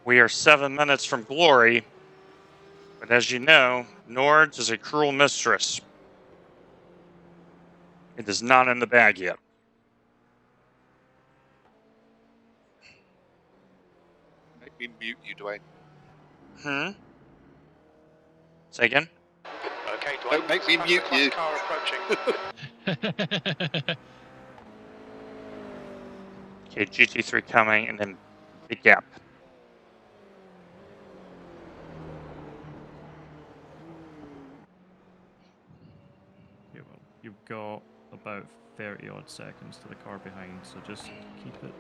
We are 7 minutes from glory, but as you know, Nords is a cruel mistress. It is not in the bag yet. Make me mute you, Dwayne. Say again? Okay, Dwayne. Don't make me there's a mute fast you. car approaching. Okay, GT3 coming, and then big gap. Yeah, well, you've got about 30 odd seconds to the car behind, so just keep it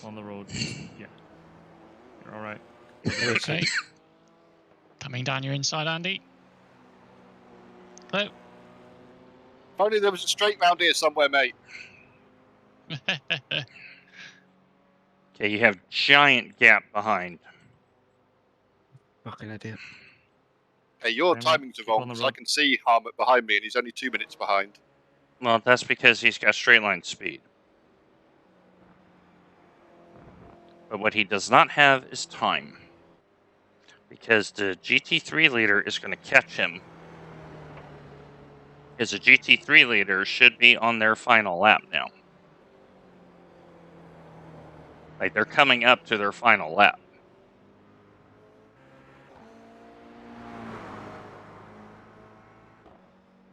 on the road. Just, yeah. You're alright. Okay. Coming down your inside, Andy. Hello. If only there was a straight round here somewhere, mate. Okay, you have giant gap behind. Fucking idiot. Hey, your Fair enough. timings are Keep on wrong, the because I road. can see Harmut behind me, and he's only 2 minutes behind. Well, that's because he's got straight line speed. But what he does not have is time. Because the GT3 leader is going to catch him. Because the GT3 leader should be on their final lap now. Like, they're coming up to their final lap.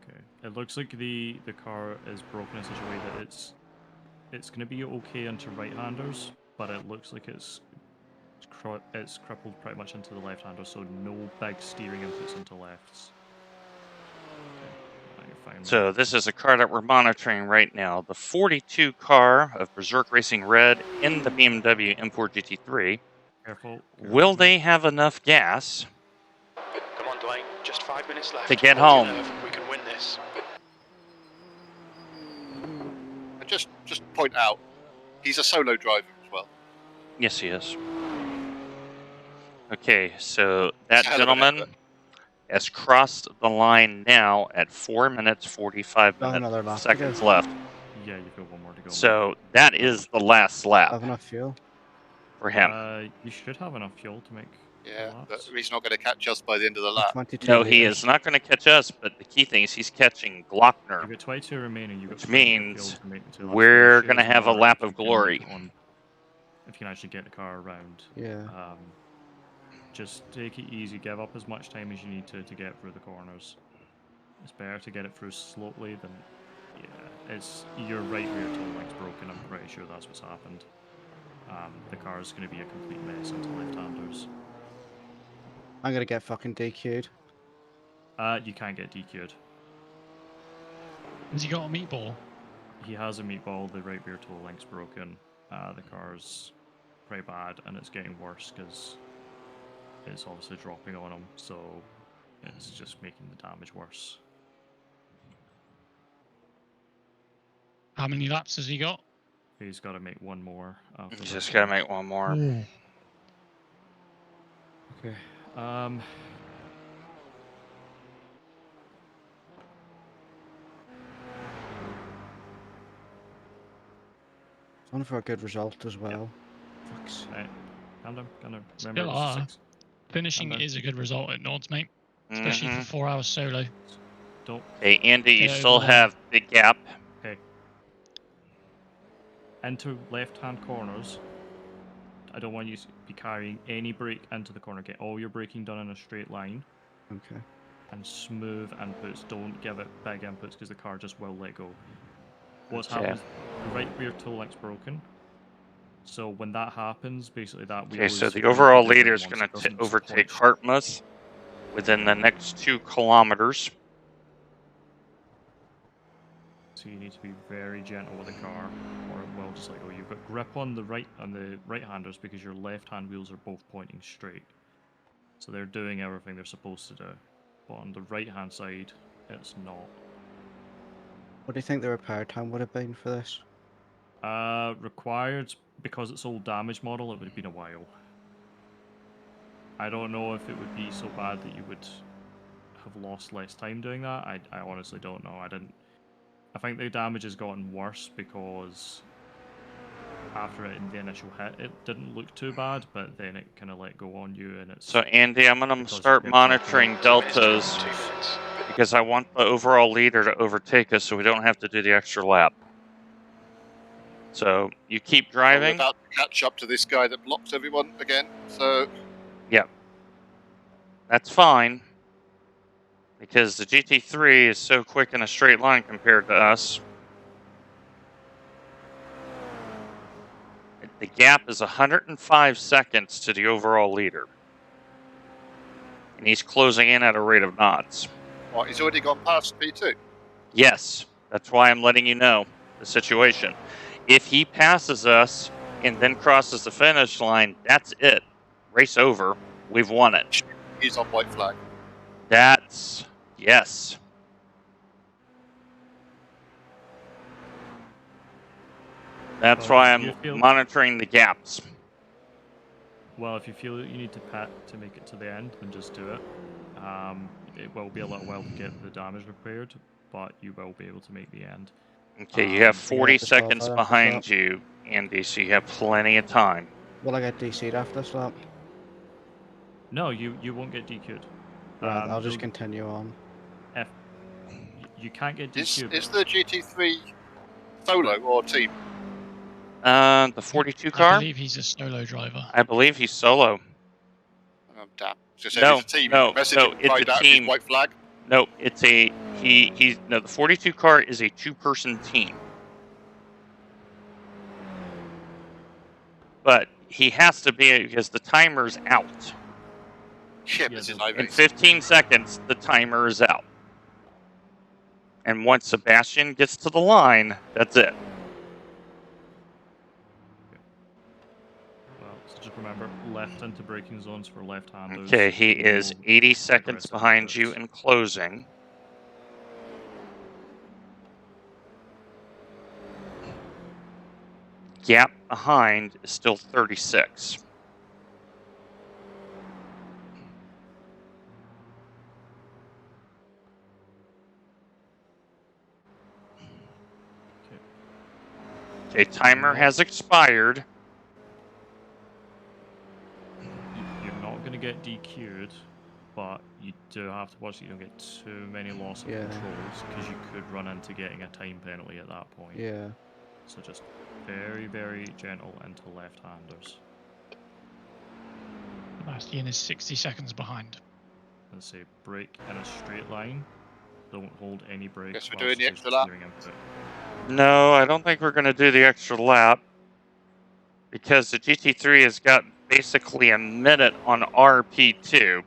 Okay. It looks like the car is broken in such a way that it's going to be okay into right-handers, but it looks like it's crippled pretty much into the left-handers, so no big steering inputs into lefts. Okay. You're fine, So this is a car that we're monitoring right now. The 42 car of Berserk Racing Red in the BMW M4 GT3. Careful. Will they have enough gas Come on, Dwayne. Just 5 minutes left. to get Hold your home? nerve. We can win this. And just point out, he's a solo driver as well. Yes, he is. Okay, so that Hell of an gentleman effort. has crossed the line now at 4 minutes 45 Got another lap to seconds go. left. Yeah, you've got one more to go. So that is the last lap Have enough fuel? for him. You should have enough fuel to make Yeah, laps. but he's not going to catch us by the end of the lap. 22 No, he liters. is not going to catch us, but the key thing is he's catching Glockner, You've got 22 remaining. You've got which plenty of means fuel to make the 2 laps. we're You should going to have a mark lap if of you can make glory. it on- if you can actually get the car around. Yeah. Just take it easy. Give up as much time as you need to get through the corners. It's better to get it through slowly than... Yeah, it's your right rear toe link's broken. I'm pretty sure that's what's happened. The car is going to be a complete mess into left-handers. I'm gonna get fucking DQ'd. You can't get DQ'd. Has he got a meatball? He has a meatball. The right rear toe link's broken. The car's pretty bad, and it's getting worse because it's obviously dropping on him, so it's just making the damage worse. How many laps has he got? He's got to make one more. He's just got to make one more. Ooh. Okay. One for a good result as well. Fuck's sake. Right. Calm down. Remember, Still it's are. 6. Finishing Calm down. is a good result at Nords, mate. Especially for 4 hours solo. Don't. Hey, Andy, you Stay still over there. have big gap. Okay. Into left-hand corners. I don't want you to be carrying any brake into the corner. Get all your braking done in a straight line. Okay. And smooth inputs. Don't give it big inputs because the car just will let go. What's Okay. happened is the right rear toe link's broken. So when that happens, basically that wheel Okay, so is the going overall to be leader is once going it to doesn't overtake point Hartmuth within the next 2 kilometers. So you need to be very gentle with the car, or it will just let go. You've got grip on the right-handers because your left-hand wheels are both pointing straight. So they're doing everything they're supposed to do. But on the right-hand side, it's not. What do you think the repair time would have been for this? Required, because it's all damage model, it would have been a while. I don't know if it would be so bad that you would have lost less time doing that. I honestly don't know. I think the damage has gotten worse because after it in the initial hit, it didn't look too bad, but then it kind of let go on you, and it's. So Andy, I'm going to because you start kept monitoring dropping. 2 minutes to go, deltas 2 minutes. because I want the overall leader to overtake us so we don't have to do the extra lap. So you keep Well, we're driving. about to catch up to this guy that blocks everyone again. So That's fine. Because the GT3 is so quick in a straight line compared to us. The gap is 105 seconds to the overall leader. And he's closing in at a rate of knots. what, he's already gone past P2. Yes, that's why I'm letting you know the situation. If he passes us and then crosses the finish line, that's it. Race over. We've won it. He's on white flag. That's... yes. That's Well, why you I'm feel- monitoring the gaps. Well, if you feel that you need to pat to make it to the end, then just do it. It will be a little while to get the damage repaired, but you will be able to make the end. Okay, you have Yeah, 40 disqualified seconds after behind that. you, Andy, so you have plenty of time. Will I get DC'd after this lap? No, you won't get DQ'd. Right, I'll just you'll- continue on. You can't get Is DQ'd. the GT3 solo or team? The 42 I car? believe he's a solo driver. I believe he's solo. Oh, damn. So No, it's a team. no, Message no, him, it's find a out if team. he's white flag. Nope, it's a no, the 42 car is a two-person team. But he has to be because the timer's out. Yeah, Yeah, this is they'll- In iRacing. 15 seconds, the timer is out. And once Sebastian gets to the line, that's it. Well, so just remember, left into braking zones for left-handers. Okay, he is no 80 seconds aggressive behind you inputs. in closing. Gap behind is still 36. Okay, timer has expired. You're not going to get DQ'd, but you do have to watch that you don't get too many loss of Yeah. controls, because you could run into getting a time penalty at that point. Yeah. So just very, very gentle into left-handers. Sebastian is 60 seconds behind. And say brake in a straight line. Don't hold any brake. Guess we're whilst doing the there's extra lap. steering input. No, I don't think we're going to do the extra lap because the GT3 has got basically a minute on RP2.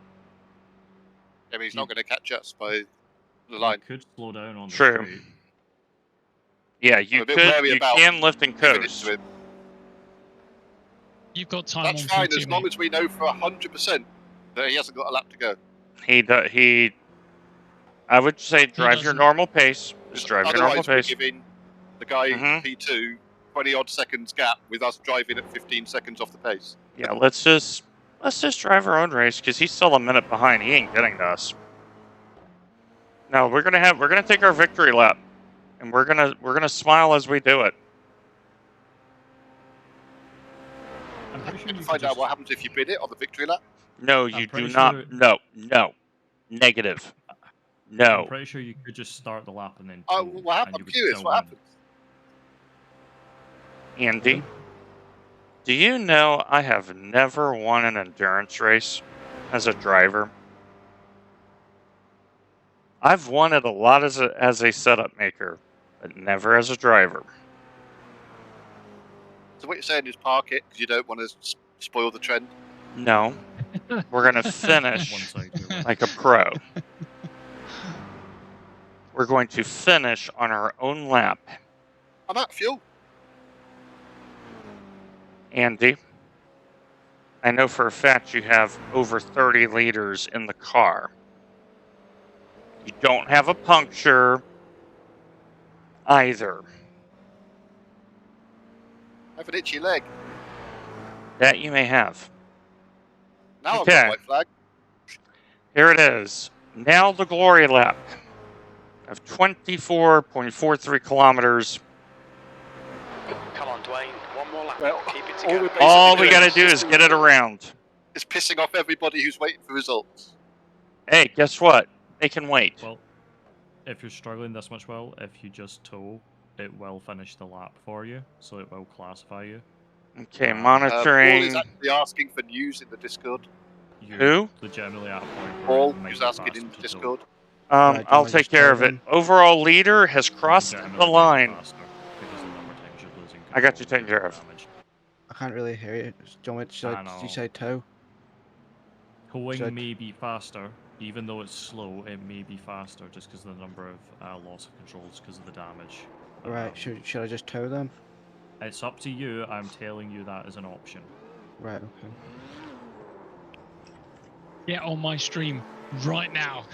I mean, he's not going to catch us by the line. You could slow down on the True. straight. Yeah, I'm you a bit could. wary You about can lift and giving it coast. to him. You've got time That's on fine P2, as long mate. as we know for 100% that he hasn't got a lap to go. He. I would say drive your doesn't. normal pace. Just drive your normal Otherwise, we're pace. giving the guy Mhm. P2 20-odd seconds gap with us driving at 15 seconds off the pace. Yeah, let's just drive our own race because he's still a minute behind. He ain't getting to us. No, we're gonna take our victory lap, and we're gonna smile as we do it. I'm pretty sure you Find could out just, what happens if you bid it on the victory lap. No, you do pretty not. sure- No. Negative. I'm No. pretty sure you could just start the lap and then Oh, pull, what and happened? you I'm would curious. still What win. happens? Andy, do you know I have never won an endurance race as a driver? I've won it a lot as a setup maker, but never as a driver. So what you're saying is park it because you don't want to spoil the trend. No. We're going to finish One side. like a pro. We're going to finish on our own lap. I'm out of fuel. Andy, I know for a fact you have over 30 liters in the car. You don't have a puncture either. I have an itchy leg. That you may have. Now Okay. I've got white flag. Here it is. Now the glory lap. of 24.43 kilometers. Come on, Dwayne. One more lap. Well, Keep it all we're together. basically All we doing got to is do is get it around. It's pissing off everybody who's waiting for results. Hey, guess what? They can wait. Well, if you're struggling this much, well, if you just tow, it will finish the lap for you, so it will classify you. Okay, Paul is Paul monitoring. is actually asking for news in the Discord. You're Who? legitimately at a point where Paul, it might who's be asking faster in the to tow. Discord. Right, do you I'll wanna take just care tow of it. them? Overall leader has crossed the Legitimately might be line. faster, because the number of times you're losing I got you control taken due to care of. damage. I can't really hear you. Do you want me to I did you know. say tow? Towing Should- may be faster, even though it's slow. It may be faster just because of the number of loss of controls because of the damage. Right, should I just tow them? It's up to you. I'm telling you that as an option. Right, okay. Get on my stream right now.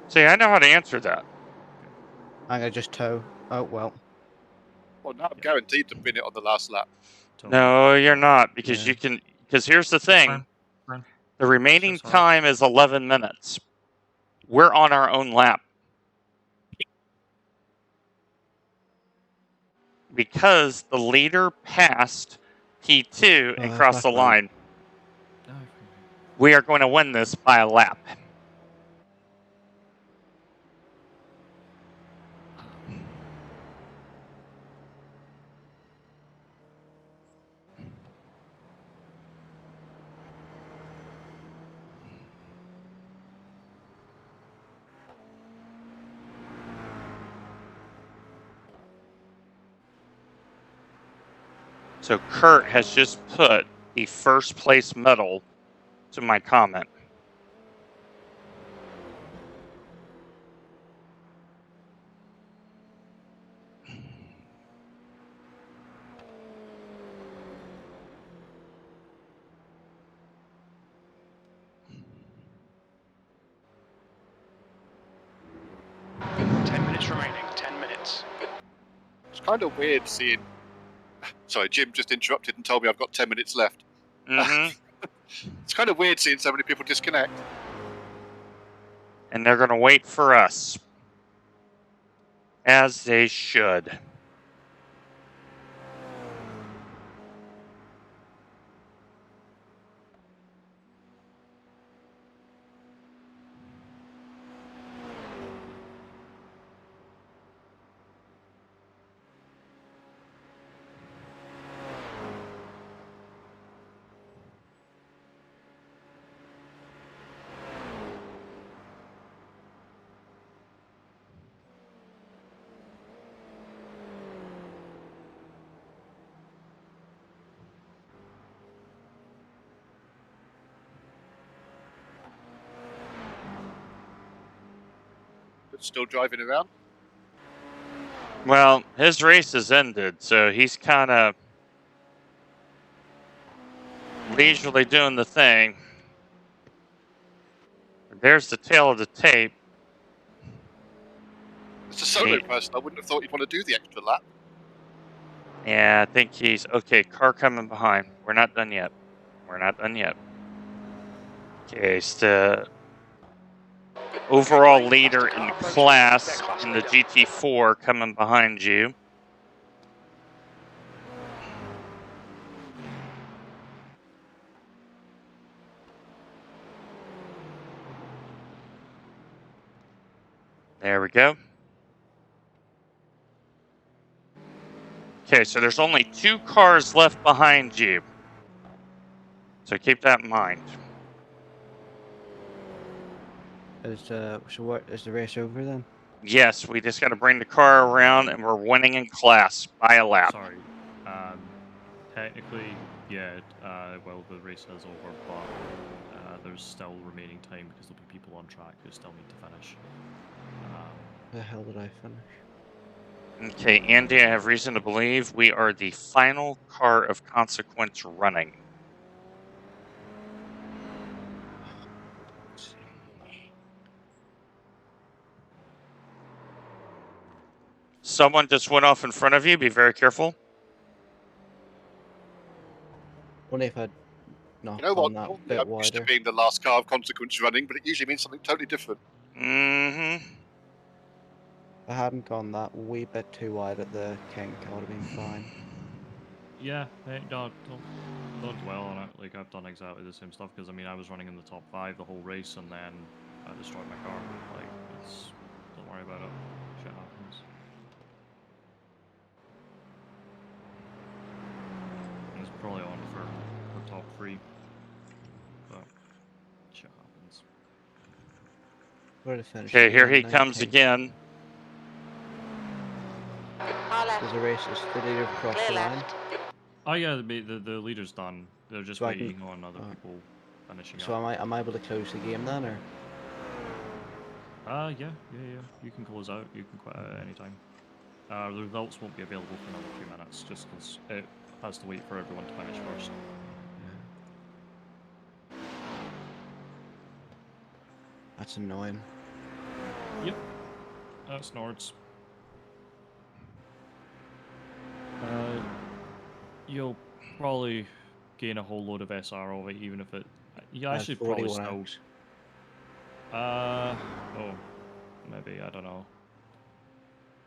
See, I know how to answer that. I'm gonna just tow. Oh well. Well, now I'm guaranteed to win it on the last lap. No, you're not, because Yeah. you can. Because here's the thing: the remaining Shit's hard. time is 11 minutes. We're on our own lap because the leader passed P2 and crossed the fuck, man. line. We are going to win this by a lap. So Kurt has just put the first place medal to my comment. Remaining 10 minutes. It's kind of weird seeing. Sorry, Jim just interrupted and told me I've got 10 minutes left. Mm-hmm. It's kind of weird seeing so many people disconnect. And they're going to wait for us. As they should. But still driving around. Well, his race has ended, so he's kind of leisurely doing the thing. There's the tail of the tape. It's a solo person. I wouldn't have thought you'd want to do the extra lap. Yeah, I think he's okay. Car coming behind. We're not done yet. We're not done yet. Okay, it's the overall leader in the class in the GT4 coming behind you. There we go. Okay, so there's only 2 cars left behind you. So keep that in mind. So what is the race over then? Yes, we just got to bring the car around and we're winning in class by a lap. Sorry. Technically, yeah, well, the race is over, but there's still remaining time because there'll be people on track who still need to finish. The hell did I finish? Okay, Andy, I have reason to believe we are the final car of consequence running. Someone just went off in front of you. Be very careful. Only if I knock You know what? on that Normally bit I'm used to wider. being the last car of consequence running, but it usually means something totally different. Mm-hmm. If I hadn't gone that wee bit too wide at the kink, I would have been fine. Yeah, don't dwell on it. Like, I've done exactly the same stuff, because, I mean, I was running in the top 5 the whole race, and then I destroyed my car. Like, don't worry about it. Shit happens. It was probably on for top 3, but shit happens. Where to finish? Okay, here he 18, comes 19. again. Far left. There's a race. Is the leader across Clear the line? left. Oh yeah, the leader's done. They're just So I can- waiting on other people finishing So up. am I able to close the game then, or? Yeah. You can close out. You can quit at any time. The results won't be available for another few minutes, just because it has to wait for everyone to finish first. That's annoying. Yep. That's Nords. You'll probably gain a whole load of SR of it, even if it... You actually probably still... 41x. Oh, maybe, I don't know.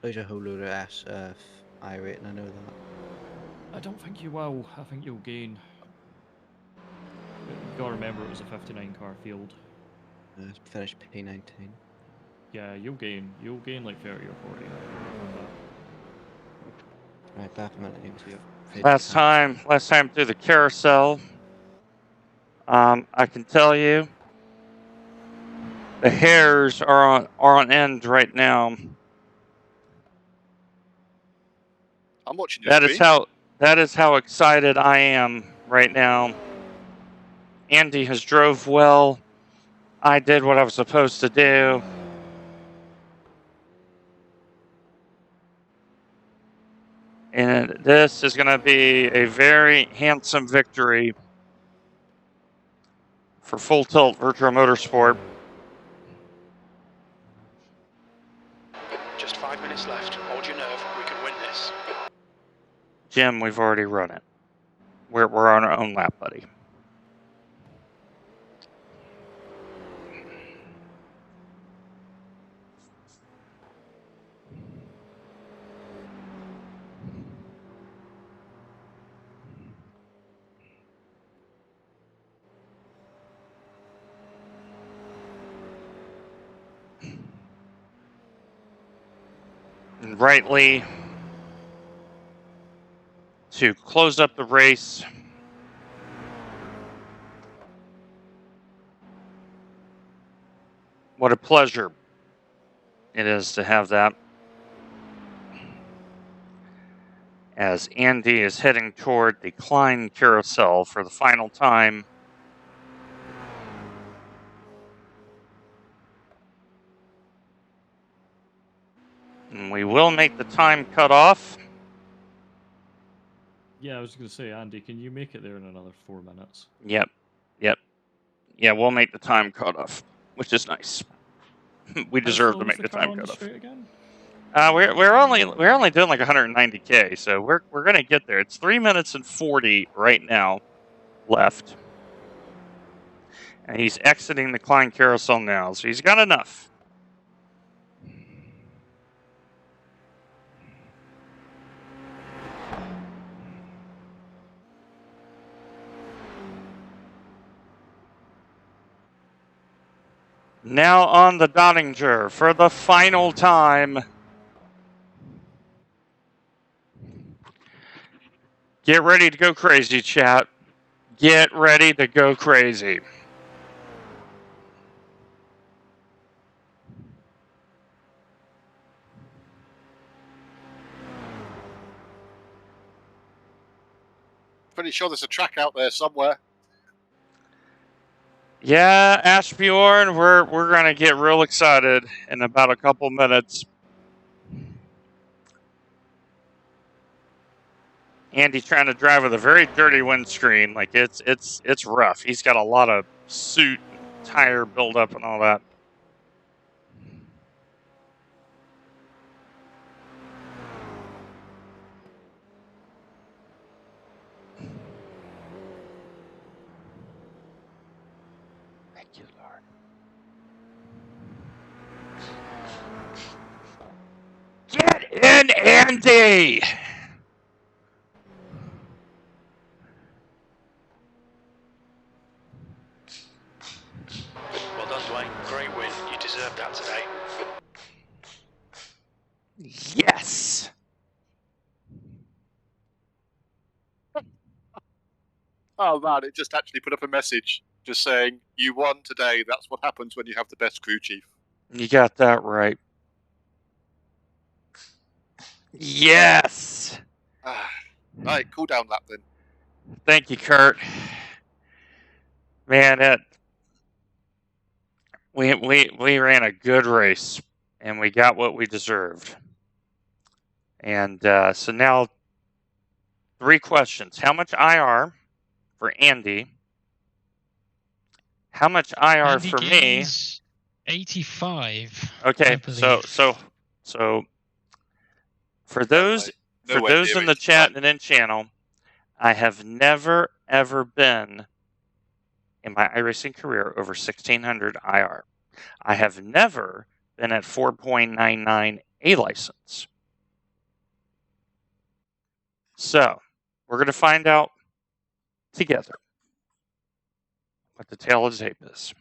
There's a whole load of iRacing, I know that. I don't think you will. I think you'll gain. You gotta remember it was a 59 car field. Finished P19. Yeah, you'll gain like 30 or 40. Right, back a minute. I need to fade Last the time through the carousel, I can tell you, the hairs are on end right now. I'm watching your stream. That is how excited I am right now. Andy has drove well. I did what I was supposed to do. And this is going to be a very handsome victory for Full Tilt Virtual Motorsport. Just 5 minutes left. Hold your nerve. We can win this. Jim, we've already run it. We're on our own lap, buddy. And rightly, to close up the race, what a pleasure it is to have that. As Andy is heading toward the Klein Carousel for the final time. And we will make the time cut off. Yeah, I was going to say, Andy, can you make it there in another 4 minutes? Yep. Yeah, we'll make the time cut off, which is nice. We deserve to make the time cut off. Again? We're only doing like 190k, so we're gonna get there. It's 3 minutes and 40 right now left, and he's exiting the Klein Carousel now, so he's got enough. Now on the Dottinger for the final time. Get ready to go crazy, chat. Get ready to go crazy. Pretty sure there's a track out there somewhere. Yeah, Ashbjorn, we're gonna get real excited in about a couple minutes. Andy's trying to drive with a very dirty windscreen. Like it's rough. He's got a lot of soot, tire buildup, and all that. you, Lord. Get in, Andy! Well done, Dwayne. Great win. You deserved that today. Yes! Oh man, it just actually put up a message just saying, you won today. That's what happens when you have the best crew chief. You got that right. Yes! Right, cool down lap then. Thank you, Kurt. Man, we ran a good race, and we got what we deserved. And so now, 3 questions. How much IR for Andy? How much IR Andy for me? gains 85. Okay, I believe. so for those in the chat and in channel, I have never ever been in my iRacing career over 1600 IR. I have never been at 4.99 A license. So we're going to find out together what the tail of the tape is.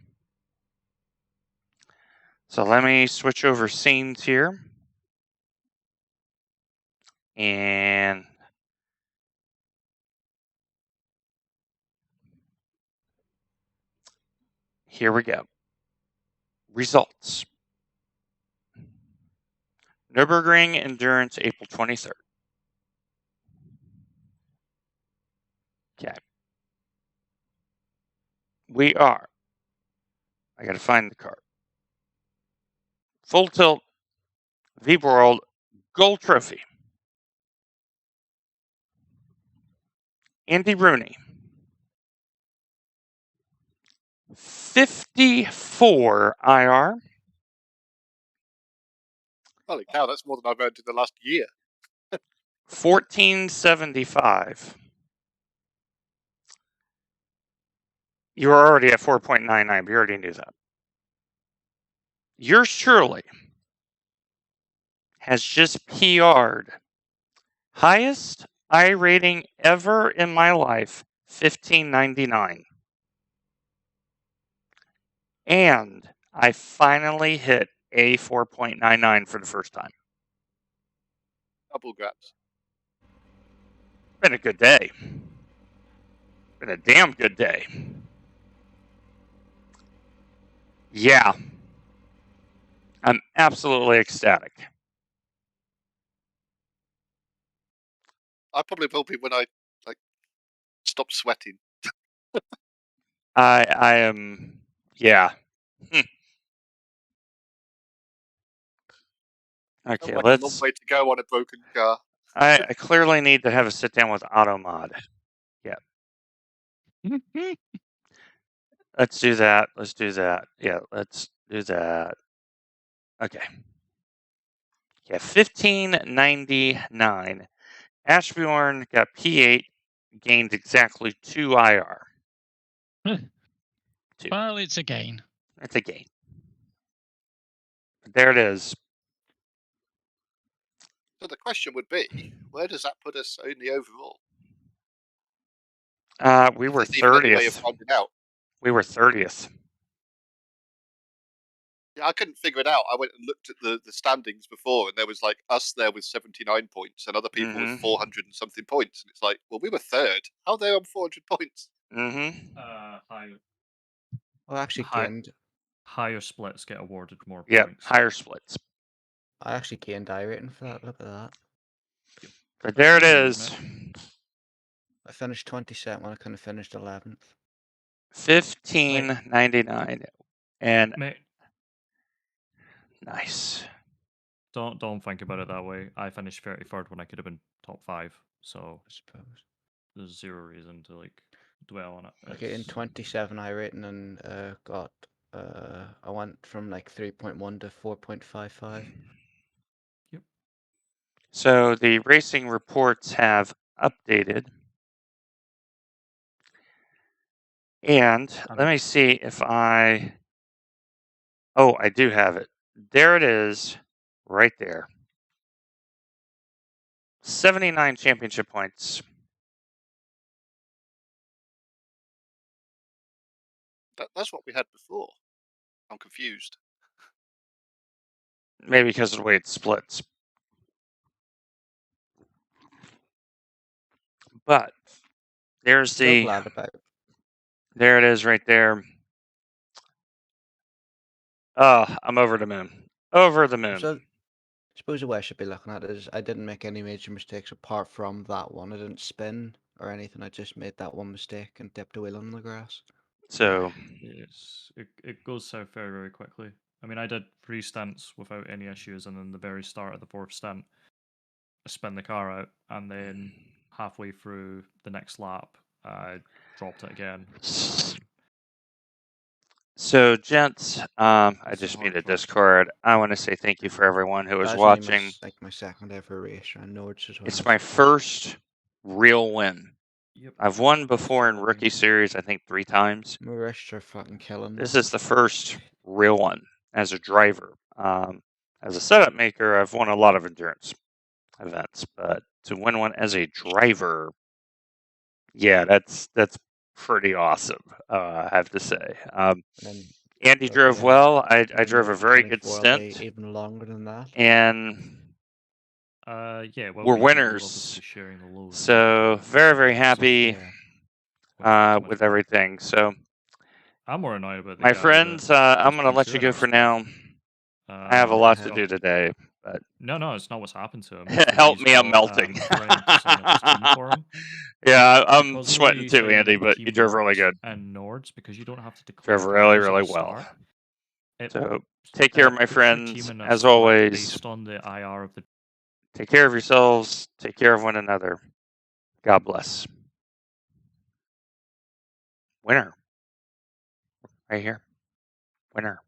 So let me switch over scenes here. And here we go. Results. Nürburgring Endurance, April 23rd. Okay. We are. I got to find the card. Full Tilt V World Gold Trophy. Andy Rooney. 54 IR. Holy cow, that's more than I've earned in the last year. 1475. You were already at 4.99, but you already knew that. Yours surely has just PR'd. Highest I rating ever in my life, 1599. And I finally hit a 4.99 for the first time. Double grabs. Been a good day. Been a damn good day. Yeah. I'm absolutely ecstatic. I probably will be when I stop sweating. I am, yeah. Okay, like a long way to go on a broken car. I clearly need to have a sit down with AutoMod. Yeah. Let's do that. Let's do that. Yeah, let's do that. Okay. Yeah, 1599. Ashbjorn got P8, gained exactly 2 IR. 2. Well, it's a gain. It's a gain. There it is. So the question would be, where does that put us in the overall? We If were there's even any way of 30th. finding out. We were 30th. Yeah, I couldn't figure it out. I went and looked at the standings before, and there was like us there with 79 points, and other people with 400 and something points. And it's like, well, we were third. How are they on 400 points? Higher. Well, actually gained. Higher splits get awarded more Yeah, points. higher splits. I actually gained iRating for that. Look at that. But there it is. I finished 22nd when I kind of finished 11th. 1599. And Mate, nice. don't think about it that way. I finished 33rd when I could have been top 5, so I suppose there's zero reason to dwell on it. I gained 27 iRating and got I went from like 3.1 to 4.55. Yep. So the racing reports have updated. And let me see if I... Oh, I do have it. There it is, right there. 79 championship points. That's what we had before. I'm confused. Maybe because of the way it splits. But there's So the... glad about it. There it is right there. Oh, I'm over the moon. Over the moon. So, I suppose the way I should be looking at it is I didn't make any major mistakes apart from that one. I didn't spin or anything. I just made that one mistake and dipped a wheel on the grass. So, Yes, it goes south very, very quickly. I mean, I did 3 stints without any issues, and then the very start of the 4th stint, I spun the car out, and then halfway through the next lap, I dropped it again. so gents, I It's a just hard muted track. Discord. I want to say thank you for everyone who was That's only watching. my second ever race around Nords as well. It's my first real win. Yep. I've won before in Rookie Series, I think 3 times. My wrists are fucking killing me. This is the first real one as a driver. As a setup maker, I've won a lot of endurance events, but to win one as a driver, yeah, that's pretty awesome. I have to say. Andy drove well. I drove a very good stint. Even longer than that. And yeah, well, we're we were winners. obviously sharing the load. So very, very happy with everything. So I'm more annoyed about the my guy friends, that I'm going to let you go for now. I have a lot to do today, but no, it's not what's happened to him. help me, I'm melting. Trying to sign up his team for him. Yeah, I'm Because sweating too, signing Andy, up the but team you drove really works good. And Nords, because you don't have to declare Drove really, drivers at really the well. start, it So take care, my puts your team friends. in a As split always, based on the IR of the. take care of yourselves. Take care of one another. God bless. Winner. Right here. Winner.